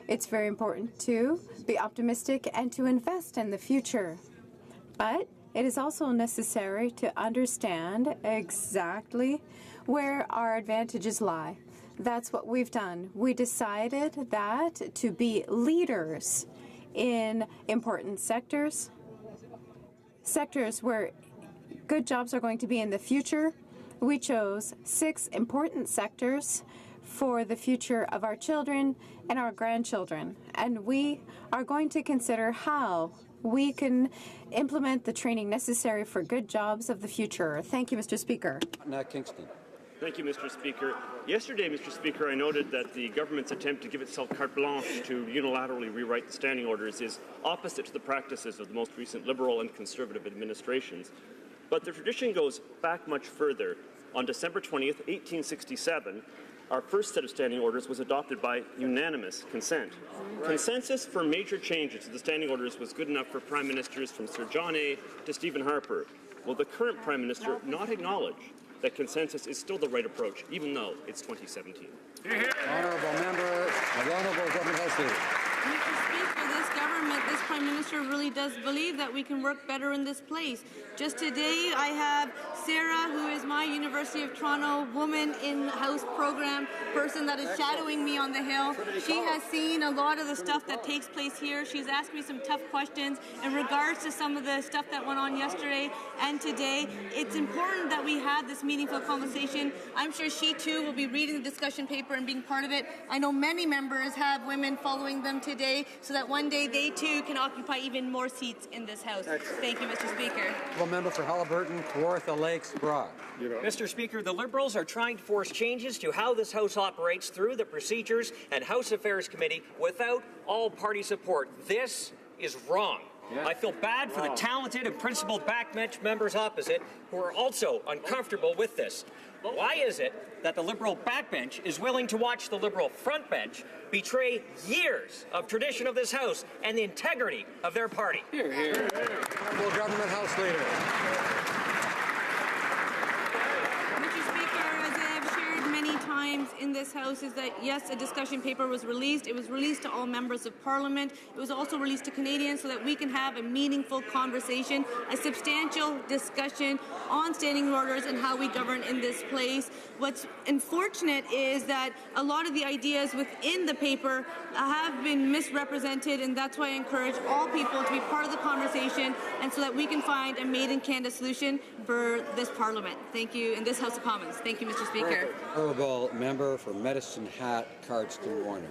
It's very important to be optimistic and to invest in the future. But it is also necessary to understand exactly where our advantages lie. That's what we've done. We decided that to be leaders in important sectors where good jobs are going to be in the future, we chose 6 important sectors for the future of our children and our grandchildren. And we are going to consider how we can implement the training necessary for good jobs of the future. Thank you, Mr. Speaker. Kingston. Thank you, Mr. Speaker. Yesterday, Mr. Speaker, I noted that the government's attempt to give itself carte blanche to unilaterally rewrite the standing orders is opposite to the practices of the most recent Liberal and Conservative administrations. But the tradition goes back much further. On December 20th, 1867, our first set of standing orders was adopted by unanimous consent. Consensus for major changes to the standing orders was good enough for Prime Ministers from Sir John A. to Stephen Harper. Will the current Prime Minister not acknowledge that consensus is still the right approach, even though it's 2017? Honourable Member, the Honourable Government House Leader. Mr. Speaker, this government, this Prime Minister really does believe that we can work better in this place. Just today, I have Sarah, who is my my University of Toronto Woman in House program person that is shadowing me on the Hill. She has seen a lot of the stuff that takes place here. She's asked me some tough questions in regards to some of the stuff that went on yesterday and today. It's important that we have this meaningful conversation. I'm sure she too will be reading the discussion paper and being part of it. I know many members have women following them today so that one day they too can occupy even more seats in this House. Thank you, Mr. Speaker. Member for Halliburton, Kawartha Lakes, Broad. Mr. Speaker, the Liberals are trying to force changes to how this House operates through the Procedures and House Affairs Committee without all-party support. This is wrong. I feel bad for the talented and principled backbench members opposite who are also uncomfortable with this. Why is it that the Liberal backbench is willing to watch the Liberal frontbench betray years of tradition of this House and the integrity of their party? Hear, hear. Honourable Government House Leader. Mr. Speaker, as I have shared many times in this House, is that yes, a discussion paper was released. It was released to all members of Parliament. It was also released to Canadians so that we can have a meaningful conversation, a substantial discussion on standing orders and how we govern in this place. What's unfortunate is that a lot of the ideas within the paper have been misrepresented, and that's why I encourage all people to be part of the conversation and so that we can find a made-in-Canada solution for this Parliament. Thank you, in this House of Commons. Thank you, Mr. Speaker. Honourable Member for Medicine Hat, Cardston Warner.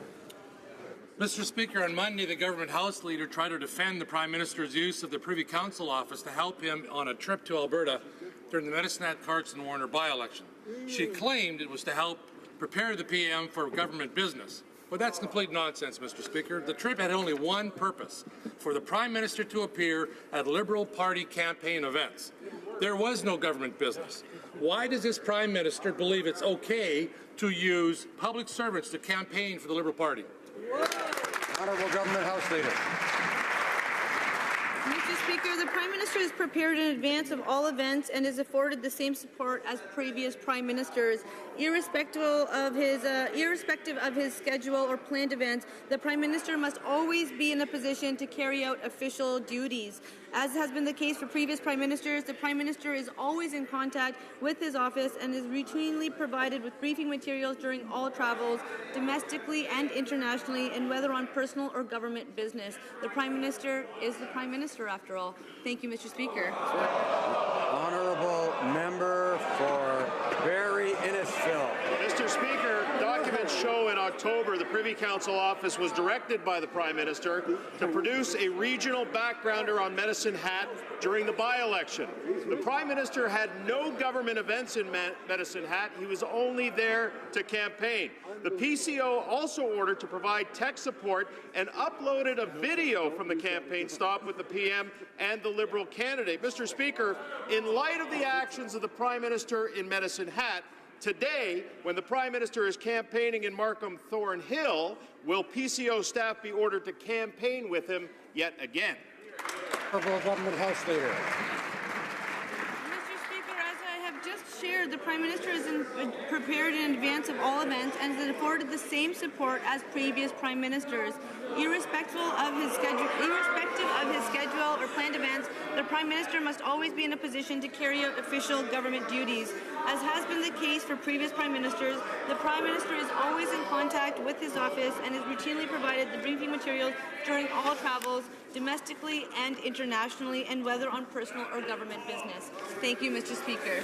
Mr. Speaker, on Monday, the Government House Leader tried to defend the Prime Minister's use of the Privy Council office to help him on a trip to Alberta during the Medicine Hat Cardston Warner by-election. She claimed it was to help prepare the PM for government business. But that's complete nonsense, Mr. Speaker. The trip had only one purpose: for the Prime Minister to appear at Liberal Party campaign events. There was no government business. Why does this Prime Minister believe it's okay to use public servants to campaign for the Liberal Party? Honourable Government House Leader. Mr. Speaker, the Prime Minister is prepared in advance of all events and is afforded the same support as previous Prime Ministers. Irrespective of his schedule or planned events, the Prime Minister must always be in a position to carry out official duties. As has been the case for previous Prime Ministers, the Prime Minister is always in contact with his office and is routinely provided with briefing materials during all travels, domestically and internationally, and whether on personal or government business. The Prime Minister is the Prime Minister, after all. Thank you, Mr. Speaker. Honourable Member for Barrie Innisfil. Mr. Speaker, documents show in October the Privy Council office was directed by the Prime Minister to produce a regional backgrounder on Medicine Hat during the by-election. The Prime Minister had no government events in Medicine Hat. He was only there to campaign. The PCO also ordered to provide tech support and uploaded a video from the campaign stop with the PM and the Liberal candidate. Mr. Speaker, in light of the actions of the Prime Minister in Medicine Hat, today, when the Prime Minister is campaigning in Markham Thornhill, will PCO staff be ordered to campaign with him yet again? Honourable Government House Leader. Mr. Speaker, as I have just shared, the Prime Minister is prepared in advance of all events and is afforded the same support as previous Prime Ministers. Irrespective of his schedule or planned events, the Prime Minister must always be in a position to carry out official government duties. As has been the case for previous Prime Ministers, the Prime Minister is always in contact with his office and is routinely provided the briefing materials during all travels, domestically and internationally, and whether on personal or government business. Thank you, Mr. Speaker.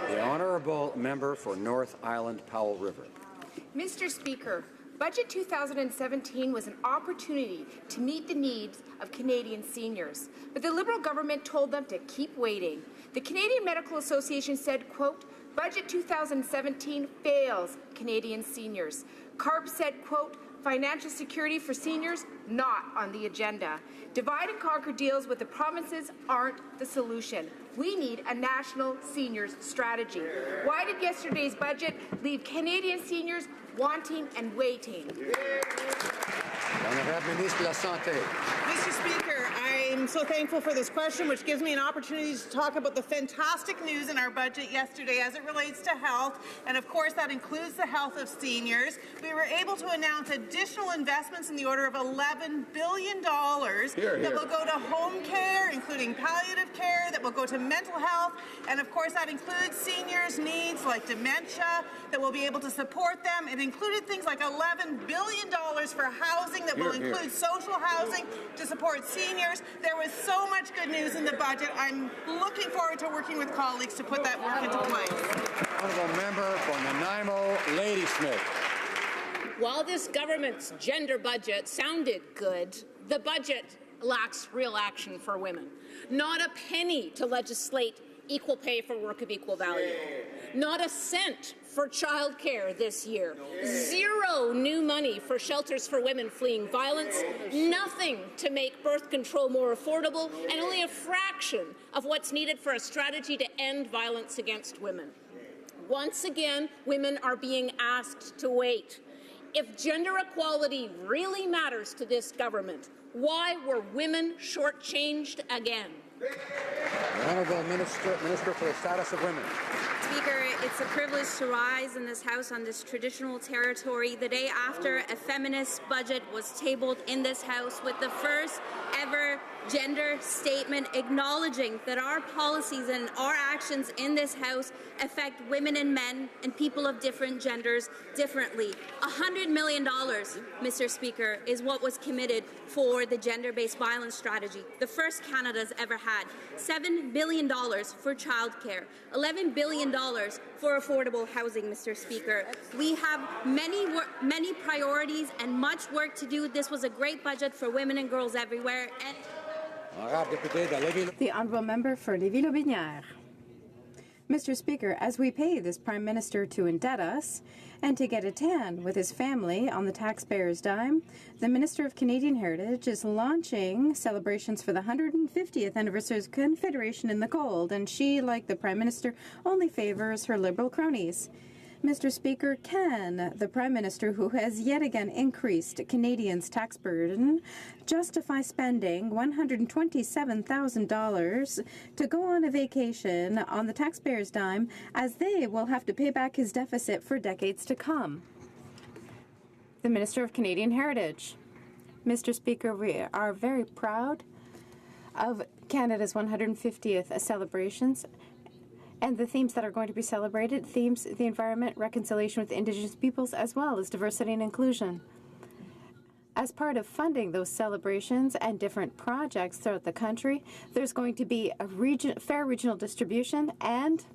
The Honourable Member for North Island Powell River. Mr. Speaker, Budget 2017 was an opportunity to meet the needs of Canadian seniors, but the Liberal government told them to keep waiting. The Canadian Medical Association said, quote, Budget 2017 fails Canadian seniors. CARB said, quote, financial security for seniors not on the agenda. Divide and conquer deals with the provinces aren't the solution. We need a national seniors strategy. Why did yesterday's budget leave Canadian seniors wanting and waiting? Honourable Ministre de la Santé. Mr. Speaker, I I'm so thankful for this question, which gives me an opportunity to talk about the fantastic news in our budget yesterday as it relates to health, and of course that includes the health of seniors. We were able to announce additional investments in the order of $11 billion that will go to home care, including palliative care, that will go to mental health, and of course that includes seniors' needs like dementia, that will be able to support them. It included things like $11 billion for housing that will include social housing to support seniors. There was so much good news in the budget. I'm looking forward to working with colleagues to put that work into place. Honourable member for Nanaimo, Ladysmith. While this government's gender budget sounded good, the budget lacks real action for women. Not a penny to legislate equal pay for work of equal value. Not a cent for childcare this year. Zero new money for shelters for women fleeing violence. Nothing to make birth control more affordable, and only a fraction of what's needed for a strategy to end violence against women. Once again, women are being asked to wait. If gender equality really matters to this government, why were women shortchanged again? The Honourable Minister for the Status of Women. Speaker, it's a privilege to rise in this House on this traditional territory the day after a feminist budget was tabled in this House with the first ever gender statement acknowledging that our policies and our actions in this House affect women and men and people of different genders differently. $100 million, Mr. Speaker, is what was committed for the gender-based violence strategy, the first Canada's ever had. $7 billion for childcare, $11 billion for affordable housing, Mr. Speaker. We have many priorities and much work to do. This was a great budget for women and girls everywhere. And the honourable member for Lévis-Lobinière. Mr. Speaker, as we pay this Prime Minister to indebt us and to get a tan with his family on the taxpayer's dime, the Minister of Canadian Heritage is launching celebrations for the 150th anniversary of Confederation in the Cold, and she, like the Prime Minister, only favours her Liberal cronies. Mr. Speaker, can the Prime Minister, who has yet again increased Canadians' tax burden, justify spending $127,000 to go on a vacation on the taxpayer's dime, as they will have to pay back his deficit for decades to come? The Minister of Canadian Heritage. Mr. Speaker, we are very proud of Canada's 150th celebrations, and the themes that are going to be celebrated, themes the environment, reconciliation with Indigenous peoples, as well as diversity and inclusion. As part of funding those celebrations and different projects throughout the country, there's going to be a fair regional distribution, and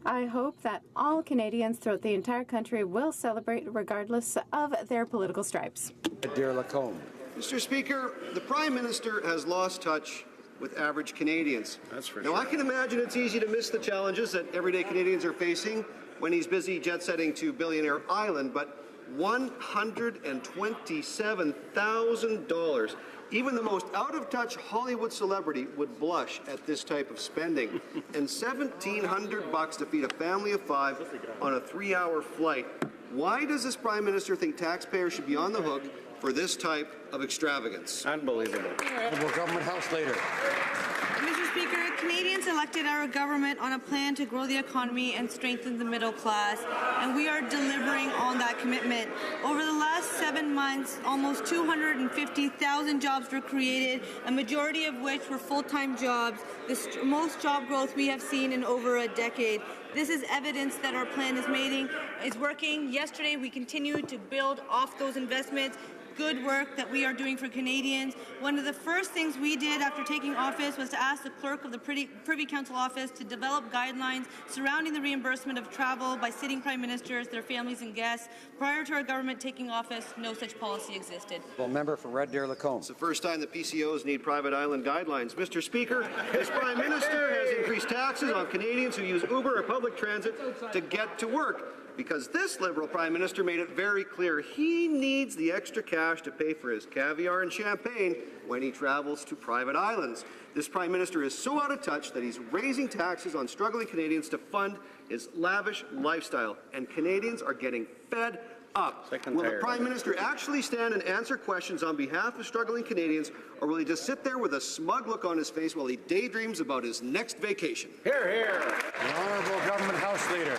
I hope that all Canadians throughout the entire country will celebrate regardless of their political stripes. Dear Lacombe. Mr. Speaker, the Prime Minister has lost touch with average Canadians. That's for sure. Now, I can imagine it's easy to miss the challenges that everyday Canadians are facing when he's busy jet-setting to Billionaire Island, but $127,000. Even the most out-of-touch Hollywood celebrity would blush at this type of spending. And $1,700 to feed a family of 5 on a 3-hour flight. Why does this Prime Minister think taxpayers should be on the hook for this type of extravagance? Unbelievable. Honourable Government House Leader. Mr. Speaker, Canadians elected our government on a plan to grow the economy and strengthen the middle class, and we are delivering on that commitment. Over the last 7 months, almost 250,000 jobs were created, a majority of which were full-time jobs, the most job growth we have seen in over a decade. This is evidence that our plan is working. Yesterday, we continued to build off those investments. Good work that we are doing for Canadians. One of the first things we did after taking office was to ask the clerk of the Privy Council office to develop guidelines surrounding the reimbursement of travel by sitting prime ministers, their families and guests. Prior to our government taking office, no such policy existed. Well, member for Red Deer Lacombe. It's the first time that PCOs need private island guidelines. Mr. Speaker, this Prime Minister has increased taxes on Canadians who use Uber or public transit to get to work, because this Liberal Prime Minister made it very clear he needs the extra cash to pay for his caviar and champagne when he travels to private islands. This Prime Minister is so out of touch that he's raising taxes on struggling Canadians to fund his lavish lifestyle, and Canadians are getting fed up. Will the Prime Minister actually stand and answer questions on behalf of struggling Canadians, or will he just sit there with a smug look on his face while he daydreams about his next vacation? Hear, hear. The Honourable Government House Leader.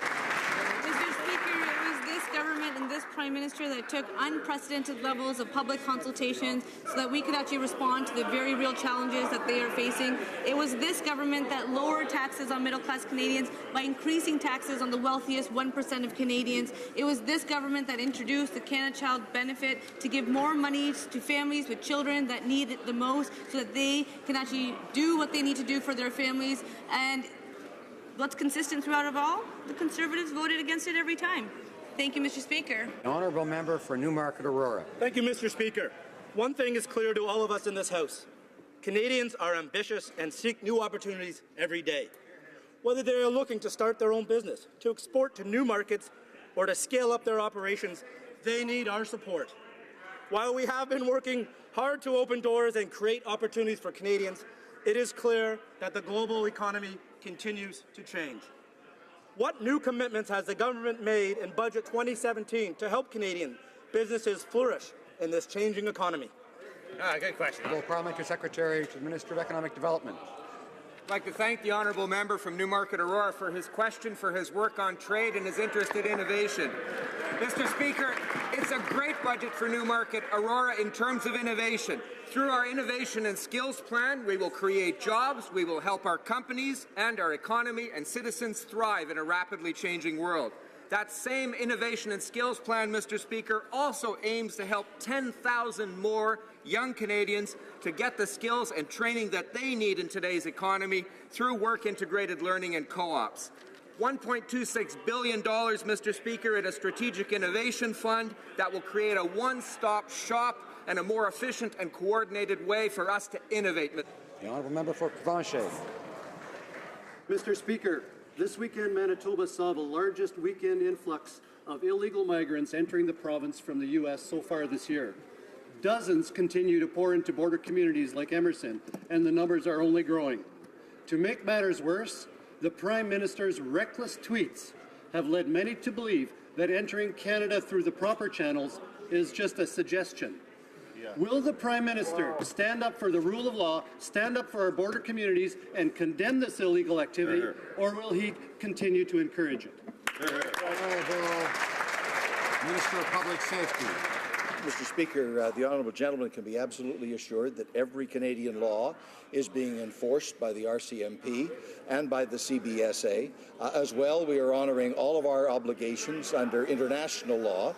Mr. Speaker, it was this government and this Prime Minister that took unprecedented levels of public consultations so that we could actually respond to the very real challenges that they are facing. It was this government that lowered taxes on middle-class Canadians by increasing taxes on the wealthiest 1% of Canadians. It was this government that introduced the Canada Child Benefit to give more money to families with children that need it the most so that they can actually do what they need to do for their families. And what's consistent throughout it all? The Conservatives voted against it every time. Thank you, Mr. Speaker. The Honourable Member for Newmarket Aurora. Thank you, Mr. Speaker. One thing is clear to all of us in this House. Canadians are ambitious and seek new opportunities every day. Whether they are looking to start their own business, to export to new markets, or to scale up their operations, they need our support. While we have been working hard to open doors and create opportunities for Canadians, it is clear that the global economy continues to change. What new commitments has the government made in Budget 2017 to help Canadian businesses flourish in this changing economy? Good question. Parliamentary Secretary to the Minister of Economic Development. I'd like to thank the honourable member from Newmarket Aurora for his question, for his work on trade and his interest in innovation. Mr. Speaker, it's a great budget for Newmarket Aurora in terms of innovation. Through our Innovation and Skills Plan, we will create jobs, we will help our companies and our economy and citizens thrive in a rapidly changing world. That same Innovation and Skills Plan, Mr. Speaker, also aims to help 10,000 more young Canadians to get the skills and training that they need in today's economy through work-integrated learning and co-ops. $1.26 billion, Mr. Speaker, in a strategic innovation fund that will create a one-stop shop and a more efficient and coordinated way for us to innovate. The Honourable Member for Provencher. Mr. Speaker, this weekend Manitoba saw the largest weekend influx of illegal migrants entering the province from the U.S. so far this year. Dozens continue to pour into border communities like Emerson, and the numbers are only growing. To make matters worse, the Prime Minister's reckless tweets have led many to believe that entering Canada through the proper channels is just a suggestion. Will the Prime Minister stand up for the rule of law, stand up for our border communities, and condemn this illegal activity, or will he continue to encourage it? Minister of Public Safety. Mr. Speaker, the honourable gentleman can be absolutely assured that every Canadian law is being enforced by the RCMP and by the CBSA. As well, we are honouring all of our obligations under international law.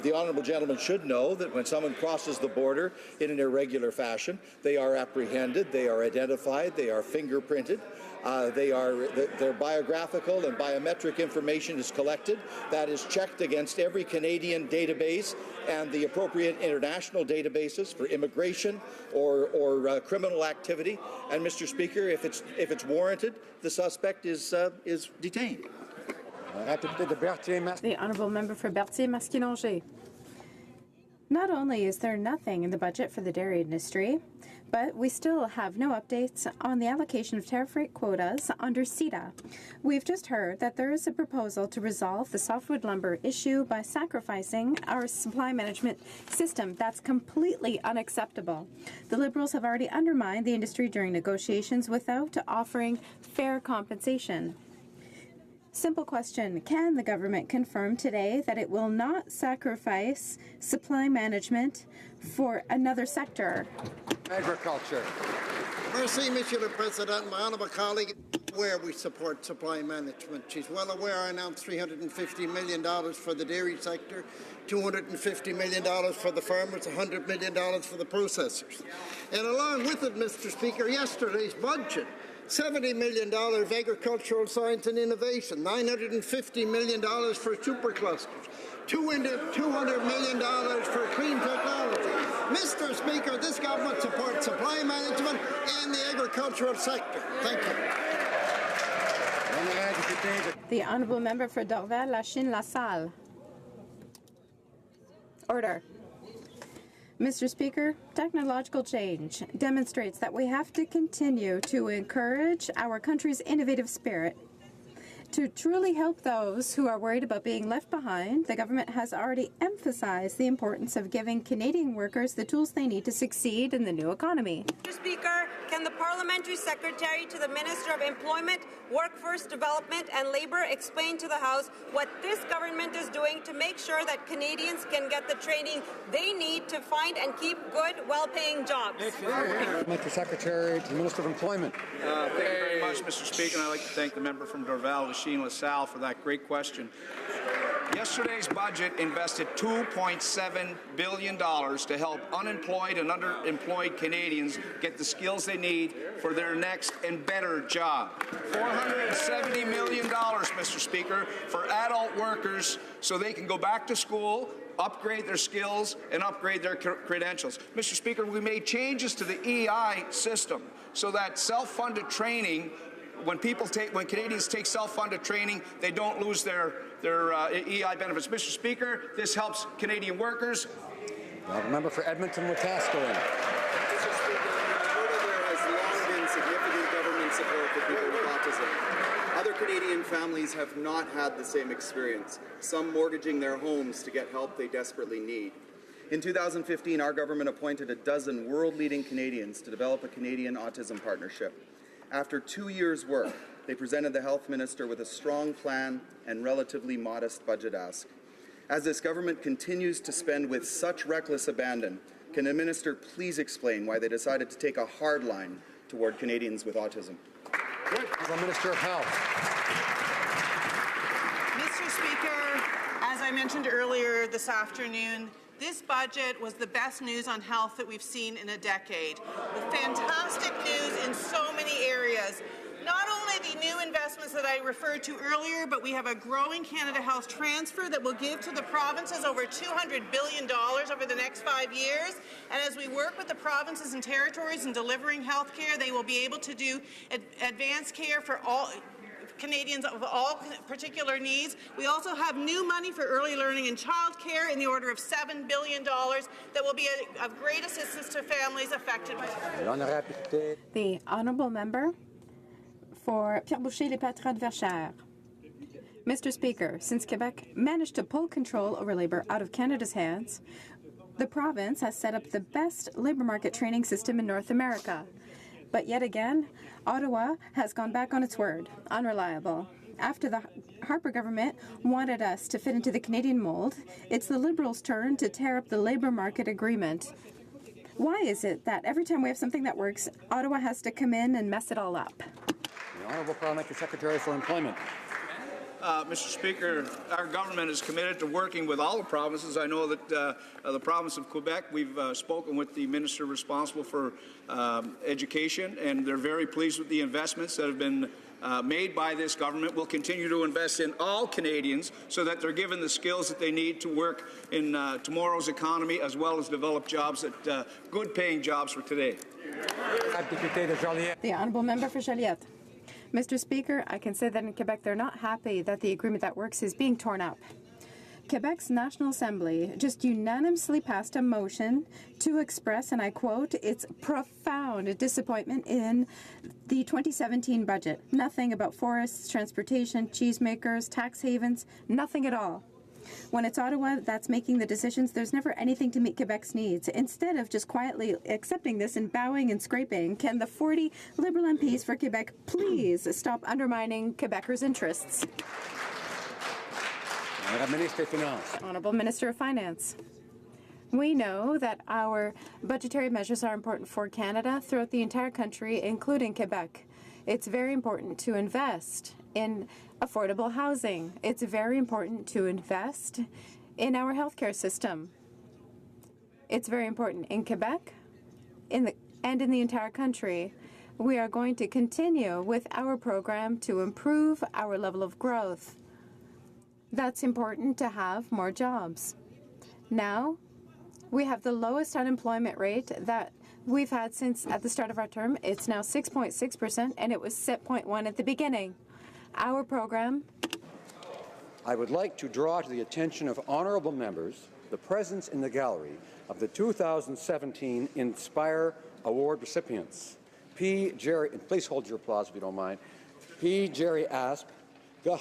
The honourable gentleman should know that when someone crosses the border in an irregular fashion, they are apprehended, they are identified, they are fingerprinted. Their biographical and biometric information is collected. That is checked against every Canadian database and the appropriate international databases for immigration or criminal activity. And, Mr. Speaker, if it's warranted, the suspect is detained. The Honourable Member for Berthier-Masquinongé. Not only is there nothing in the budget for the dairy industry, but we still have no updates on the allocation of tariff rate quotas under CETA. We've just heard that there is a proposal to resolve the softwood lumber issue by sacrificing our supply management system. That's completely unacceptable. The Liberals have already undermined the industry during negotiations without offering fair compensation. Simple question. Can the government confirm today that it will not sacrifice supply management for another sector? Agriculture. Merci, Monsieur le Président. My honourable colleague, where we support supply management. She's well aware I announced $350 million for the dairy sector, $250 million for the farmers, $100 million for the processors. And along with it, Mr. Speaker, yesterday's budget, $70 million of agricultural science and innovation, $950 million for superclusters, $200 million for clean technology. Mr. Speaker, this government supports supply management and the agricultural sector. Thank you. The Honourable Member for Dorval-Lachine-LaSalle. Order. Mr. Speaker, technological change demonstrates that we have to continue to encourage our country's innovative spirit To truly help those who are worried about being left behind, the government has already emphasized the importance of giving Canadian workers the tools they need to succeed in the new economy. Mr. Speaker, can the Parliamentary Secretary to the Minister of Employment, Workforce Development and Labour explain to the House what this government is doing to make sure that Canadians can get the training they need to find and keep good, well-paying jobs? Parliamentary Secretary to the Minister of Employment. Thank you very much, Mr. Speaker, and I'd like to thank the member from Dorval, Lachine LaSalle, for that great question. Yesterday's budget invested $2.7 billion to help unemployed and underemployed Canadians get the skills they need for their next and better job. $470 million, Mr. Speaker, for adult workers so they can go back to school, upgrade their skills, and upgrade their credentials. Mr. Speaker, we made changes to the EI system so that self-funded training, when Canadians take self-funded training, they don't lose their EI benefits. Mr. Speaker, this helps Canadian workers. The member for Edmonton-Wetaskiwin. Mr. Speaker, in Alberta, there has long been significant government support for people with autism. Other Canadian families have not had the same experience, some mortgaging their homes to get help they desperately need. In 2015, our government appointed a dozen world-leading Canadians to develop a Canadian Autism Partnership. After 2 years' work, they presented the Health Minister with a strong plan and relatively modest budget ask. As this government continues to spend with such reckless abandon, can the Minister please explain why they decided to take a hard line toward Canadians with autism? The Minister of Health. Mr. Speaker, as I mentioned earlier this afternoon, this budget was the best news on health that we've seen in a decade, with fantastic news in so many areas. Not only the new investments that I referred to earlier, but we have a growing Canada Health transfer that will give to the provinces over $200 billion over the next 5 years. And as we work with the provinces and territories in delivering health care, they will be able to do advanced care for all Canadians of all particular needs. We also have new money for early learning and childcare in the order of $7 billion that will be of great assistance to families affected by The honourable member for Pierre-Boucher-les-Patrades-Verchères. Mr. Speaker, since Quebec managed to pull control over labour out of Canada's hands, the province has set up the best labour market training system in North America. But yet again, Ottawa has gone back on its word, unreliable. After the Harper government wanted us to fit into the Canadian mold, it's the Liberals' turn to tear up the labour market agreement. Why is it that every time we have something that works, Ottawa has to come in and mess it all up? The Honourable Parliamentary Secretary for Employment. Mr. Speaker, our government is committed to working with all the provinces. I know that the province of Quebec, we've spoken with the minister responsible for education, and they're very pleased with the investments that have been made by this government. We'll continue to invest in all Canadians so that they're given the skills that they need to work in tomorrow's economy, as well as develop jobs that good-paying jobs for today. The honourable member for Joliette. Mr. Speaker, I can say that in Quebec they're not happy that the agreement that works is being torn up. Quebec's National Assembly just unanimously passed a motion to express, and I quote, its profound disappointment in the 2017 budget. Nothing about forests, transportation, cheesemakers, tax havens, nothing at all. When it's Ottawa that's making the decisions, there's never anything to meet Quebec's needs. Instead of just quietly accepting this and bowing and scraping, can the 40 Liberal MPs for Quebec please stop undermining Quebecers' interests? Honourable Minister of Finance. We know that our budgetary measures are important for Canada throughout the entire country, including Quebec. It's very important to invest in affordable housing. It's very important to invest in our healthcare system. It's very important in Quebec and in the entire country. We are going to continue with our program to improve our level of growth. That's important to have more jobs. Now, we have the lowest unemployment rate that we've had since at the start of our term. It's now 6.6%, and it was 6.1% at the beginning. Our program. I would like to draw to the attention of honourable members the presence in the gallery of the 2017 Inspire Award recipients. P. Jerry, and please hold your applause if you don't mind. P. Jerry Asp, Jan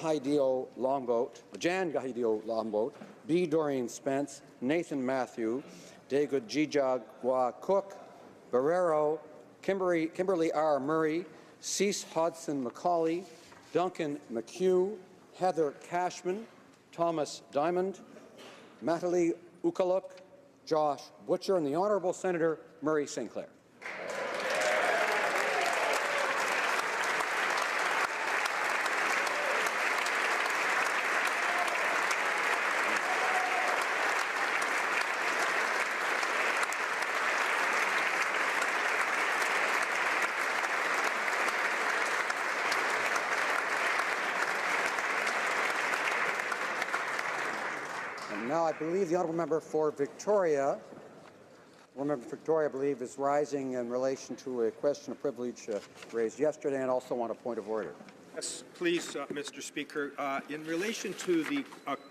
Gahidio Longboat, B. Dorian Spence, Nathan Matthew, David Gijagwa Cook, Barrero, Kimberly R. Murray, Cease Hodson McCauley, Duncan McHugh, Heather Cashman, Thomas Diamond, Matali Ukaluk, Josh Butcher, and the Honourable Senator Murray Sinclair. Now, I believe the honourable member for Victoria, I believe, is rising in relation to a question of privilege raised yesterday and also on a point of order. Yes, please, Mr. Speaker. In relation to the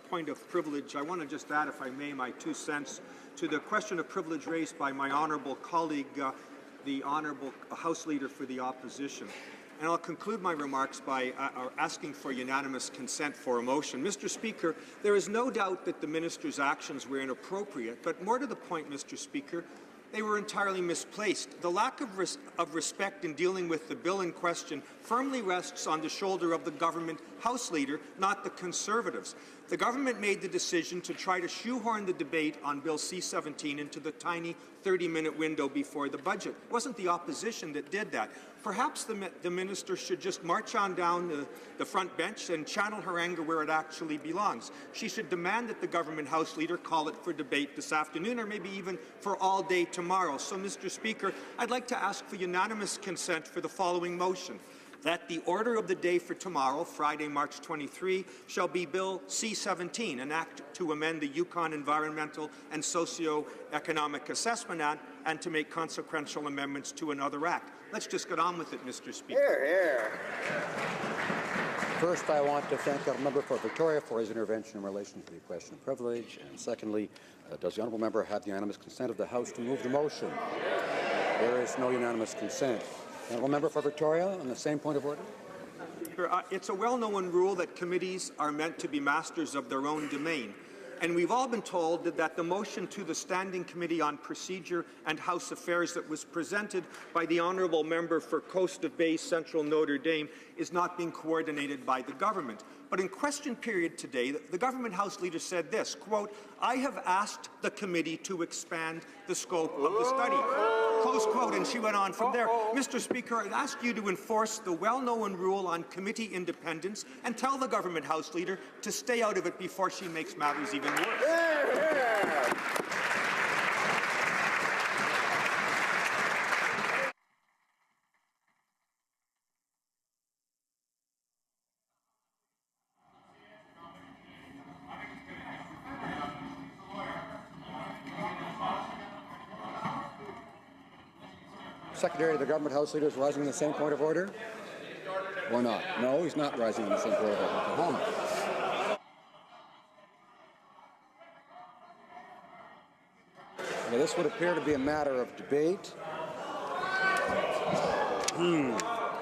point of privilege, I want to just add, if I may, my 2 cents to the question of privilege raised by my honourable colleague, the honourable House Leader for the Opposition. And I'll conclude my remarks by asking for unanimous consent for a motion. Mr. Speaker, there is no doubt that the minister's actions were inappropriate, but more to the point, Mr. Speaker, they were entirely misplaced. The lack of respect in dealing with the bill in question firmly rests on the shoulder of the government House Leader, not the Conservatives. The government made the decision to try to shoehorn the debate on Bill C-17 into the tiny 30-minute window before the budget. It wasn't the opposition that did that. Perhaps the minister should just march on down the front bench and channel her anger where it actually belongs. She should demand that the government House Leader call it for debate this afternoon or maybe even for all day tomorrow. So, Mr. Speaker, I'd like to ask for unanimous consent for the following motion: that the order of the day for tomorrow, Friday, March 23, shall be Bill C-17, an act to amend the Yukon Environmental and Socio-Economic Assessment Act and to make consequential amendments to another act. Let's just get on with it, Mr. Speaker. Hear, hear. First, I want to thank the member for Victoria for his intervention in relation to the question of privilege. And secondly, does the honourable member have the unanimous consent of the House to move the motion? There is no unanimous consent. Honourable member for Victoria, on the same point of order. It's a well-known rule that committees are meant to be masters of their own domain. And we've all been told that the motion to the Standing Committee on Procedure and House Affairs that was presented by the honourable member for Coast of Bay Central Notre Dame is not being coordinated by the government. But in question period today, the government House Leader said this, quote, "I have asked the committee to expand the scope of the study." Close quote, and she went on from there. Mr. Speaker, I'd ask you to enforce the well-known rule on committee independence and tell the government House Leader to stay out of it before she makes matters even worse. Secretary of the Government House Leader is rising on the same point of order? Or not? No, he's not rising on the same point of order. Oklahoma. Now, this would appear to be a matter of debate.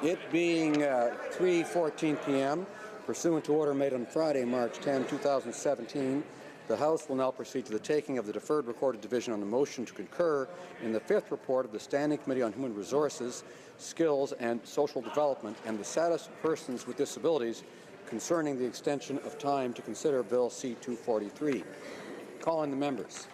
It being 3:14 p.m., pursuant to order made on Friday, March 10, 2017, the House will now proceed to the taking of the deferred recorded division on the motion to concur in the 5th report of the Standing Committee on Human Resources, Skills and Social Development and the Status of Persons with Disabilities concerning the extension of time to consider Bill C-243. Call on the members.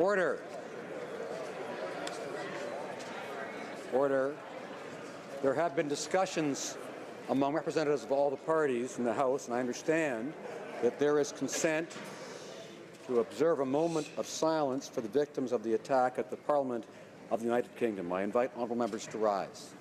Order. Order. There have been discussions among representatives of all the parties in the House, and I understand that there is consent to observe a moment of silence for the victims of the attack at the Parliament of the United Kingdom. I invite honourable members to rise.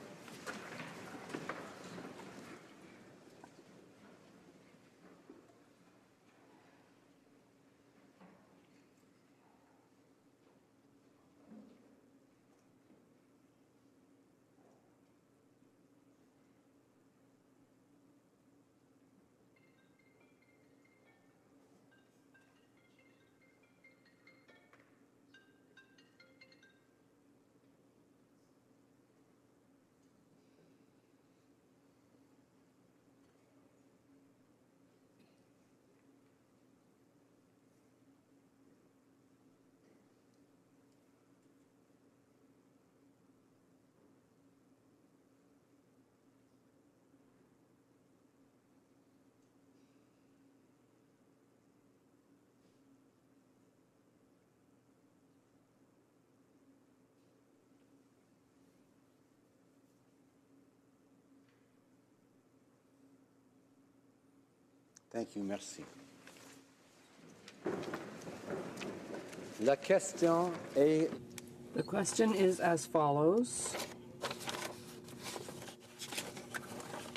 Thank you. Merci. La question est... The question is as follows.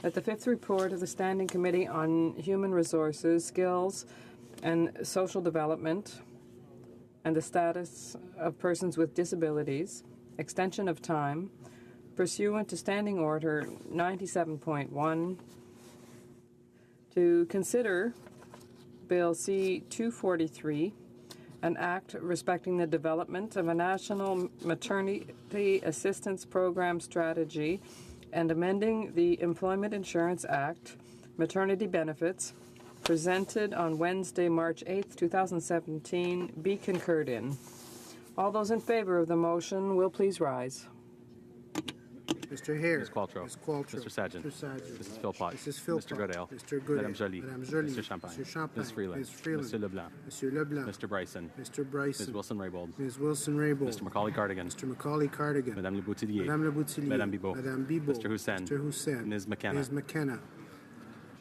At the fifth report of the Standing Committee on Human Resources, Skills and Social Development and the Status of Persons with Disabilities, extension of time, pursuant to Standing Order 97.1, to consider Bill C-243, an act respecting the development of a national maternity assistance program strategy and amending the Employment Insurance Act, maternity benefits, presented on Wednesday, March 8, 2017, be concurred in. All those in favor of the motion will please rise. Mr. Hare. Ms. Qualtrough. Ms. Qualtrough. Mr. Sajjan. Mr. Sajjan. Mrs. Philpott. Mrs. Philpott. Mr. Goodale. Mr. Goodale. Madame Joly. Madame Joly. Mr. Champagne. Mr. Champagne. Ms. Freeland. Ms. Freeland. Monsieur Leblanc. Monsieur Leblanc. Mr. Bryson. Mr. Bryson. Ms. Wilson-Raybould. Ms. Wilson-Raybould. Mr. Macaulay-Cardigan. Mr. Macaulay-Cardigan. Madame Le Boutillier. Madame Le Boutillier. Madame Bibeau. Madame Bibeau. Mr. Hussein. Mr. Hussein. Ms. McKenna. Ms. McKenna.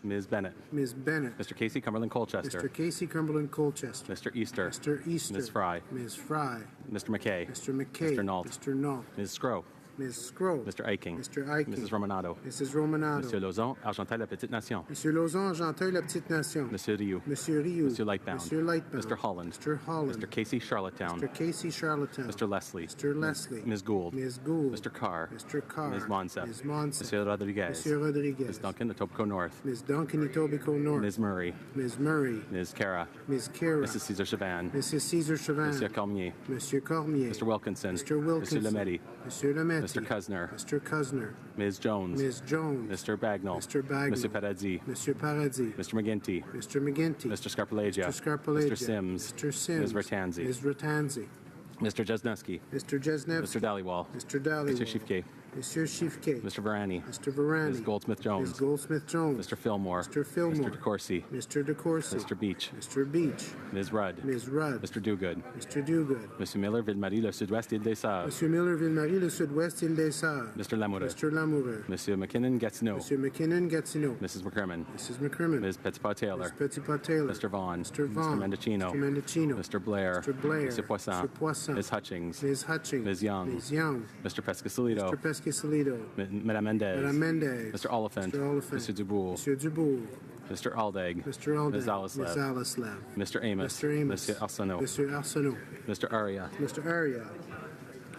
Ms. Bennett. Ms. Bennett. Mr. Casey Cumberland-Colchester. Mr. Casey Cumberland-Colchester. Mr. Easter. Mr. Easter. Ms. Fry. Ms. Fry. Mr. McKay. Mr. McKay. Mr. Nault. Mr. Nault. Ms. Scrow. Ms. Scrow. Mr. Eiking. Mr. Eiking. Mrs. Romanado. Mrs. Romanado. Monsieur Lauzon, Argenteuil, La Petite Nation. Monsieur Lauzon, Argenteuil, La Petite Nation. Monsieur Rioux. Monsieur Rioux. Monsieur Lightbound. Monsieur Lightbound. Mr. Holland. Mr. Holland. Mr. Casey, Charlottetown. Mr. Casey, Charlottetown. Mr. Leslie. Mr. Leslie. Ms. Gould. Ms. Gould. Mr. Carr. Mr. Carr. Ms. Monsef. Ms. Monsef. Monsieur Rodriguez. Monsieur Rodriguez. Ms. Duncan, Etobicoke North. Ms. Duncan, Etobicoke North. Ms. Murray. Ms. Murray. Ms. Cara. Ms. Cara. Mrs. Cesar Chavan. Mrs. Cesar Chavan. Monsieur Cormier. Monsieur Cormier. Mr. Wilkinson. Mr. Wilkinson. Monsieur Lemaitre. Monsieur Lemaitre. Mr. Kuzner. Mr. Kuzner. Ms. Jones. Ms. Jones. Mr. Bagnall. Mr. Bagnall. Monsieur Paradis. Monsieur Paradis. Mr. McGinty. Mr. McGinty. Mr. Scarpalagia. Mr. Scarpalagia. Mr. Sims. Mr. Sims. Ms. Ratanzi. Ms. Ratanzi. Mr. Jesnevsky. Mr. Jesnevsky. Mr. Dhaliwal. Mr. Dhaliwal. Mr. Shifke. Monsieur Shifke. Mr. Varani. Mr. Varani. Ms. Goldsmith-Jones. Ms. Goldsmith-Jones. Mr. Fillmore. Mr. Fillmore. Mr. DeCourcy. Mr. DeCourcy. Mr. Beach. Mr. Beach. Ms. Rudd. Ms. Rudd. Mr. Duguid. Mr. Duguid. Monsieur Miller, Ville-Marie, le Sud-Ouest, Île-des-Sœurs. Monsieur Miller, Ville-Marie, le Sud-Ouest, Île-des-Sœurs. Mr. Lamoureux. Mr. Lamoureux. Monsieur McKinnon, Gatineau. Monsieur McKinnon, Gatineau. Mrs. McCrimmon. Mrs. McCrimmon. Ms. Petitpas-Taylor. Ms. Petitpas-Taylor. Mr. Vaughn. Mr. Vaughn. Mr. Mendocino. Mr. Mendocino. Mr. Blair. Mr. Blair. Monsieur Poisson. Mr. Poisson. Ms. Hutchings. Ms. Hutchings. Ms. Young. Ms. Young. Mr. Pescasolido. Mr. Pescasolido. Madame Mendez. Madame Mendez. Mr. Oliphant. Mr. Oliphant. Monsieur Dubourg. Monsieur Dubourg. Mr. Aldag. Mr. Aldag. Ms. Alislev. Ms. Alislev. Mr. Amos. Mr. Amos. Monsieur Arsenault. Monsieur Arsenault. Mr. Aria. Mr. Aria.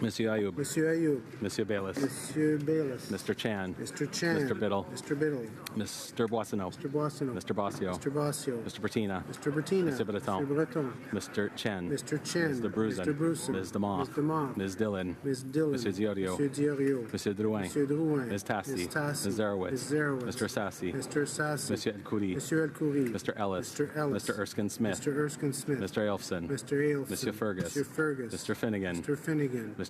Monsieur Ayoub. Monsieur Ayoub. Monsieur Bayless. Monsieur Bayless. Mr. Chan. Mr. Chan. Mr. Biddle. Mr. Biddle. Mr. Boissonneau. Mr. Boissonneau. Mr. Bossio. Mr. Bossio. Mr. Bertina. Mr. Bertina. Mr. Breton. Mr. Breton. Mr. Chen. Mr. Chen. Mr. Brusen. Mr. Brusen. Ms. DeMoss. Ms. DeMoss. Ms. Dillon. Ms. Dillon. Monsieur Diorio. Monsieur Diorio. Monsieur Drouin. Monsieur Drouin. Ms. Tassi. Ms. Tassi. Ms. Zarowitz. Ms. Zarowitz. Mr. Sassi. Mr. Sassi. Monsieur Elkouri. Monsieur Elkouri. Mr. Ellis. Mr. Ellis. Mr. Erskine Smith. Mr. Erskine Smith. Mr. Elfson. Mr. Ailson. Monsieur Fergus. Monsieur Fergus. Mr. Finnegan. Mr. Finnegan. Mr.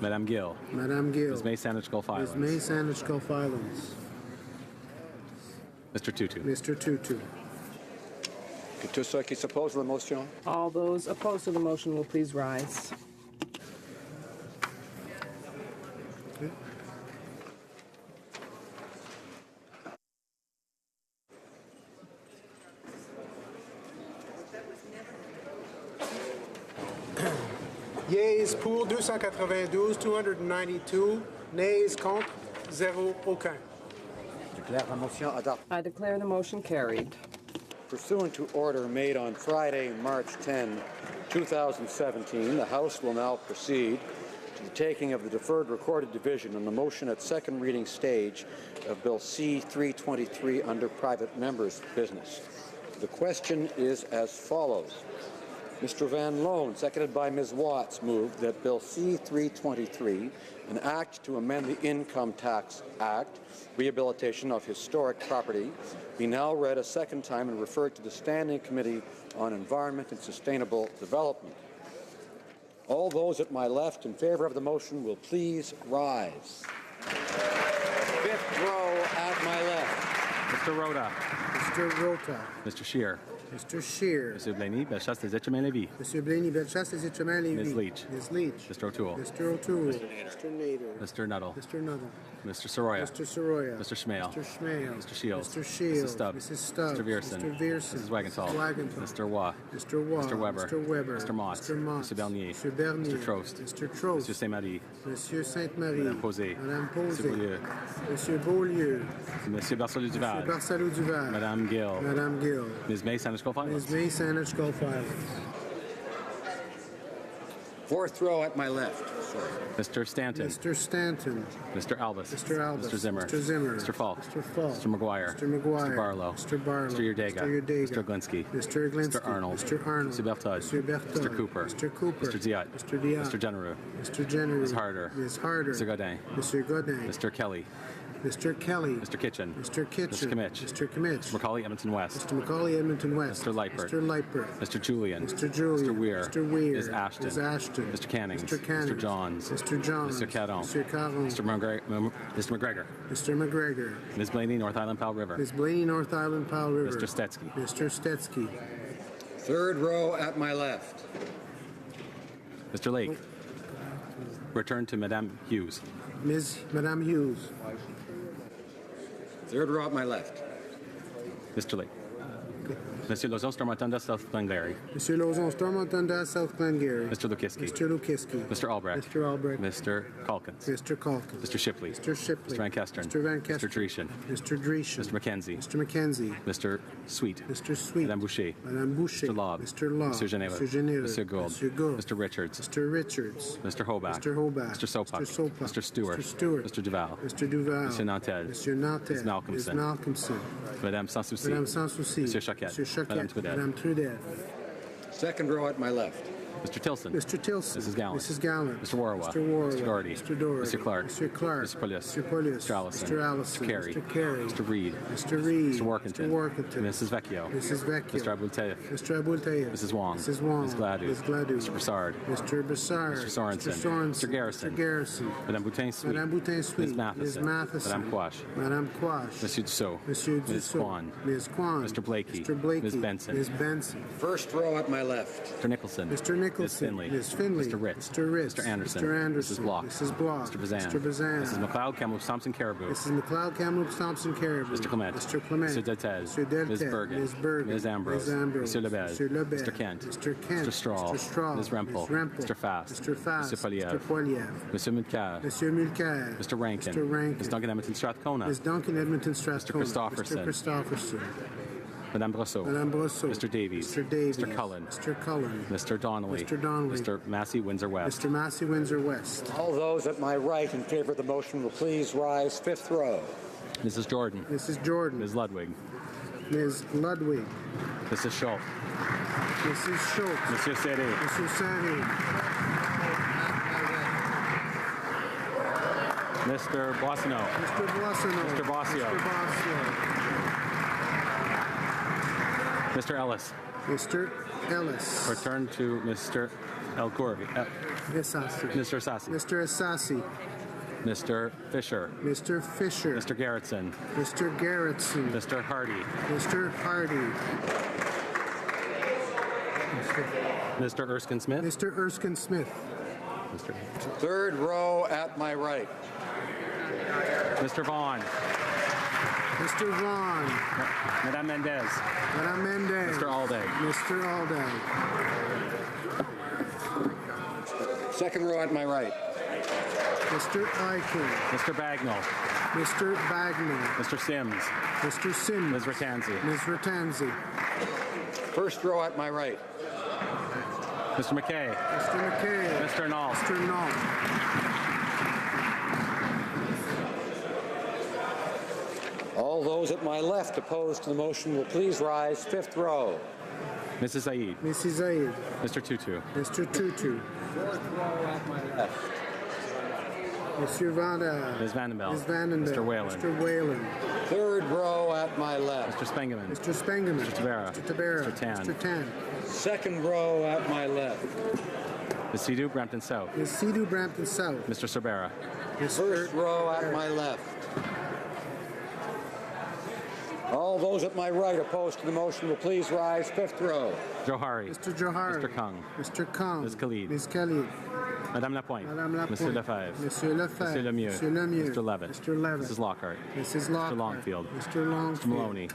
Madame Gill. Madame Gill. Ms. May Saanich Gulf Ms. Islands. May Saanich Gulf Islands. Mr. Tutu. Mr. Tutu. Que tous ceux qui s'opposent à la motion. All those opposed to the motion will please rise. Yeas pour 292, 292. Nays contre, 0, aucun. Déclare la motion adoptée. I declare the motion carried. Pursuant to order made on Friday, March 10, 2017, the House will now proceed to the taking of the deferred recorded division on the motion at second reading stage of Bill C-323 under private members' business. The question is as follows. Mr. Van Loan, seconded by Ms. Watts, moved that Bill C-323, an act to amend the Income Tax Act, rehabilitation of historic property, be now read a second time and referred to the Standing Committee on Environment and Sustainable Development. All those at my left in favor of the motion will please rise. Fifth row at my left. Mr. Rhoda. Mr. Rota. Mr. Shear. Mr. Shear. Monsieur Blaney, Bellechasse, Les Etchemins-Lévis. Monsieur Blaney, Bellechasse, Les Etchemins-Lévis. Ms. Leach. Ms. Leach. Mr. O'Toole. Mr. O'Toole. Mr. Nader. Mr. Nuttall. Mr. Nuttall. Mr. Soroya. Mr. Soroya. Mr. Schmale. Mr. Schmale. Mr. Shields. Mr. Shields. Mrs. Stubbs. Mrs. Stubbs. Mr. Vierson. Mr. Vierson. Mrs. Wagenthal. Mrs. Wagenthal. Mr. Waugh. Mr. Waugh. Mr. Weber. Mr. Weber. Mr. Mott. Mr. Mott. Mr. Bernier. Mr. Bernier. Mr. Trost. Mr. Trost. Monsieur Saint-Marie. Monsieur Sainte-Marie. Madame Posé. Madame Monsieur Posé. Beaulieu. Monsieur Beaulieu. Monsieur Barcelou-Duval. Monsieur Barcelou-Duval. Madame Gill. Madame Gill. Ms. May, Sandwich Gulf Islands. Ms. May, Sandwich Gulf Islands. Fourth row at my left. Sorry. Mr. Stanton. Mr. Stanton. Mr. Albus. Mr. Albus. Mr. Zimmer. Mr. Zimmer. Mr. Falk. Mr. Falk. Mr. McGuire. Mr. McGuire. Mr. Barlow. Mr. Barlow. Mr. Yurdega. Mr. Yurdega. Mr. Glinsky. Mr. Glinsky. Mr. Arnold. Mr. Arnold. Mr. Berthud. Mr. Berthud. Mr. Cooper. Mr. Cooper. Mr. Diat. Mr. Diat. Mr. Genereux. Mr. Genereux. Ms. Harder. Ms. Harder. Mr. Godin. Mr. Godin. Mr. Kelly. Mr. Kelly. Mr. Kitchen. Mr. Kitchen. Mr. Kimmich. Mr. Kimmich. Mr. Macaulay, Edmonton West. Mr. Macaulay, Edmonton West. Mr. Leipert. Mr. Leipert. Mr. Julian. Mr. Julian. Mr. Weir. Mr. Weir. Ms. Ashton. Ms. Ashton. Mr. Cannings. Mr. Cannings. Mr. Johns. Mr. Johns. Mr. Caron. Mr. Caron. Mr. McGregor. Mr. McGregor. Ms. Blaney, North Island, Powell River. Ms. Blaney, North Island, Powell River. Mr. Stetsky. Mr. Stetsky. Third row at my left. Mr. Lake. Return to Madame Hughes. Madame Hughes. Third row at my left. Mr. Lake. Monsieur Lozon, Stormont-Dundas, South Glengarry. Monsieur Lozon, Stormont-Dundas, South Glengarry. Mr. Lukiski. Mr. Lukiski. Mr. Albrecht. Mr. Albrecht. Mr. Calkins. Mr. Calkins. Mr. Shipley. Mr. Shipley. Mr. Van Kestern. Mr. Van Kestern. Mr. Dreeshen. Mr. Dreeshen. Mr. McKenzie. Mr. McKenzie. Mr. Sweet. Mr. Sweet. Madame Boucher. Madame Boucher. Mr. Lobb. Mr. Lobb. Mr. Geneva. Mr. Geneva. Mr. Gould. Mr. Gould. Mr. Richards. Mr. Richards. Mr. Hobach. Mr. Hobach. Mr. Sopak. Mr. Sopak. Mr. Stewart. Mr. Stewart. Mr. Duval. Mr. Duval. Mr. Nantel. Mr. Nantel. Ms. Malcolmson. Ms. Malcolmson. Madame Sans-Souci. Madame Sans-Souci. Monsieur Choquette. Monsieur Choquette. Madame Trudel. Madame Trudel. Second row at my left. Mr. Tilson. Mr. Tilson. Mrs. Gallant. Mrs. Gallant. Mr. Warwa. Mr. Warwa. Mr. Doherty. Mr. Doherty. Mr. Clark. Mr. Clark. Mr. Polius. Mr. Polius. Mr. Allison. Mr. Allison. Mr. Carey. Mr. Carey. Mr. Reed. Mr. Reed. Mr. Workington. Mr. Workington. Mrs. Vecchio. Mrs. Vecchio. Mr. Abultayev. Mr. Abultayev. Mrs. Wong. Mrs. Wong. Ms. Gladue. Ms. Gladue. Mr. Broussard. Mr. Broussard. Mr. Sorensen. Mr. Sorensen. Mr. Garrison. Mr. Garrison. Madame Boutin-Sweet. Madame Boutin-Sweet. Ms. Matheson. Ms. Matheson. Madame Quash. Madame Quash. Monsieur Dussault. Monsieur Ms. Dussault. Kwan. Ms. Kwan. Mr. Blakey. Mr. Blakey. Ms. Benson. Ms. Benson. First row at my left. Mr. Nicholson. Mr. Nicholson. Ms. Finley. Ms. Finley. Mr. Ritz. Mr. Ritz. Mr. Anderson. Mr. Anderson. Mrs. Block. Mrs. Block. Mr. Bazan. Mr. Bazan. Mrs. McLeod, Kamloops, Thompson, Caribou. Mrs. McLeod, Kamloops, Thompson, Caribou. Mr. Clement. Mr. Clement. Mr. Deltez. Mr. Deltez. Ms. Bergen. Ms. Bergen. Ms. Ambrose. Ms. Ambrose. Monsieur Lebel. Mr. Lebel. Mr. Kent. Mr. Kent. Mr. Straw. Mr. Straw. Ms. Rempel. Ms. Rempel. Mr. Fast. Mr. Fast. Mr. Poliev. Mr. Poliev. Monsieur Mulcair. Monsieur Mulcair. Mr. Rankin. Mr. Rankin. Ms. Duncan Edmonton Strathcona. Ms. Duncan Edmonton Strathcona. Mr. Christopherson. Mr. Christopherson. Madame Brosseau. Madame Brosseau. Mr. Davies. Mr. Davies. Mr. Cullen. Mr. Cullen. Mr. Donnelly. Mr. Donnelly. Mr. Massey, Windsor West. Mr. Massey, Windsor West. All those at my right in favor of the motion will please rise. Fifth row. Mrs. Jordan. Mrs. Jordan. Ms. Ludwig. Ms. Ludwig. Mrs. Schultz. Mrs. Schultz. Monsieur Serré. Monsieur Serré. Mr. Boissonneau. Mr. Boissonneau. Mr. Bossio. Mr. Bossio. Mr. Ellis. Mr. Ellis. Return to Mr. El Gourvi. Assassi. Mr. Assassi. Mr. Assassi. Mr. Fisher. Mr. Fisher. Mr. Garrettson. Mr. Garrettson. Mr. Hardy. Mr. Hardy. Mr. Erskine Smith. Mr. Erskine Smith. Mr. Third row at my right. Mr. Vaughn. Mr. Vaughn. Madame Mendez. Madame Mendez. Mr. Alday. Mr. Alday. Second row at my right. Mr. Eichen. Mr. Bagnall. Mr. Bagnall. Mr. Sims. Mr. Sims. Ms. Ratanzi. Ms. Ratanzi. First row at my right. Mr. McKay. Mr. McKay. Mr. Knoll. Mr. Knoll. All those at my left opposed to the motion will please rise. Fifth row. Mrs. Zaid. Mrs. Zaid. Mr. Tutu. Mr. Tutu. Fourth row at my left. Monsieur Vanda. Ms. Vandenbeld. Ms. Vandenbeld. Mr. Whalen. Mr. Whalen. Third row at my left. Mr. Spengeman. Mr. Spengeman. Mr. Tabera. Mr. Tabera. Mr. Tan. Mr. Tan. Second row at my left. Ms. Sidhu, Brampton South. Ms. Sidhu, Brampton South. Mr. Cerbera. First row at my left. All those at my right opposed to the motion will please rise. Fifth row. Johari. Mr. Johari. Mr. Kung. Mr. Kung. Ms. Khalid. Ms. Khalid. Madame Lapointe. Madame Lapointe. Monsieur Lefebvre. Monsieur Lefebvre. Monsieur Lemieux. Monsieur Lemieux. Mr. Levitt. Mr. Levitt. Mrs. Lockhart. Mrs. Lockhart. Mr. Longfield. Mr. Longfield. Mr. Maloney.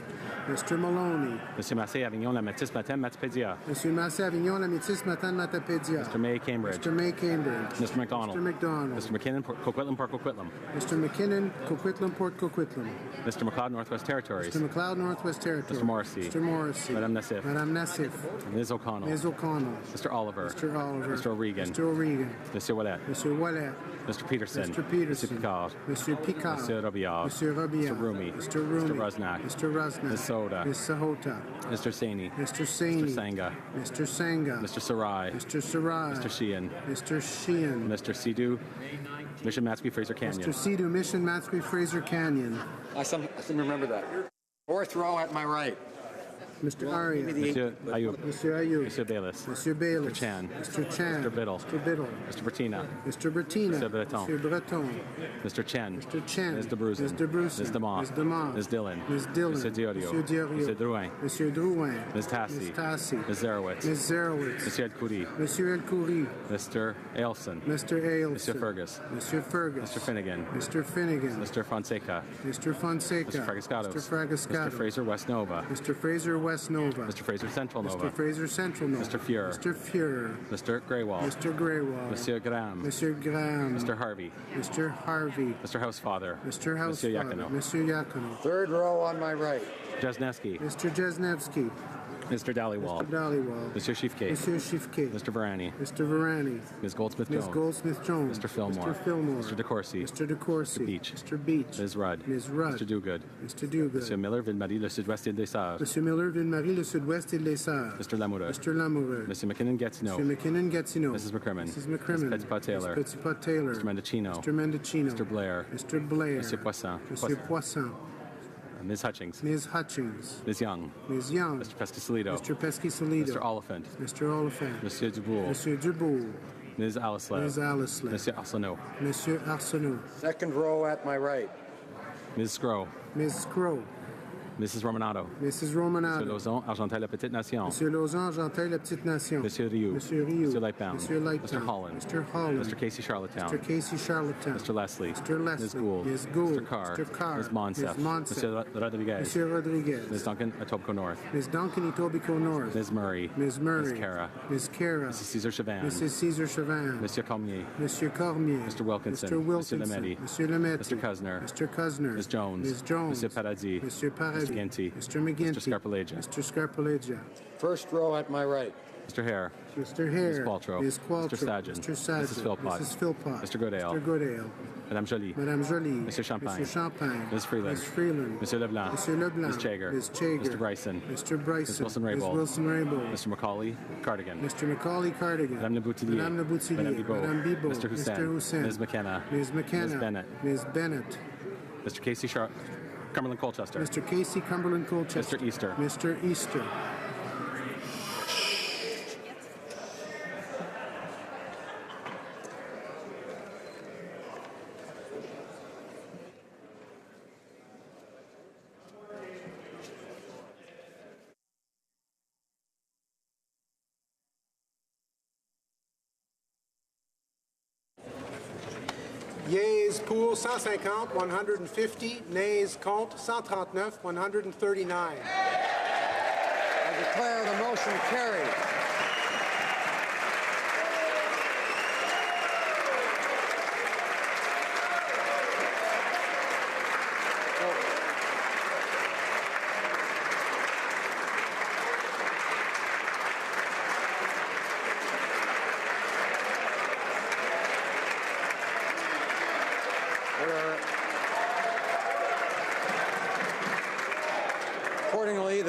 Mr. Maloney. Monsieur Massé Avignon, La Métis Matin, Matapédia. Monsieur Massé Avignon, La Métis Matin, Matapédia. Mr. May Cambridge. Mr. May Cambridge. Mr. McDonald. Mr. McDonald. Mr. McKinnon, Coquitlam, Port Coquitlam. Mr. McKinnon, Coquitlam, Port Coquitlam. Mr. McLeod, Northwest Territories. Mr. McLeod, Northwest Territories. Mr. Morrissey. Mr. Morrissey. Madame Nassif. Madame Nassif. Ms. O'Connell. Ms. O'Connell. Mr. Oliver. Mr. Oliver. Mr. O'Regan. Mr. O'Regan. Monsieur Ouellet. Monsieur Ouellet. Mr. Peterson. Mr. Peterson. Mr. Picard. Monsieur Picard. Monsieur Robillard. Monsieur Robillard. Mr. Rumi. Mr. Rumi. Mr. Rusnak. Mr. Rusnak. Ms. Soda. Ms. Sahota. Mr. Saini. Mr. Saini. Mr. Sangha. Mr. Sangha. Mr. Sarai. Mr. Sarai. Mr. Sheehan. Mr. Sheehan. Mr. Sidhu. Mission Matsky Fraser Mr. Canyon. Sidhu, Mission Matsky Fraser Canyon. I still remember that. Fourth row at my right. Mr. Aria. Monsieur Ayub. Monsieur Ayub. Monsieur Bayless. Monsieur Bayless. Mr. Chan. Mr. Chan. Mr. Biddle. Mr. Biddle. Mr. Bertina. Mr. Bertina. Mr. Breton. Monsieur Breton. Mr. Chen. Mr. Chen. Ms. DeBruzen. Ms. DeBruzen. Ms. DeMont. Ms. DeMont. Ms. Dillon. Ms. Dillon. Monsieur Diorio. Monsieur Diorio. Monsieur Drouin. Monsieur Drouin. Ms. Tassi. Ms. Tassi. Ms. Zarowitz. Ms. Zarowitz. Monsieur El Khoury. Monsieur El Khoury. Mr. Ailson. Mr. Ailson. Monsieur Fergus. Monsieur Fergus. Mr. Finnegan. Mr. Finnegan. Mr. Fonseca. Mr. Fonseca. Mr. Fragascatos. Mr. Fragascatos. Mr. Fraser West Nova. Mr. Fraser West Nova. Mr. Fraser Central Nova. Mr. Fraser Central Nova. Mr. Fuhrer. Mr. Fuhrer. Mr. Greywall. Mr. Greywall. Monsieur Graham. Monsieur Graham. Mr. Harvey. Mr. Harvey. Mr. Housefather. Mr. Housefather. Monsieur Yakino. Monsieur Yakino. Third row on my right. Jesneski. Mr. Jesnevsky. Mr. Dhaliwal. Mr. Dhaliwal. Monsieur Chiefcake. Monsieur Chiefcake. Mr. Varani. Mr. Varani. Ms. Goldsmith Ms. Jones. Goldsmith Jones. Mr. Fillmore. Mr. Fillmore. Mr. DeCourcy. Mr. DeCourcy. Mr. Beach. Mr. Beach. Ms. Rudd. Ms. Rudd. Mr. Dogood. Mr. Dogood. Monsieur Miller, Ville-Marie, le Sud-Ouest et des Sœurs. Monsieur Miller, Ville-Marie, le Sud-Ouest et les Sœurs. Mr. Lamoureux. Mr. Lamoureux. Monsieur McKinnon Gatineau. Monsieur McKinnon Gatineau. Mrs. McCrimmon. Mrs. McCrimmon. Mrs. Petitpas-Taylor. Mrs. Petitpas-Taylor. Mr. Mendocino. Mr. Mendocino. Mr. Blair. Mr. Blair. Monsieur Poisson. Monsieur Poisson. Ms. Hutchings. Ms. Hutchings. Ms. Young. Ms. Young. Mr. Pescasolido. Mr. Pescasolido. Mr. Oliphant. Mr. Oliphant. Monsieur Dubourg. Monsieur Dubourg. Ms. Alislev. Ms. Alislev. Monsieur Arsenault. Monsieur Arsenault. Second row at my right. Ms. Scrow. Ms. Scrow. Mrs. Romanato. Mrs. Monsieur Romanato. Lauzon, Argenteuil, La Petite Nation. Monsieur Lauzon, Argenteuil, La Petite Nation. Monsieur Rioux. Monsieur Rioux. Monsieur Lightbound. Monsieur Lightbound. Mr. Holland. Mr. Holland. Mr. Casey Charlottetown. Mr. Casey Charlottetown. Mr. Leslie. Mr. Leslie. Ms. Gould. Ms. Gould. Mr. Carr. Mr. Carr. Ms. Monsef. Ms. Monsef. Monsieur Rodriguez. Monsieur Rodriguez. Ms. Duncan, Etobicoke North. Ms. Duncan, Etobicoke North. Ms. Murray. Ms. Murray. Ms. Cara. Ms. Cara. Mrs. Cesar Chavan. Mrs. Cesar Chavan. Monsieur Cormier. Monsieur Cormier. Mr. Wilkinson. Mr. Wilkinson. Monsieur Lametti. Monsieur Lametti. Mr. Cuzner. Mr. Cuzner. Ms. Jones. Ms. Jones. Monsieur Paradis. Monsieur Paradis. Mr. Ginty. Mr. McGinty. Mr. Scarpalegia. Mr. Scarpalegia. First row at my right. Mr. Hare. Mr. Hare. Ms. Qualtrough. Ms. Qualtrough. Mr. Sagan. Mr. Sagan. Mrs. Philpott. Mrs. Philpott. Mr. Goodale. Mr. Goodale. Madame Jolie. Madame Jolie. Monsieur Champagne. Monsieur Champagne. Ms. Freeland. Ms. Freeland. Monsieur Leblanc. Monsieur Leblanc. Ms. Chager. Ms. Chager. Mr. Bryson. Mr. Bryson. Ms. Wilson Ms. Raybould. Wilson Raybould. Mr. Macaulay Cardigan. Mr. Macaulay Cardigan. Madame Le Boutillier. Madame Le Boutillier. Madame Bibot. Madame Bibot. Mr. Hussein. Mr. Hussein. Ms. McKenna. Ms. McKenna. Ms. Bennett. Ms. Bennett. Mr. Casey Cumberland Colchester. Mr. Casey Cumberland Colchester. Mr. Easter. Mr. Easter. Yeas pour 150, 150. Nays contre 139, 139. I declare the motion carried.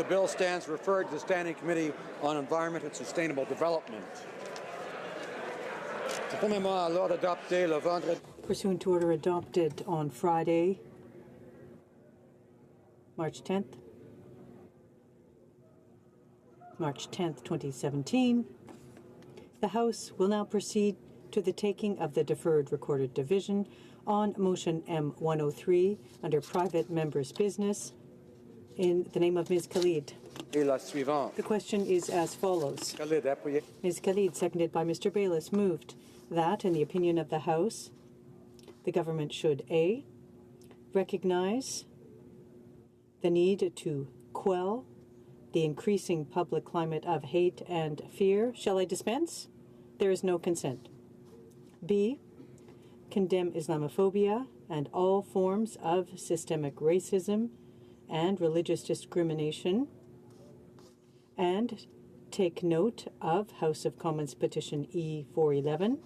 bill stands referred to the Standing Committee on Environment and Sustainable Development. Pursuant to order adopted on Friday, March 10th, 2017, the House will now proceed to the taking of the deferred recorded division on motion M103 under private members' business in the name of Ms. Khalid. The question is as follows. Ms. Khalid, seconded by Mr. Bayless, moved that, in the opinion of the House, the government should A, recognize the need to quell the increasing public climate of hate and fear. Shall I dispense? There is no consent. B, condemn Islamophobia and all forms of systemic racism and religious discrimination, and take note of House of Commons Petition E411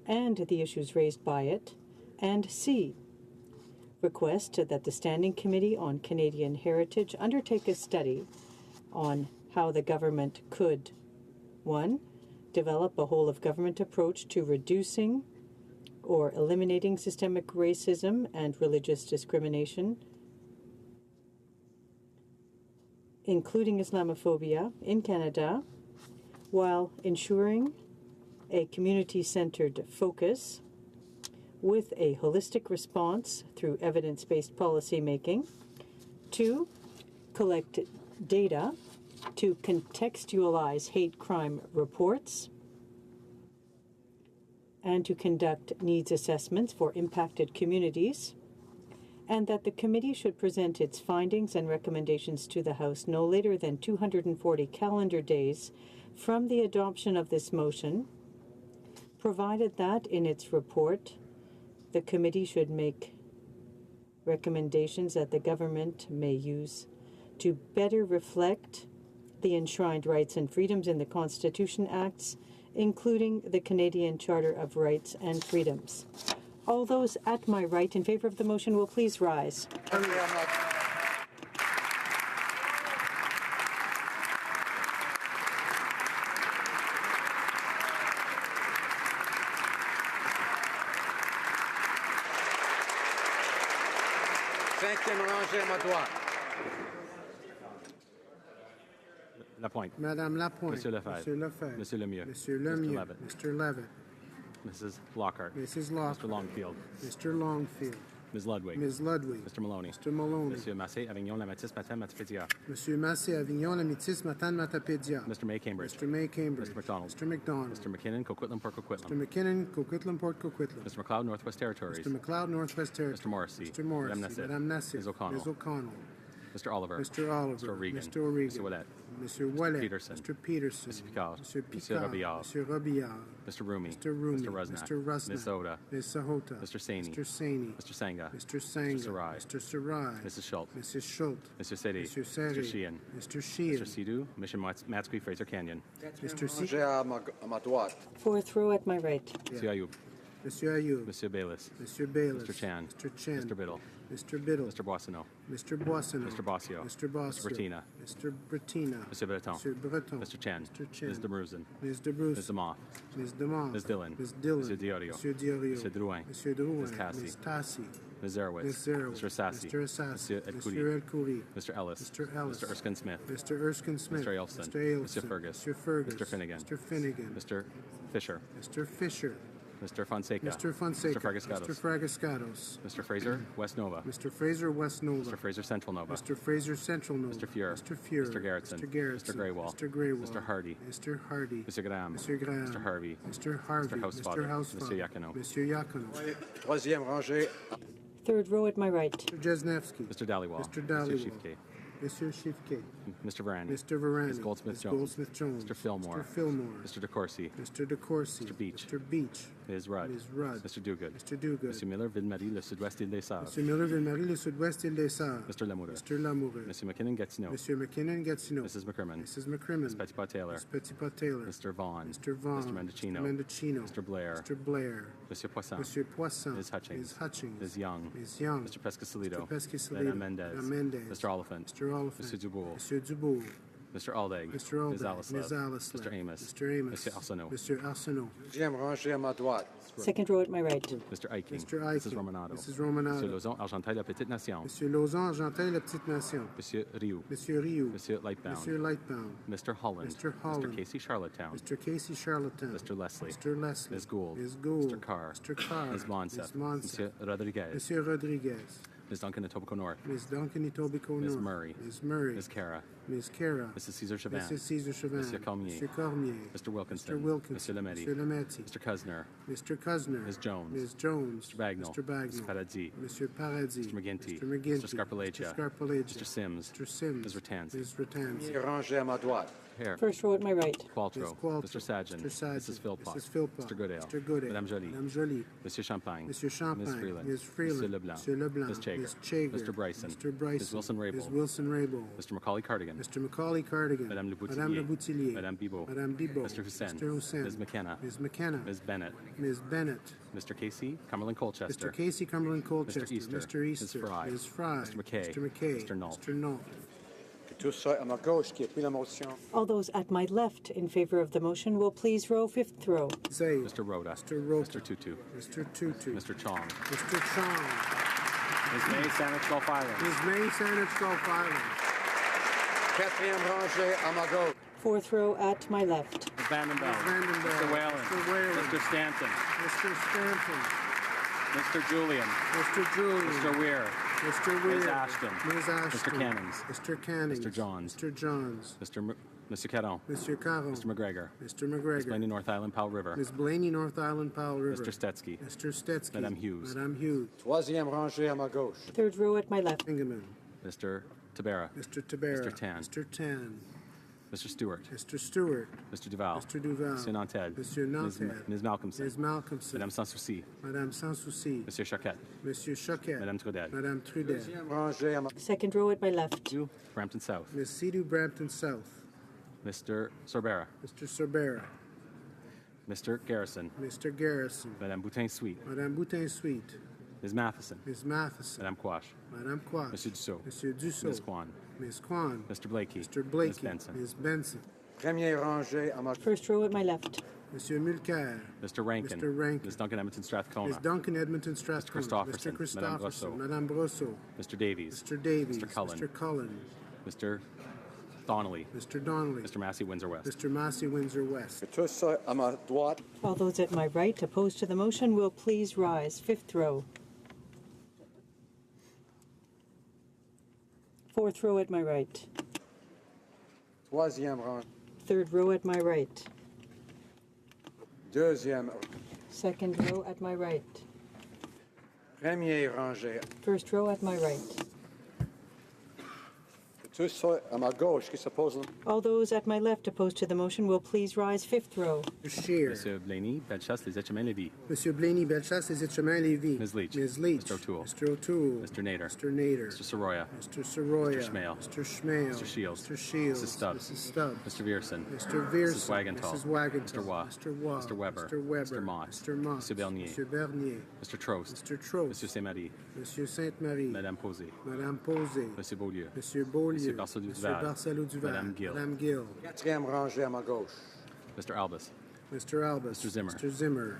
and the issues raised by it, and C, request that the Standing Committee on Canadian Heritage undertake a study on how the government could, 1, develop a whole-of-government approach to reducing or eliminating systemic racism and religious discrimination, including Islamophobia, in Canada, while ensuring a community-centered focus with a holistic response through evidence-based policy making. 2, collect data to contextualize hate crime reports and to conduct needs assessments for impacted communities, and that the committee should present its findings and recommendations to the House no later than 240 calendar days from the adoption of this motion, provided that in its report the committee should make recommendations that the government may use to better reflect the enshrined rights and freedoms in the Constitution Acts, including the Canadian Charter of Rights and Freedoms. All those at my right in favor of the motion will please rise. Lapointe. Madame Lapointe. Monsieur Lefebvre. Monsieur Lefebvre. Monsieur Lemieux. Monsieur Lemieux. Mr. Levitt. Mrs. Lockhart. Mrs. Lockhart. Mr. Longfield. Mr. Longfield. Ms. Ludwig. Ms. Ludwig. Mr. Maloney. Mr. Maloney. Monsieur Massé, Avignon, Lamatis, Matin, Matapédia. Monsieur Massé, Avignon, Lamitis, Matan, Matapédia. Mr. May Cambridge. Mr. May Cambridge. Mr. McDonald. Mr. McDonald. Mr. McKinnon, Coquitlam, Port Coquitlam. Mr. McKinnon, Coquitlam, Port Coquitlam. Mr. McLeod, Northwest Territories. Mr. McLeod, Northwest Territories. Mr. Morrissey. Mr. Morrissey. Madame Nassif. Ms. O'Connell. Ms. O'Connell. Mr. Oliver. Mr. Oliver. Mr. O'Regan. Mr. O'Regan. Mr. Ouellet. Mr. Ouellet. Peterson. Mr. Peterson. Mr. Picard. Mr. Picard. Mr. Robillard. Mr. Robillard. Mr. Rumi. Mr. Rumi. Mr. Rusnak. Mr. Rusnak. Ms. Soda. Ms. Sahota. Mr. Saini. Mr. Saini. Mr. Sangha. Mr. Sangha. Mr. Sarai. Mr. Sarai. Mrs. Schultz. Mrs. Schultz. Mr. Seti. Mr. Seti. Mr. Sheehan. Mr. Sheehan. Mr. Sidhu. Mission Matsqui, Fraser Canyon. Mr. C. Fourth row at my right. Monsieur Ayoub. Monsieur Ayoub. Monsieur Bayless. Monsieur Bayless. Mr. Chan. Mr. Chan. Mr. Biddle. Mr. Biddle. Mr. Boissonneau. Mr. Boissonneau. Mr. Bossio. Mr. Bossio. Mr. Bertina. Mr. Bertina. Mr. Breton. Mr. Breton. Mr. Chen. Mr. Chen. Ms. DeBruzen. Ms. DeBruzen. Ms. Demoff. Ms. Demoff. Ms. Dillon. Ms. Dillon. Monsieur Diorio. Monsieur Diorio. Monsieur Drouin. Monsieur Drouin. Ms. Tassi. Ms. Tassi. Ms. Zerowitz. Ms. Zerowitz. Mr. Assassi. Mr. Assassi. Monsieur Elkoury. Monsieur Elkoury. Mr. Ellis. Mr. Ellis. Mr. Erskine Smith. Mr. Erskine Smith. Mr. Ailson. Mr. Ailson. Monsieur Fergus. Mr. Fergus. Mr. Finnegan. Mr. Finnegan. Mr. Fisher. Mr. Fisher. Mr. Fonseca. Mr. Fonseca. Mr. Fragascatos. Mr. Fragascatos. Mr. Fraser, West Nova. Mr. Fraser, West Nova. Mr. Fraser, Central Nova. Mr. Fraser, Central Nova. Mr. Fuhr. Mr. Fuhr. Mr. Garrettson. Mr. Garrettson. Mr. Graywall. Mr. Graywall. Mr. Hardy. Mr. Hardy. Mr. Graham. Mr. Graham. Mr. Harvey. Mr. Harvey. Mr. Housefather. Mr. Housefather. Monsieur Yakino. Monsieur Yakino. Troisième rangée. Third row at my right. Mr. Jesnevsky. Mr. Dhaliwal. Mr. Dhaliwal. Monsieur Chiefke. Monsieur Shifke. Mr. Varani. Mr. Varani. Ms. Goldsmith-Jones. Goldsmith-Jones. Mr. Fillmore. Mr. Fillmore. Mr. DeCourcy. Mr. DeCourcy. Mr. Beach. Mr. Beach. Ms. Rudd. Ms. Rudd. Mr. Duguid. Mr. Duguid. Monsieur Miller, Ville-Marie, le Sud-Ouest Île des Sœurs. Monsieur Miller, Ville-Marie, le Sud-Ouest Île des Sœurs. Mr. Lamoureux. Mr. Lamoureux. Monsieur McKinnon, Gatineau. Monsieur McKinnon, Gatineau. Mrs. McCrimmon. Mrs. McCrimmon. Ms. Petitpas-Taylor. Ms. Mr. Petitpas-Taylor. Vaughn. Mr. Vaughn. Mr. Mendocino. Mr. Mendocino. Mr. Blair. Mr. Blair. Monsieur Poisson. Monsieur Poisson. Ms. Hutchings. Ms. Hutchings. Ms. Young. Ms. Young. Mr. Pescasolido. Mr. Pescasolido. Madame Mendez. Madame Mendez. Mr. Oliphant. Mr. Oliphant. Monsieur Dubourg. Monsieur Dubourg. Mr. Aldag. Mr. Aldag. Ms. Ms. Allislav. Mr. Amos. Mr. Amos. Monsieur Arsenault. Monsieur Arsenault. Deuxième rangée à ma droite. Second row at my right. Mr. Eiking. Mr. Eiking. Mrs. Romanado. Mrs. Romanado. Monsieur Lauzon, Argenteuil, La Petite Nation. Monsieur Lauzon, Argenteuil, La Petite Nation. Monsieur Rioux. Monsieur Rioux. Monsieur Lightbound. Monsieur Lightbound. Mr. Holland. Mr. Holland. Mr. Casey Charlottetown. Mr. Casey Charlottetown. Mr. Leslie. Mr. Leslie. Ms. Gould. Ms. Gould. Mr. Carr. Mr. Carr. Ms. Monsef. Ms. Monsef. Monsieur Rodriguez. Monsieur Rodriguez. Ms. Duncan Etobicoke North. Ms. Duncan Etobicoke Ms. North. Murray. Ms. Murray. Ms. Cara. Ms. Cara. Mrs. Caesar Chauvin. Mrs. Caesar Chauvin. Monsieur Cormier. Monsieur Cormier. Mr. Wilkinson. Mr. Wilkinson. Monsieur Lametti. Monsieur Lametti. Mr. Cousineau. Mr. Cousineau. Ms. Jones. Ms. Jones. Mr. Bagnall. Mr. Bagnall. Mr. Paradis. Monsieur Paradis. Mr. McGinty. Mr. McGinty. Mr. Scarpalagia. Mr. Scarpalagia. Mr. Sims. Mr. Sims. Ms. Ratanzi. Ms. Ratanzi. Premier rangée à ma droite. Here. First row at my right. Qualtrough. Ms. Qualtrough. Mr. Sajan. Mr. Sajan. Mrs. Philpott. Mrs. Philpott. Mr. Goodale. Mr. Goodale. Madame Joly. Madame Joly. Monsieur Champagne. Monsieur Champagne. Ms. Freeland. Ms. Freeland. Monsieur Leblanc. Monsieur Leblanc. Ms. Chager. Ms. Chager. Mr. Bryson. Mr. Bryson. Ms. Wilson-Raybould. Ms. Wilson-Raybould. Mr. Macaulay Cardigan. Mr. Macaulay Cardigan. Madame Le Boutillier. Madame Le Boutillier. Madame Bibot. Madame Bibot. Mr. Hussein. Mr. Hussein. Ms. McKenna. Ms. McKenna. Ms. Bennett. Ms. Bennett. Mr. Casey Cumberland Colchester. Mr. Casey Cumberland Colchester. Mr. Easter. Mr. Easter. Ms. Fry. Ms. Fry. Mr. McKay. Mr. McKay. Mr. Nault. Mr. Nault. Que tous ceux à ma gauche qui appuient la motion. All those at my left in favor of the motion will please row fifth row. Zay. Mr. Rhoda. Mr. Rota. Mr. Tutu. Mr. Tutu. Mr. Chong. Mr. Chong. Ms. May, Saanich, Gulf Islands. Ms. May, Saanich, Gulf Islands. Quatrième rangée à ma gauche. Fourth row at my left. Ms. Vandenbell. Vandenbell. Mr. Whalen. Mr. Whalen. Mr. Stanton. Mr. Stanton. Mr. Julian. Mr. Julian. Mr. Weir. Mr. Weir. Ms. Ashton. Ms. Ashton. Mr. Cannings. Mr. Cannings. Mr. Johns. Mr. Johns. Monsieur Caron. Monsieur Caron. Mr. McGregor. Mr. Ms. McGregor. Blaney, North Island, Powell River. Ms. Blaney, North Island, Powell River. Mr. Stetsky. Mr. Stetsky. Madame Hughes. Madame Hughes. Troisième rangée à ma gauche. Third row at my left. Bingaman. Mr. Tabera. Mr. Tabera. Mr. Tan. Mr. Tan. Mr. Stewart. Mr. Stewart. Mr. Duval. Mr. Duval. Monsieur Nantel. Monsieur Nantel. Ms. Malcolmson. Ms. Malcolmson. Madame Sanssouci. Madame Sanssouci. Monsieur Choquette. Monsieur Choquette. Madame Trudel. Madame Trudel. Deuxième rangée à ma Second row at my left. Brampton South. Ms. Sidhu Brampton South. Mr. Sorbera. Mr. Sorbera. Mr. Garrison. Mr. Garrison. Madame Boutin Sweet. Madame Boutin Sweet. Ms. Matheson. Ms. Matheson. Madame Quash. Madame Quash. Monsieur Dussault. Monsieur Dussault. Ms. Kwan. Ms. Kwan. Mr. Blakey. Mr. Blakey. Ms. Benson. Ms. Benson. première rangée à ma First row at my left. Monsieur Mulcair. Mr. Rankin. Mr. Rankin. Ms. Duncan Edmonton Strathcona. Ms. Duncan Edmonton Strathcona. Christopherson. Mr. Madame Christopherson. Brosseau. Madame Brosseau. Mr. Davies. Mr. Davies. Mr. Cullen. Mr. Cullen. Mr. Donnelly. Mr. Donnelly. Mr. Massey, Windsor West. Mr. Massey, Windsor West. Que tous ceux à ma droite. All those at my right opposed to the motion will please rise. Fifth row. Fourth row at my right. Troisième rangée. Third row at my right. Deuxième. Second row at my right. Première rangée. First row at my right. Que tous ceux à ma gauche qui s'opposent. All those at my left opposed to the motion will please rise. Fifth row. Scheer. Monsieur Blaney, Bellechasse, Les Etchemins, Lévis. Monsieur Blaney, Bellechasse, Les Etchemins, Lévis. Ms. Leach. Ms. Leach. Mr. O'Toole. Mr. O'Toole. Mr. Nader. Mr. Nader. Mr. Soroya. Mr. Soroya. Mr. Schmale. Mr. Schmale. Mr. Shields. Mr. Shields. Mrs. Stubbs. Mrs. Stubbs. Mr. Vierson. Mr. Vierson. Mrs. Wagenthal. Mrs. Wagenthal. Mr. Waugh. Mr. Waugh. Mr. Weber. Mr. Weber. Mr. Mott. Mr. Mott. Monsieur Bernier. Monsieur Bernier. Mr. Trost. Mr. Trost. Monsieur Saint-Marie. Monsieur Sainte-Marie. Madame Posé. Madame Posé. Monsieur Beaulieu. Monsieur Beaulieu. Monsieur Barcelou-Duval. Monsieur Barcelou-Duval. Madame Gill. Madame Gill. Quatrième rangée à ma gauche. Mr. Albus. Mr. Albus. Mr. Zimmer. Mr. Zimmer.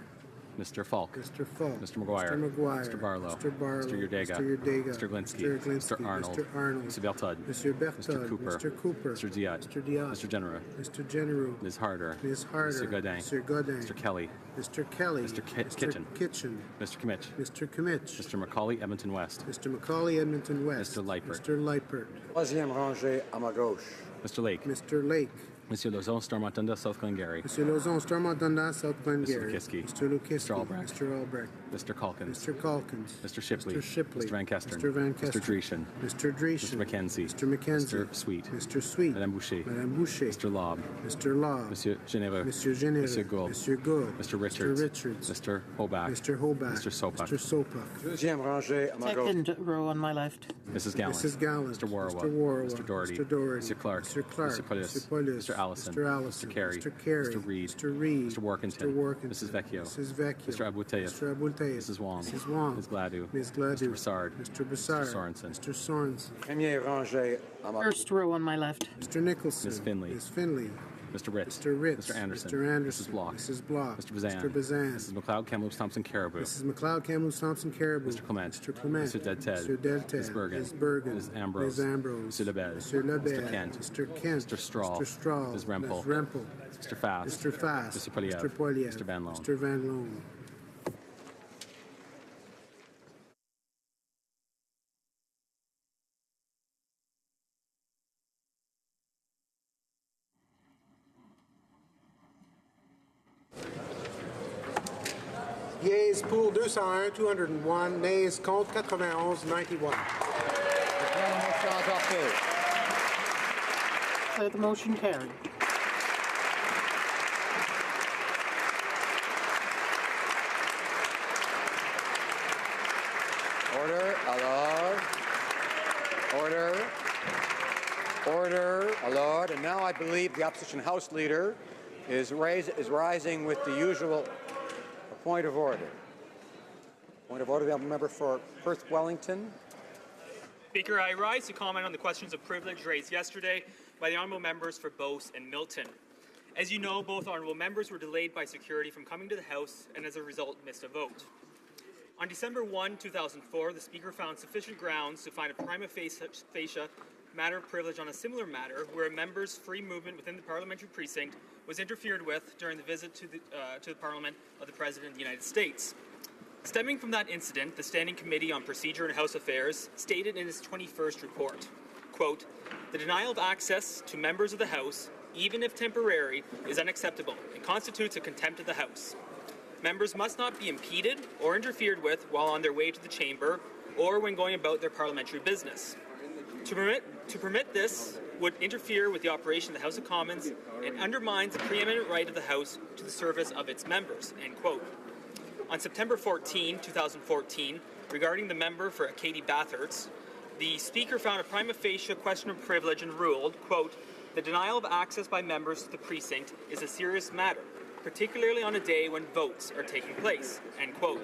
Mr. Falk. Mr. Falk. Mr. McGuire. Mr. McGuire. Mr. Barlow. Mr. Barlow. Mr. Yurdega. Mr. Yurdega. Mr. Glinsky. Mr. Glinsky. Mr. Arnold. Mr. Arnold. Mr. Bertud. Mr. Bertud. Mr. Cooper. Mr. Cooper. Mr. Diat. Mr. Diat. Mr. General. Mr. General. Ms. Harder. Ms. Harder. Mr. Godin. Mr. Godin. Mr. Kelly. Mr. Kelly. Mr. Kitchen. Kitchen. Mr. Kimmich. Mr. Kimmich. Mr. Macaulay, Edmonton West. Mr. Macaulay, Edmonton West. Mr. Leipert. Mr. Leipert. Troisième rangée à ma gauche. Mr. Lake. Mr. Lake. Monsieur Lauzon, Stormont Dundas, South Glengarry. Monsieur Lauzon, Stormont Dundas, South Glengarry. Mr. Lukiski. Mr. Lukiski. Mr. Albrecht. Mr. Albrecht. Mr. Calkins. Mr. Calkins. Mr. Shipley. Mr. Shipley. Mr. Van Kestern. Mr. Van Kestern. Mr. Dreeshen. Mr. Dreeshen. Mr. McKenzie. Mr. McKenzie. Mr. Sweet. Mr. Sweet. Madame Boucher. Madame Boucher. Mr. Lobb. Mr. Law. Monsieur Généreux. Monsieur Généreux. Monsieur Gould. Monsieur Gould. Mr. Richards. Mr. Richards. Mr. Hobach. Mr. Hobach. Mr. Sopak. Mr. Sopak. Deuxième rangée à ma gauche. Second row on my left. Mrs. Gallant. Mrs. Gallant. Mr. Warwa. Mr. Warwa. Mr. Doherty. Mr. Doherty. Mr. Clark. Mr. Clark. Mr. Paulus. Mr. Paulus. Mr. Allison. Mr. Allison. Mr. Carey. Mr. Carey. Mr. Reid. Mr. Reid. Mr. Workington. Mr. Workington. Mrs. Vecchio. Mrs. Vecchio. Mr. Abouteyev. Mr. Abouteyev. Mrs. Wong. Mrs. Wong. Ms. Gladue. Ms. Gladue. Mr. Broussard. Mr. Broussard. Mr. Sorensen. Mr. Sorensen. Premier rangé à ma First row on my left. Mr. Nicholson. Ms. Finley. Ms. Finley. Mr. Ritz. Mr. Ritz. Mr. Anderson. Mr. Anderson. Mrs. Block. Mrs. Block. Mr. Bazan. Mr. Bazan. Mrs. McLeod, Kamloops, Thompson, Caribou. Mrs. McLeod, Kamloops, Thompson, Caribou. Mr. Clement. Mr. Clement. Mr. Dead-Ted. Mr. Dead-Ted. Ms. Bergen. Ms. Bergen. Ms. Ambrose. Ms. Ambrose. Mr. Lebed. Mr. Lebed. Mr. Kent. Mr. Kent. Mr. Straw. Mr. Straw. Ms. Rempel. Ms. Rempel. Mr. Fast. Mr. Fast. Mr. Poliev. Mr. Poliev. Mr. Van Loan. Mr. Van Loan. Yeas pour 201, 201. Nays contre 91, 91. So the motion carried. Order, alors. Order. Order, alors. And now I believe the opposition House Leader is rising with the usual point of order. Point of order, the member for Perth Wellington. Speaker, I rise to comment on the questions of privilege raised yesterday by the honourable members for Beauce and Milton. As you know, both honourable members were delayed by security from coming to the House and as a result missed a vote. On December 1, 2004, the Speaker found sufficient grounds to find a prima facie matter of privilege on a similar matter where a member's free movement within the parliamentary precinct was interfered with during the visit to the Parliament of the President of the United States. Stemming from that incident, the Standing Committee on Procedure and House Affairs stated in its 21st report, quote, "The denial of access to members of the House, even if temporary, is unacceptable and constitutes a contempt of the House. Members must not be impeded or interfered with while on their way to the chamber or when going about their parliamentary business. To permit this would interfere with the operation of the House of Commons and undermines the preeminent right of the House to the service of its members," end quote. On September 14, 2014, regarding the member for Katie Bathurst, the Speaker found a prima facie question of privilege and ruled, quote, "The denial of access by members to the precinct is a serious matter, particularly on a day when votes are taking place," end quote.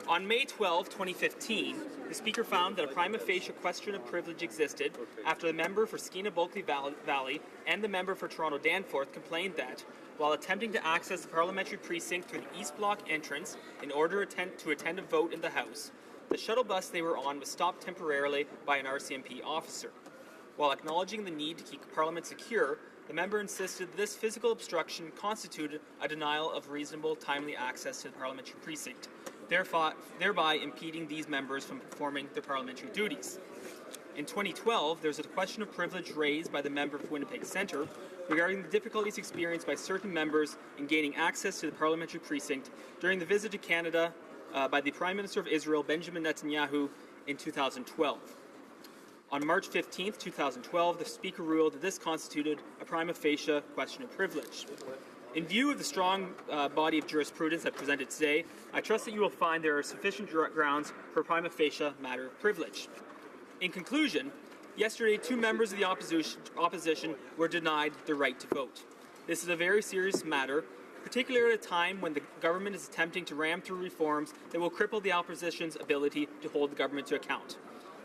On May 12, 2015, the Speaker found that a prima facie question of privilege existed after the member for Skeena-Bulkley Valley and the member for Toronto Danforth complained that, while attempting to access the parliamentary precinct through the East Block entrance in order to attend a vote in the House, the shuttle bus they were on was stopped temporarily by an RCMP officer. While acknowledging the need to keep Parliament secure, the member insisted this physical obstruction constituted a denial of reasonable, timely access to the parliamentary precinct, thereby impeding these members from performing their parliamentary duties. In 2012, there was a question of privilege raised by the member for Winnipeg Centre regarding the difficulties experienced by certain members in gaining access to the parliamentary precinct during the visit to Canada by the Prime Minister of Israel, Benjamin Netanyahu, in 2012. On March 15, 2012, the Speaker ruled that this constituted a prima facie question of privilege. In view of the strong body of jurisprudence that presented today, I trust that you will find there are sufficient grounds for a prima facie matter of privilege. In conclusion, yesterday 2 members of the opposition were denied the right to vote. This is a very serious matter, particularly at a time when the government is attempting to ram through reforms that will cripple the opposition's ability to hold the government to account.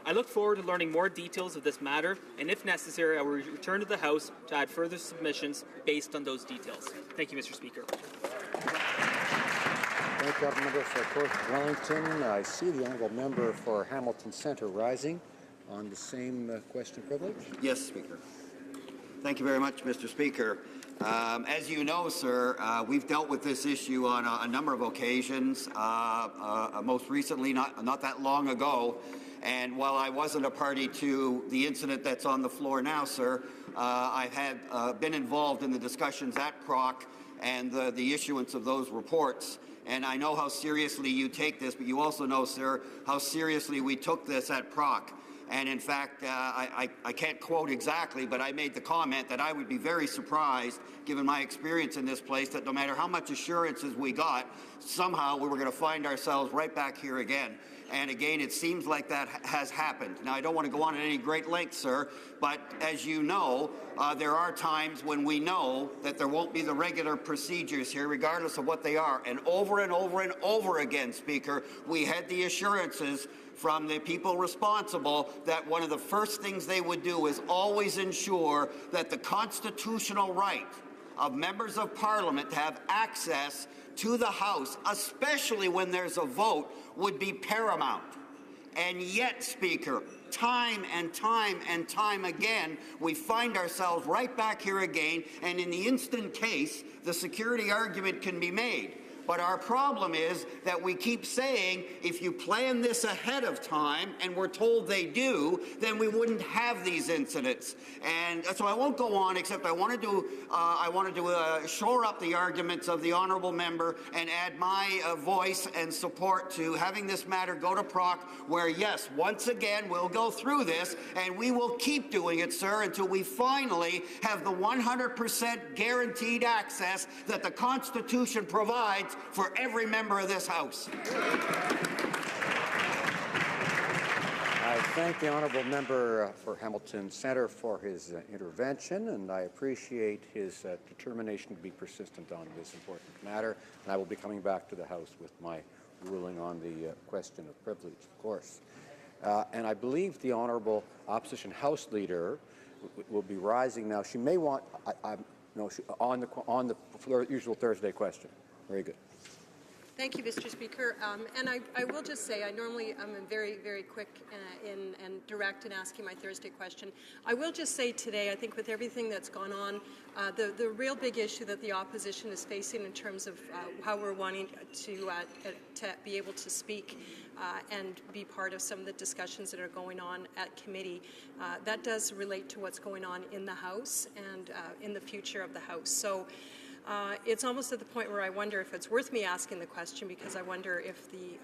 I look forward to learning more details of this matter, and if necessary, I will return to the House to add further submissions based on those details. Thank you, Mr. Speaker. Thank you, member for Perth Wellington. I see the honourable member for Hamilton Centre rising on the same question of privilege. Yes, Speaker. Thank you very much, Mr. Speaker. As you know, sir, we've dealt with this issue on a number of occasions, most recently not that long ago. And while I wasn't a party to the incident that's on the floor now, sir, I've been involved in the discussions at PROC and the issuance of those reports. And I know how seriously you take this, but you also know, sir, how seriously we took this at PROC. And in fact, I can't quote exactly, but I made the comment that I would be very surprised, given my experience in this place, that no matter how much assurances we got, somehow we were going to find ourselves right back here again. And again, it seems like that has happened. Now, I don't want to go on at any great length, sir, but as you know, there are times when we know that there won't be the regular procedures here, regardless of what they are. And over and over and over again, Speaker, we had the assurances from the people responsible that one of the first things they would do is always ensure that the constitutional right of members of Parliament to have access to the House, especially when there's a vote, would be paramount. And yet, Speaker, time and time and time again, we find ourselves right back here again, and in the instant case, the security argument can be made. But our problem is that we keep saying, if you plan this ahead of time, and we're told they do, then we wouldn't have these incidents. And so I won't go on, except I wanted to shore up the arguments of the honourable member and add my voice and support to having this matter go to Proc, where, yes, once again, we'll go through this, and we will keep doing it, sir, until we finally have the 100% guaranteed access that the Constitution provides for every member of this House. I thank the honourable member for Hamilton Centre for his intervention, and I appreciate his determination to be persistent on this important matter. And I will be coming back to the House with my ruling on the question of privilege, of course. And I believe the honourable opposition House Leader will be rising now. She may want on the usual Thursday question. Very good. Thank you, Mr. Speaker. And I will just say, I normally am very, very quick and direct in asking my Thursday question. I will just say today, I think with everything that's gone on, the real big issue that the opposition is facing in terms of how we're wanting to be able to speak and be part of some of the discussions that are going on at committee, that does relate to what's going on in the House and in the future of the House. So. It's almost at the point where I wonder if it's worth me asking the question, because I wonder if the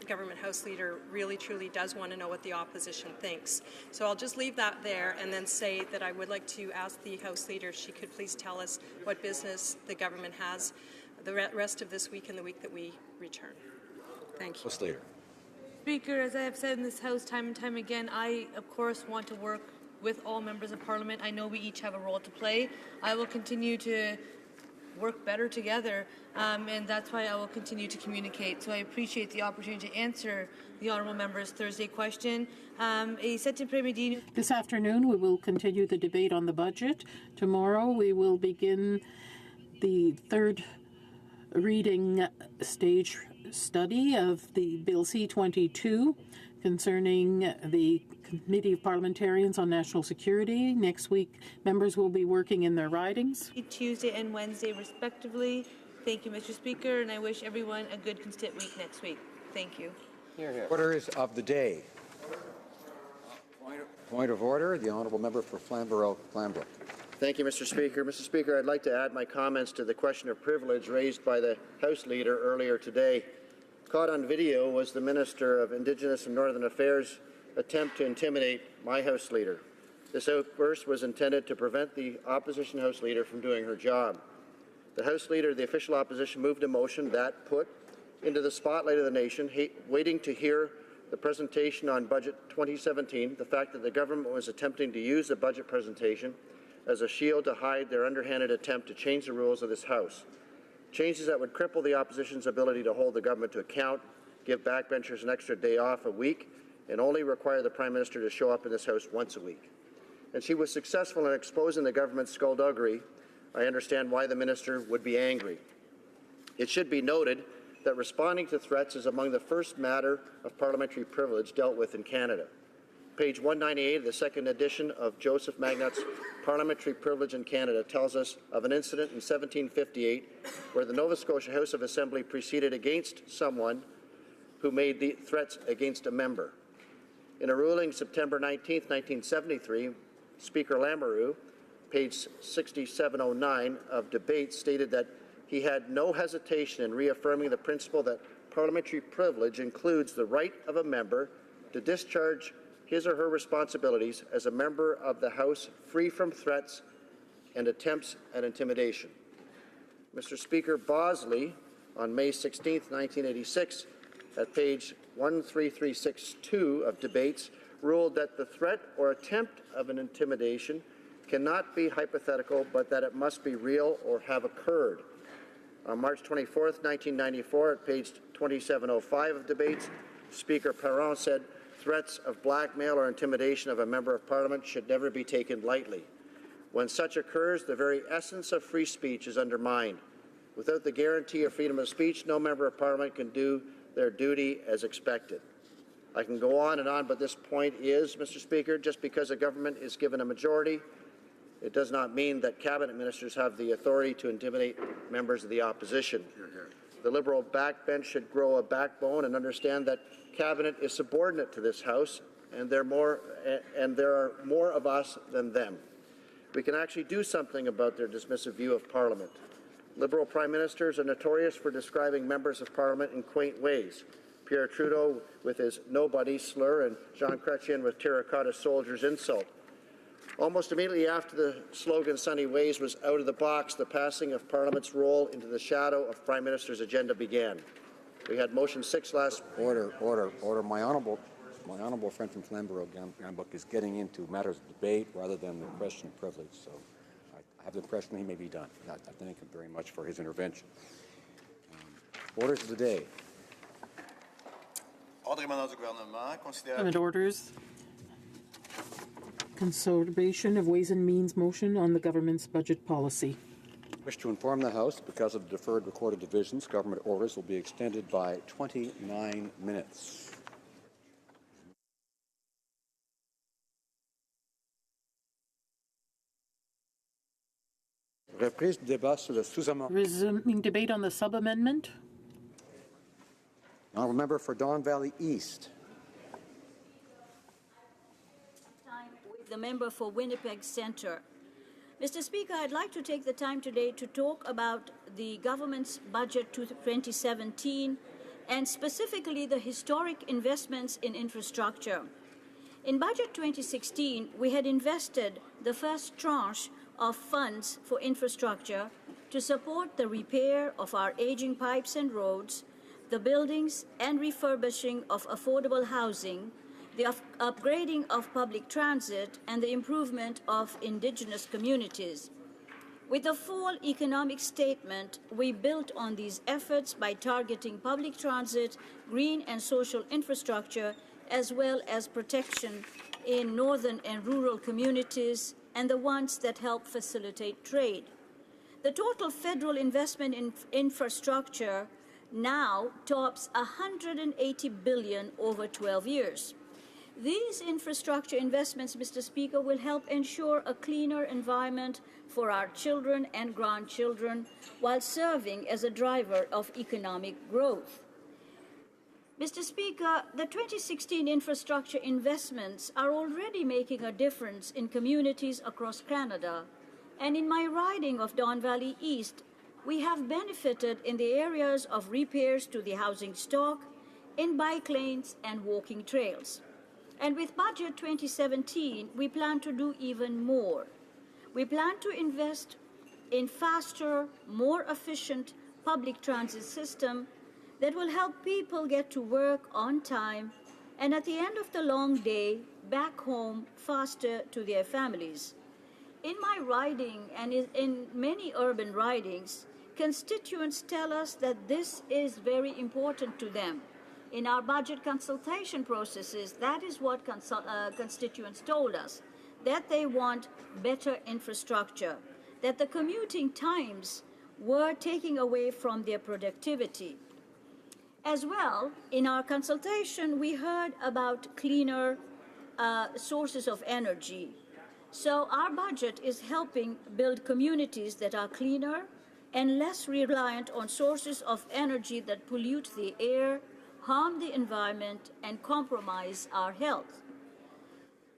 government House Leader really truly does want to know what the opposition thinks. So I'll just leave that there and then say that I would like to ask the House Leader if she could please tell us what business the government has the rest of this week and the week that we return. Thank you. House Leader. Speaker, as I have said in this House time and time again, I, of course, want to work with all members of Parliament. I know we each have a role to play. I will continue to work better together, and that's why I will continue to communicate. So I appreciate the opportunity to answer the honourable member's Thursday question. This afternoon we will continue the debate on the budget. Tomorrow we will begin the third reading stage study of the Bill C-22 concerning the Committee of Parliamentarians on National Security. Next week, members will be working in their ridings. Tuesday and Wednesday, respectively. Thank you, Mr. Speaker, and I wish everyone a good Constituent Week next week. Thank you. Orders of the day. Point of order, the honourable member for Flamborough-Flamborough. Thank you, Mr. Speaker. Mr. Speaker, I'd like to add my comments to the question of privilege raised by the House Leader earlier today. Caught on video was the Minister of Indigenous and Northern Affairs' attempt to intimidate my House Leader. This outburst was intended to prevent the opposition House Leader from doing her job. The House Leader of the official opposition moved a motion that put into the spotlight of the nation, waiting to hear the presentation on Budget 2017, the fact that the government was attempting to use the budget presentation as a shield to hide their underhanded attempt to change the rules of this House. Changes that would cripple the opposition's ability to hold the government to account, give backbenchers an extra day off a week, and only require the Prime Minister to show up in this House once a week. And she was successful in exposing the government's skullduggery. I understand why the Minister would be angry. It should be noted that responding to threats is among the first matter of parliamentary privilege dealt with in Canada. Page 198 of the second edition of Joseph Magnat's Parliamentary Privilege in Canada tells us of an incident in 1758 where the Nova Scotia House of Assembly proceeded against someone who made the threats against a member. In a ruling September 19, 1973, Speaker Lamoureux, page 6709 of debates, stated that he had no hesitation in reaffirming the principle that parliamentary privilege includes the right of a member to discharge his or her responsibilities as a member of the House free from threats and attempts at intimidation. Mr. Speaker, Bosley, on May 16, 1986, at page 13362 of debates, ruled that the threat or attempt of an intimidation cannot be hypothetical, but that it must be real or have occurred. On March 24th, 1994, at page 2705 of debates, Speaker Perron said, "Threats of blackmail or intimidation of a member of Parliament should never be taken lightly. When such occurs, the very essence of free speech is undermined. Without the guarantee of freedom of speech, no member of Parliament can do their duty as expected." I can go on and on, but this point is, Mr. Speaker, just because a government is given a majority, it does not mean that cabinet ministers have the authority to intimidate members of the opposition. The Liberal backbench should grow a backbone and understand that cabinet is subordinate to this House, and there are more of us than them. We can actually do something about their dismissive view of Parliament. Liberal Prime Ministers are notorious for describing members of Parliament in quaint ways. Pierre Trudeau with his nobody slur and Jean Chrétien with terracotta soldier's insult. Almost immediately after the slogan "Sunny Ways" was out of the box, the passing of Parliament's role into the shadow of Prime Minister's agenda began. We had motion 6 last... Order. My honourable friend from Flamborough-Gambrook is getting into matters of debate rather than the question of privilege, so I have the impression he may be done. I thank him very much for his intervention. Orders of the day. Parliament orders. Consideration of Ways and Means motion on the government's budget policy. I wish to inform the House, because of the deferred recorded divisions, government orders will be extended by 29 minutes. Resuming debate on the sub-amendment. Honourable member for Don Valley East. The member for Winnipeg Centre. Mr. Speaker, I'd like to take the time today to talk about the government's budget 2017 and specifically the historic investments in infrastructure. In budget 2016, we had invested the first tranche of funds for infrastructure to support the repair of our aging pipes and roads, the buildings and refurbishing of affordable housing, the upgrading of public transit, and the improvement of Indigenous communities. With the fall economic statement, we built on these efforts by targeting public transit, green and social infrastructure, as well as protection in northern and rural communities and the ones that help facilitate trade. The total federal investment in infrastructure now tops $180 billion over 12 years. These infrastructure investments, Mr. Speaker, will help ensure a cleaner environment for our children and grandchildren while serving as a driver of economic growth. Mr. Speaker, the 2016 infrastructure investments are already making a difference in communities across Canada. And in my riding of Don Valley East, we have benefited in the areas of repairs to the housing stock, in bike lanes and walking trails. And with budget 2017, we plan to do even more. We plan to invest in faster, more efficient public transit system that will help people get to work on time and at the end of the long day, back home faster to their families. In my riding and in many urban ridings, constituents tell us that this is very important to them. In our budget consultation processes, that is what constituents told us, that they want better infrastructure, that the commuting times were taking away from their productivity. As well, in our consultation, we heard about cleaner sources of energy. So our budget is helping build communities that are cleaner and less reliant on sources of energy that pollute the air, harm the environment, and compromise our health.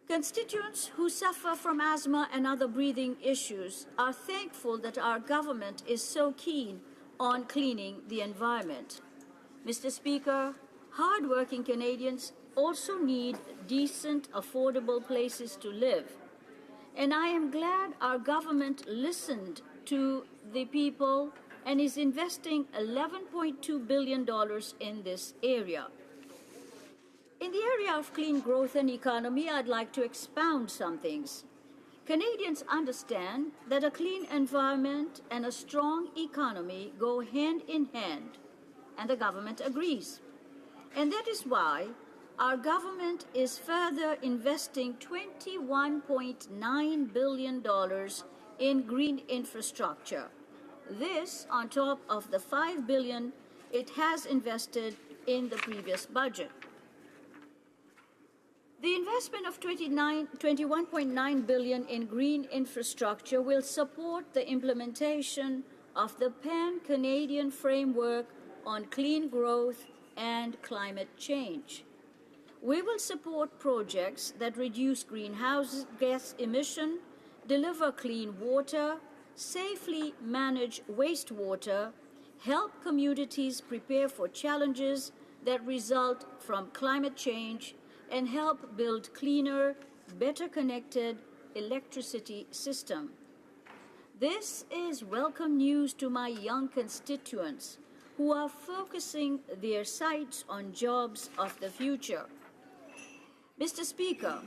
Constituents who suffer from asthma and other breathing issues are thankful that our government is so keen on cleaning the environment. Mr. Speaker, hard-working Canadians also need decent, affordable places to live. And I am glad our government listened to the people and is investing $11.2 billion in this area. In the area of clean growth and economy, I'd like to expound some things. Canadians understand that a clean environment and a strong economy go hand in hand, and the government agrees. And that is why our government is further investing $21.9 billion in green infrastructure. This on top of the $5 billion it has invested in the previous budget. The investment of $21.9 billion in green infrastructure will support the implementation of the Pan-Canadian Framework on Clean Growth and Climate Change. We will support projects that reduce greenhouse gas emission, deliver clean water, safely manage wastewater, help communities prepare for challenges that result from climate change, and help build cleaner, better connected electricity system. This is welcome news to my young constituents who are focusing their sights on jobs of the future. Mr. Speaker,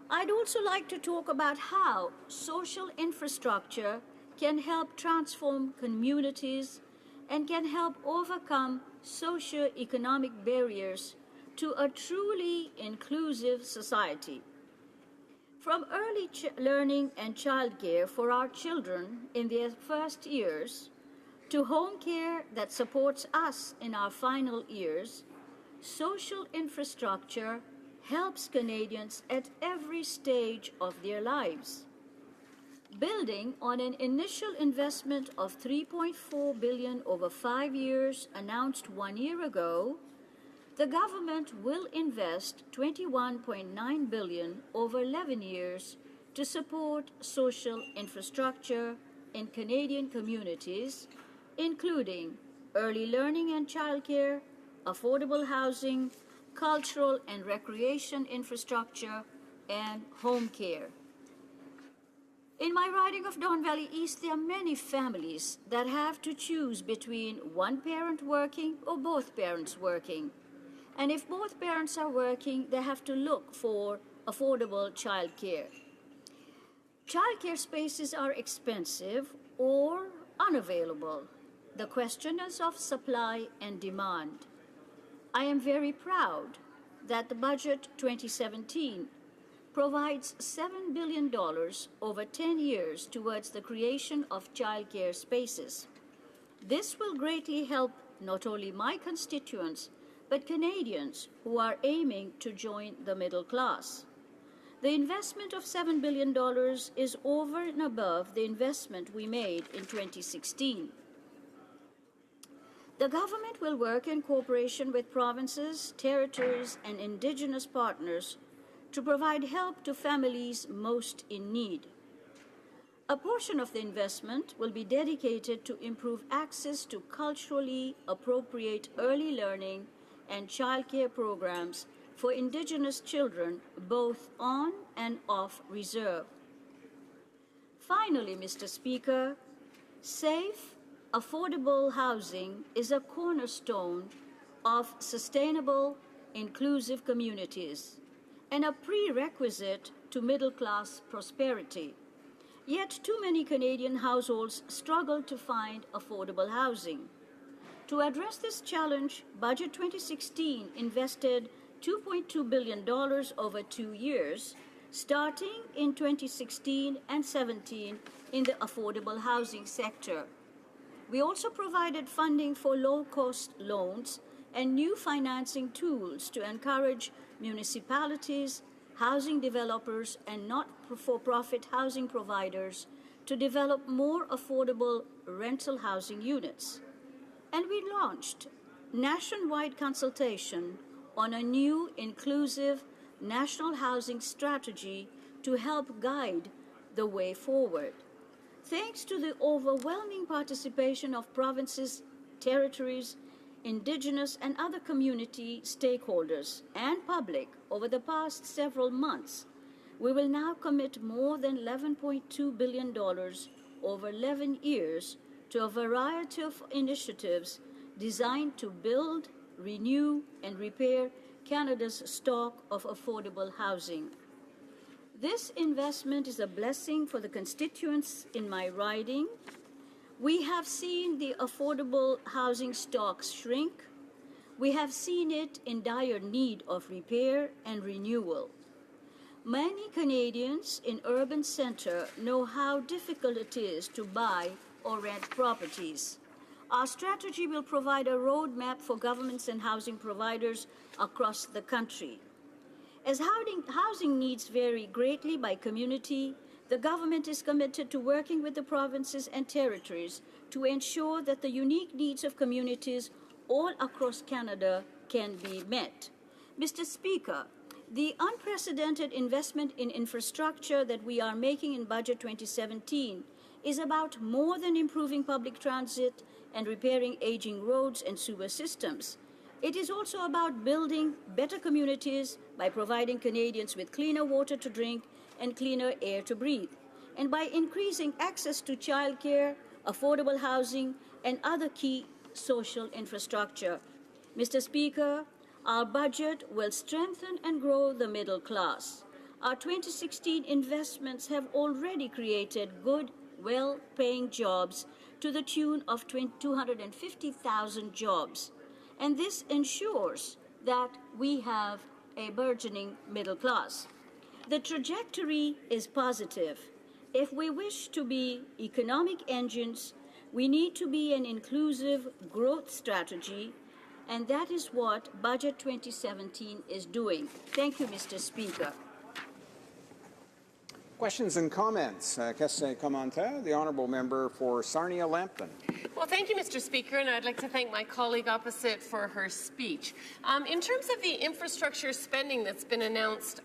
I'd also like to talk about how social infrastructure can help transform communities and can help overcome socio-economic barriers to a truly inclusive society. From early learning and childcare for our children in their first years, to home care that supports us in our final years, social infrastructure helps Canadians at every stage of their lives. Building on an initial investment of $3.4 billion over 5 years announced 1 year ago, the government will invest $21.9 billion over 11 years to support social infrastructure in Canadian communities, including early learning and childcare, affordable housing, cultural and recreation infrastructure, and home care. In my riding of Don Valley East, there are many families that have to choose between one parent working or both parents working. And if both parents are working, they have to look for affordable childcare. Childcare spaces are expensive or unavailable. The question is of supply and demand. I am very proud that the budget 2017 provides $7 billion over 10 years towards the creation of childcare spaces. This will greatly help not only my constituents, but Canadians who are aiming to join the middle class. The investment of $7 billion is over and above the investment we made in 2016. The government will work in cooperation with provinces, territories, and Indigenous partners to provide help to families most in need. A portion of the investment will be dedicated to improve access to culturally appropriate early learning and childcare programs for Indigenous children, both on and off reserve. Finally, Mr. Speaker, safe, affordable housing is a cornerstone of sustainable, inclusive communities and a prerequisite to middle-class prosperity. Yet too many Canadian households struggle to find affordable housing. To address this challenge, Budget 2016 invested $2.2 billion over 2 years, starting in 2016 and 17 in the affordable housing sector. We also provided funding for low-cost loans and new financing tools to encourage municipalities, housing developers, and not-for-profit housing providers to develop more affordable rental housing units. And we launched nationwide consultation on a new inclusive national housing strategy to help guide the way forward. Thanks to the overwhelming participation of provinces, territories, Indigenous and other community stakeholders and public over the past several months, we will now commit more than $11.2 billion over 11 years to a variety of initiatives designed to build, renew, and repair Canada's stock of affordable housing. This investment is a blessing for the constituents in my riding. We have seen the affordable housing stocks shrink. We have seen it in dire need of repair and renewal. Many Canadians in urban centre know how difficult it is to buy or rent properties. Our strategy will provide a roadmap for governments and housing providers across the country. As housing needs vary greatly by community, the government is committed to working with the provinces and territories to ensure that the unique needs of communities all across Canada can be met. Mr. Speaker, the unprecedented investment in infrastructure that we are making in Budget 2017 is about more than improving public transit and repairing aging roads and sewer systems. It is also about building better communities by providing Canadians with cleaner water to drink and cleaner air to breathe, and by increasing access to childcare, affordable housing, and other key social infrastructure. Mr. Speaker, our budget will strengthen and grow the middle class. Our 2016 investments have already created good, well-paying jobs to the tune of 250,000 jobs. And this ensures that we have a burgeoning middle class. The trajectory is positive. If we wish to be economic engines, we need to be an inclusive growth strategy, and that is what Budget 2017 is doing. Thank you, Mr. Speaker. Questions and comments. Question commentaire. The honourable member for Sarnia-Lambton. Well, thank you, Mr. Speaker, and I'd like to thank my colleague opposite for her speech. In terms of the infrastructure spending that's been announced,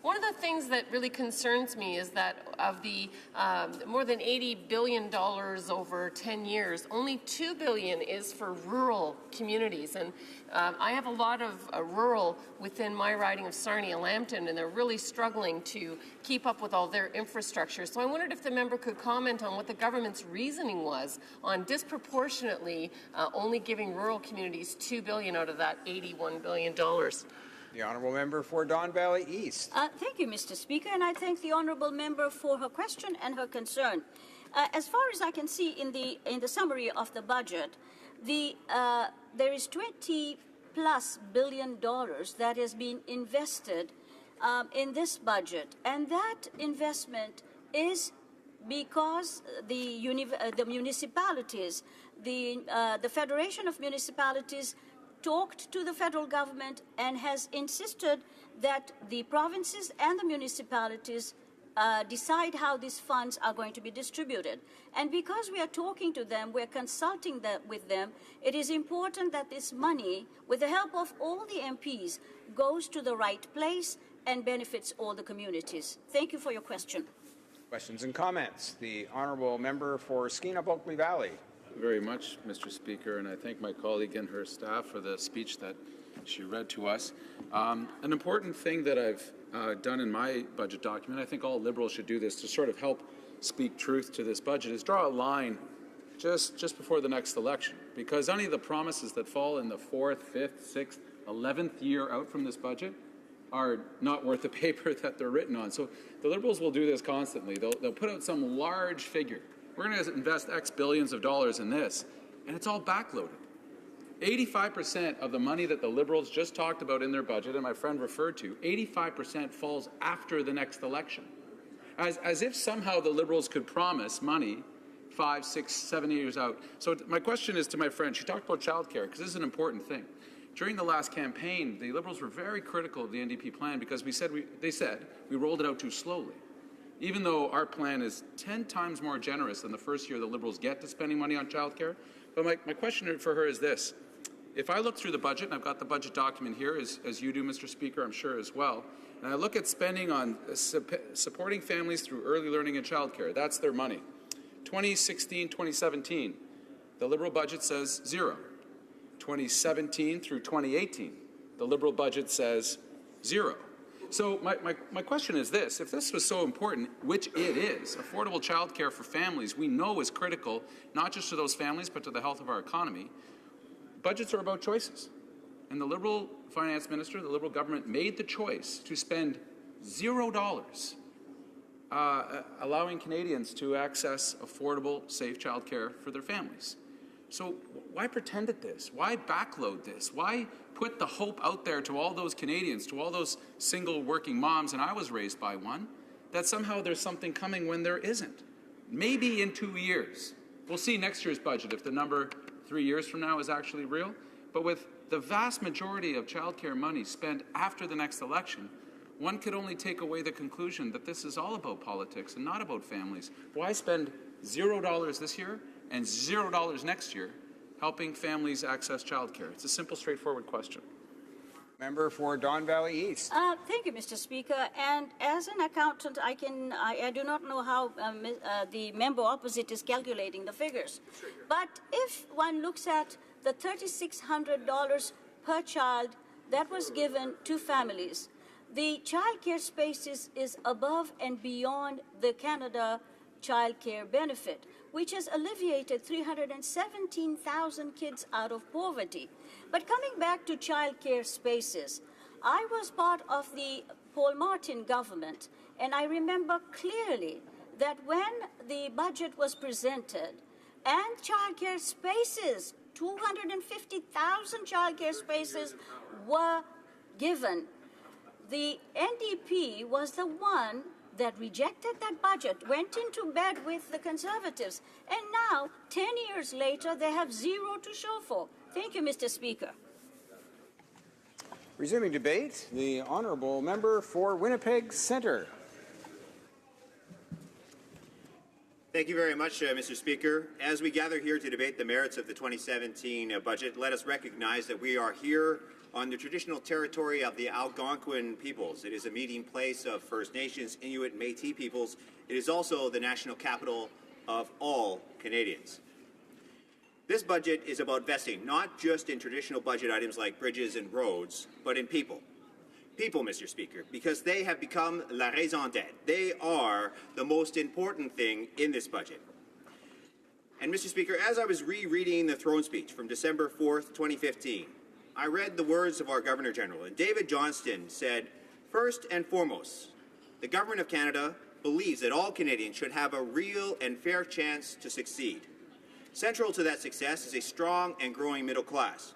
one of the things that really concerns me is that of the more than $80 billion over 10 years, only $2 billion is for rural communities. And I have a lot of rural within my riding of Sarnia-Lambton, and they're really struggling to keep up with all their infrastructure. So I wondered if the member could comment on what the government's reasoning was on disproportionately only giving rural communities $2 billion out of that $81 billion. The honourable member for Don Valley East. Thank you, Mr. Speaker, and I thank the honourable member for her question and her concern. As far as I can see in the summary of the budget, there is $20+ billion that has been invested in this budget, and that investment is because the municipalities, the Federation of Municipalities talked to the federal government and has insisted that the provinces and the municipalities decide how these funds are going to be distributed. And because we are talking to them, we're consulting with them, it is important that this money, with the help of all the MPs, goes to the right place and benefits all the communities. Thank you for your question. Questions and comments. The honourable member for Skeena-Bulkley Valley. Very much, Mr. Speaker, and I thank my colleague and her staff for the speech that she read to us. An important thing that I've done in my budget document, I think all Liberals should do this to sort of help speak truth to this budget, is draw a line just before the next election, because any of the promises that fall in the 4th, 5th, 6th, 11th year out from this budget are not worth the paper that they're written on. So the Liberals will do this constantly. They'll put out some large figure. We're going to invest X billions of dollars in this, and it's all backloaded. 85% of the money that the Liberals just talked about in their budget, and my friend referred to, 85% falls after the next election. As if somehow the Liberals could promise money 5, 6, 7 years out. So my question is to my friend. She talked about childcare, because this is an important thing. During the last campaign, the Liberals were very critical of the NDP plan because they said we rolled it out too slowly. Even though our plan is 10 times more generous than the first year the Liberals get to spending money on childcare. But my question for her is this. If I look through the budget, and I've got the budget document here, as you do, Mr. Speaker, I'm sure as well, and I look at spending on supporting families through early learning and childcare, that's their money. 2016, 2017, the Liberal budget says zero. 2017 through 2018, the Liberal budget says zero. So my question is this. If this was so important, which it is, affordable childcare for families we know is critical, not just to those families, but to the health of our economy. Budgets are about choices. And the Liberal finance minister, the Liberal government, made the choice to spend $0 allowing Canadians to access affordable, safe childcare for their families. So why pretend at this? Why backload this? Why put the hope out there to all those Canadians, to all those single working moms, and I was raised by one, that somehow there's something coming when there isn't? Maybe in 2 years. We'll see next year's budget if the number 3 years from now is actually real. But with the vast majority of childcare money spent after the next election, one could only take away the conclusion that this is all about politics and not about families. Why spend $0 this year and $0 next year helping families access childcare? It's a simple, straightforward question. Member for Don Valley East. Thank you, Mr. Speaker. And as an accountant, I do not know how the member opposite is calculating the figures. But if one looks at the $3,600 per child that was given to families, the child care spaces is above and beyond the Canada Child Care Benefit, which has alleviated 317,000 kids out of poverty. But coming back to child care spaces, I was part of the Paul Martin government, and I remember clearly that when the budget was presented and child care spaces, 250,000 child care spaces were given, the NDP was the one that rejected that budget, went into bed with the Conservatives, and now, 10 years later, they have zero to show for. Thank you, Mr. Speaker. Resuming debate, the honourable member for Winnipeg Centre. Thank you very much, Mr. Speaker. As we gather here to debate the merits of the 2017 budget, let us recognize that we are here on the traditional territory of the Algonquin peoples. It is a meeting place of First Nations, Inuit, Métis peoples. It is also the national capital of all Canadians. This budget is about investing not just in traditional budget items like bridges and roads, but in people. People, Mr. Speaker, because they have become la raison d'être. They are the most important thing in this budget. And Mr. Speaker, as I was rereading the throne speech from December 4th, 2015, I read the words of our Governor General, and David Johnston said, "First and foremost, the Government of Canada believes that all Canadians should have a real and fair chance to succeed. Central to that success is a strong and growing middle class."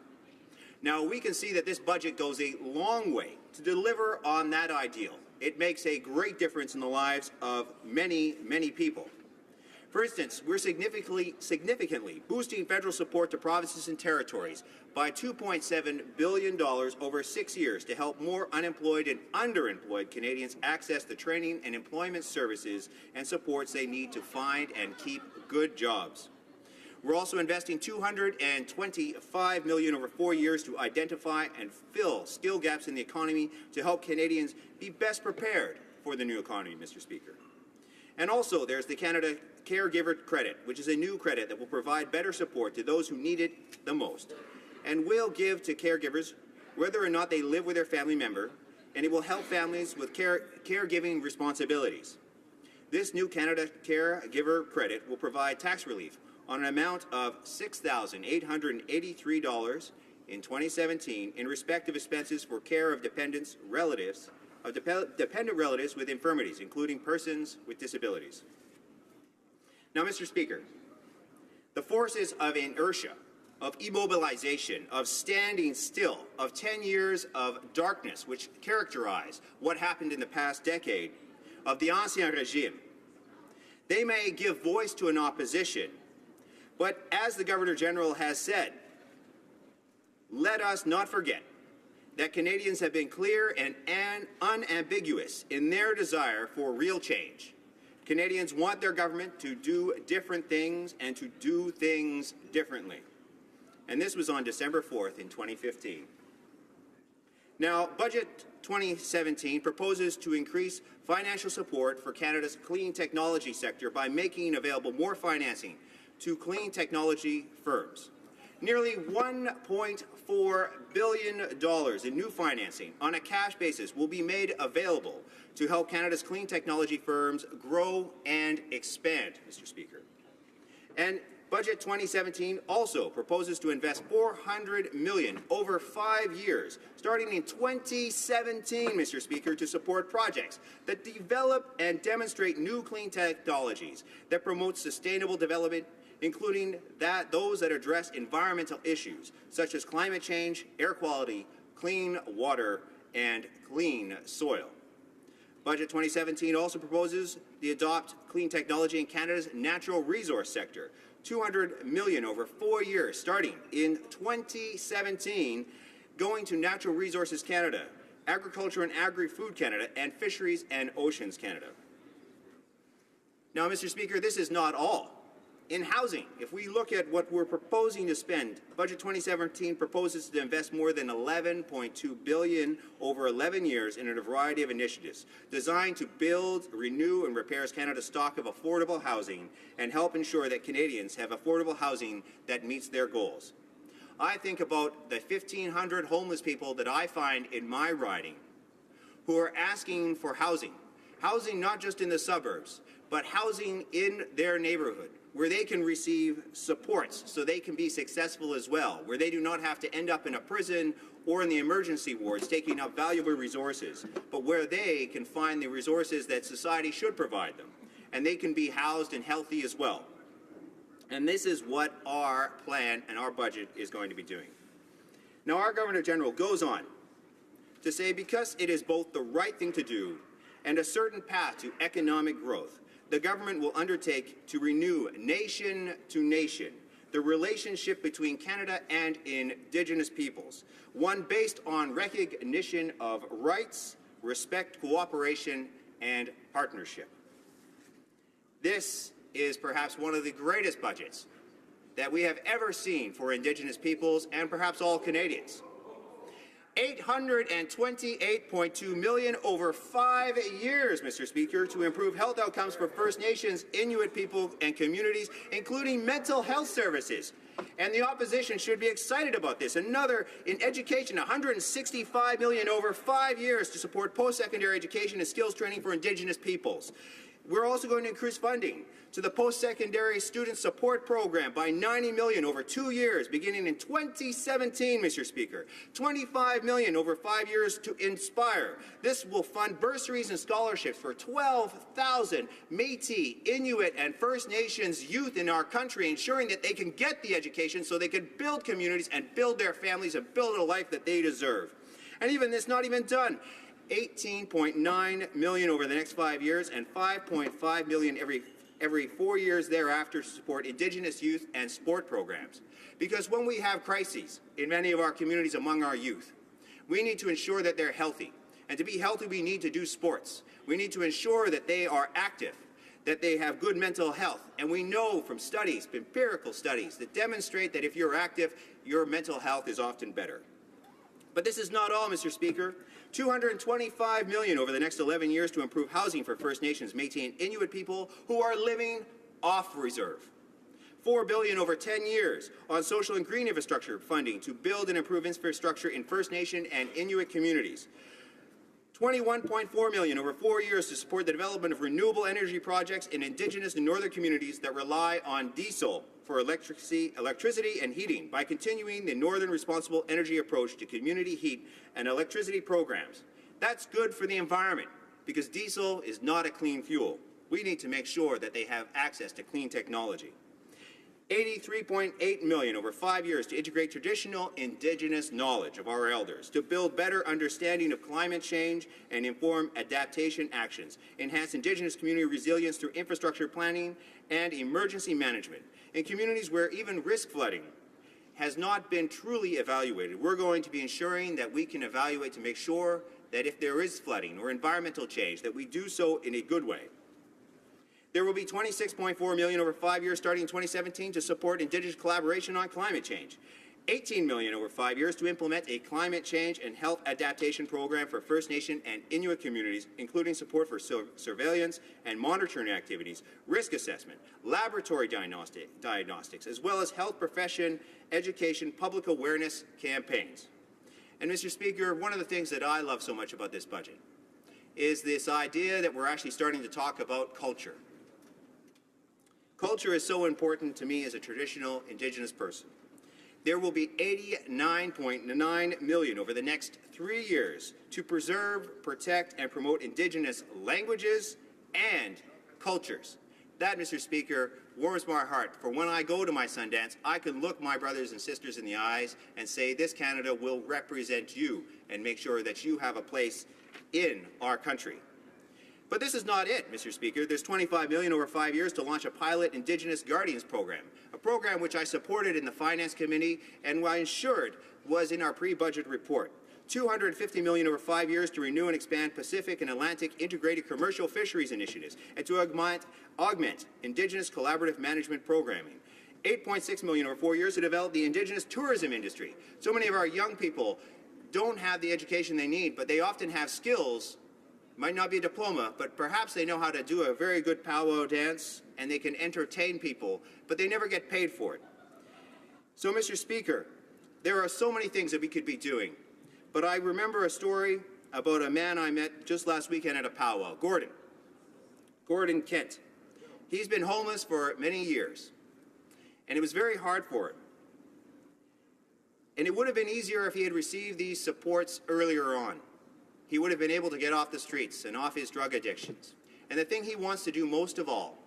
Now, we can see that this budget goes a long way to deliver on that ideal. It makes a great difference in the lives of many, many people. For instance, we're significantly boosting federal support to provinces and territories by $2.7 billion over 6 years to help more unemployed and underemployed Canadians access the training and employment services and supports they need to find and keep good jobs. We're also investing $225 million over 4 years to identify and fill skill gaps in the economy to help Canadians be best prepared for the new economy, Mr. Speaker. And also, there's the Canada Caregiver Credit, which is a new credit that will provide better support to those who need it the most, and will give to caregivers whether or not they live with their family member, and it will help families with caregiving responsibilities. This new Canada Caregiver Credit will provide tax relief on an amount of $6,883 in 2017 in respect of expenses for care of dependent relatives with infirmities, including persons with disabilities. Now, Mr. Speaker, the forces of inertia, of immobilization, of standing still, of 10 years of darkness which characterize what happened in the past decade, of the Ancien Régime, they may give voice to an opposition, but as the Governor General has said, let us not forget that Canadians have been clear and unambiguous in their desire for real change. Canadians want their government to do different things and to do things differently. And this was on December 4th in 2015. Now, Budget 2017 proposes to increase financial support for Canada's clean technology sector by making available more financing to clean technology firms. Nearly $1.4 billion in new financing on a cash basis will be made available to help Canada's clean technology firms grow and expand, Mr. Speaker. And Budget 2017 also proposes to invest $400 million over 5 years, starting in 2017, Mr. Speaker, to support projects that develop and demonstrate new clean technologies that promote sustainable development, including those that address environmental issues such as climate change, air quality, clean water, and clean soil. Budget 2017 also proposes to adopt clean technology in Canada's natural resource sector, $200 million over 4 years, starting in 2017, going to Natural Resources Canada, Agriculture and Agri-Food Canada, and Fisheries and Oceans Canada. Now, Mr. Speaker, this is not all. In housing, if we look at what we're proposing to spend, Budget 2017 proposes to invest more than $11.2 billion over 11 years in a variety of initiatives designed to build, renew, and repair Canada's stock of affordable housing and help ensure that Canadians have affordable housing that meets their goals. I think about the 1,500 homeless people that I find in my riding who are asking for housing not just in the suburbs, but housing in their neighborhood, where they can receive supports so they can be successful as well, where they do not have to end up in a prison or in the emergency wards taking up valuable resources, but where they can find the resources that society should provide them, and they can be housed and healthy as well. And this is what our plan and our budget is going to be doing. Now, our Governor General goes on to say because it is both the right thing to do and a certain path to economic growth, the government will undertake to renew nation to nation the relationship between Canada and Indigenous peoples, one based on recognition of rights, respect, cooperation, and partnership. This is perhaps one of the greatest budgets that we have ever seen for Indigenous peoples and perhaps all Canadians. $828.2 million over 5 years, Mr. Speaker, to improve health outcomes for First Nations, Inuit people and communities, including mental health services. And the opposition should be excited about this. Another, in education, $165 million over 5 years to support post-secondary education and skills training for Indigenous peoples. We're also going to increase funding to the post-secondary student support program by $90 million over 2 years, beginning in 2017, Mr. Speaker. $25 million over 5 years to Inspire. This will fund bursaries and scholarships for 12,000 Métis, Inuit, and First Nations youth in our country, ensuring that they can get the education so they can build communities and build their families and build a life that they deserve. And even this, not even done. $18.9 million over the next 5 years and $5.5 million every 4 years thereafter to support Indigenous youth and sport programs. Because when we have crises in many of our communities among our youth, we need to ensure that they're healthy. And to be healthy, we need to do sports. We need to ensure that they are active, that they have good mental health. And we know from studies, empirical studies, that demonstrate that if you're active, your mental health is often better. But this is not all, Mr. Speaker. $225 million over the next 11 years to improve housing for First Nations, Métis, and Inuit people who are living off reserve. $4 billion over 10 years on social and green infrastructure funding to build and improve infrastructure in First Nation and Inuit communities. $21.4 million over 4 years to support the development of renewable energy projects in Indigenous and northern communities that rely on diesel for electricity and heating by continuing the Northern Responsible Energy approach to community heat and electricity programs. That's good for the environment because diesel is not a clean fuel. We need to make sure that they have access to clean technology. $83.8 million over 5 years to integrate traditional Indigenous knowledge of our elders, to build better understanding of climate change and inform adaptation actions, enhance Indigenous community resilience through infrastructure planning and emergency management. In communities where even risk flooding has not been truly evaluated, we're going to be ensuring that we can evaluate to make sure that if there is flooding or environmental change, that we do so in a good way. There will be $26.4 million over 5 years starting in 2017 to support Indigenous collaboration on climate change. $18 million over 5 years to implement a climate change and health adaptation program for First Nation and Inuit communities, including support for surveillance and monitoring activities, risk assessment, laboratory diagnostics, as well as health profession, education, public awareness campaigns. And Mr. Speaker, one of the things that I love so much about this budget is this idea that we're actually starting to talk about culture. Culture is so important to me as a traditional Indigenous person. There will be $89.9 million over the next 3 years to preserve, protect, and promote Indigenous languages and cultures. That, Mr. Speaker, warms my heart, for when I go to my Sundance, I can look my brothers and sisters in the eyes and say, this Canada will represent you and make sure that you have a place in our country. But this is not it, Mr. Speaker. There's $25 million over 5 years to launch a pilot Indigenous Guardians program, a program which I supported in the Finance Committee and I ensured was in our pre-budget report. $250 million over 5 years to renew and expand Pacific and Atlantic integrated commercial fisheries initiatives and to augment Indigenous collaborative management programming. $8.6 million over 4 years to develop the Indigenous tourism industry. So many of our young people don't have the education they need, but they often have skills. Might not be a diploma, but perhaps they know how to do a very good powwow dance and they can entertain people, but they never get paid for it. So, Mr. Speaker, there are so many things that we could be doing, but I remember a story about a man I met just last weekend at a powwow, Gordon Kent. He's been homeless for many years, and it was very hard for him. And it would have been easier if he had received these supports earlier on. He would have been able to get off the streets and off his drug addictions. And the thing he wants to do most of all,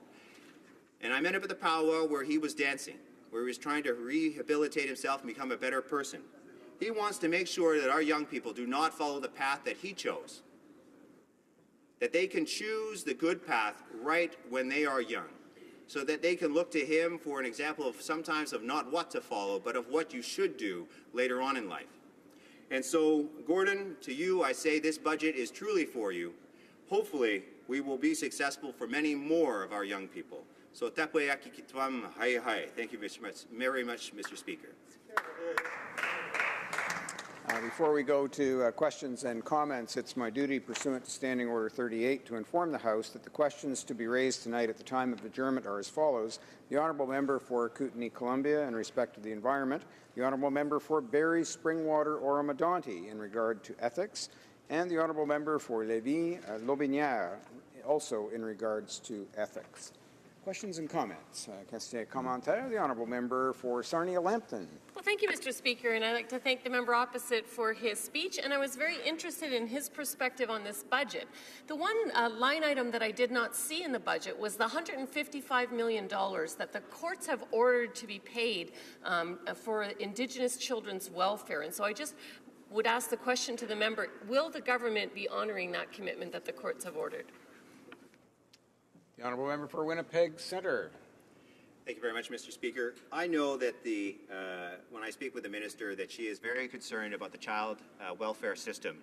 and I met him at the powwow where he was dancing, where he was trying to rehabilitate himself and become a better person. He wants to make sure that our young people do not follow the path that he chose, that they can choose the good path right when they are young, so that they can look to him for an example of sometimes of not what to follow, but of what you should do later on in life. And so, Gordon, to you, I say this budget is truly for you. Hopefully, we will be successful for many more of our young people. So, tapwe aki kitwam hai hai. Thank you very much, Mr. Speaker. Before we go to questions and comments, it's my duty pursuant to Standing Order 38 to inform the House that the questions to be raised tonight at the time of adjournment are as follows. The Honourable Member for Kootenay, Columbia, in respect to the environment. The Honourable Member for Barrie, Springwater, Oromadonte, in regard to ethics. And the Honourable Member for Lévis, Lotbinière, also in regards to ethics. Questions and comments. Question commentaire. The Honourable Member for Sarnia-Lambton. Well, thank you, Mr. Speaker, and I'd like to thank the member opposite for his speech, and I was very interested in his perspective on this budget. The one line item that I did not see in the budget was the $155 million that the courts have ordered to be paid for Indigenous children's welfare, and so I just would ask the question to the member, will the government be honouring that commitment that the courts have ordered? The Honourable Member for Winnipeg Centre. Thank you very much, Mr. Speaker. I know that when I speak with the Minister that she is very concerned about the child welfare system.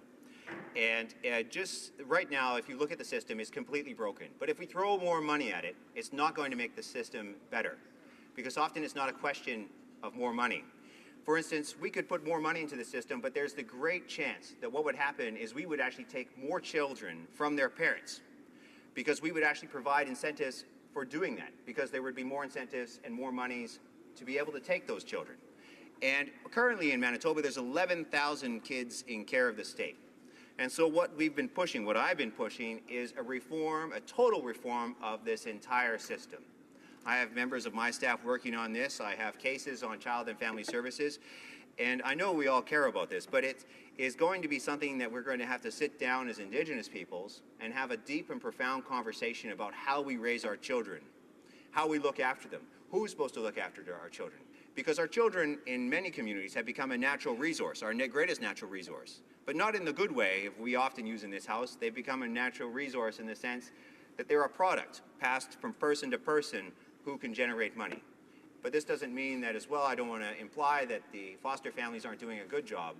And just right now, if you look at the system, it's completely broken. But if we throw more money at it, it's not going to make the system better. Because often it's not a question of more money. For instance, we could put more money into the system, but there's the great chance that what would happen is we would actually take more children from their parents. Because we would actually provide incentives for doing that, because there would be more incentives and more monies to be able to take those children. And currently in Manitoba, there's 11,000 kids in care of the state. And so what I've been pushing is a reform, a total reform of this entire system. I have members of my staff working on this. I have cases on child and family services. And I know we all care about this, but it is going to be something that we're going to have to sit down as Indigenous peoples and have a deep and profound conversation about how we raise our children, how we look after them, who's supposed to look after our children. Because our children in many communities have become a natural resource, our greatest natural resource. But not in the good way, if we often use in this House. They've become a natural resource in the sense that they're a product passed from person to person who can generate money. But this doesn't mean that as well, I don't want to imply that the foster families aren't doing a good job,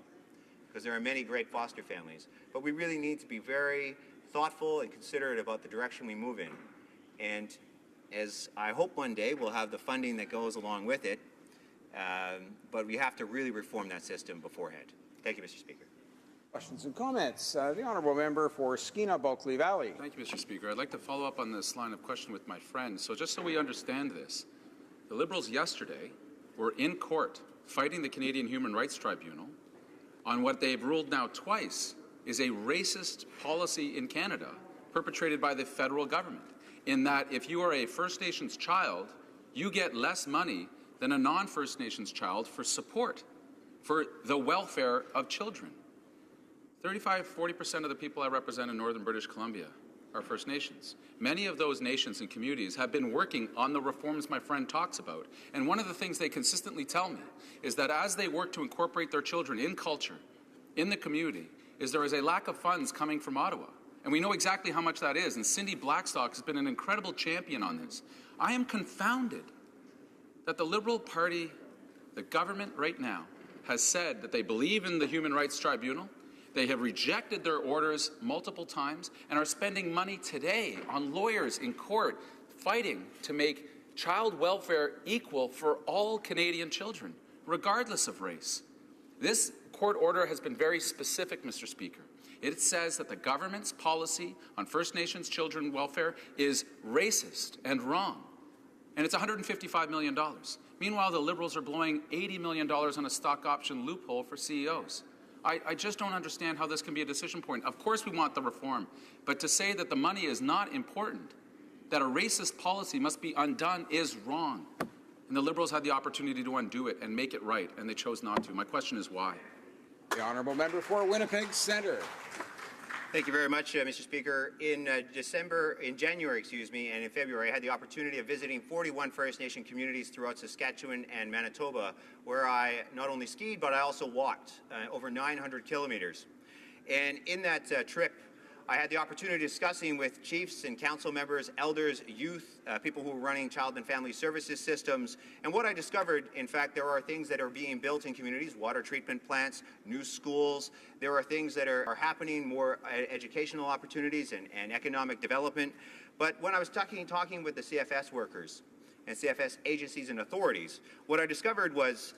because there are many great foster families. But we really need to be very thoughtful and considerate about the direction we move in. And as I hope one day we'll have the funding that goes along with it, but we have to really reform that system beforehand. Thank you, Mr. Speaker. Questions and comments. The honourable member for Skeena Bulkley Valley. Thank you, Mr. Speaker. I'd like to follow up on this line of question with my friend. So just so we understand this, the Liberals yesterday were in court fighting the Canadian Human Rights Tribunal on what they've ruled now twice is a racist policy in Canada perpetrated by the federal government, in that if you are a First Nations child, you get less money than a non-First Nations child for support, for the welfare of children. 35–40% of the people I represent in northern British Columbia are First Nations. Many of those nations and communities have been working on the reforms my friend talks about. And one of the things they consistently tell me is that as they work to incorporate their children in culture, in the community, is there is a lack of funds coming from Ottawa. And we know exactly how much that is. And Cindy Blackstock has been an incredible champion on this. I am confounded that the Liberal Party, the government right now, has said that they believe in the Human Rights Tribunal. They have rejected their orders multiple times and are spending money today on lawyers in court fighting to make child welfare equal for all Canadian children, regardless of race. This court order has been very specific, Mr. Speaker. It says that the government's policy on First Nations children welfare is racist and wrong. And it's $155 million. Meanwhile, the Liberals are blowing $80 million on a stock option loophole for CEOs. I just don't understand how this can be a decision point. Of course we want the reform, but to say that the money is not important, that a racist policy must be undone is wrong. And the Liberals had the opportunity to undo it and make it right, and they chose not to. My question is why? The honourable member for Winnipeg Centre. Thank you very much, Mr. Speaker. In January, and in February, I had the opportunity of visiting 41 First Nation communities throughout Saskatchewan and Manitoba, where I not only skied, but I also walked over 900 kilometers. And in that trip, I had the opportunity of discussing with chiefs and council members, elders, youth, people who are running child and family services systems. And what I discovered, in fact, there are things that are being built in communities, water treatment plants, new schools. There are things that are happening, more educational opportunities and economic development. But when I was talking with the CFS workers and CFS agencies and authorities, what I discovered was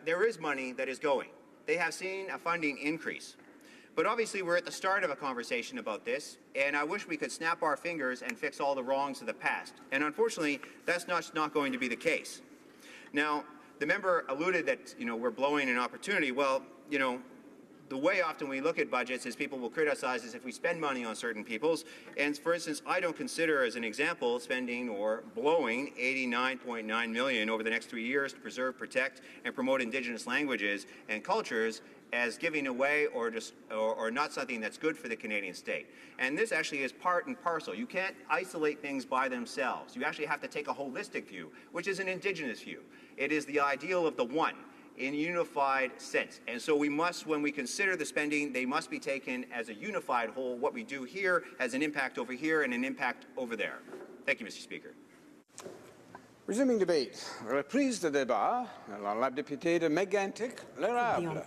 there is money that is going. They have seen a funding increase. But obviously we're at the start of a conversation about this, and I wish we could snap our fingers and fix all the wrongs of the past. And unfortunately, that's not going to be the case. Now, the member alluded that, we're blowing an opportunity. Well, the way often we look at budgets is people will criticize us if we spend money on certain peoples. And for instance, I don't consider, as an example, spending or blowing $89.9 million over the next 3 years to preserve, protect, and promote Indigenous languages and cultures as giving away or not something that's good for the Canadian state. And this actually is part and parcel. You can't isolate things by themselves. You actually have to take a holistic view, which is an Indigenous view. It is the ideal of the one in a unified sense. And so we must, when we consider the spending, they must be taken as a unified whole. What we do here has an impact over here and an impact over there. Thank you, Mr. Speaker. Resuming debate. Reprise de débat. Alors, la députée de Mégantic-L'Érable.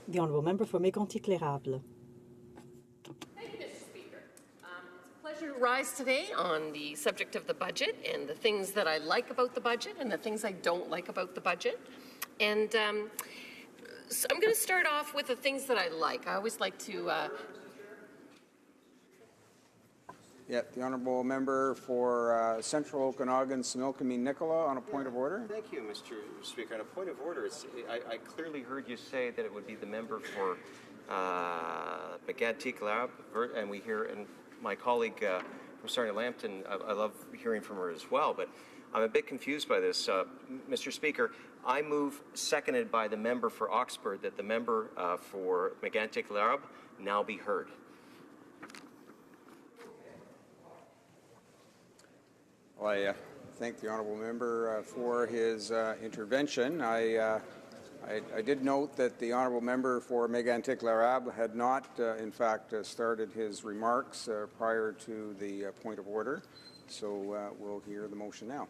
The honourable member for Mégantic-L'Érable. Thank you, Mr. Speaker. It's a pleasure to rise today on the subject of the budget and the things that I like about the budget and the things I don't like about the budget. And so I'm going to start off with the things that I like. I always like to... The honourable member for Central Okanagan, Similkameen Nicola, on a point of order. Thank you, Mr. Speaker. On a point of order, I clearly heard you say that it would be the member for Mégantic-L'Érable, and we hear, and my colleague from Sarnia Lambton, I love hearing from her as well, but I'm a bit confused by this. Mr. Speaker, I move, seconded by the member for Oxford, that the member for Mégantic-L'Érable now be heard. Well, I thank the honourable member for his intervention. I did note that the honourable member for Mégantic-L'Érable had not, in fact, started his remarks prior to the point of order. So we'll hear the motion now.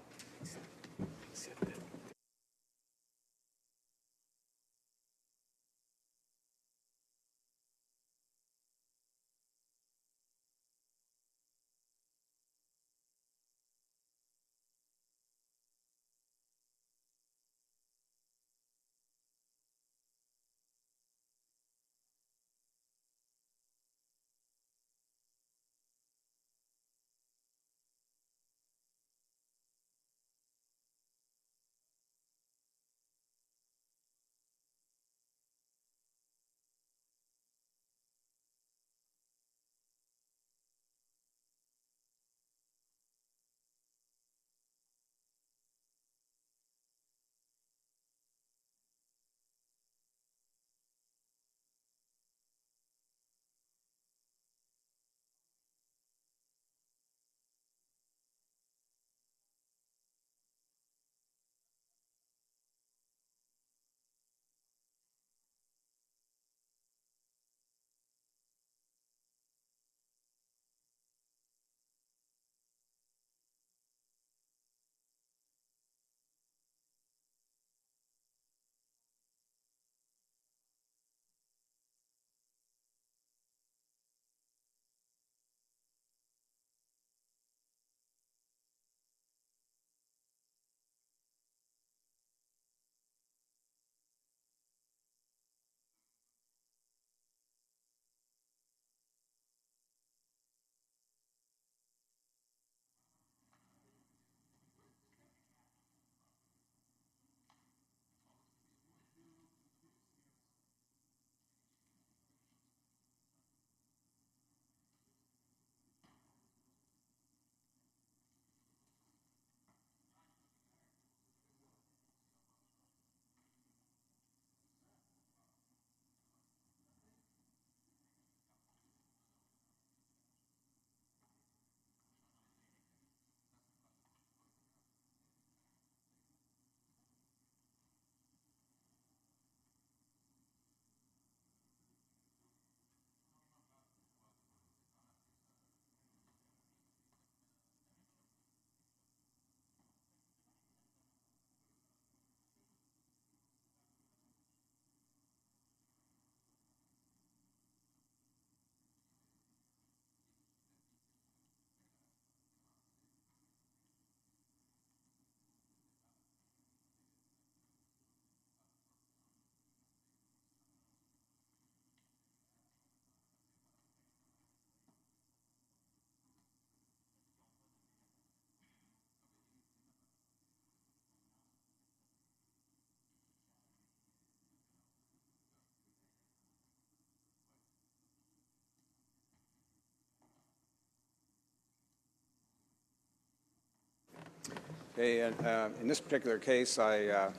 Okay, and in this particular case, I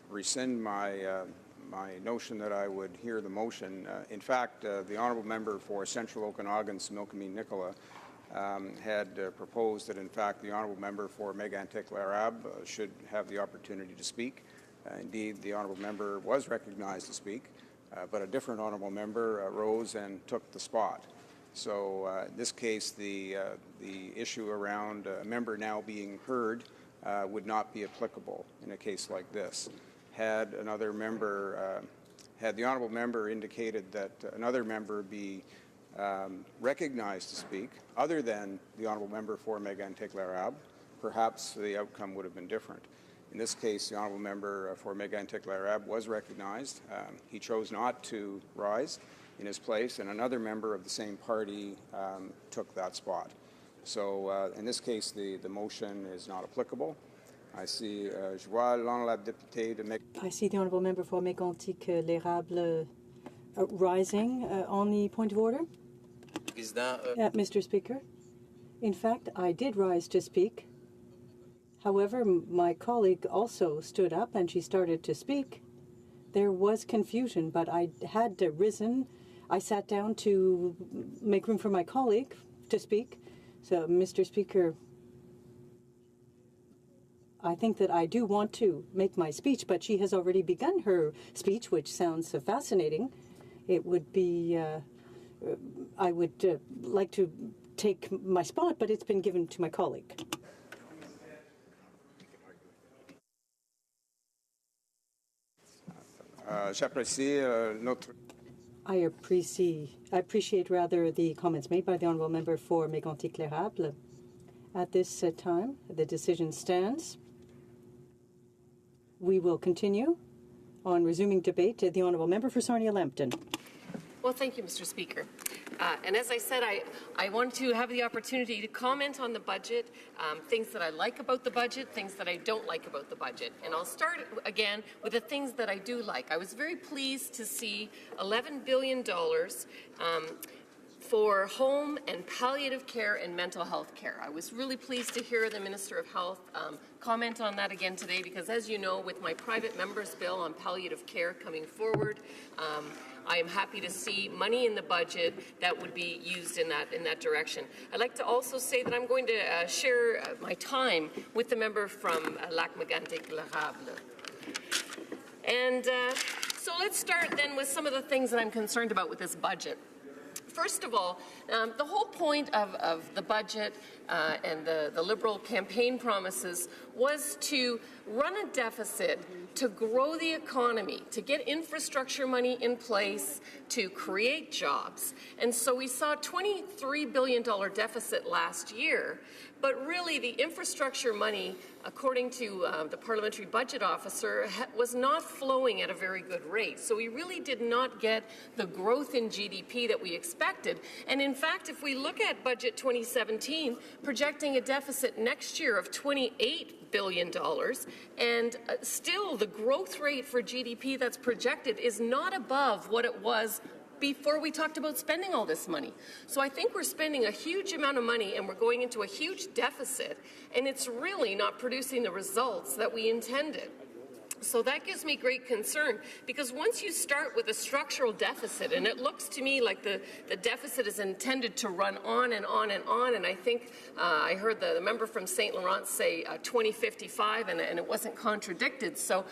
rescind my notion that I would hear the motion. In fact, the honourable member for Central Okanagan, Similkameen Nicola, had proposed that, in fact, the honourable member for Mégantic-Larab should have the opportunity to speak. Indeed, the honourable member was recognized to speak, but a different honourable member rose and took the spot. So in this case, the issue around a member now being heard would not be applicable in a case like this. Had another member, had the honourable member indicated that another member be recognized to speak, other than the honourable member for Mégantic-Larab, perhaps the outcome would have been different. In this case, the honourable member for Mégantic-Larab was recognized. He chose not to rise in his place, and another member of the same party took that spot. So in this case, the motion is not applicable. I see je vois l'honorable député de I see the honourable member for Mégantic-L'Érable rising on the point of order. Mr. Speaker, in fact, I did rise to speak. However, my colleague also stood up and she started to speak. There was confusion, but I had risen. I sat down to make room for my colleague to speak. So, Mr. Speaker, I think that I do want to make my speech, but she has already begun her speech, which sounds fascinating. It would be, I would like to take my spot, but it's been given to my colleague. I appreciate rather the comments made by the honourable member for Mégantic-L'Érable. At this time, the decision stands. We will continue on resuming debate. The honourable member for Sarnia-Lambton. Well, thank you, Mr. Speaker. And as I said, I want to have the opportunity to comment on the budget, things that I like about the budget, things that I don't like about the budget. And I'll start again with the things that I do like. I was very pleased to see $11 billion for home and palliative care and mental health care. I was really pleased to hear the Minister of Health comment on that again today, because as you know, with my private member's bill on palliative care coming forward, I am happy to see money in the budget that would be used in that direction. I'd like to also say that I'm going to share my time with the member from Lac-Mégantic-L'Érable. And so let's start then with some of the things that I'm concerned about with this budget. First of all, the whole point of the budget and the Liberal campaign promises was to run a deficit, to grow the economy, to get infrastructure money in place, to create jobs. And so we saw a $23 billion deficit last year, but really the infrastructure money, according to the parliamentary budget officer, was not flowing at a very good rate. So we really did not get the growth in GDP that we expected. And in fact, if we look at budget 2017, projecting a deficit next year of $28 billion, and still the growth rate for GDP that's projected is not above what it was before we talked about spending all this money. So I think we're spending a huge amount of money and we're going into a huge deficit, and it's really not producing the results that we intended. So that gives me great concern, because once you start with a structural deficit, and it looks to me like the deficit is intended to run on and on and on, and I think I heard the member from St. Laurent say 2055, and it wasn't contradicted. So,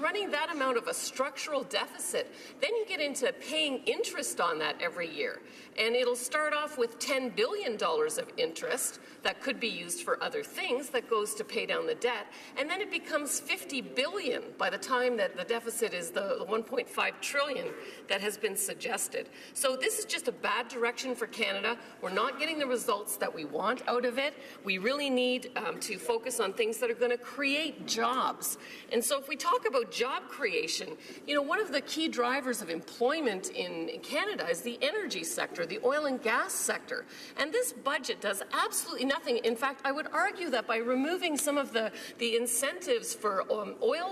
running that amount of a structural deficit, then you get into paying interest on that every year. And it'll start off with $10 billion of interest that could be used for other things that goes to pay down the debt, and then it becomes $50 billion by the time that the deficit is the $1.5 trillion that has been suggested. So this is just a bad direction for Canada. We're not getting the results that we want out of it. We really need to focus on things that are going to create jobs. And so if we talk about job creation, one of the key drivers of employment in Canada is the energy sector, the oil and gas sector. And this budget does absolutely nothing. In fact, I would argue that by removing some of the incentives for oil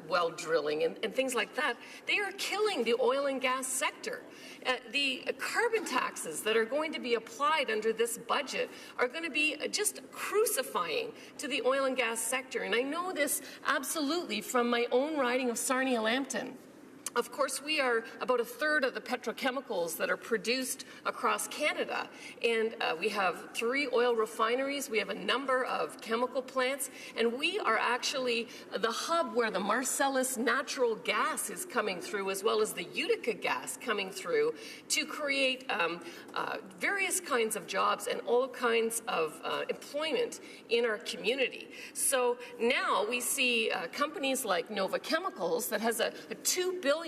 well drilling and things like that, they are killing the oil and gas sector. The carbon taxes that are going to be applied under this budget are going to be just crucifying to the oil and gas sector. And I know this absolutely from my own riding of Sarnia-Lambton. Of course, we are about a third of the petrochemicals that are produced across Canada. And we have 3 oil refineries, we have a number of chemical plants, and we are actually the hub where the Marcellus natural gas is coming through, as well as the Utica gas coming through, to create various kinds of jobs and all kinds of employment in our community. So now we see companies like Nova Chemicals that has a $2 billion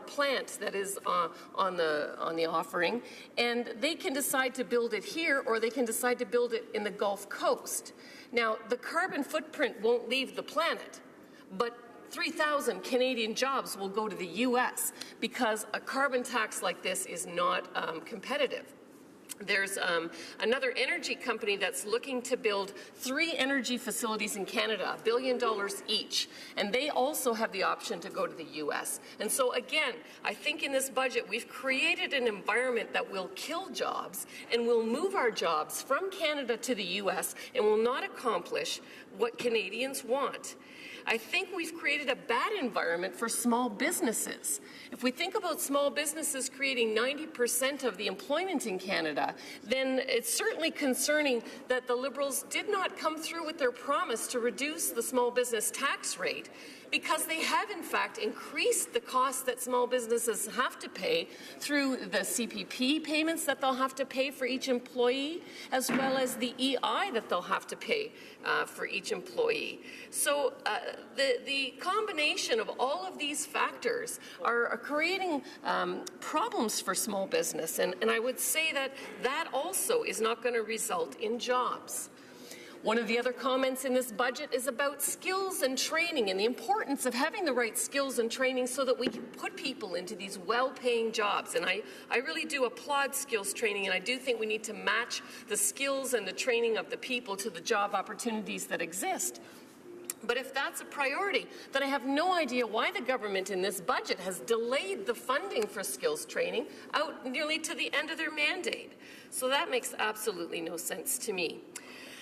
plant that is on the offering, and they can decide to build it here, or they can decide to build it in the Gulf Coast. Now, the carbon footprint won't leave the planet, but 3,000 Canadian jobs will go to the U.S. because a carbon tax like this is not competitive. There's another energy company that's looking to build 3 energy facilities in Canada, $1 billion each, and they also have the option to go to the U.S. And so again, I think in this budget we've created an environment that will kill jobs and will move our jobs from Canada to the U.S. and will not accomplish what Canadians want. I think we've created a bad environment for small businesses. If we think about small businesses creating 90% of the employment in Canada, then it's certainly concerning that the Liberals did not come through with their promise to reduce the small business tax rate, because they have in fact increased the costs that small businesses have to pay through the CPP payments that they'll have to pay for each employee, as well as the EI that they'll have to pay for each employee. So the combination of all of these factors are creating problems for small business, and I would say that that also is not going to result in jobs. One of the other comments in this budget is about skills and training and the importance of having the right skills and training so that we can put people into these well-paying jobs. And I really do applaud skills training, and I do think we need to match the skills and the training of the people to the job opportunities that exist. But if that's a priority, then I have no idea why the government in this budget has delayed the funding for skills training out nearly to the end of their mandate. So that makes absolutely no sense to me.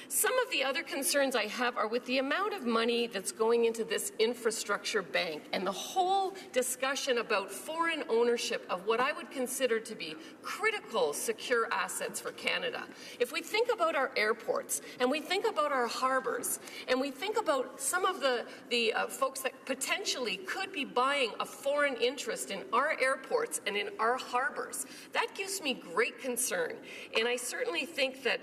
Some of the other concerns I have are with the amount of money that's going into this infrastructure bank and the whole discussion about foreign ownership of what I would consider to be critical secure assets for Canada. If we think about our airports and we think about our harbors and we think about some of the folks that potentially could be buying a foreign interest in our airports and in our harbors, that gives me great concern. And I certainly think that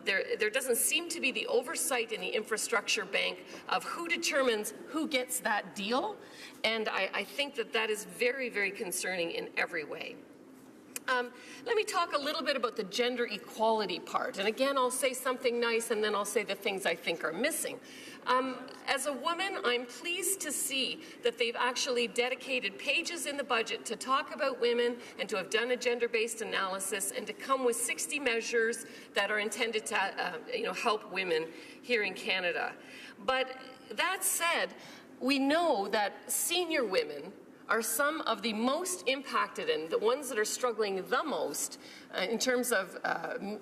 there doesn't seem to be the oversight in the infrastructure bank of who determines who gets that deal, and I think that that is very, very concerning in every way. Let me talk a little bit about the gender equality part, and again I'll say something nice and then I'll say the things I think are missing. As a woman, I'm pleased to see that they've actually dedicated pages in the budget to talk about women and to have done a gender-based analysis and to come with 60 measures that are intended to help women here in Canada. But that said, we know that senior women are some of the most impacted and the ones that are struggling the most in terms of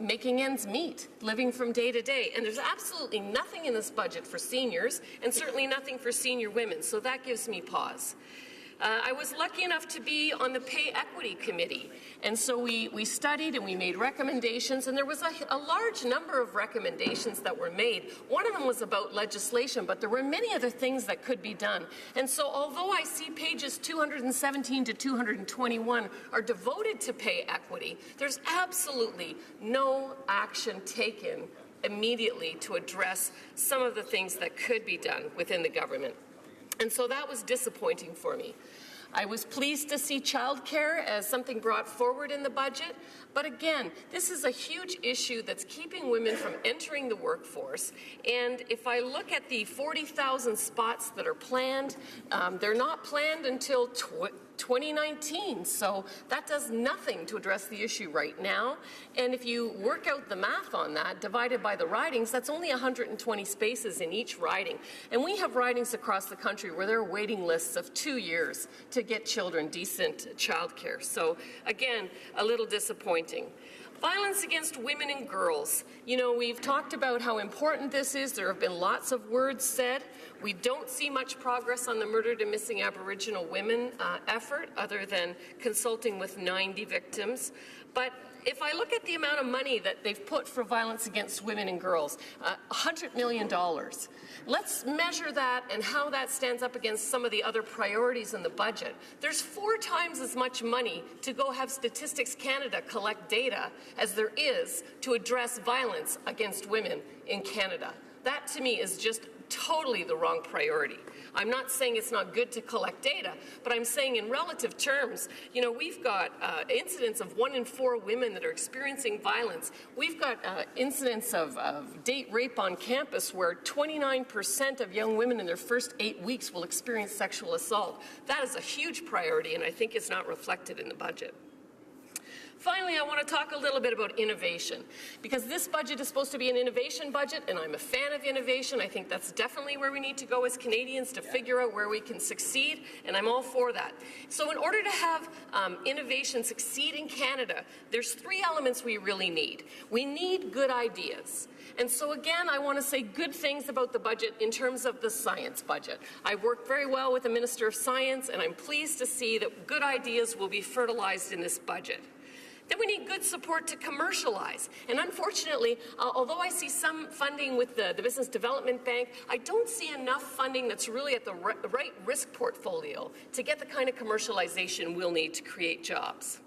making ends meet, living from day to day. And there's absolutely nothing in this budget for seniors, and certainly nothing for senior women, so that gives me pause. I was lucky enough to be on the Pay Equity Committee, and so we studied and we made recommendations, and there was a large number of recommendations that were made. One of them was about legislation, but there were many other things that could be done. And so although I see pages 217 to 221 are devoted to pay equity, there's absolutely no action taken immediately to address some of the things that could be done within the government. And so that was disappointing for me. I was pleased to see childcare as something brought forward in the budget. But again, this is a huge issue that's keeping women from entering the workforce. And if I look at the 40,000 spots that are planned, they're not planned until 2019. So that does nothing to address the issue right now. And if you work out the math on that, divided by the ridings, that's only 120 spaces in each riding. And we have ridings across the country where there are waiting lists of 2 years to get children decent childcare. So again, a little disappointing. Violence against women and girls. You know, we've talked about how important this is. There have been lots of words said. We don't see much progress on the Murdered and Missing Aboriginal Women effort, other than consulting with 90 victims. But if I look at the amount of money that they've put for violence against women and girls, $100 million. Let's measure that and how that stands up against some of the other priorities in the budget. There's 4 times as much money to go have Statistics Canada collect data as there is to address violence against women in Canada. That, to me, is just totally the wrong priority. I'm not saying it's not good to collect data, but I'm saying in relative terms, you know, we've got incidents of 1 in 4 women that are experiencing violence. We've got incidents of date rape on campus where 29% of young women in their first 8 weeks will experience sexual assault. That is a huge priority, and I think it's not reflected in the budget. Finally, I want to talk a little bit about innovation, because this budget is supposed to be an innovation budget, and I'm a fan of innovation. I think that's definitely where we need to go as Canadians to figure out where we can succeed, and I'm all for that. So in order to have innovation succeed in Canada, there's 3 elements we really need. We need good ideas. And so again, I want to say good things about the budget in terms of the science budget. I worked very well with the Minister of Science, and I'm pleased to see that good ideas will be fertilized in this budget. Then we need good support to commercialize. And unfortunately, although I see some funding with the Business Development Bank, I don't see enough funding that's really at the right risk portfolio to get the kind of commercialization we'll need to create jobs.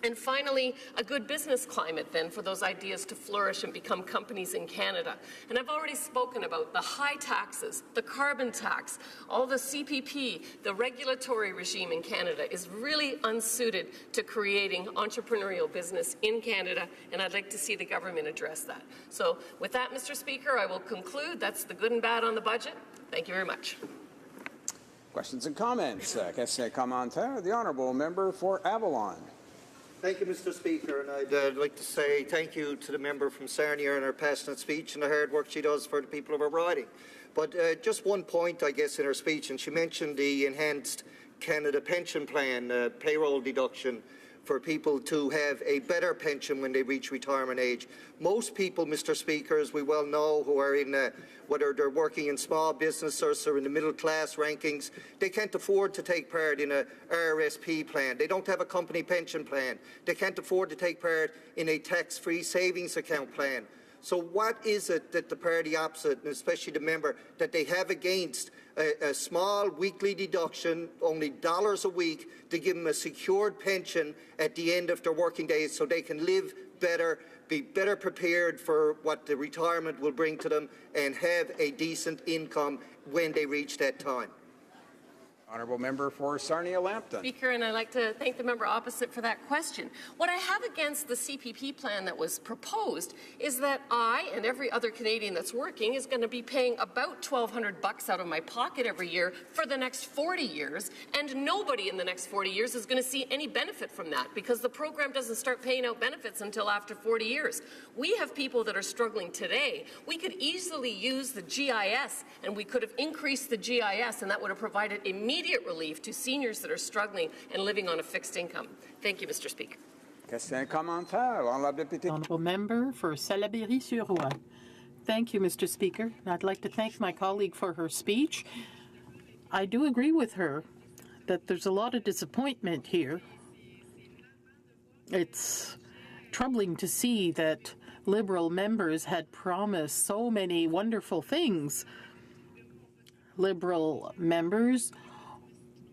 And finally, a good business climate then for those ideas to flourish and become companies in Canada. And I've already spoken about the high taxes, the carbon tax, all the CPP, the regulatory regime in Canada is really unsuited to creating entrepreneurial business in Canada, and I'd like to see the government address that. So with that, Mr. Speaker, I will conclude. That's the good and bad on the budget. Thank you very much. Questions and comments. Question commentaire. The Honourable Member for Avalon. Thank you, Mr. Speaker, and I'd like to say thank you to the member from Sarnia and her passionate speech and the hard work she does for the people of her riding. But just one point, I guess, in her speech, and she mentioned the Enhanced Canada Pension Plan, payroll deduction for people to have a better pension when they reach retirement age. Most people, Mr. Speaker, as we well know, who are in, whether they're working in small businesses or in the middle class rankings, they can't afford to take part in a RRSP plan. They don't have a company pension plan. They can't afford to take part in a tax-free savings account plan. So what is it that the party opposite, and especially the member, that they have against a small weekly deduction, only dollars a week, to give them a secured pension at the end of their working days so they can live better, be better prepared for what the retirement will bring to them, and have a decent income when they reach that time? Honourable Member for Sarnia-Lambton. Speaker, and I'd like to thank the member opposite for that question. What I have against the CPP plan that was proposed is that I and every other Canadian that's working is going to be paying about $1,200 out of my pocket every year for the next 40 years, and nobody in the next 40 years is going to see any benefit from that because the program doesn't start paying out benefits until after 40 years. We have people that are struggling today. We could easily use the GIS, and we could have increased the GIS, and that would have provided immediate relief to seniors that are struggling and living on a fixed income. Thank you, Mr. Speaker. Question commentaire. Honourable Member for Salaberry-sur-Roi. Thank you, Mr. Speaker. I'd like to thank my colleague for her speech. I do agree with her that there's a lot of disappointment here. It's troubling to see that Liberal members had promised so many wonderful things. Liberal members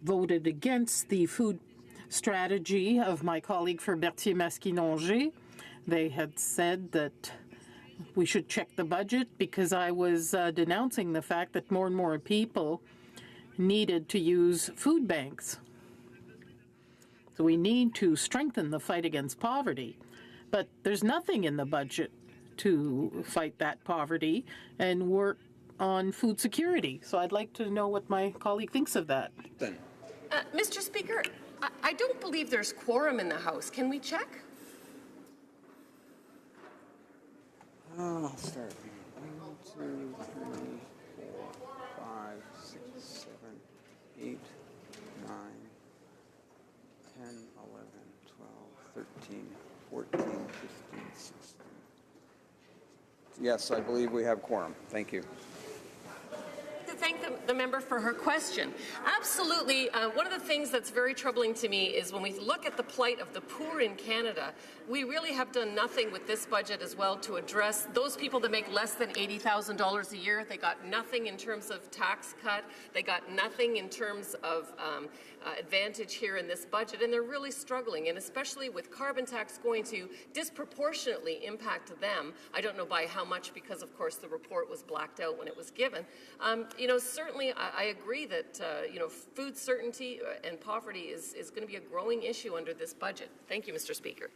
voted against the food strategy of my colleague for Berthier-Masquinongé. They had said that we should check the budget because I was denouncing the fact that more and more people needed to use food banks. So we need to strengthen the fight against poverty. But there's nothing in the budget to fight that poverty and work on food security. So I'd like to know what my colleague thinks of that. Mr. Speaker, I don't believe there's quorum in the House. Can we check? I'll start. 1, 2, 3, 4, 5, 6, 7, 8, 9, 10, 11, 12, 13, 14, 15, 16. Yes, I believe we have quorum. Thank you. To thank the member for her question. Absolutely. One of the things that's very troubling to me is when we look at the plight of the poor in Canada, we really have done nothing with this budget as well to address those people that make less than $80,000 a year. They got nothing in terms of tax cut. They got nothing in terms of advantage here in this budget, and they're really struggling, and especially with carbon tax going to disproportionately impact them. I don't know by how much, because of course the report was blacked out when it was given. Certainly I agree that food certainty and poverty is going to be a growing issue under this budget. Thank you, Mr. Speaker.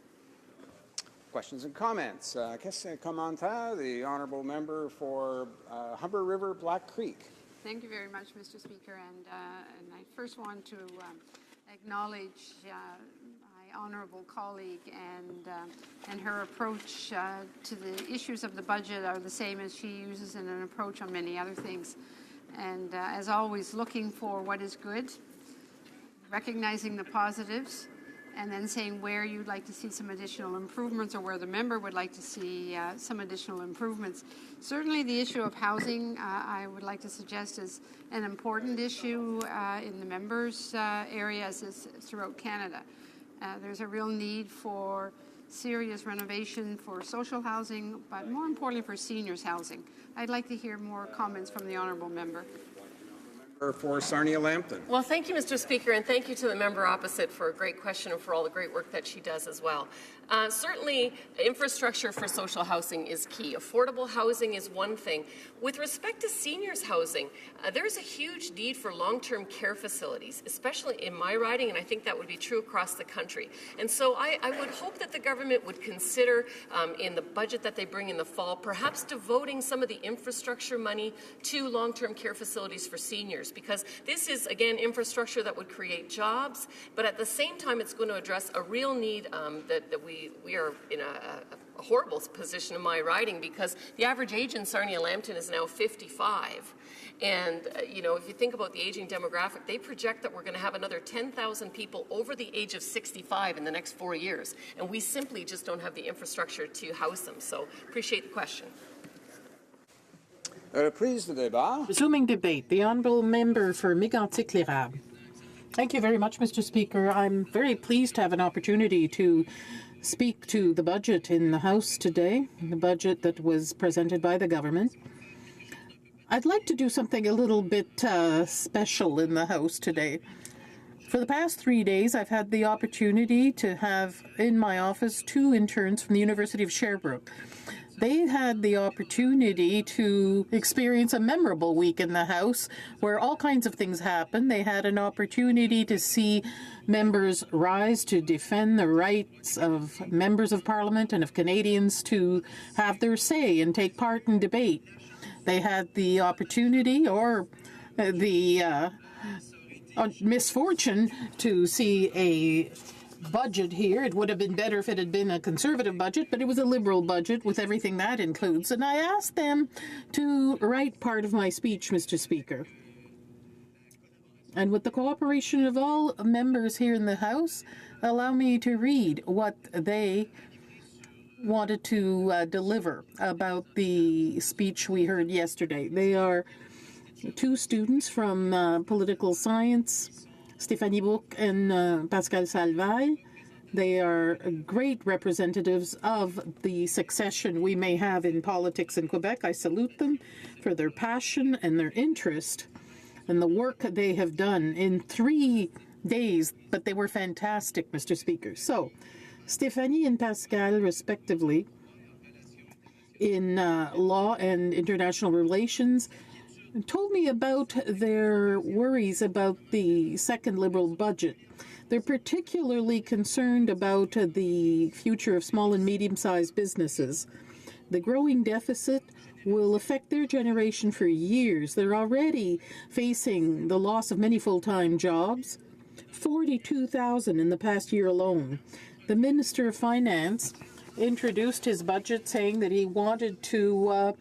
Questions and comments. Question commentaire, the honourable member for Humber River, Black Creek. Thank you very much, Mr. Speaker. And I first want to acknowledge my honourable colleague and her approach to the issues of the budget are the same as she uses in an approach on many other things. And as always, looking for what is good, recognizing the positives, and then saying where you'd like to see some additional improvements or where the member would like to see some additional improvements. Certainly the issue of housing, I would like to suggest, is an important issue in the members' areas as throughout Canada. There's a real need for serious renovation for social housing, but more importantly for seniors housing. I'd like to hear more comments from the honourable member. For Sarnia-Lambton. Well, thank you, Mr. Speaker, and thank you to the member opposite for a great question and for all the great work that she does as well. Certainly, infrastructure for social housing is key. Affordable housing is one thing. With respect to seniors housing, there's a huge need for long-term care facilities, especially in my riding, and I think that would be true across the country. And so I would hope that the government would consider in the budget that they bring in the fall, perhaps devoting some of the infrastructure money to long-term care facilities for seniors, because this is, again, infrastructure that would create jobs, but at the same time it's going to address a real need that we are in a horrible position in my riding, because the average age in Sarnia-Lambton is now 55. And, if you think about the aging demographic, they project that we're going to have another 10,000 people over the age of 65 in the next 4 years. And we simply just don't have the infrastructure to house them. So appreciate the question. Resuming debate, the honourable member for Mégantic-L'Érable. Thank you very much, Mr. Speaker. I'm very pleased to have an opportunity to speak to the budget in the House today, the budget that was presented by the government. I'd like to do something a little bit special in the House today. For the past 3 days, I've had the opportunity to have in my office 2 interns from the University of Sherbrooke. They had the opportunity to experience a memorable week in the House where all kinds of things happened. They had an opportunity to see members rise to defend the rights of members of Parliament and of Canadians to have their say and take part in debate. They had the opportunity or the misfortune to see a budget here. It would have been better if it had been a conservative budget, but it was a liberal budget with everything that includes. And I asked them to write part of my speech, Mr. Speaker. And with the cooperation of all members here in the House, allow me to read what they wanted to deliver about the speech we heard yesterday. They are 2 students from political science, Stéphanie Bouc and Pascal Salvaille. They are great representatives of the succession we may have in politics in Quebec. I salute them for their passion and their interest and the work they have done in 3 days, but they were fantastic, Mr. Speaker. So, Stéphanie and Pascal, respectively, in law and international relations, told me about their worries about the second Liberal budget. They're particularly concerned about the future of small and medium-sized businesses. The growing deficit will affect their generation for years. They're already facing the loss of many full-time jobs, 42,000 in the past year alone. The Minister of Finance introduced his budget saying that he wanted to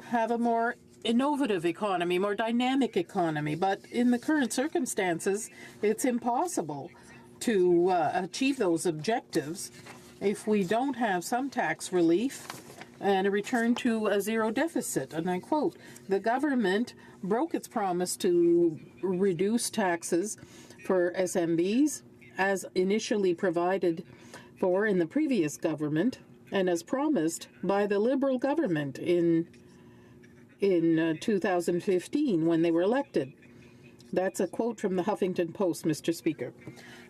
have a more innovative economy, more dynamic economy. But in the current circumstances, it's impossible to achieve those objectives if we don't have some tax relief and a return to a zero deficit. And I quote, "The government broke its promise to reduce taxes for SMBs as initially provided for in the previous government and as promised by the Liberal government in 2015 when they were elected." That's a quote from the Huffington Post, Mr. Speaker.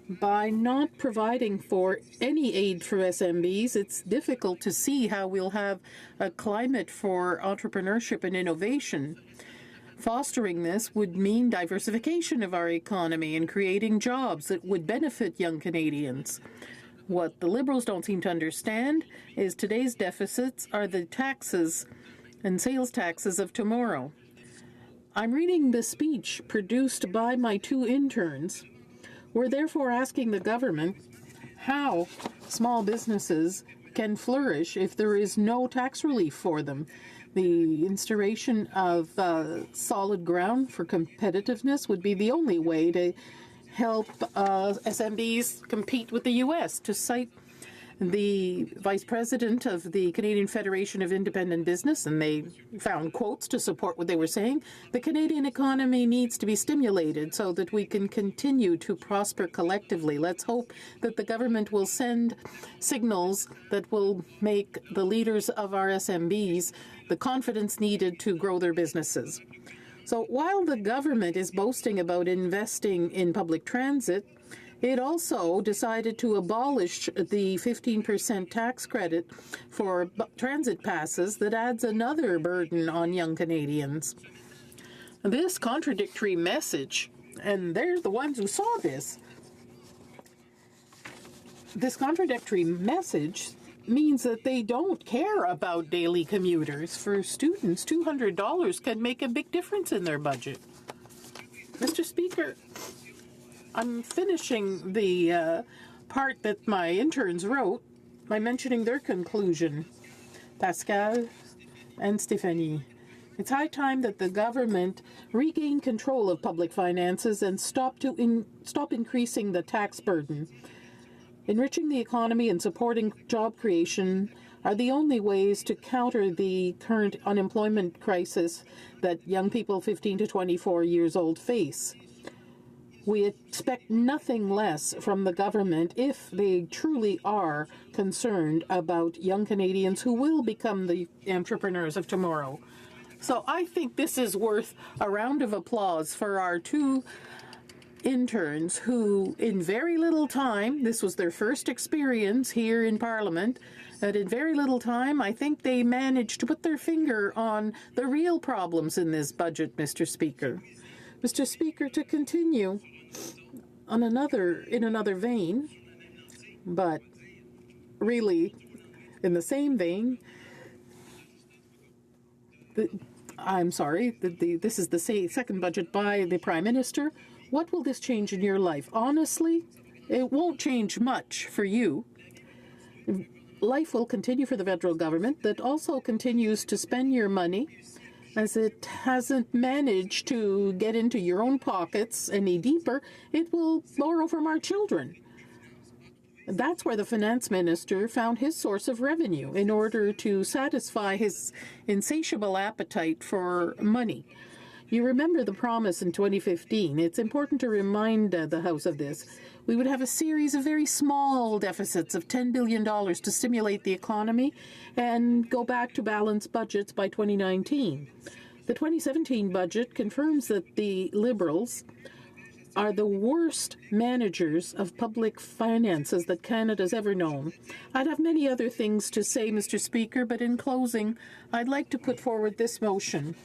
By not providing for any aid for SMBs, it's difficult to see how we'll have a climate for entrepreneurship and innovation. Fostering this would mean diversification of our economy and creating jobs that would benefit young Canadians. What the Liberals don't seem to understand is today's deficits are the taxes and sales taxes of tomorrow. I'm reading the speech produced by my two interns. We're therefore asking the government how small businesses can flourish if there is no tax relief for them. The instauration of solid ground for competitiveness would be the only way to help SMBs compete with the U.S. To cite the vice president of the Canadian Federation of Independent Business, and they found quotes to support what they were saying, the Canadian economy needs to be stimulated so that we can continue to prosper collectively. Let's hope that the government will send signals that will make the leaders of our SMBs the confidence needed to grow their businesses. So while the government is boasting about investing in public transit, it also decided to abolish the 15% tax credit for transit passes that adds another burden on young Canadians. This contradictory message, and they're the ones who saw this, this contradictory message means that they don't care about daily commuters. For students, $200 can make a big difference in their budget. Mr. Speaker, I'm finishing the part that my interns wrote by mentioning their conclusion, Pascal and Stéphanie. It's high time that the government regain control of public finances and stop increasing the tax burden. Enriching the economy and supporting job creation are the only ways to counter the current unemployment crisis that young people 15 to 24 years old face. We expect nothing less from the government if they truly are concerned about young Canadians who will become the entrepreneurs of tomorrow. So I think this is worth a round of applause for our two interns who, in very little time, this was their first experience here in Parliament, and in very little time, I think they managed to put their finger on the real problems in this budget, Mr. Speaker. Mr. Speaker, to continue on in another vein, but really in the same vein, this is the second budget by the Prime Minister. What will this change in your life? Honestly, it won't change much for you. Life will continue for the federal government that also continues to spend your money as it hasn't managed to get into your own pockets any deeper. It will borrow from our children. That's where the finance minister found his source of revenue in order to satisfy his insatiable appetite for money. You remember the promise in 2015. It's important to remind the House of this. We would have a series of very small deficits of $10 billion to stimulate the economy and go back to balanced budgets by 2019. The 2017 budget confirms that the Liberals are the worst managers of public finances that Canada's ever known. I'd have many other things to say, Mr. Speaker, but in closing, I'd like to put forward this motion,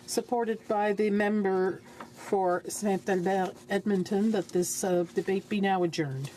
supported by the member for St. Albert Edmonton that this debate be now adjourned.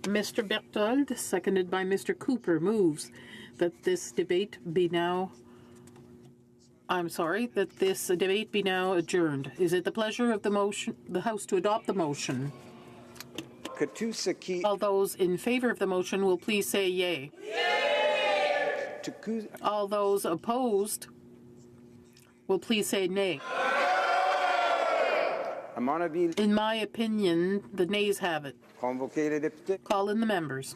Mr. Berthold, seconded by Mr. Cooper, moves that this debate be now adjourned. Is it the pleasure of the House to adopt the motion? All those in favor of the motion will please say yea. Yay! All those opposed will please say nay. In my opinion, the nays have it. Call in the members.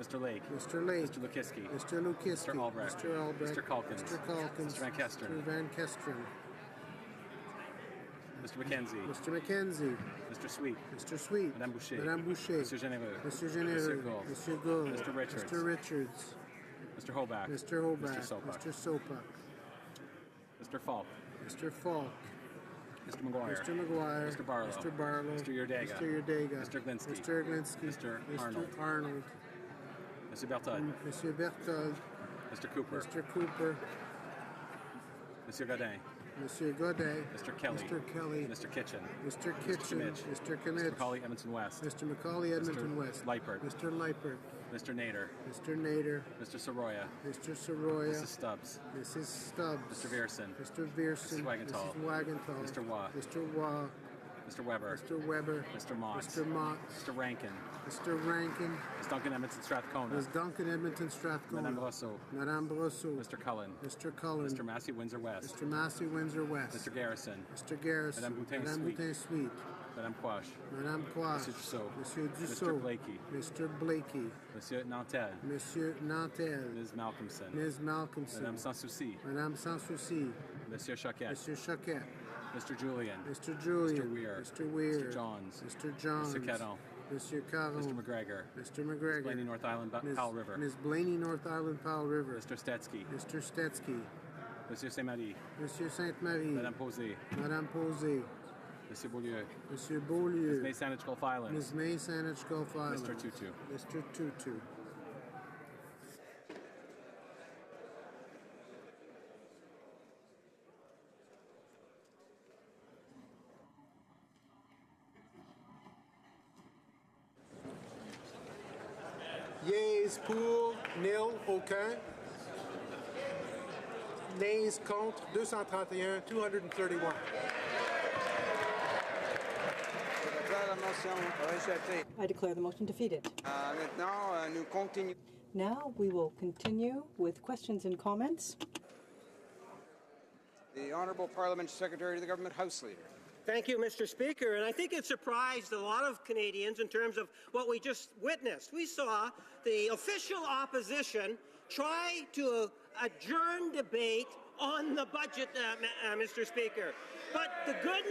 Mr. Lake. Mr. Lake. Mr. Lukiski. Mr. Lukiski. Mr. Albrecht. Mr. Albrecht. Mr. Calkins. Mr. Calkins. Mr. Van Kesteren. Mr. Van Kesteren. Mr. McKenzie. Mr. McKenzie. Mr. Sweet. Mr. Sweet. Madame Boucher. Madame Boucher. Mr. Généreux. Mr. Généreux. Mr. Gould. Mr. Gould. Mr. Richards. Mr. Richards. Mr. Hoback. Mr. Hoback. Mr. Sopak. Mr. Sopak. Mr. Falk. Mr. Falk. Mr. McGuire. Mr. McGuire. Mr. Barlow. Mr. Barlow. Mr. Yerdega. Mr. Yerdega. Mr. Glinsky. Mr. Glinsky. Mr. Mr. Arnold. Arnold. Mr. Berthold. Mr. Berthold. Mr. Cooper. Mr. Cooper. Mr. Godin. Mr. Godet. Mr. Kelly. Mr. Kelly. Mr. Kitchen. Mr. Kitchen. Mr. Kimmich. Mr. Macaulay Edmonton West. Mr. Macaulay Edmonton West. Leipert. Mr. Leipert. Mr. Nader. Mr. Nader. Mr. Soroya. Mr. Soroya. Mrs. Stubbs. Mrs. Stubbs. Mr. Vierson. Mr. Vierson. Mrs. Wagenthal. Mrs. Wagenthal. Mr. Waugh. Mr. Waugh. Mr. Weber. Mr. Weber. Mr. Mott. Mr. Mott. Mr. Rankin. Mr. Rankin. Ms. Duncan Edmonton Strathcona. Ms. Duncan Edmonton Strathcona. Madame Brosseau. Madame Brosseau. Mr. Cullen. Mr. Cullen. Mr. Massey Windsor West. Mr. Massey Windsor West. Mr. Garrison. Mr. Garrison. Madame Boutin Madame Sweet. Boutin Sweet. Madame Quash. Madame Quash. Monsieur Dussault. Monsieur Dussault. Mr. Blakey. Mr. Blakey. Monsieur Nantel. Monsieur Nantel. Ms. Malcolmson. Ms. Malcolmson. Madame Sans Souci. Madame Sans Souci. Monsieur Choquette. Monsieur Choquette. Mr. Julian. Mr. Julian. Mr. Weir. Mr. Weir. Mr. Johns. Mr. Johns. Mr. Caron. Monsieur Caron. Mr. McGregor. Mr. McGregor. Ms. Blaney North Island Powell River. Ms. Blaney North Island Powell River. Mr. Stetsky. Mr. Stetsky. Monsieur Saint-Marie. Monsieur Sainte-Marie. Madame Posé. Madame Posé. Monsieur Beaulieu. Monsieur Beaulieu. Ms. May Saanich Gulf Islands. Ms. May Saanich Gulf Islands. Mr. Tutu. Mr. Tutu. Yeas pour, nil, aucun. Nays contre, 231, 231. I declare the motion defeated. Now we will continue with questions and comments. The Honourable Parliamentary Secretary to the Government House Leader. Thank you, Mr. Speaker. And I think it surprised a lot of Canadians in terms of what we just witnessed. We saw the official opposition try to adjourn debate on the budget, Mr. Speaker. But the good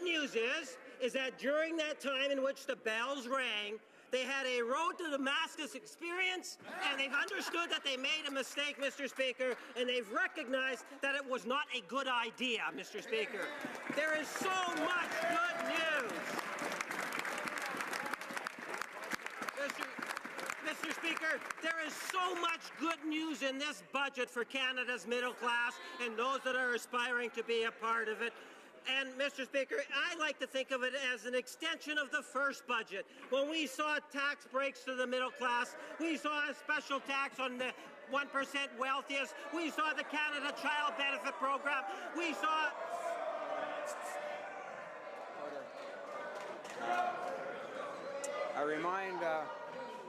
news is that during that time in which the bells rang, they had a road to Damascus experience, and they've understood that they made a mistake, Mr. Speaker, and they've recognized that it was not a good idea, Mr. Speaker. There is so much good news. Mr. Speaker, there is so much good news in this budget for Canada's middle class and those that are aspiring to be a part of it. And, Mr. Speaker, I like to think of it as an extension of the first budget. When we saw tax breaks to the middle class, we saw a special tax on the 1% wealthiest, we saw the Canada Child Benefit Program, we saw... I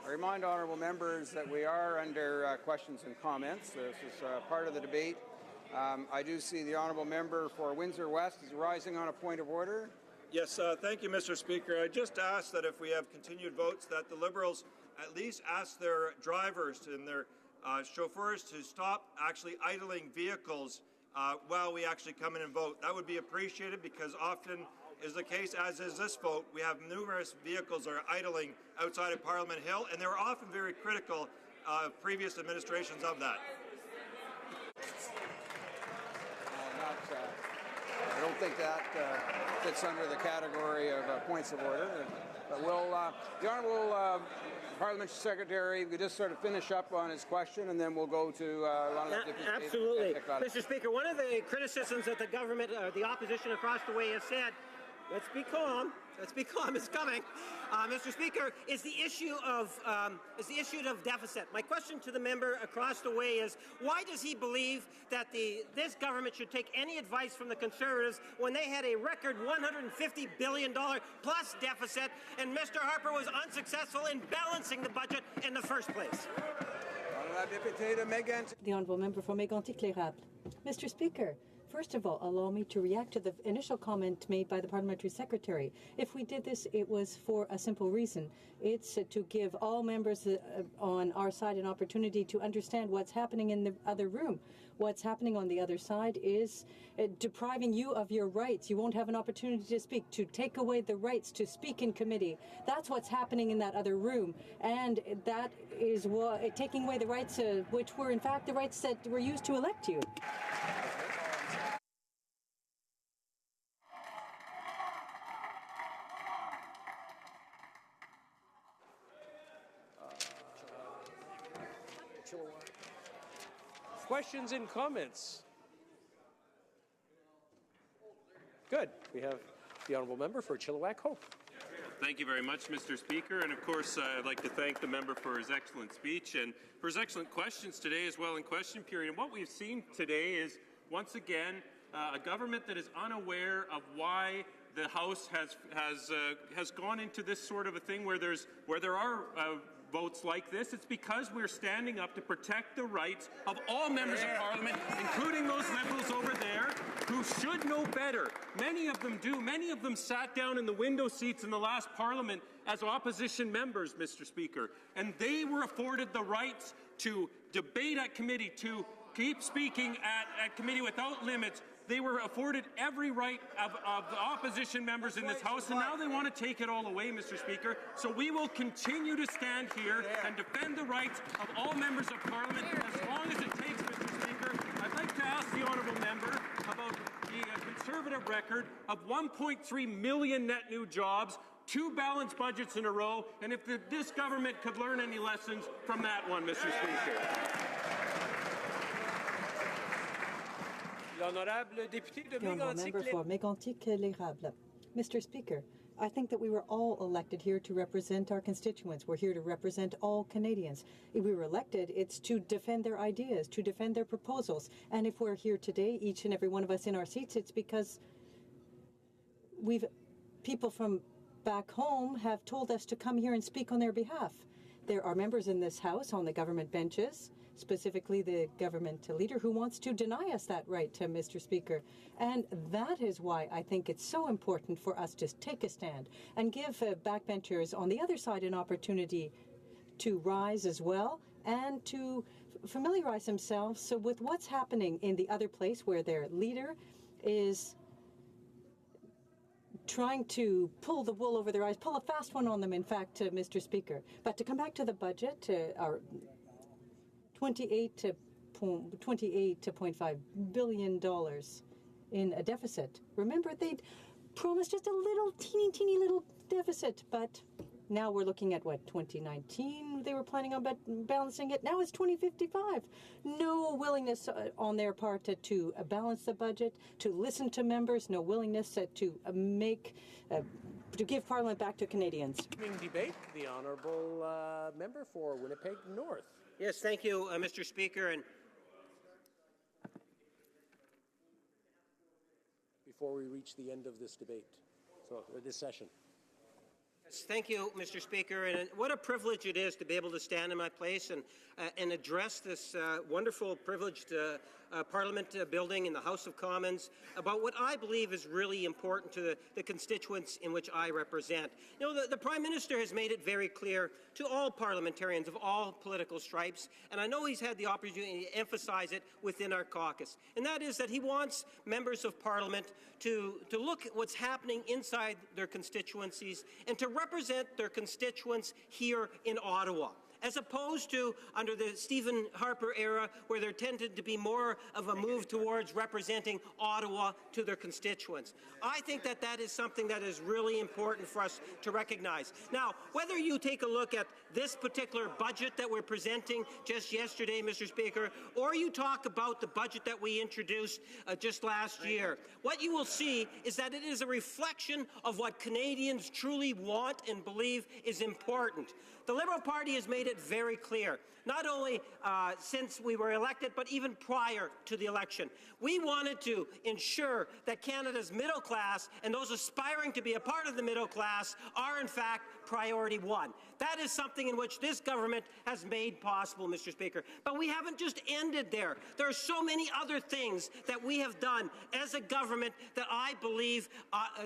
remind honourable members that we are under questions and comments. This is part of the debate. I do see the honourable member for Windsor West is rising on a point of order. Yes, thank you, Mr. Speaker. I just ask that if we have continued votes, that the Liberals at least ask their drivers and their chauffeurs to stop actually idling vehicles while we actually come in and vote. That would be appreciated because often is the case, as is this vote, we have numerous vehicles that are idling outside of Parliament Hill, and they were often very critical of previous administrations of that. I don't think that fits under the category of points of order. But we'll, the Honourable Parliamentary Secretary, we just sort of finish up on his question, and then we'll go to Absolutely. Mr. Speaker, one of the criticisms that the government, the opposition across the way has said, let's be calm, it's coming, Mr. Speaker, is the issue of deficit. My question to the member across the way is, why does he believe that this government should take any advice from the Conservatives when they had a record $150 billion plus deficit and Mr. Harper was unsuccessful in balancing the budget in the first place? The Honourable Member for Mégantic-L'Érable. Mr. Speaker, First of all, allow me to react to the initial comment made by the Parliamentary Secretary. If we did this, it was for a simple reason. It's to give all members on our side an opportunity to understand what's happening in the other room. What's happening on the other side is depriving you of your rights. You won't have an opportunity to speak, to take away the rights to speak in committee. That's what's happening in that other room. And that is taking away the rights, which were in fact the rights that were used to elect you. Questions and comments? Good. We have the Honourable Member for Chilliwack HoC. Thank you very much, Mr. Speaker. And of course, I'd like to thank the member for his excellent speech and for his excellent questions today as well in question period. And what we've seen today is, once again, a government that is unaware of why the House has gone into this sort of a thing where there are votes like this. It's because we're standing up to protect the rights of all members of Parliament, including those Liberals over there who should know better. Many of them do. Many of them sat down in the window seats in the last Parliament as opposition members, Mr. Speaker, and they were afforded the rights to debate at committee, to keep speaking at committee without limits. They were afforded every right of the opposition members in this House, and now they want to take it all away, Mr. Speaker. So we will continue to stand here and defend the rights of all members of Parliament as long as it takes, Mr. Speaker. I'd like to ask the honourable member about the Conservative record of 1.3 million net new jobs, 2 balanced budgets in a row, and if this government could learn any lessons from that one, Mr. Speaker. The Honourable Member for Mégantic-l'Érable. Mr. Speaker, I think that we were all elected here to represent our constituents. We're here to represent all Canadians. If we were elected, it's to defend their ideas, to defend their proposals. And if we're here today, each and every one of us in our seats, it's because people from back home have told us to come here and speak on their behalf. There are members in this House on the government benches, specifically the government leader, who wants to deny us that right, Mr. Speaker. And that is why I think it's so important for us to take a stand and give backbenchers on the other side an opportunity to rise as well and to familiarize themselves with what's happening in the other place where their leader is trying to pull the wool over their eyes, pull a fast one on them, in fact, Mr. Speaker. But to come back to the budget, our $28.5 billion in a deficit. Remember, they'd promised just a little teeny little deficit, but now we're looking at, 2019 they were planning on balancing it. Now it's 2055. No willingness on their part to balance the budget, to listen to members, no willingness to give Parliament back to Canadians. Debate, the Honourable Member for Winnipeg North. Yes, thank you, Mr. Speaker. And before we reach the end of this debate, this session. Yes, thank you, Mr. Speaker. And what a privilege it is to be able to stand in my place and address this wonderful, privileged Parliament building in the House of Commons about what I believe is really important to the constituents in which I represent. You know, the Prime Minister has made it very clear to all parliamentarians of all political stripes, and I know he's had the opportunity to emphasize it within our caucus, and that is that he wants members of Parliament to look at what's happening inside their constituencies and to represent their constituents here in Ottawa, as opposed to under the Stephen Harper era, where there tended to be more of a move towards representing Ottawa to their constituents. I think that is something that is really important for us to recognize. Now, whether you take a look at this particular budget that we're presenting just yesterday, Mr. Speaker, or you talk about the budget that we introduced just last year, what you will see is that it is a reflection of what Canadians truly want and believe is important. The Liberal Party has made it very clear, not only since we were elected, but even prior to the election. We wanted to ensure that Canada's middle class and those aspiring to be a part of the middle class are, in fact, priority one. That is something in which this government has made possible, Mr. Speaker. But we haven't just ended there. There are so many other things that we have done as a government that I believe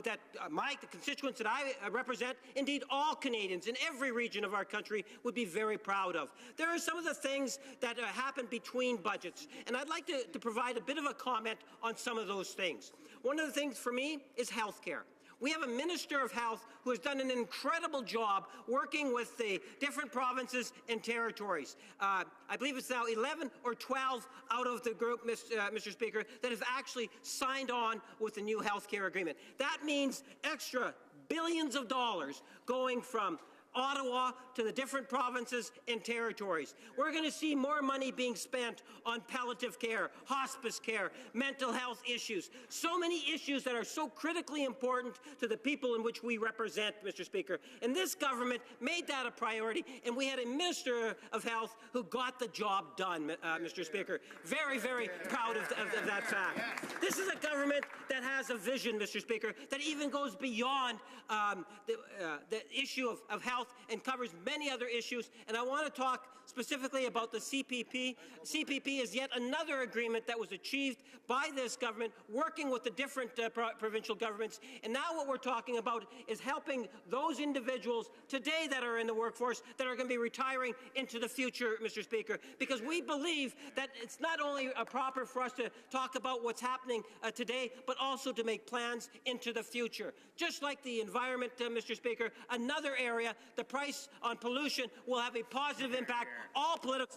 that the constituents that I represent, indeed all Canadians in every region of our country, would be very proud of. There are some of the things that happen between budgets, and I'd like to provide a bit of a comment on some of those things. One of the things for me is health care. We have a Minister of Health who has done an incredible job working with the different provinces and territories. I believe it's now 11 or 12 out of the group, Mr. Speaker, that have actually signed on with the new health care agreement. That means extra billions of dollars going from Ottawa to the different provinces and territories. We're going to see more money being spent on palliative care, hospice care, mental health issues, so many issues that are so critically important to the people in which we represent, Mr. Speaker. And this government made that a priority, and we had a Minister of Health who got the job done, Mr. Speaker. Very, very proud of that fact. This is a government that has a vision, Mr. Speaker, that even goes beyond the issue of health and covers many other issues. And I want to talk specifically about the CPP. CPP is yet another agreement that was achieved by this government, working with the different provincial governments. And now what we're talking about is helping those individuals today that are in the workforce that are going to be retiring into the future, Mr. Speaker, because we believe that it's not only proper for us to talk about what's happening today, but also to make plans into the future. Just like the environment, Mr. Speaker, another area, the price on pollution will have a positive impact. All political.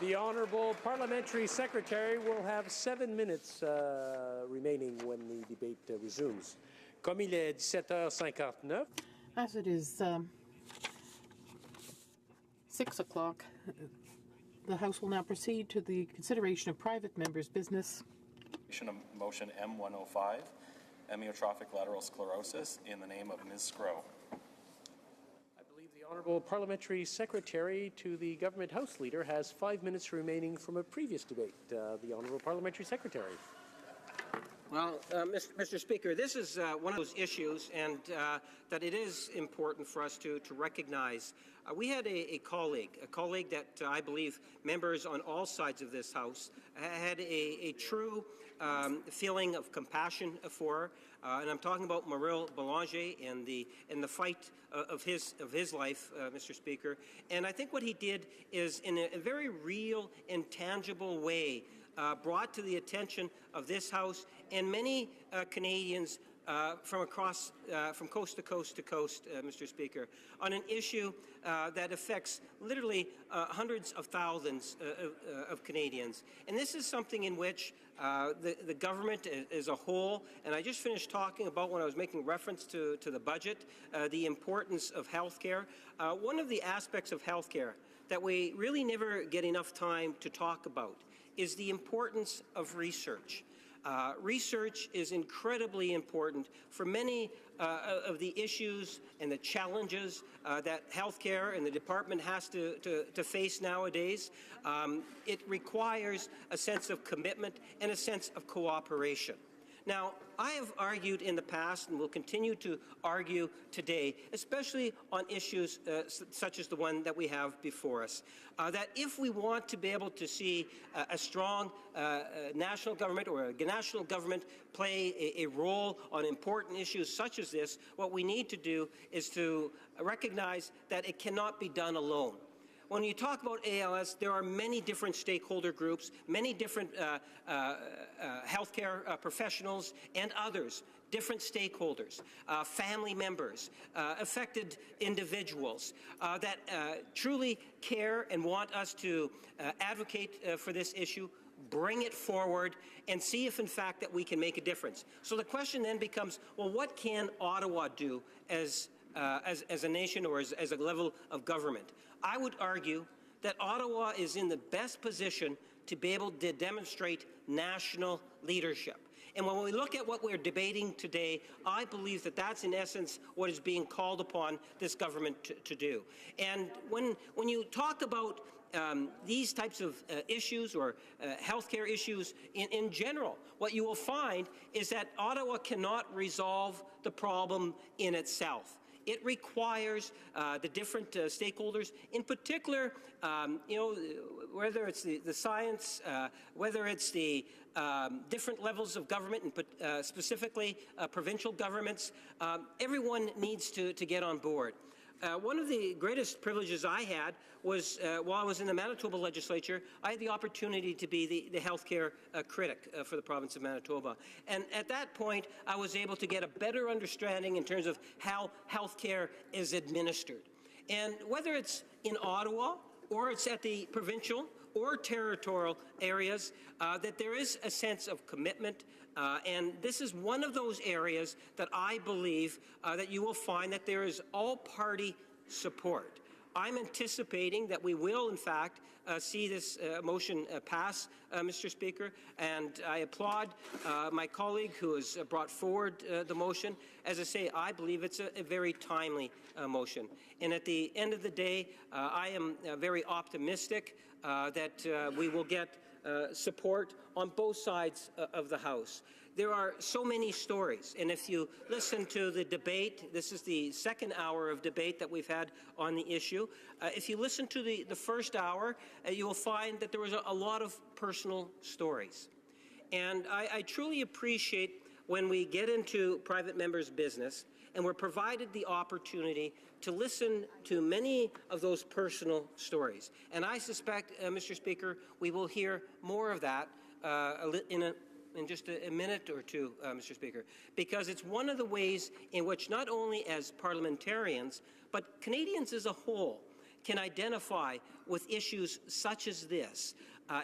The Honourable Parliamentary Secretary will have 7 minutes remaining when the debate resumes. Comme il est 17h59. As it is 6 o'clock, the House will now proceed to the consideration of private members' business. Motion M105, amyotrophic lateral sclerosis, in the name of Ms. Sgro. I believe the Honourable Parliamentary Secretary to the Government House Leader has 5 minutes remaining from a previous debate. The Honourable Parliamentary Secretary. Well, Mr. Speaker, this is one of those issues, and that it is important for us to recognize. We had a colleague that I believe members on all sides of this House had a true feeling of compassion for, and I'm talking about Maurice Boulanger and the fight of his life, Mr. Speaker. And I think what he did is, in a very real and tangible way, brought to the attention of this House and many Canadians from coast to coast to coast, Mr. Speaker, on an issue that affects literally hundreds of thousands of Canadians. And this is something in which the government as a whole, and I just finished talking about when I was making reference to the budget, the importance of health care. One of the aspects of health care that we really never get enough time to talk about is the importance of research. Research is incredibly important for many of the issues and the challenges that healthcare and the department has to face nowadays. It requires a sense of commitment and a sense of cooperation. Now, I have argued in the past and will continue to argue today, especially on issues such as the one that we have before us, that if we want to be able to see a strong national government or a national government play a role on important issues such as this, what we need to do is to recognize that it cannot be done alone. When you talk about ALS, there are many different stakeholder groups, many different healthcare professionals and others, different stakeholders, family members, affected individuals that truly care and want us to advocate for this issue, bring it forward, and see if, in fact, that we can make a difference. So the question then becomes, well, what can Ottawa do as a nation or as a level of government? I would argue that Ottawa is in the best position to be able to demonstrate national leadership. And when we look at what we're debating today, I believe that that's in essence what is being called upon this government to do. And when you talk about these types of issues or healthcare issues in general, what you will find is that Ottawa cannot resolve the problem in itself. It requires the different stakeholders, in particular, whether it's the science, whether it's the different levels of government, and specifically provincial governments, everyone needs to get on board. One of the greatest privileges I had was while I was in the Manitoba legislature, I had the opportunity to be the healthcare critic for the province of Manitoba. And at that point, I was able to get a better understanding in terms of how healthcare is administered. And whether it's in Ottawa or it's at the provincial or territorial areas, that there is a sense of commitment. And this is one of those areas that I believe that you will find that there is all-party support. I'm anticipating that we will, in fact, see this motion pass, Mr. Speaker, and I applaud my colleague who has brought forward the motion. As I say, I believe it's a very timely motion. And at the end of the day, I am very optimistic that we will get support on both sides of the House. There are so many stories, and if you listen to the debate, this is the second hour of debate that we've had on the issue. If you listen to the first hour, you will find that there was a lot of personal stories. And I truly appreciate when we get into private members' business and we're provided the opportunity to listen to many of those personal stories. And I suspect, Mr. Speaker, we will hear more of that in just a minute or two, Mr. Speaker, because it's one of the ways in which not only as parliamentarians, but Canadians as a whole can identify with issues such as this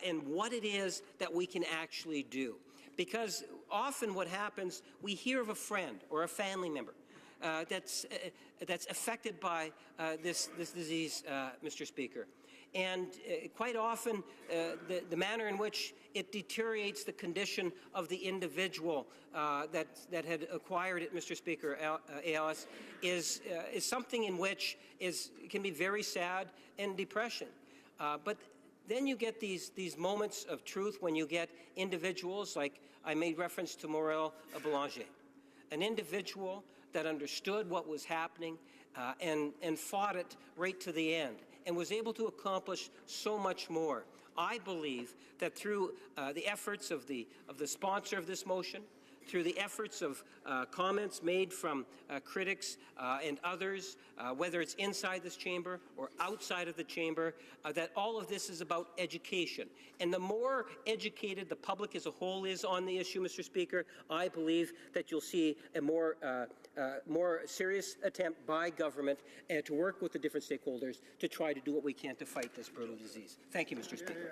and what it is that we can actually do. Because often what happens, we hear of a friend or a family member that's affected by this disease, Mr. Speaker. And quite often, the manner in which it deteriorates the condition of the individual that had acquired it, Mr. Speaker, ALS, is something in which can be very sad and depression. But then you get these moments of truth when you get individuals like I made reference to Morel Boulanger, an individual that understood what was happening and fought it right to the end and was able to accomplish so much more. I believe that through the efforts of the sponsor of this motion, through the efforts of comments made from critics and others, whether it's inside this chamber or outside of the chamber, that all of this is about education. And the more educated the public as a whole is on the issue, Mr. Speaker, I believe that you'll see a more serious attempt by government to work with the different stakeholders to try to do what we can to fight this brutal disease. Thank you, Mr. Speaker.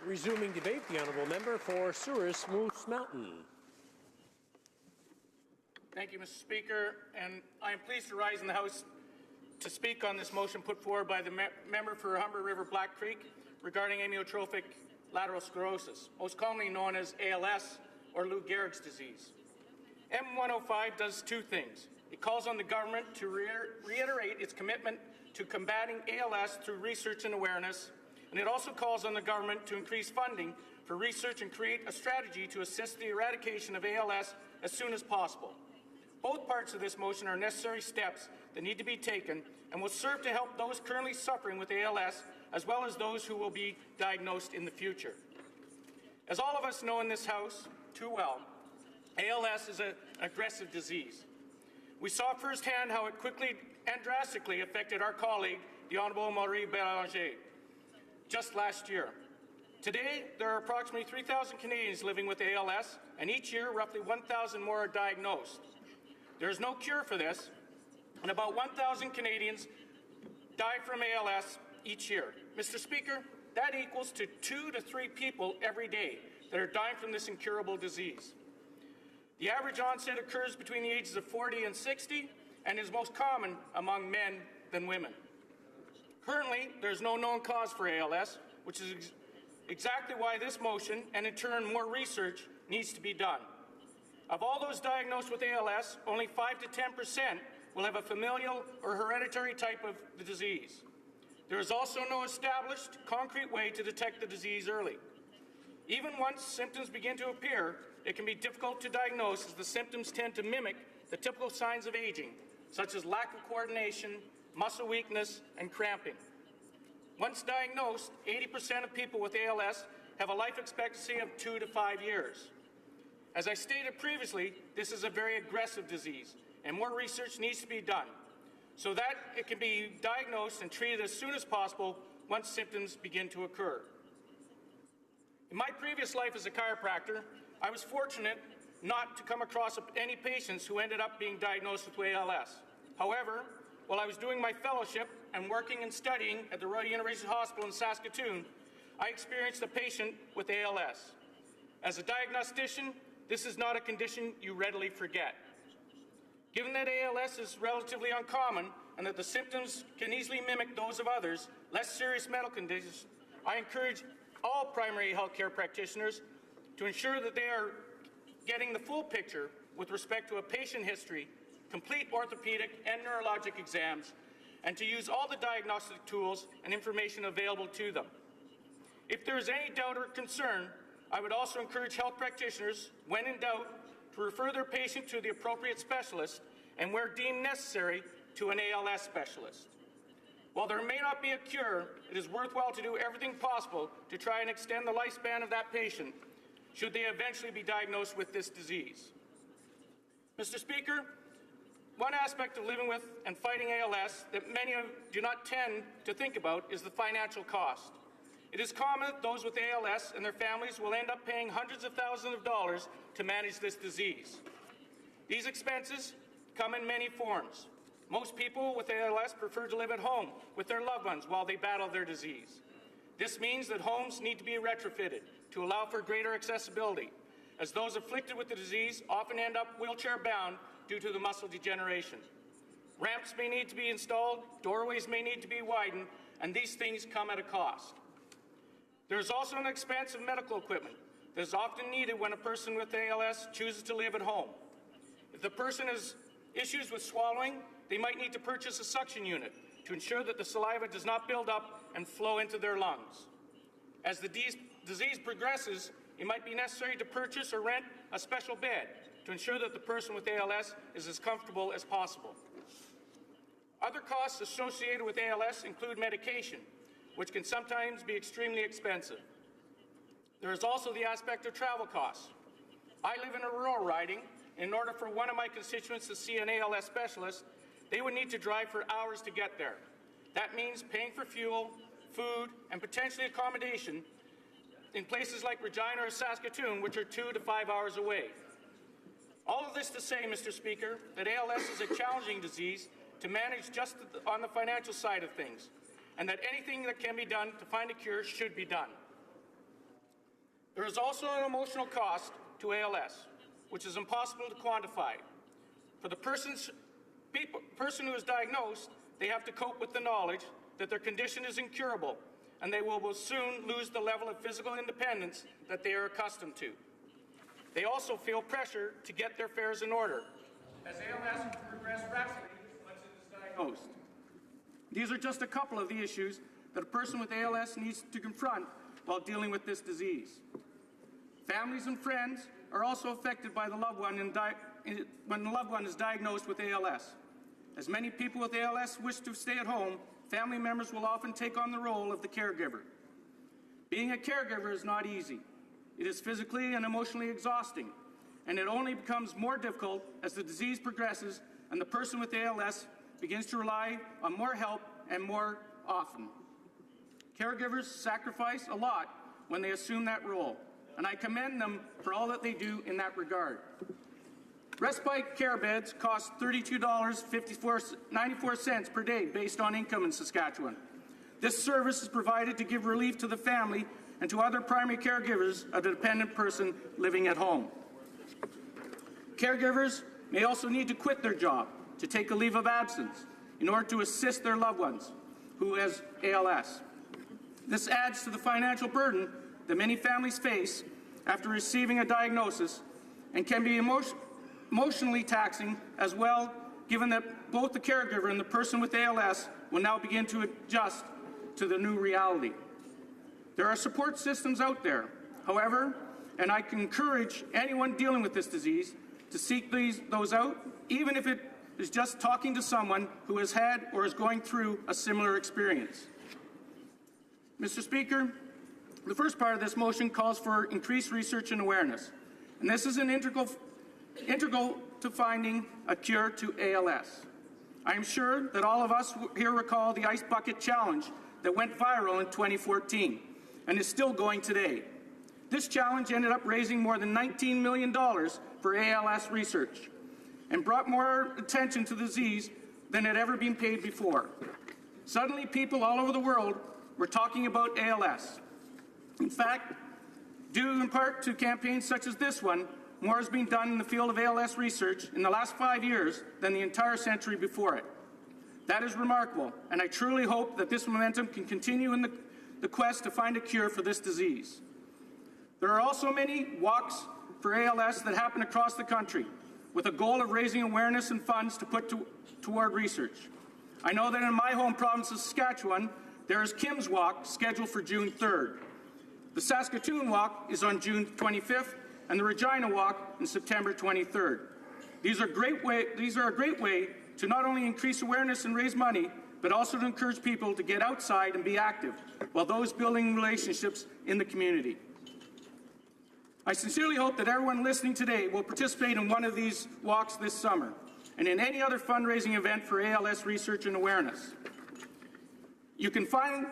Resuming debate, the honourable member for Souris Moose Mountain. Thank you, Mr. Speaker, and I am pleased to rise in the House to speak on this motion put forward by the member for Humber River Black Creek regarding amyotrophic lateral sclerosis, most commonly known as ALS or Lou Gehrig's disease. M105 does two things. It calls on the government to reiterate its commitment to combating ALS through research and awareness, and it also calls on the government to increase funding for research and create a strategy to assist the eradication of ALS as soon as possible. Both parts of this motion are necessary steps that need to be taken and will serve to help those currently suffering with ALS as well as those who will be diagnosed in the future. As all of us know in this House too well, ALS is an aggressive disease. We saw firsthand how it quickly and drastically affected our colleague, the Honourable Marie Bélanger, just last year. Today, there are approximately 3,000 Canadians living with ALS, and each year, roughly 1,000 more are diagnosed. There is no cure for this, and about 1,000 Canadians die from ALS each year. Mr. Speaker, that equals to 2 to 3 people every day that are dying from this incurable disease. The average onset occurs between the ages of 40 and 60 and is most common among men than women. Currently, there is no known cause for ALS, which is exactly why this motion and in turn more research needs to be done. Of all those diagnosed with ALS, only 5 to 10% will have a familial or hereditary type of the disease. There is also no established, concrete way to detect the disease early. Even once symptoms begin to appear, it can be difficult to diagnose as the symptoms tend to mimic the typical signs of aging, such as lack of coordination, muscle weakness, and cramping. Once diagnosed, 80% of people with ALS have a life expectancy of 2 to 5 years. As I stated previously, this is a very aggressive disease, and more research needs to be done so that it can be diagnosed and treated as soon as possible once symptoms begin to occur. In my previous life as a chiropractor, I was fortunate not to come across any patients who ended up being diagnosed with ALS. However, while I was doing my fellowship and working and studying at the Royal University Hospital in Saskatoon, I experienced a patient with ALS. As a diagnostician, this is not a condition you readily forget. Given that ALS is relatively uncommon and that the symptoms can easily mimic those of others, less serious medical conditions, I encourage all primary health care practitioners to ensure that they are getting the full picture with respect to a patient history, complete orthopedic and neurologic exams, and to use all the diagnostic tools and information available to them. If there is any doubt or concern, I would also encourage health practitioners, when in doubt, to refer their patient to the appropriate specialist and, where deemed necessary, to an ALS specialist. While there may not be a cure, it is worthwhile to do everything possible to try and extend the lifespan of that patient should they eventually be diagnosed with this disease. Mr. Speaker, one aspect of living with and fighting ALS that many do not tend to think about is the financial cost. It is common that those with ALS and their families will end up paying hundreds of thousands of dollars to manage this disease. These expenses come in many forms. Most people with ALS prefer to live at home with their loved ones while they battle their disease. This means that homes need to be retrofitted to allow for greater accessibility, as those afflicted with the disease often end up wheelchair-bound due to the muscle degeneration. Ramps may need to be installed, doorways may need to be widened, and these things come at a cost. There is also an expense of medical equipment that is often needed when a person with ALS chooses to live at home. If the person has issues with swallowing, they might need to purchase a suction unit to ensure that the saliva does not build up and flow into their lungs. As the disease progresses, it might be necessary to purchase or rent a special bed to ensure that the person with ALS is as comfortable as possible. Other costs associated with ALS include medication, which can sometimes be extremely expensive. There is also the aspect of travel costs. I live in a rural riding. In order for one of my constituents to see an ALS specialist, they would need to drive for hours to get there. That means paying for fuel, food, and potentially accommodation in places like Regina or Saskatoon, which are 2 to 5 hours away. All of this to say, Mr. Speaker, that ALS is a challenging disease to manage just on the financial side of things, and that anything that can be done to find a cure should be done. There is also an emotional cost to ALS, which is impossible to quantify. For the person who is diagnosed, they have to cope with the knowledge that their condition is incurable, and they will soon lose the level of physical independence that they are accustomed to. They also feel pressure to get their affairs in order, as ALS can progress rapidly once it is diagnosed. These are just a couple of the issues that a person with ALS needs to confront while dealing with this disease. Families and friends are also affected by the loved one when the loved one is diagnosed with ALS. As many people with ALS wish to stay at home, family members will often take on the role of the caregiver. Being a caregiver is not easy. It is physically and emotionally exhausting, and it only becomes more difficult as the disease progresses and the person with ALS begins to rely on more help and more often. Caregivers sacrifice a lot when they assume that role, and I commend them for all that they do in that regard. Respite care beds cost $32.94 per day based on income in Saskatchewan. This service is provided to give relief to the family and to other primary caregivers of a dependent person living at home. Caregivers may also need to quit their job to take a leave of absence in order to assist their loved ones who has ALS. This adds to the financial burden that many families face after receiving a diagnosis and can be emotionally taxing as well, given that both the caregiver and the person with ALS will now begin to adjust to the new reality. There are support systems out there, however, and I can encourage anyone dealing with this disease to seek those out, even if it is just talking to someone who has had or is going through a similar experience. Mr. Speaker, the first part of this motion calls for increased research and awareness, and this is integral to finding a cure to ALS. I am sure that all of us here recall the Ice Bucket Challenge that went viral in 2014 and is still going today. This challenge ended up raising more than $19 million for ALS research and brought more attention to the disease than had ever been paid before. Suddenly, people all over the world were talking about ALS. In fact, due in part to campaigns such as this one, more has been done in the field of ALS research in the last 5 years than the entire century before it. That is remarkable, and I truly hope that this momentum can continue in the quest to find a cure for this disease. There are also many walks for ALS that happen across the country with a goal of raising awareness and funds to put toward research. I know that in my home province of Saskatchewan, there is Kim's Walk scheduled for June 3rd. The Saskatoon Walk is on June 25th, and the Regina Walk on September 23rd. These are a great way to not only increase awareness and raise money, but also to encourage people to get outside and be active, while those building relationships in the community. I sincerely hope that everyone listening today will participate in one of these walks this summer, and in any other fundraising event for ALS research and awareness. You can find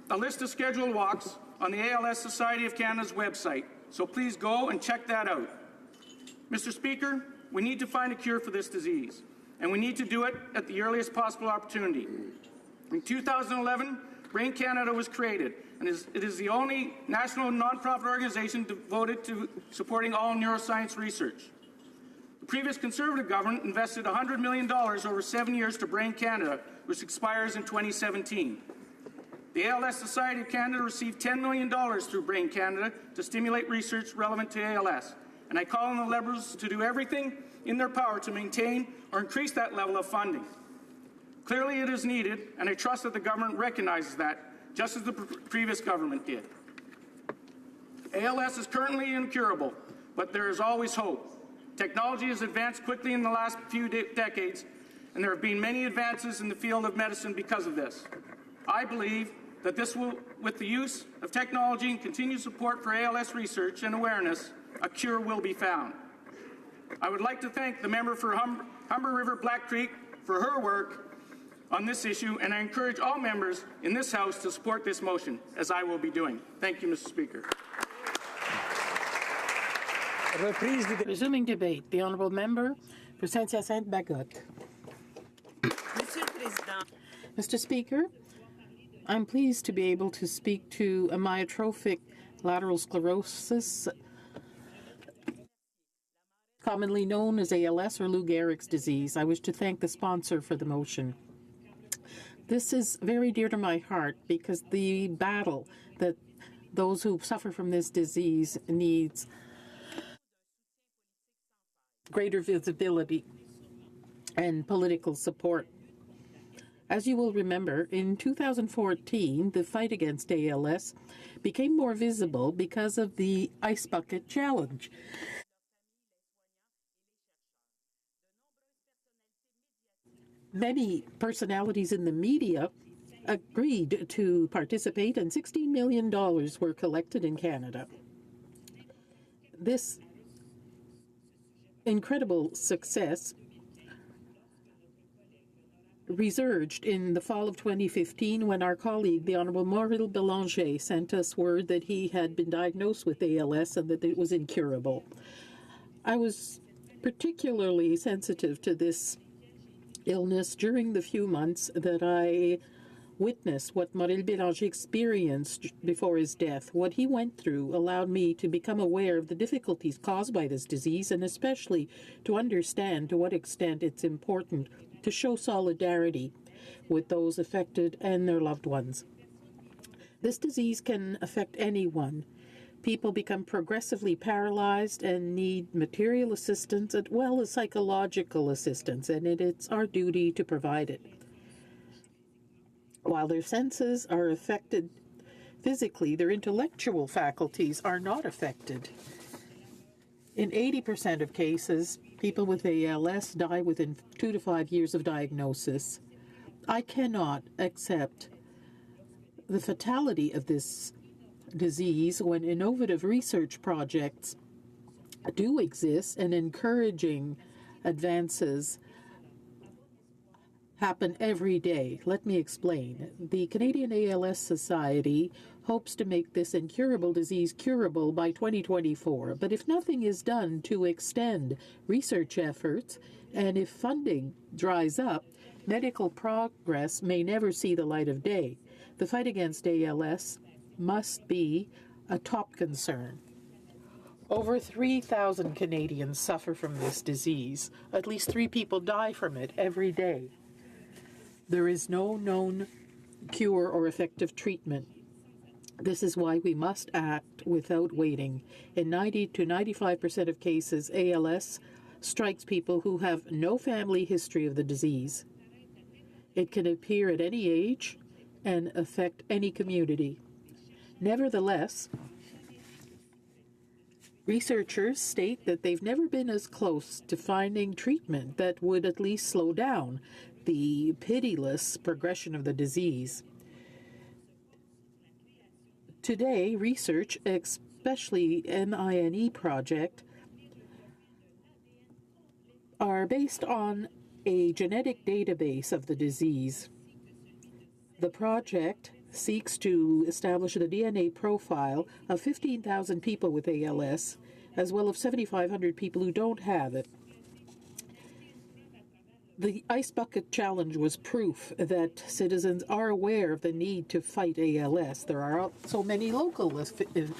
a list of scheduled walks on the ALS Society of Canada's website, so please go and check that out. Mr. Speaker, we need to find a cure for this disease, and we need to do it at the earliest possible opportunity. In 2011, Brain Canada was created, and it is the only national nonprofit organization devoted to supporting all neuroscience research. The previous Conservative government invested $100 million over 7 years to Brain Canada, which expires in 2017. The ALS Society of Canada received $10 million through Brain Canada to stimulate research relevant to ALS, and I call on the Liberals to do everything in their power to maintain or increase that level of funding. Clearly it is needed, and I trust that the government recognizes that, just as the previous government did. ALS is currently incurable, but there is always hope. Technology has advanced quickly in the last few decades, and there have been many advances in the field of medicine because of this. I believe that this will, with the use of technology and continued support for ALS research and awareness, a cure will be found. I would like to thank the member for Humber River Black Creek for her work on this issue, and I encourage all members in this House to support this motion, as I will be doing. Thank you, Mr. Speaker. Resuming debate, the Honourable Member for Saint-Hyacinthe-Bagotte. Mr. Speaker, I'm pleased to be able to speak to amyotrophic lateral sclerosis, commonly known as ALS or Lou Gehrig's disease. I wish to thank the sponsor for the motion. This is very dear to my heart because the battle that those who suffer from this disease needs greater visibility and political support. As you will remember, in 2014, the fight against ALS became more visible because of the Ice Bucket Challenge. Many personalities in the media agreed to participate, and $16 million were collected in Canada. This incredible success resurged in the fall of 2015 when our colleague, the Honourable Maurice Belanger, sent us word that he had been diagnosed with ALS and that it was incurable. I was particularly sensitive to this illness during the few months that I witnessed what Maurice Belanger experienced before his death. What he went through allowed me to become aware of the difficulties caused by this disease, and especially to understand to what extent it's important to show solidarity with those affected and their loved ones. This disease can affect anyone, People become progressively paralyzed and need material assistance as well as psychological assistance, and it's our duty to provide it. While their senses are affected physically, their intellectual faculties are not affected. In 80% of cases, people with ALS die within 2 to 5 years of diagnosis. I cannot accept the fatality of this disease when innovative research projects do exist and encouraging advances happen every day. Let me explain. The Canadian ALS Society hopes to make this incurable disease curable by 2024. But if nothing is done to extend research efforts, and if funding dries up, medical progress may never see the light of day. The fight against ALS must be a top concern. Over 3,000 Canadians suffer from this disease. At least 3 people die from it every day. There is no known cure or effective treatment. This is why we must act without waiting. In 90 to 95% of cases, ALS strikes people who have no family history of the disease. It can appear at any age and affect any community. Nevertheless, researchers state that they've never been as close to finding treatment that would at least slow down the pitiless progression of the disease. Today, research, especially MINE project, are based on a genetic database of the disease. The project seeks to establish the DNA profile of 15,000 people with ALS, as well as 7,500 people who don't have it. The Ice Bucket Challenge was proof that citizens are aware of the need to fight ALS. There are so many local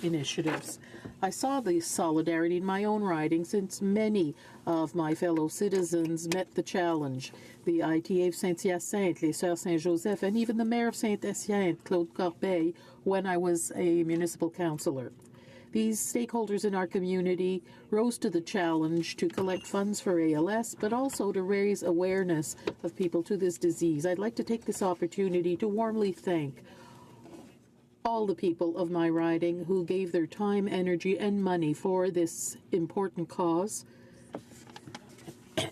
initiatives. I saw this solidarity in my own riding since many of my fellow citizens met the challenge. The ITA of Saint-Hyacinthe, les Sœurs Saint-Joseph, and even the Mayor of Saint-Hyacinthe, Claude Corbeil, when I was a municipal councillor. These stakeholders in our community rose to the challenge to collect funds for ALS, but also to raise awareness of people to this disease. I'd like to take this opportunity to warmly thank all the people of my riding who gave their time, energy, and money for this important cause,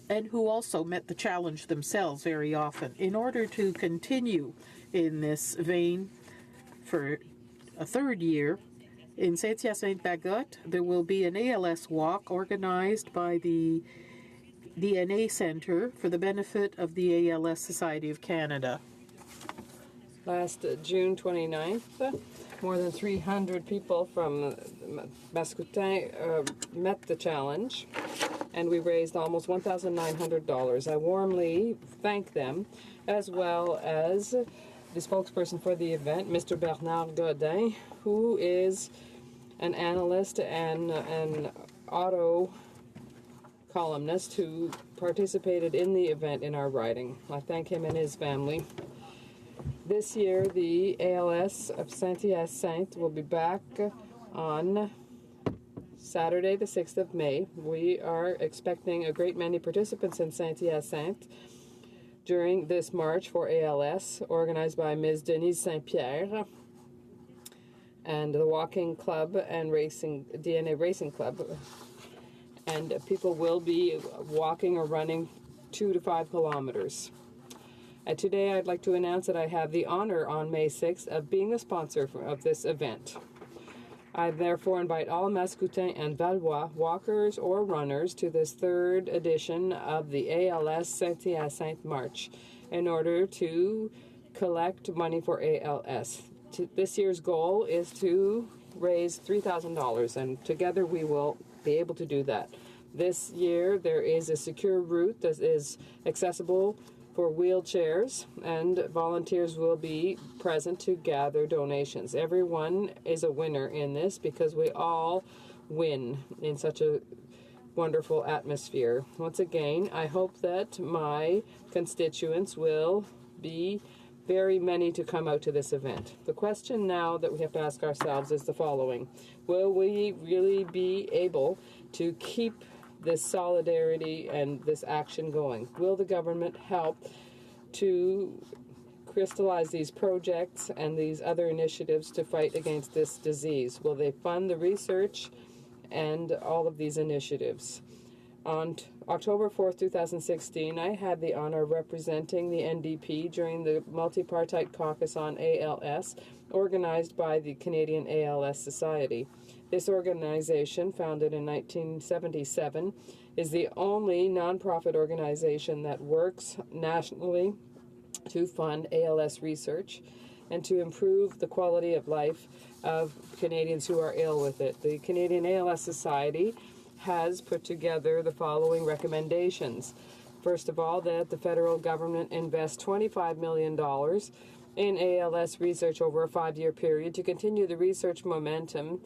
and who also met the challenge themselves very often. In order to continue in this vein for a 3rd year, in Saint-Hyacinthe-Bagotte, there will be an ALS walk organized by the DNA Center for the benefit of the ALS Society of Canada. Last June 29th, more than 300 people from Mascoutin met the challenge, and we raised almost $1,900. I warmly thank them, as well as the spokesperson for the event, Mr. Bernard Godin, who is an analyst and an auto columnist who participated in the event in our riding. I thank him and his family. This year, the ALS of Saint-Hyacinthe will be back on Saturday, the 6th of May. We are expecting a great many participants in Saint-Hyacinthe during this March for ALS, organized by Ms. Denise Saint-Pierre and the Walking Club and DNA Racing Club. And people will be walking or running 2 to 5 kilometers. And today I'd like to announce that I have the honor on May 6th of being the sponsor of this event. I therefore invite all Mascoutin and Valois walkers or runners to this 3rd edition of the ALS Saint-Hyacinthe March in order to collect money for ALS. This year's goal is to raise $3,000, and together we will be able to do that. This year there is a secure route that is accessible for wheelchairs, and volunteers will be present to gather donations. Everyone is a winner in this because we all win in such a wonderful atmosphere. Once again, I hope that my constituents will be very many to come out to this event. The question now that we have to ask ourselves is the following. Will we really be able to keep this solidarity and this action going? Will the government help to crystallize these projects and these other initiatives to fight against this disease? Will they fund the research and all of these initiatives? On October 4th, 2016, I had the honor of representing the NDP during the multi-partite caucus on ALS, organized by the Canadian ALS Society. This organization, founded in 1977, is the only nonprofit organization that works nationally to fund ALS research and to improve the quality of life of Canadians who are ill with it. The Canadian ALS Society has put together the following recommendations. First of all, that the federal government invest $25 million in ALS research over a 5-year period to continue the research momentum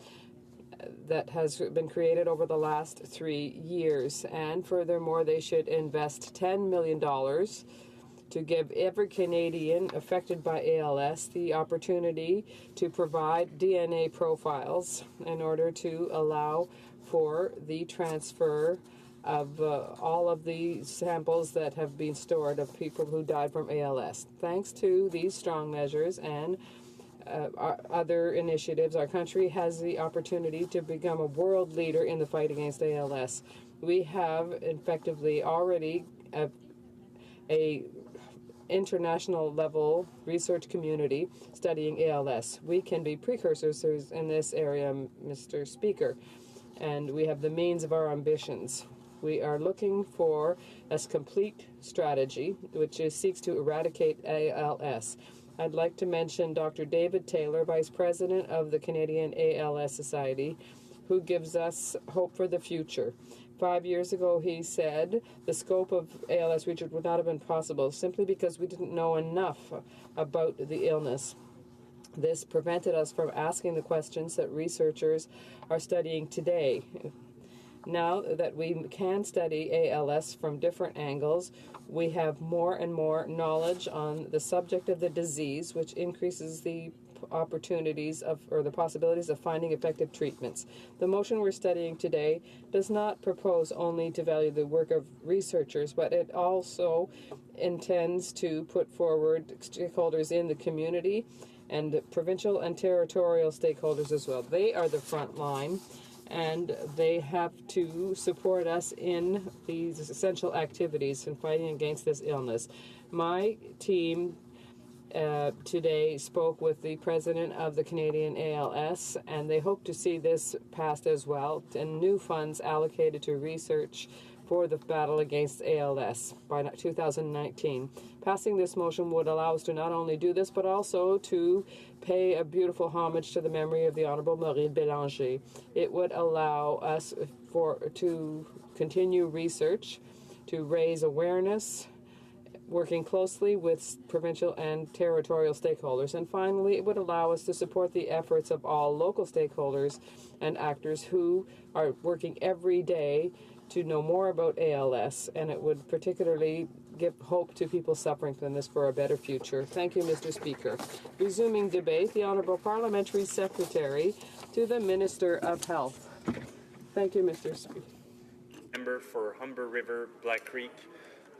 that has been created over the last 3 years. And furthermore, they should invest $10 million to give every Canadian affected by ALS the opportunity to provide DNA profiles in order to allow for the transfer of all of the samples that have been stored of people who died from ALS. Thanks to these strong measures and our other initiatives, our country has the opportunity to become a world leader in the fight against ALS. We have effectively already a international level research community studying ALS. We can be precursors in this area, Mr. Speaker, and we have the means of our ambitions. We are looking for a complete strategy which seeks to eradicate ALS. I'd like to mention Dr. David Taylor, Vice President of the Canadian ALS Society, who gives us hope for the future. 5 years ago, he said the scope of ALS research would not have been possible simply because we didn't know enough about the illness. This prevented us from asking the questions that researchers are studying today. Now that we can study ALS from different angles, we have more and more knowledge on the subject of the disease, which increases the opportunities or the possibilities of finding effective treatments. The motion we're studying today does not propose only to value the work of researchers, but it also intends to put forward stakeholders in the community and provincial and territorial stakeholders as well. They are the front line, and they have to support us in these essential activities in fighting against this illness. My team today spoke with the president of the Canadian ALS, and they hope to see this passed as well, and new funds allocated to research for the battle against ALS by 2019. Passing this motion would allow us to not only do this, but also to pay a beautiful homage to the memory of the Honorable Marie Bélanger. It would allow us to continue research, to raise awareness, working closely with provincial and territorial stakeholders. And finally, it would allow us to support the efforts of all local stakeholders and actors who are working every day to know more about ALS, and it would particularly give hope to people suffering from this for a better future. Thank you, Mr. Speaker. Resuming debate, the Honourable Parliamentary Secretary to the Minister of Health. Thank you, Mr. Speaker. Member for Humber River, Black Creek,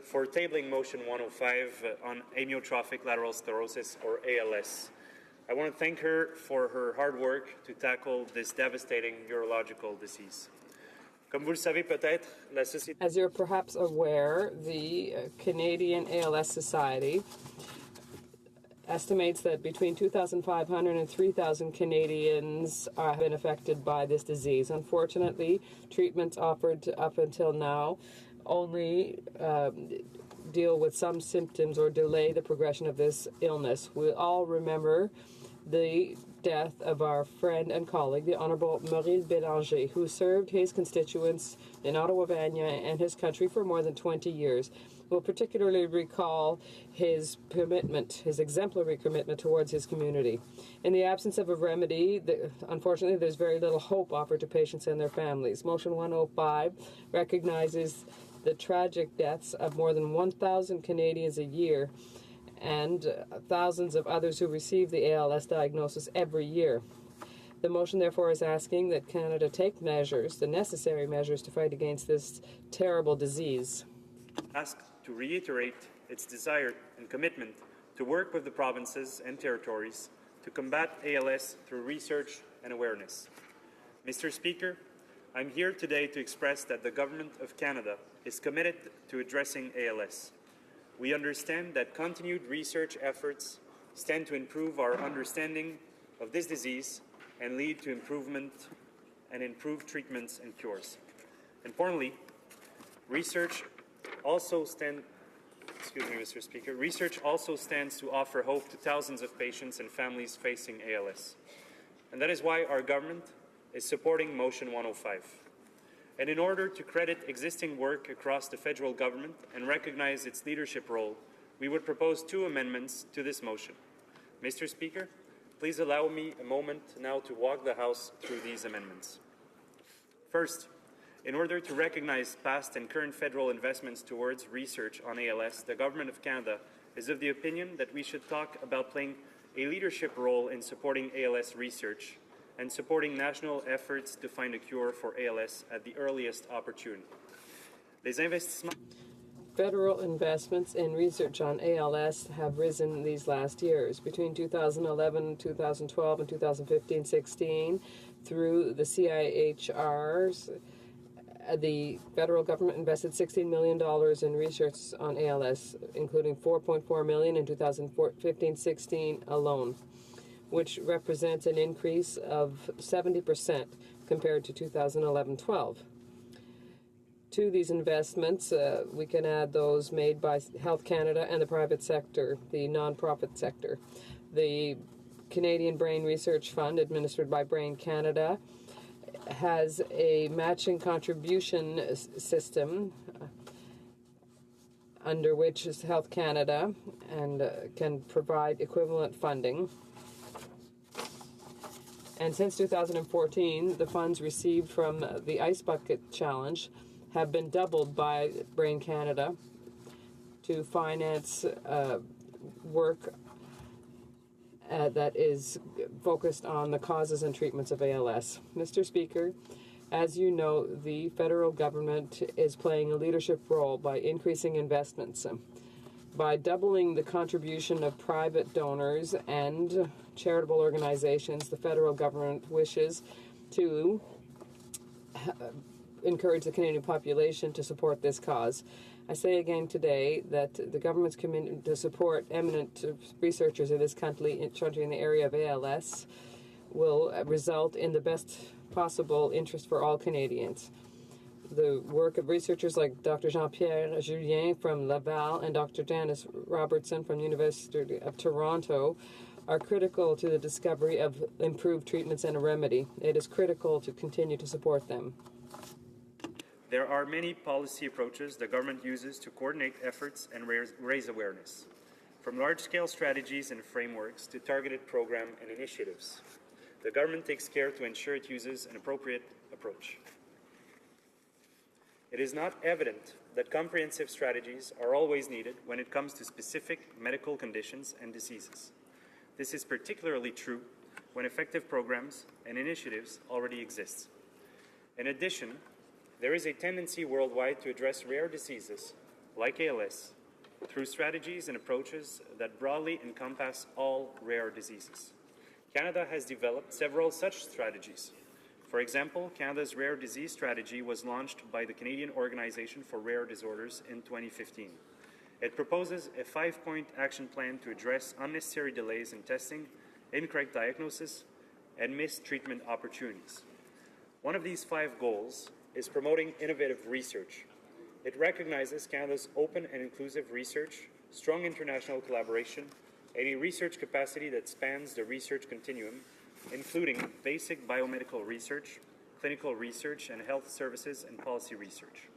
for tabling motion 105 on amyotrophic lateral sclerosis, or ALS. I want to thank her for her hard work to tackle this devastating neurological disease. As you're perhaps aware, the Canadian ALS Society estimates that between 2,500 and 3,000 Canadians have been affected by this disease. Unfortunately, treatments offered up until now only deal with some symptoms or delay the progression of this illness. We all remember the death of our friend and colleague, the Honourable Marie Bélanger, who served his constituents in Ottawa-Vania and his country for more than 20 years. We'll particularly recall his commitment, his exemplary commitment towards his community. In the absence of a remedy, unfortunately, there's very little hope offered to patients and their families. Motion 105 recognizes the tragic deaths of more than 1,000 Canadians a year, and thousands of others who receive the ALS diagnosis every year. The motion, therefore, is asking that Canada take measures, the necessary measures, to fight against this terrible disease. Asked to reiterate its desire and commitment to work with the provinces and territories to combat ALS through research and awareness. Mr. Speaker, I'm here today to express that the Government of Canada is committed to addressing ALS. We understand that continued research efforts stand to improve our understanding of this disease and lead to improvement and improved treatments and cures. Importantly, research also stands to offer hope to thousands of patients and families facing ALS. And that is why our government is supporting Motion 105. And in order to credit existing work across the federal government and recognize its leadership role, we would propose 2 amendments to this motion. Mr. Speaker, please allow me a moment now to walk the House through these amendments. First, in order to recognize past and current federal investments towards research on ALS, the Government of Canada is of the opinion that we should talk about playing a leadership role in supporting ALS research and supporting national efforts to find a cure for ALS at the earliest opportunity. Federal investments in research on ALS have risen these last years. Between 2011, 2012, and 2015-16, through the CIHRs, the federal government invested $16 million in research on ALS, including $4.4 million in 2015-16 alone, which represents an increase of 70% compared to 2011-12. To these investments, we can add those made by Health Canada and the private sector, the non-profit sector. The Canadian Brain Research Fund, administered by Brain Canada, has a matching contribution system under which is Health Canada and can provide equivalent funding. And since 2014, the funds received from the Ice Bucket Challenge have been doubled by Brain Canada to finance work that is focused on the causes and treatments of ALS. Mr. Speaker, as you know, the federal government is playing a leadership role by increasing investments. By doubling the contribution of private donors and charitable organizations, the federal government wishes to encourage the Canadian population to support this cause. I say again today that the government's commitment to support eminent researchers in this country in the area of ALS will result in the best possible interest for all Canadians. The work of researchers like Dr. Jean-Pierre Julien from Laval and Dr. Janice Robertson from the University of Toronto are critical to the discovery of improved treatments and a remedy. It is critical to continue to support them. There are many policy approaches the government uses to coordinate efforts and raise awareness, from large-scale strategies and frameworks to targeted program and initiatives. The government takes care to ensure it uses an appropriate approach. It is not evident that comprehensive strategies are always needed when it comes to specific medical conditions and diseases. This is particularly true when effective programs and initiatives already exist. In addition, there is a tendency worldwide to address rare diseases, like ALS, through strategies and approaches that broadly encompass all rare diseases. Canada has developed several such strategies. For example, Canada's Rare Disease Strategy was launched by the Canadian Organization for Rare Disorders in 2015. It proposes a 5-point action plan to address unnecessary delays in testing, incorrect diagnosis, and missed treatment opportunities. One of these 5 goals is promoting innovative research. It recognizes Canada's open and inclusive research, strong international collaboration, and a research capacity that spans the research continuum, including basic biomedical research, clinical research, and health services and policy research.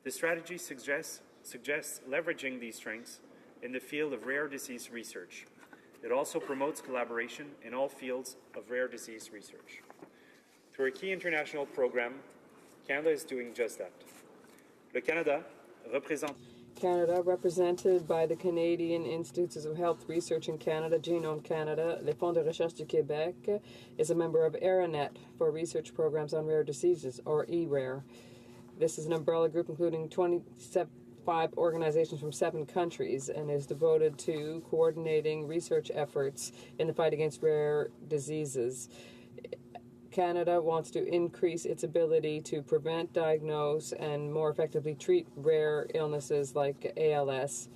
The strategy suggests leveraging these strengths in the field of rare disease research. It also promotes collaboration in all fields of rare disease research. Through a key international program, Canada is doing just that. Canada, represented by the Canadian Institutes of Health Research in Canada, Genome Canada, Les Fonds de Recherche du Québec, is a member of ARANET for research programs on rare diseases, or ERARE. This is an umbrella group including 25 organizations from 7 countries and is devoted to coordinating research efforts in the fight against rare diseases. Canada wants to increase its ability to prevent, diagnose, and more effectively treat rare illnesses like ALS,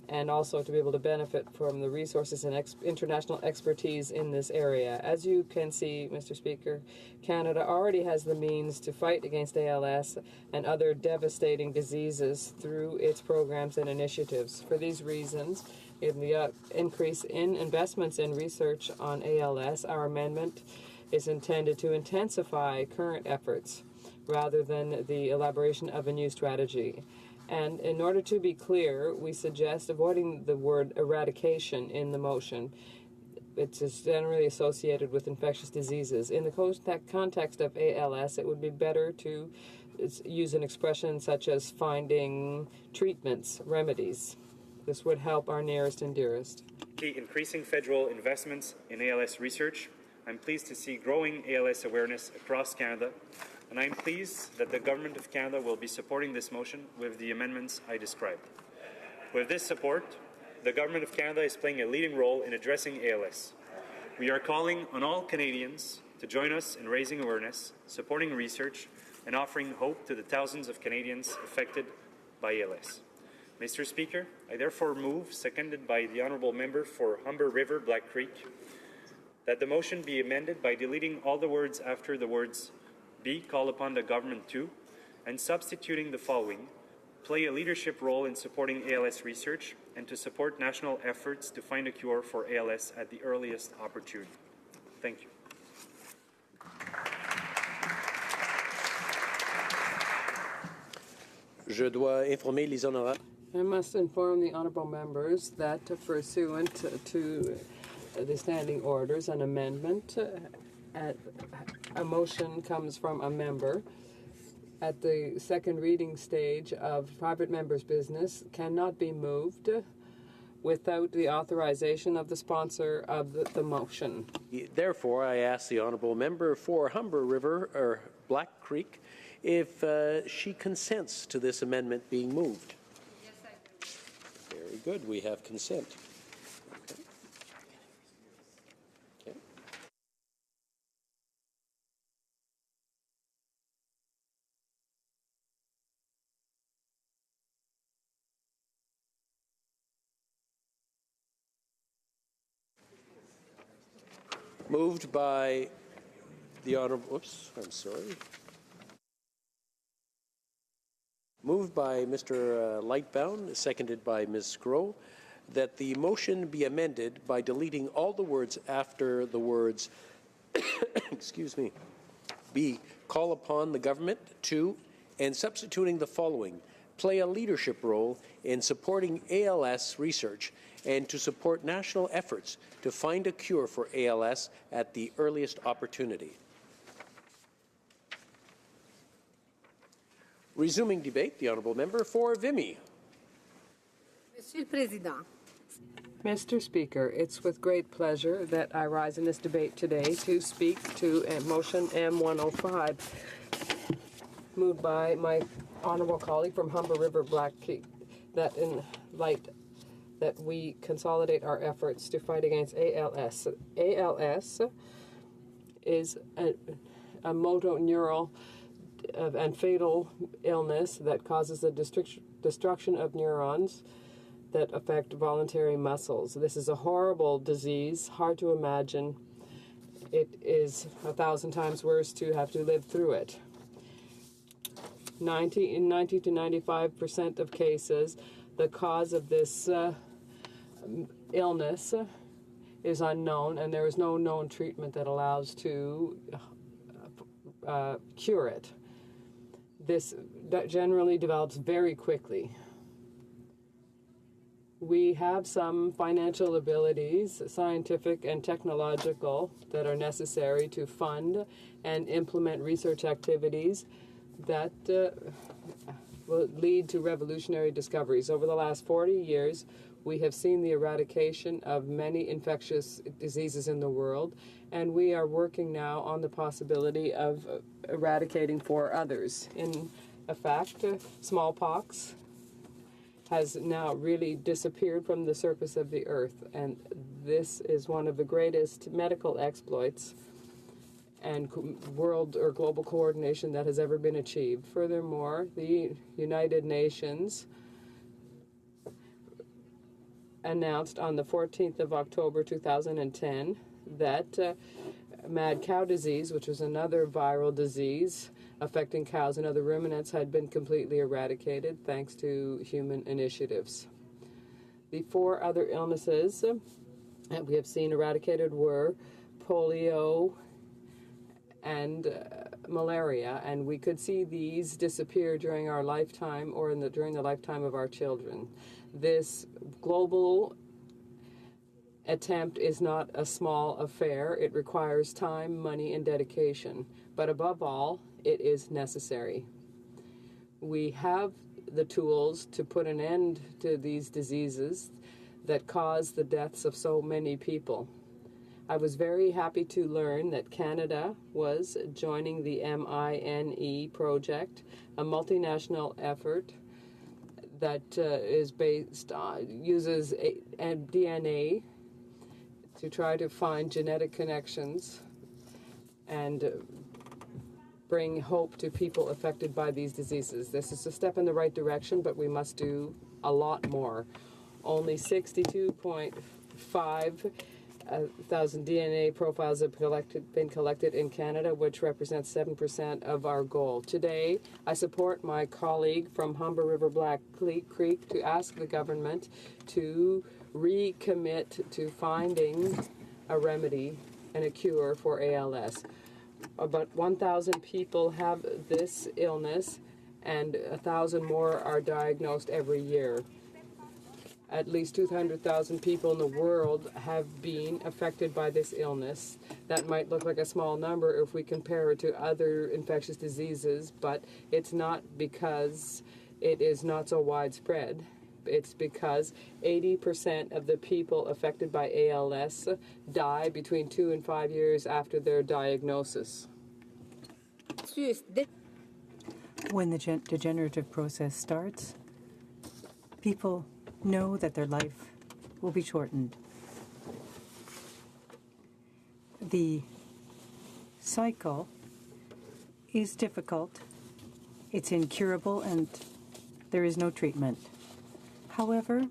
and also to be able to benefit from the resources and international expertise in this area. As you can see, Mr. Speaker, Canada already has the means to fight against ALS and other devastating diseases through its programs and initiatives. For these reasons, in the increase in investments in research on ALS, our amendment is intended to intensify current efforts rather than the elaboration of a new strategy. And in order to be clear, we suggest avoiding the word eradication in the motion. It's generally associated with infectious diseases. In the context of ALS, it would be better to use an expression such as finding treatments, remedies. This would help our nearest and dearest. Increasing federal investments in ALS research. I'm pleased to see growing ALS awareness across Canada, and I'm pleased that the Government of Canada will be supporting this motion with the amendments I described. With this support, the Government of Canada is playing a leading role in addressing ALS. We are calling on all Canadians to join us in raising awareness, supporting research, and offering hope to the thousands of Canadians affected by ALS. Mr. Speaker, I therefore move, seconded by the Honourable Member for Humber River, Black Creek, that the motion be amended by deleting all the words after the words "be call upon the government to" and substituting the following: play a leadership role in supporting ALS research and to support national efforts to find a cure for ALS at the earliest opportunity. Thank you. Je dois informer les honorables. I must inform the honourable members that pursuant to the standing orders, an amendment, a motion comes from a member at the second reading stage of private member's business cannot be moved without the authorization of the sponsor of the motion. Therefore, I ask the honourable member for Humber River or Black Creek if she consents to this amendment being moved. Yes, I do. Very good. We have consent. Moved by the Honourable, Moved by Mr. Lightbound, seconded by Ms. Groh, that the motion be amended by deleting all the words after the words, excuse me, B, call upon the government to, and substituting the following: play a leadership role in supporting ALS research and to support national efforts to find a cure for ALS at the earliest opportunity. Resuming debate, the honourable member for Vimy. Monsieur le Président. Mr. Speaker, it's with great pleasure that I rise in this debate today to speak to motion M105, moved by my honourable colleague from Humber River, Black Creek, that in light that we consolidate our efforts to fight against ALS. ALS is a motoneural and fatal illness that causes the destruction of neurons that affect voluntary muscles. This is a horrible disease, hard to imagine. It is 1,000 times worse to have to live through it. 90 to 95% of cases, the cause of this illness is unknown, and there is no known treatment that allows to cure it. This generally develops very quickly. We have some financial abilities, scientific and technological, that are necessary to fund and implement research activities that will lead to revolutionary discoveries. Over the last 40 years, we have seen the eradication of many infectious diseases in the world, and we are working now on the possibility of eradicating 4 others. In fact, smallpox has now really disappeared from the surface of the earth, and this is one of the greatest medical exploits and world or global coordination that has ever been achieved. Furthermore, the United Nations announced on the 14th of October 2010 that mad cow disease, which was another viral disease affecting cows and other ruminants, had been completely eradicated thanks to human initiatives. The 4 other illnesses that we have seen eradicated were polio and malaria, and we could see these disappear during our lifetime or during the lifetime of our children. This global attempt is not a small affair. It requires time, money, and dedication. But above all, it is necessary. We have the tools to put an end to these diseases that cause the deaths of so many people. I was very happy to learn that Canada was joining the MINE project, a multinational effort that is based on, uses DNA to try to find genetic connections and bring hope to people affected by these diseases. This is a step in the right direction, but we must do a lot more. Only 62.5 thousand DNA profiles have been collected in Canada, which represents 7% of our goal. Today, I support my colleague from Humber River Black Creek to ask the government to recommit to finding a remedy and a cure for ALS. About 1,000 people have this illness, and 1,000 more are diagnosed every year. At least 200,000 people in the world have been affected by this illness. That might look like a small number if we compare it to other infectious diseases, but it's not because it is not so widespread. It's because 80% of the people affected by ALS die between 2 and 5 years after their diagnosis. When the degenerative process starts, people know that their life will be shortened. The cycle is difficult, it's incurable, and there is no treatment. However,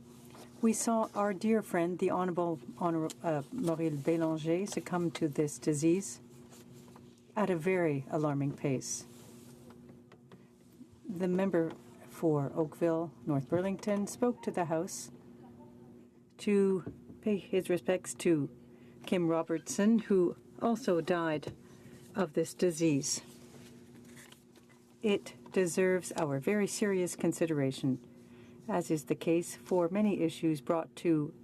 we saw our dear friend, the Honorable Maurice Bélanger, succumb to this disease at a very alarming pace. The member for Oakville, North Burlington, spoke to the House to pay his respects to Kim Robertson, who also died of this disease. It deserves our very serious consideration, as is the case for many issues brought to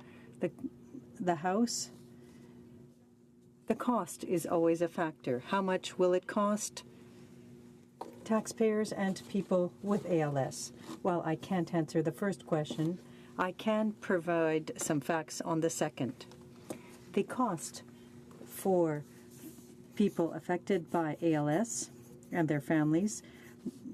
the House. The cost is always a factor. How much will it cost taxpayers and people with ALS? While I can't answer the first question, I can provide some facts on the second. The cost for people affected by ALS and their families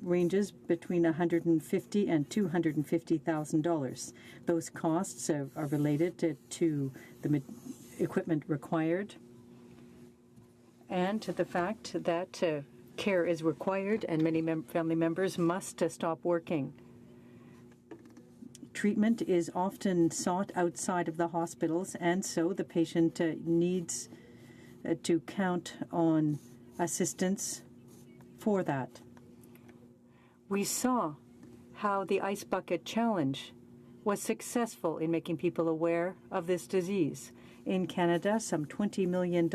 ranges between $150,000 and $250,000. Those costs are related to the equipment required and to the fact that care is required and many family members must stop working. Treatment is often sought outside of the hospitals, and so the patient needs to count on assistance for that. We saw how the Ice Bucket Challenge was successful in making people aware of this disease. In Canada, some $20 million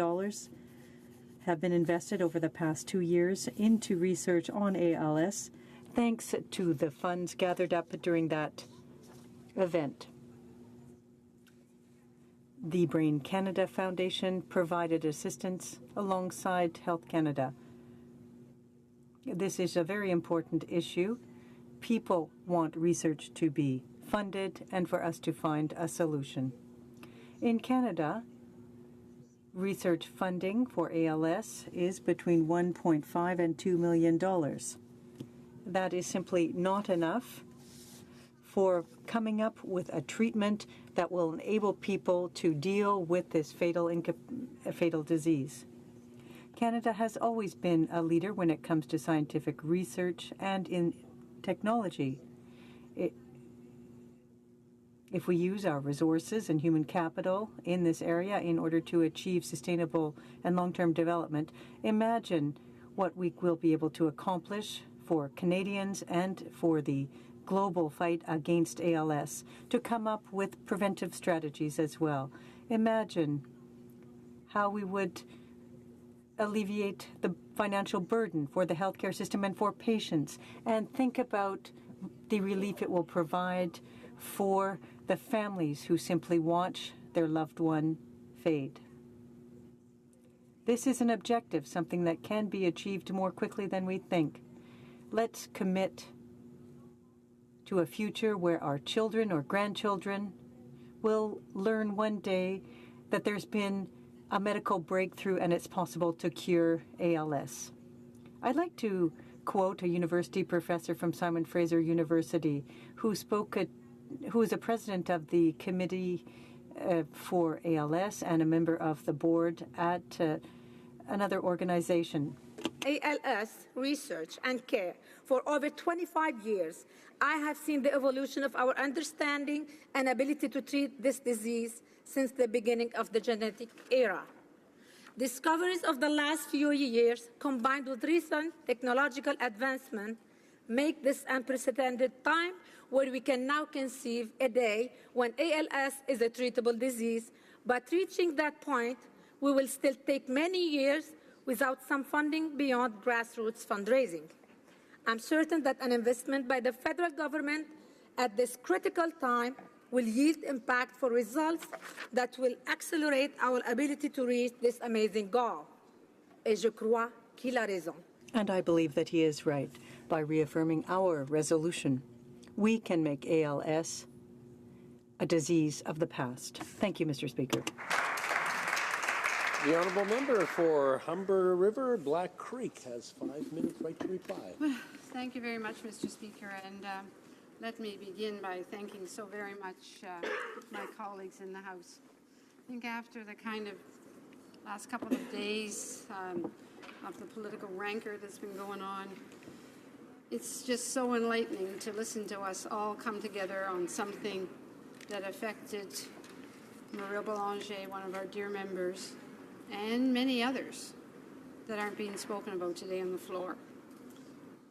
have been invested over the past 2 years into research on ALS, thanks to the funds gathered up during that event. The Brain Canada Foundation provided assistance alongside Health Canada. This is a very important issue, people want research to be funded and for us to find a solution. In Canada, research funding for ALS is between $1.5 and $2 million. That is simply not enough for coming up with a treatment that will enable people to deal with this fatal disease. Canada has always been a leader when it comes to scientific research and in technology. If we use our resources and human capital in this area in order to achieve sustainable and long-term development, imagine what we will be able to accomplish for Canadians and for the global fight against ALS, to come up with preventive strategies as well. Imagine how we would alleviate the financial burden for the healthcare system and for patients, and think about the relief it will provide for the families who simply watch their loved one fade. This is an objective, something that can be achieved more quickly than we think. Let's commit to a future where our children or grandchildren will learn one day that there's been a medical breakthrough and it's possible to cure ALS. I'd like to quote a university professor from Simon Fraser University who is a president of the committee for ALS and a member of the board at another organization. ALS research and care for over 25 years. I have seen the evolution of our understanding and ability to treat this disease since the beginning of the genetic era. Discoveries of the last few years, combined with recent technological advancement, make this unprecedented time where we can now conceive a day when ALS is a treatable disease. But reaching that point, we will still take many years without some funding beyond grassroots fundraising. I'm certain that an investment by the federal government at this critical time will yield impactful results that will accelerate our ability to reach this amazing goal. Et je crois qu'il a raison. And I believe that he is right. By reaffirming our resolution, we can make ALS a disease of the past. Thank you, Mr. Speaker. The honourable member for Humber River, Black Creek, has 5 minutes right to reply. Thank you very much, Mr. Speaker, and let me begin by thanking so very much my colleagues in the House. I think after the kind of last couple of days of the political rancor that's been going on, it's just so enlightening to listen to us all come together on something that affected Muriel Bélanger, one of our dear members, and many others that aren't being spoken about today on the floor.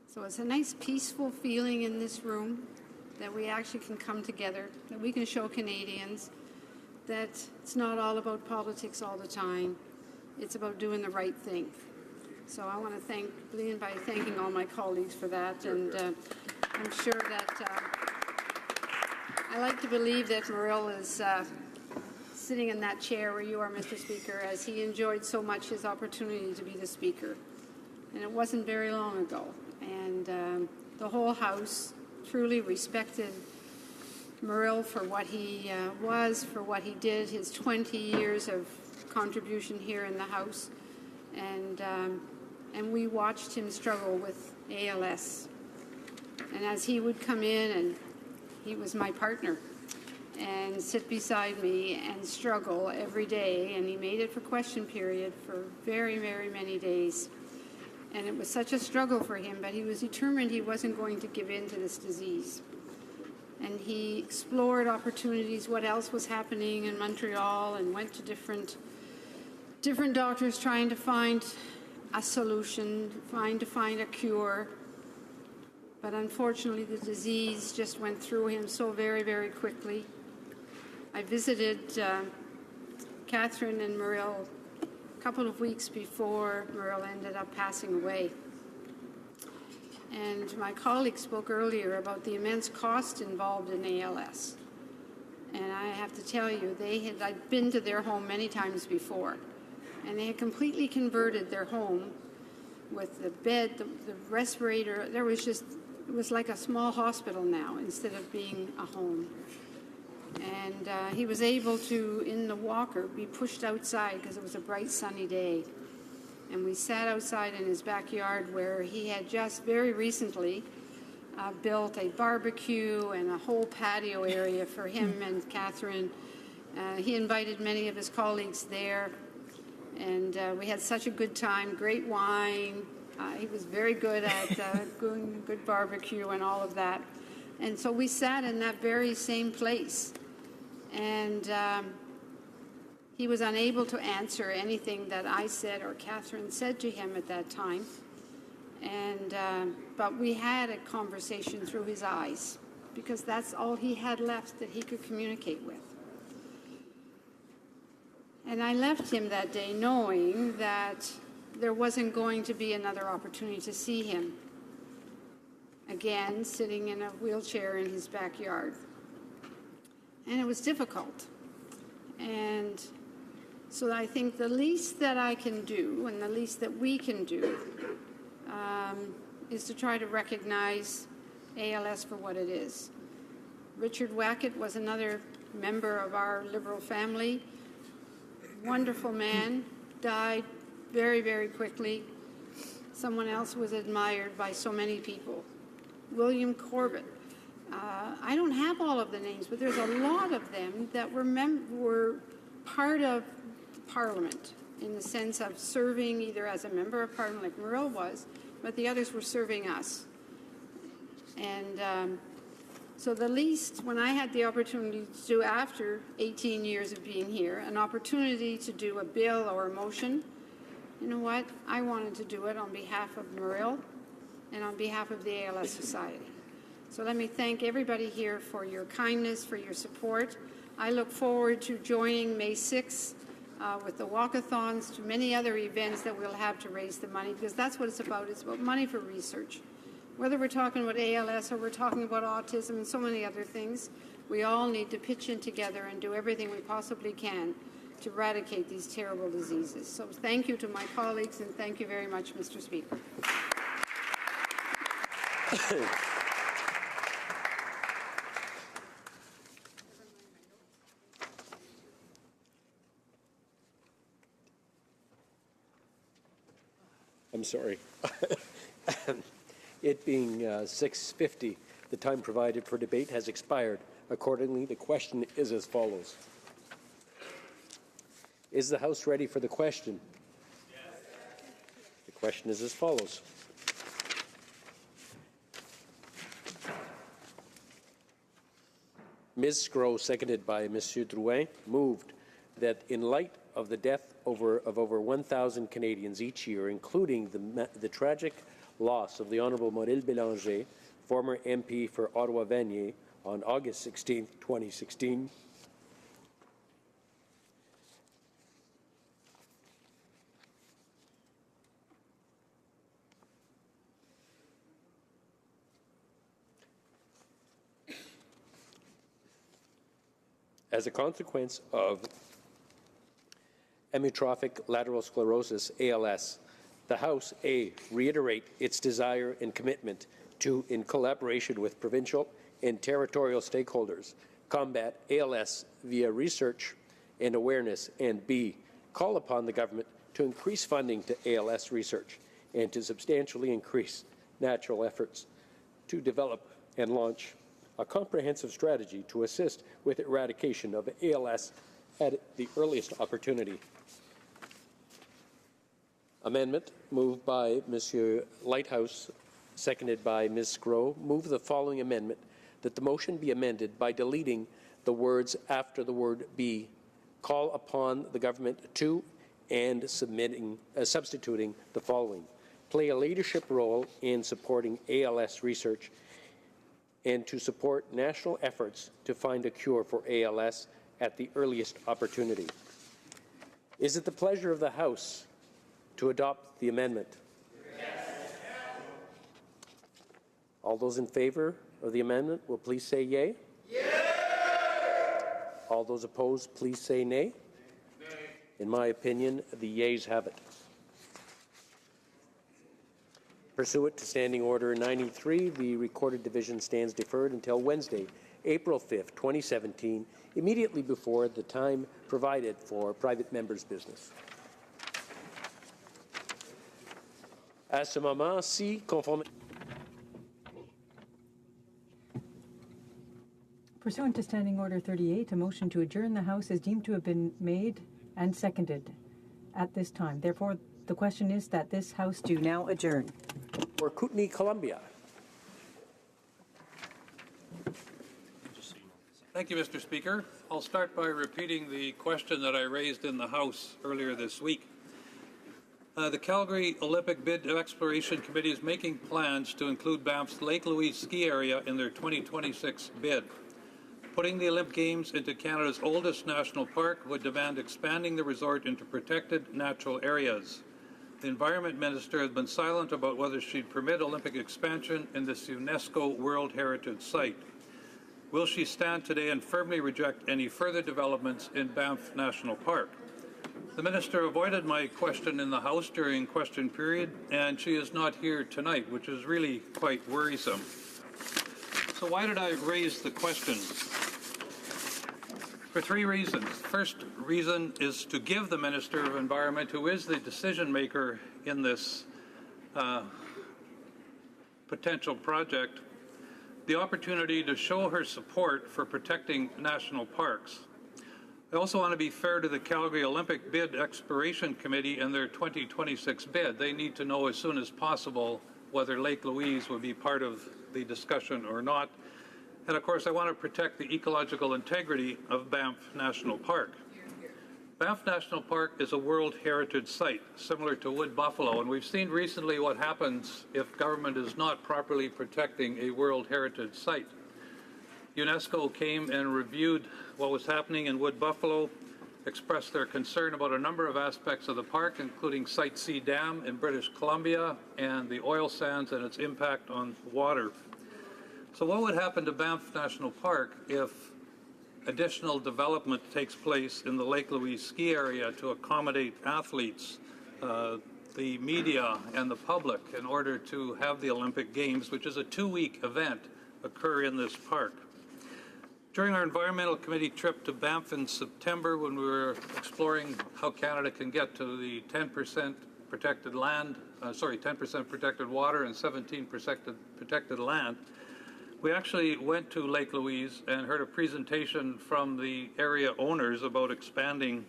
So it's a nice peaceful feeling in this room that we actually can come together, that we can show Canadians that it's not all about politics all the time. It's about doing the right thing. So I want to begin by thanking all my colleagues for that, and I'm sure that I like to believe that Muriel is sitting in that chair where you are, Mr. Speaker, as he enjoyed so much his opportunity to be the Speaker. And it wasn't very long ago. And the whole House truly respected Muriel for what he was, for what he did, his 20 years of contribution here in the House. And we watched him struggle with ALS. And as he would come in, and he was my partner, and sit beside me and struggle every day, and he made it for question period for very, very many days. And it was such a struggle for him, but he was determined he wasn't going to give in to this disease. And he explored opportunities, what else was happening in Montreal, and went to different doctors trying to find a solution, trying to find a cure. But unfortunately, the disease just went through him so very, very quickly. I visited Catherine and Muriel a couple of weeks before Muriel ended up passing away. And my colleague spoke earlier about the immense cost involved in ALS. And I have to tell you, I'd been to their home many times before, and they had completely converted their home with the bed, the respirator. It It was like a small hospital now instead of being a home. And he was able to, in the walker, be pushed outside because it was a bright sunny day. And we sat outside in his backyard where he had just very recently built a barbecue and a whole patio area for him and Catherine. He invited many of his colleagues there, and we had such a good time, great wine. He was very good at doing good barbecue and all of that. And so we sat in that very same place. And he was unable to answer anything that I said or Catherine said to him at that time. And but we had a conversation through his eyes, because that's all he had left that he could communicate with. And I left him that day knowing that there wasn't going to be another opportunity to see him again, sitting in a wheelchair in his backyard. And it was difficult. And so I think the least that I can do, and the least that we can do, is to try to recognize ALS for what it is. Richard Wackett was another member of our Liberal family. Wonderful man, died very, very quickly. Someone else was admired by so many people. William Corbett. I don't have all of the names, but there's a lot of them that were part of Parliament in the sense of serving either as a member of Parliament like Muriel was, but the others were serving us. And so the least, when I had the opportunity to do, after 18 years of being here, an opportunity to do a bill or a motion, you know what? I wanted to do it on behalf of Muriel and on behalf of the ALS Society. So let me thank everybody here for your kindness, for your support. I look forward to joining May 6th with the walkathons, to many other events that we'll have to raise the money, because that's what it's about. It's about money for research. Whether we're talking about ALS or we're talking about autism and so many other things, we all need to pitch in together and do everything we possibly can to eradicate these terrible diseases. So thank you to my colleagues, and thank you very much, Mr. Speaker. I'm sorry. It being 6:50, the time provided for debate has expired. Accordingly, the question is as follows. Is the House ready for the question? Yes. The question is as follows. Ms. Sgro, seconded by Mr. Drouin, moved that in light of the death of over 1,000 Canadians each year, including the tragic loss of the Honourable Mauril Bélanger, former MP for Ottawa-Vanier, on August 16, 2016, as a consequence of amyotrophic lateral sclerosis, ALS, the House, A, reiterate its desire and commitment to, in collaboration with provincial and territorial stakeholders, combat ALS via research and awareness, and B, call upon the government to increase funding to ALS research and to substantially increase natural efforts to develop and launch a comprehensive strategy to assist with eradication of ALS at the earliest opportunity. Amendment moved by Mr. Lighthouse, seconded by Ms. Sgro. Move the following amendment, that the motion be amended by deleting the words after the word be, call upon the government to, and substituting the following. Play a leadership role in supporting ALS research and to support national efforts to find a cure for ALS at the earliest opportunity. Is it the pleasure of the House to adopt the amendment? Yes. All those in favour of the amendment will please say yea. Yea. All those opposed, please say nay. Nay. In my opinion, the yeas have it. Pursuant to Standing Order 93, the recorded division stands deferred until Wednesday, April 5th, 2017, immediately before the time provided for private members' business. À ce moment-ci, conformément Pursuant to Standing Order 38, a motion to adjourn the House is deemed to have been made and seconded at this time. Therefore, the question is that this House do now adjourn. For Kootenay, Columbia. Thank you, Mr. Speaker. I'll start by repeating the question that I raised in the House earlier this week. The Calgary Olympic Bid Exploration Committee is making plans to include Banff's Lake Louise ski area in their 2026 bid. Putting the Olympic Games into Canada's oldest national park would demand expanding the resort into protected natural areas. The Environment Minister has been silent about whether she'd permit Olympic expansion in this UNESCO World Heritage Site. Will she stand today and firmly reject any further developments in Banff National Park? The Minister avoided my question in the House during question period, and she is not here tonight, which is really quite worrisome. So why did I raise the question? For three reasons. First reason is to give the Minister of Environment, who is the decision maker in this potential project, the opportunity to show her support for protecting national parks. I also want to be fair to the Calgary Olympic Bid Exploration Committee and their 2026 bid. They need to know as soon as possible whether Lake Louise will be part of the discussion or not. And of course, I want to protect the ecological integrity of Banff National Park. Banff National Park is a World Heritage Site, similar to Wood Buffalo, and we've seen recently what happens if government is not properly protecting a World Heritage Site. UNESCO came and reviewed what was happening in Wood Buffalo, expressed their concern about a number of aspects of the park, including Site C Dam in British Columbia and the oil sands and its impact on water. So what would happen to Banff National Park if additional development takes place in the Lake Louise ski area to accommodate athletes, the media, and the public in order to have the Olympic Games, which is a 2-week event, occur in this park? During our Environmental Committee trip to Banff in September, when we were exploring how Canada can get to the 10% protected land, 10% protected water and 17% protected land, we actually went to Lake Louise and heard a presentation from the area owners about expanding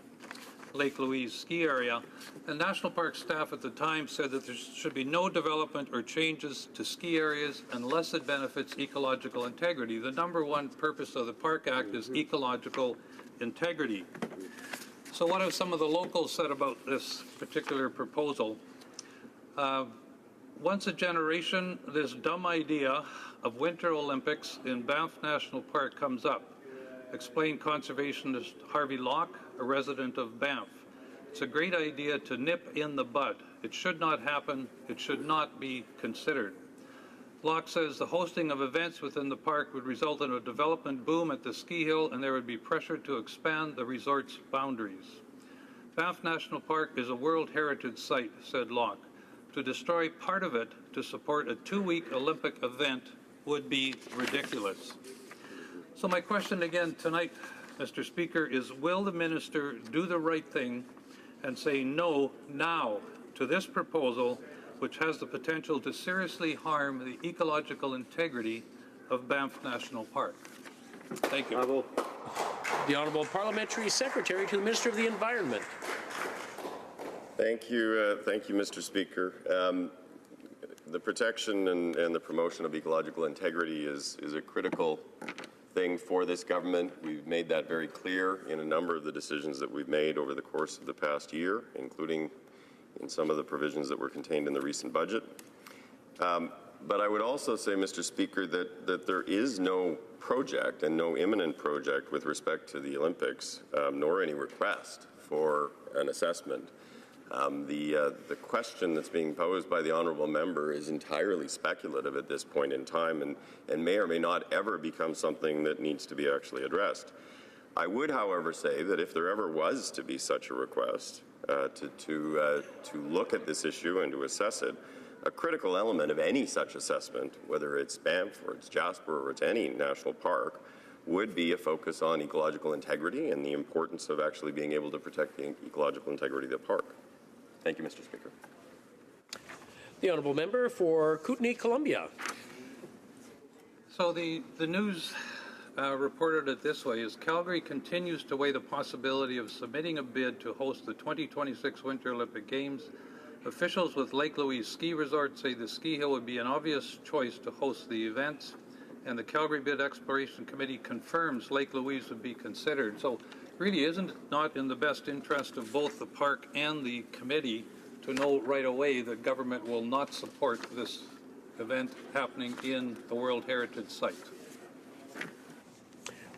Lake Louise ski area. And National Park staff at the time said that there should be no development or changes to ski areas unless it benefits ecological integrity. The number one purpose of the Park Act is ecological integrity. So what have some of the locals said about this particular proposal? Once a generation, this dumb idea of Winter Olympics in Banff National Park comes up, explained conservationist Harvey Locke, a resident of Banff. It's a great idea to nip in the bud. It should not happen. It should not be considered. Locke says the hosting of events within the park would result in a development boom at the ski hill, and there would be pressure to expand the resort's boundaries. Banff National Park is a World Heritage Site, said Locke. To destroy part of it to support a 2-week Olympic event would be ridiculous. So my question again tonight, Mr. Speaker, is will the minister do the right thing and say no now to this proposal, which has the potential to seriously harm the ecological integrity of Banff National Park? Thank you. The Honourable Parliamentary Secretary to the Minister of the Environment. Thank you, Mr. Speaker. The protection and the promotion of ecological integrity is a critical thing for this government. We've made that very clear in a number of the decisions that we've made over the course of the past year, including in some of the provisions that were contained in the recent budget. But I would also say, Mr. Speaker, that there is no project and no imminent project with respect to the Olympics, nor any request for an assessment. The question that's being posed by the honourable member is entirely speculative at this point in time and may or may not ever become something that needs to be actually addressed. I would, however, say that if there ever was to be such a request to look at this issue and to assess it, a critical element of any such assessment, whether it's Banff or it's Jasper or it's any national park, would be a focus on ecological integrity and the importance of actually being able to protect the ecological integrity of the park. Thank you, Mr. Speaker. The honourable member for Kootenay, Columbia. So the news reported it this way: as Calgary continues to weigh the possibility of submitting a bid to host the 2026 Winter Olympic Games, officials with Lake Louise Ski Resort say the ski hill would be an obvious choice to host the events, and the Calgary Bid Exploration Committee confirms Lake Louise would be considered. So really isn't not in the best interest of both the park and the committee to know right away that government will not support this event happening in the World Heritage Site.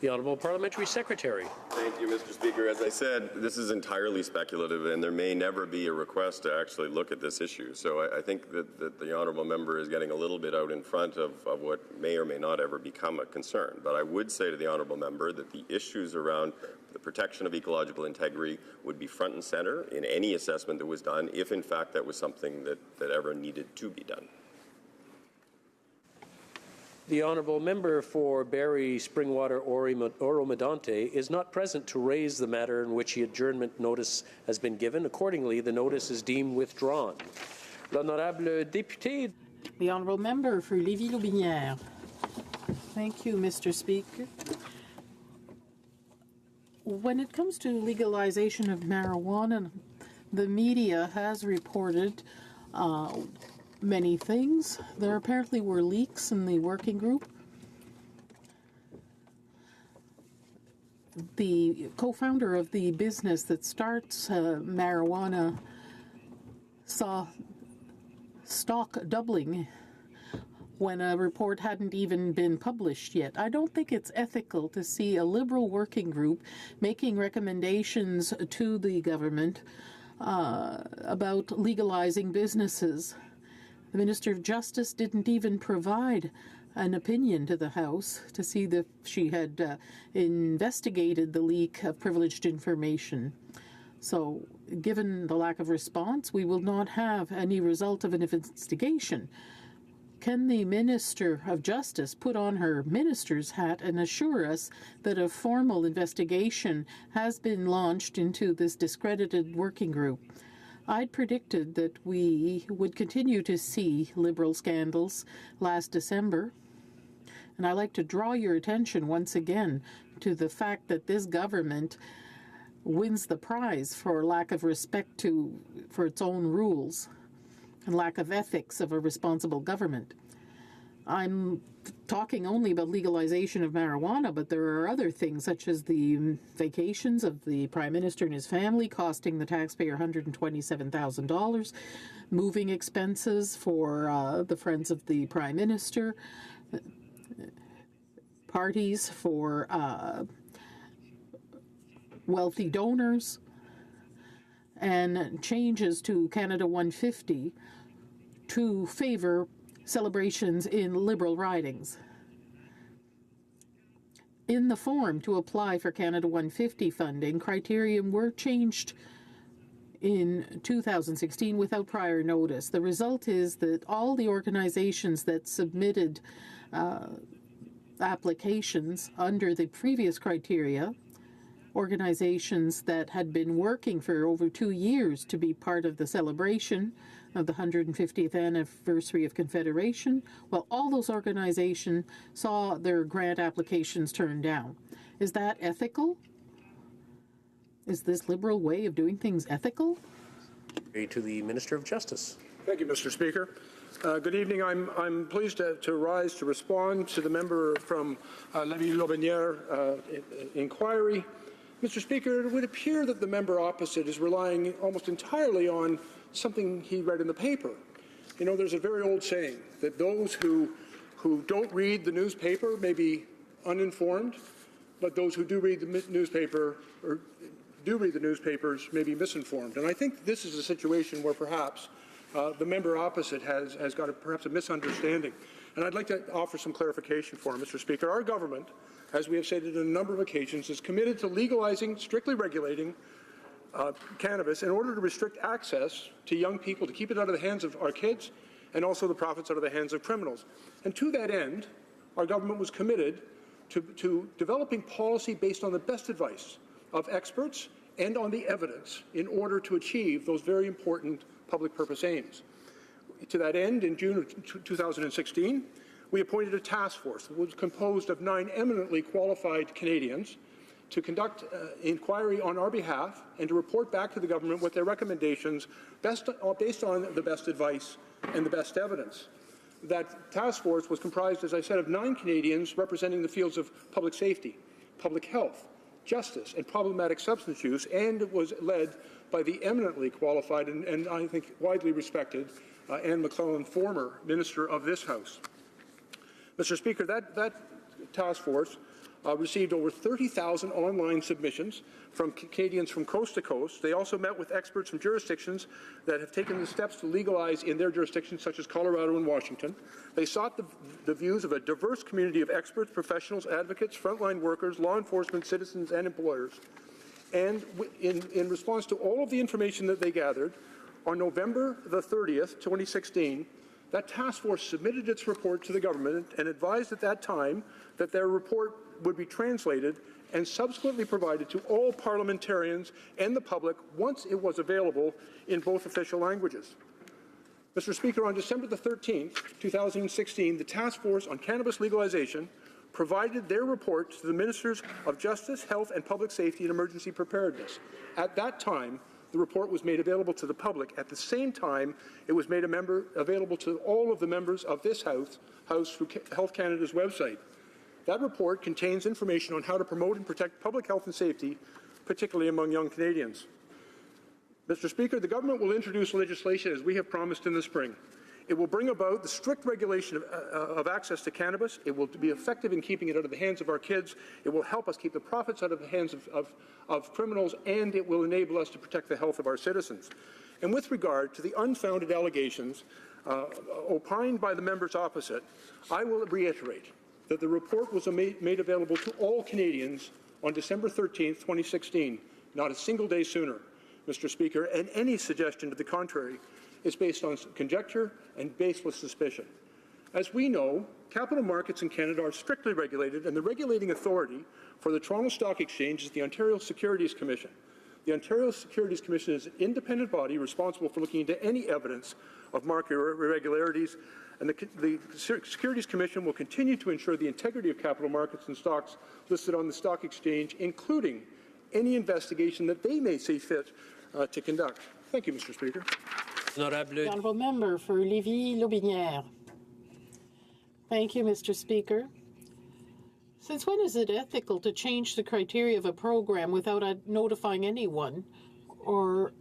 The Honourable Parliamentary Secretary. Thank you, Mr. Speaker. As I said, this is entirely speculative, and there may never be a request to actually look at this issue. So I think that the honourable member is getting a little bit out in front of what may or may not ever become a concern. But I would say to the honourable member that the issues around the protection of ecological integrity would be front and centre in any assessment that was done, if in fact that was something that ever needed to be done. The honourable member for Barrie, Springwater, Oro-Medonte is not present to raise the matter in which the adjournment notice has been given. Accordingly, the notice is deemed withdrawn. L'honorable député. The honourable member for Lévis-Lotbinière. Thank you, Mr. Speaker. When it comes to legalization of marijuana, the media has reported many things. There apparently were leaks in the working group. The co-founder of the business that starts marijuana saw stock doubling when a report hadn't even been published yet. I don't think it's ethical to see a Liberal working group making recommendations to the government about legalizing businesses. The Minister of Justice didn't even provide an opinion to the House to see if she had investigated the leak of privileged information. So, given the lack of response, we will not have any result of an investigation. Can the Minister of Justice put on her minister's hat and assure us that a formal investigation has been launched into this discredited working group? I'd predicted that we would continue to see Liberal scandals last December, and I'd like to draw your attention once again to the fact that this government wins the prize for lack of respect for its own rules and lack of ethics of a responsible government. I'm talking only about legalization of marijuana, but there are other things, such as the vacations of the Prime Minister and his family costing the taxpayer $127,000, moving expenses for the friends of the Prime Minister, parties for wealthy donors, and changes to Canada 150 to favour celebrations in Liberal ridings. In the form to apply for Canada 150 funding, criteria were changed in 2016 without prior notice. The result is that all the organizations that submitted applications under the previous criteria, organizations that had been working for over 2 years to be part of the celebration of the 150th anniversary of Confederation, well, all those organizations saw their grant applications turned down. Is that ethical? Is this Liberal way of doing things ethical? To the Minister of Justice. Thank you, Mr. Speaker. Good evening. I'm pleased to rise to respond to the member from Lévis-Lotbinière inquiry. Mr. Speaker, it would appear that the member opposite is relying almost entirely on something he read in the paper. You know, there's a very old saying that those who don't read the newspaper may be uninformed, but those who do read the newspaper or do read the newspapers may be misinformed. And I think this is a situation where perhaps the member opposite has got perhaps a misunderstanding. And I'd like to offer some clarification for him, Mr. Speaker. Our government, as we have stated on a number of occasions, is committed to legalizing, strictly regulating cannabis in order to restrict access to young people, to keep it out of the hands of our kids and also the profits out of the hands of criminals. And to that end, our government was committed to developing policy based on the best advice of experts and on the evidence in order to achieve those very important public purpose aims. To that end, in June of 2016, we appointed a task force that was composed of 9 eminently qualified Canadians to conduct inquiry on our behalf and to report back to the government with their recommendations based on the best advice and the best evidence. That task force was comprised, as I said, of 9 Canadians representing the fields of public safety, public health, justice, and problematic substance use, and it was led by the eminently qualified and I think widely respected Anne McClellan, former Minister of this House. Mr. Speaker, that task force received over 30,000 online submissions from Canadians from coast to coast. They also met with experts from jurisdictions that have taken the steps to legalize in their jurisdictions, such as Colorado and Washington. They sought the views of a diverse community of experts, professionals, advocates, frontline workers, law enforcement, citizens, and employers. And in response to all of the information that they gathered, on November the 30th, 2016, that task force submitted its report to the government and advised at that time that their report would be translated and subsequently provided to all parliamentarians and the public once it was available in both official languages. Mr. Speaker, on December the 13th, 2016, the Task Force on Cannabis Legalization provided their report to the Ministers of Justice, Health and Public Safety and Emergency Preparedness. At that time, the report was made available to the public. At the same time, it was made available to all of the members of this House through Health Canada's website. That report contains information on how to promote and protect public health and safety, particularly among young Canadians. Mr. Speaker, the government will introduce legislation, as we have promised, in the spring. It will bring about the strict regulation of access to cannabis. It will be effective in keeping it out of the hands of our kids. It will help us keep the profits out of the hands of criminals, and it will enable us to protect the health of our citizens. And with regard to the unfounded allegations opined by the members opposite, I will reiterate that the report was made available to all Canadians on December 13th, 2016, not a single day sooner, Mr. Speaker, and any suggestion to the contrary is based on conjecture and baseless suspicion. As we know, capital markets in Canada are strictly regulated, and the regulating authority for the Toronto Stock Exchange is the Ontario Securities Commission. The Ontario Securities Commission is an independent body responsible for looking into any evidence of market irregularities, and the Securities Commission will continue to ensure the integrity of capital markets and stocks listed on the stock exchange, including any investigation that they may see fit to conduct. Thank you, Mr. Speaker. The honourable member for Lévis-Lotbinière. Thank you, Mr. Speaker. Since when is it ethical to change the criteria of a program without notifying anyone or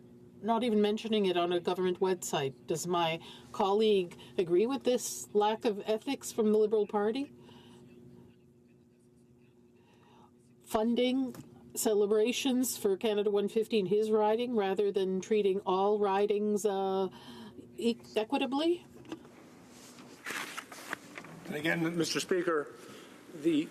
not even mentioning it on a government website? Does my colleague agree with this lack of ethics from the Liberal Party? Funding celebrations for Canada 150 in his riding rather than treating all ridings equitably? And again, Mr. Speaker, the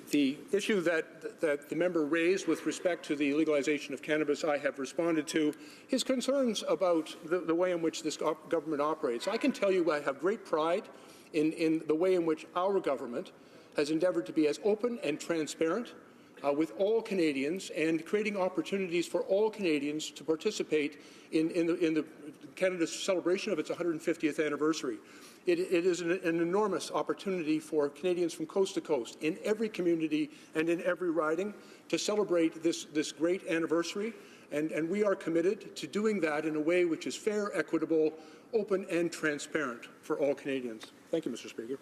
issue that the member raised with respect to the legalization of cannabis, I have responded to. His concerns about the way in which this government operates. I can tell you I have great pride in the way in which our government has endeavoured to be as open and transparent with all Canadians and creating opportunities for all Canadians to participate in Canada's celebration of its 150th anniversary. It is an enormous opportunity for Canadians from coast to coast, in every community and in every riding, to celebrate this great anniversary. And we are committed to doing that in a way which is fair, equitable, open, and transparent for all Canadians. Thank you, Mr. Speaker.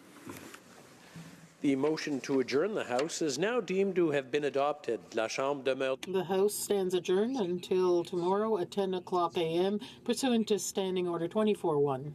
The motion to adjourn the House is now deemed to have been adopted. La Chambre demeure. The House stands adjourned until tomorrow at 10 o'clock a.m. pursuant to Standing Order 24-1.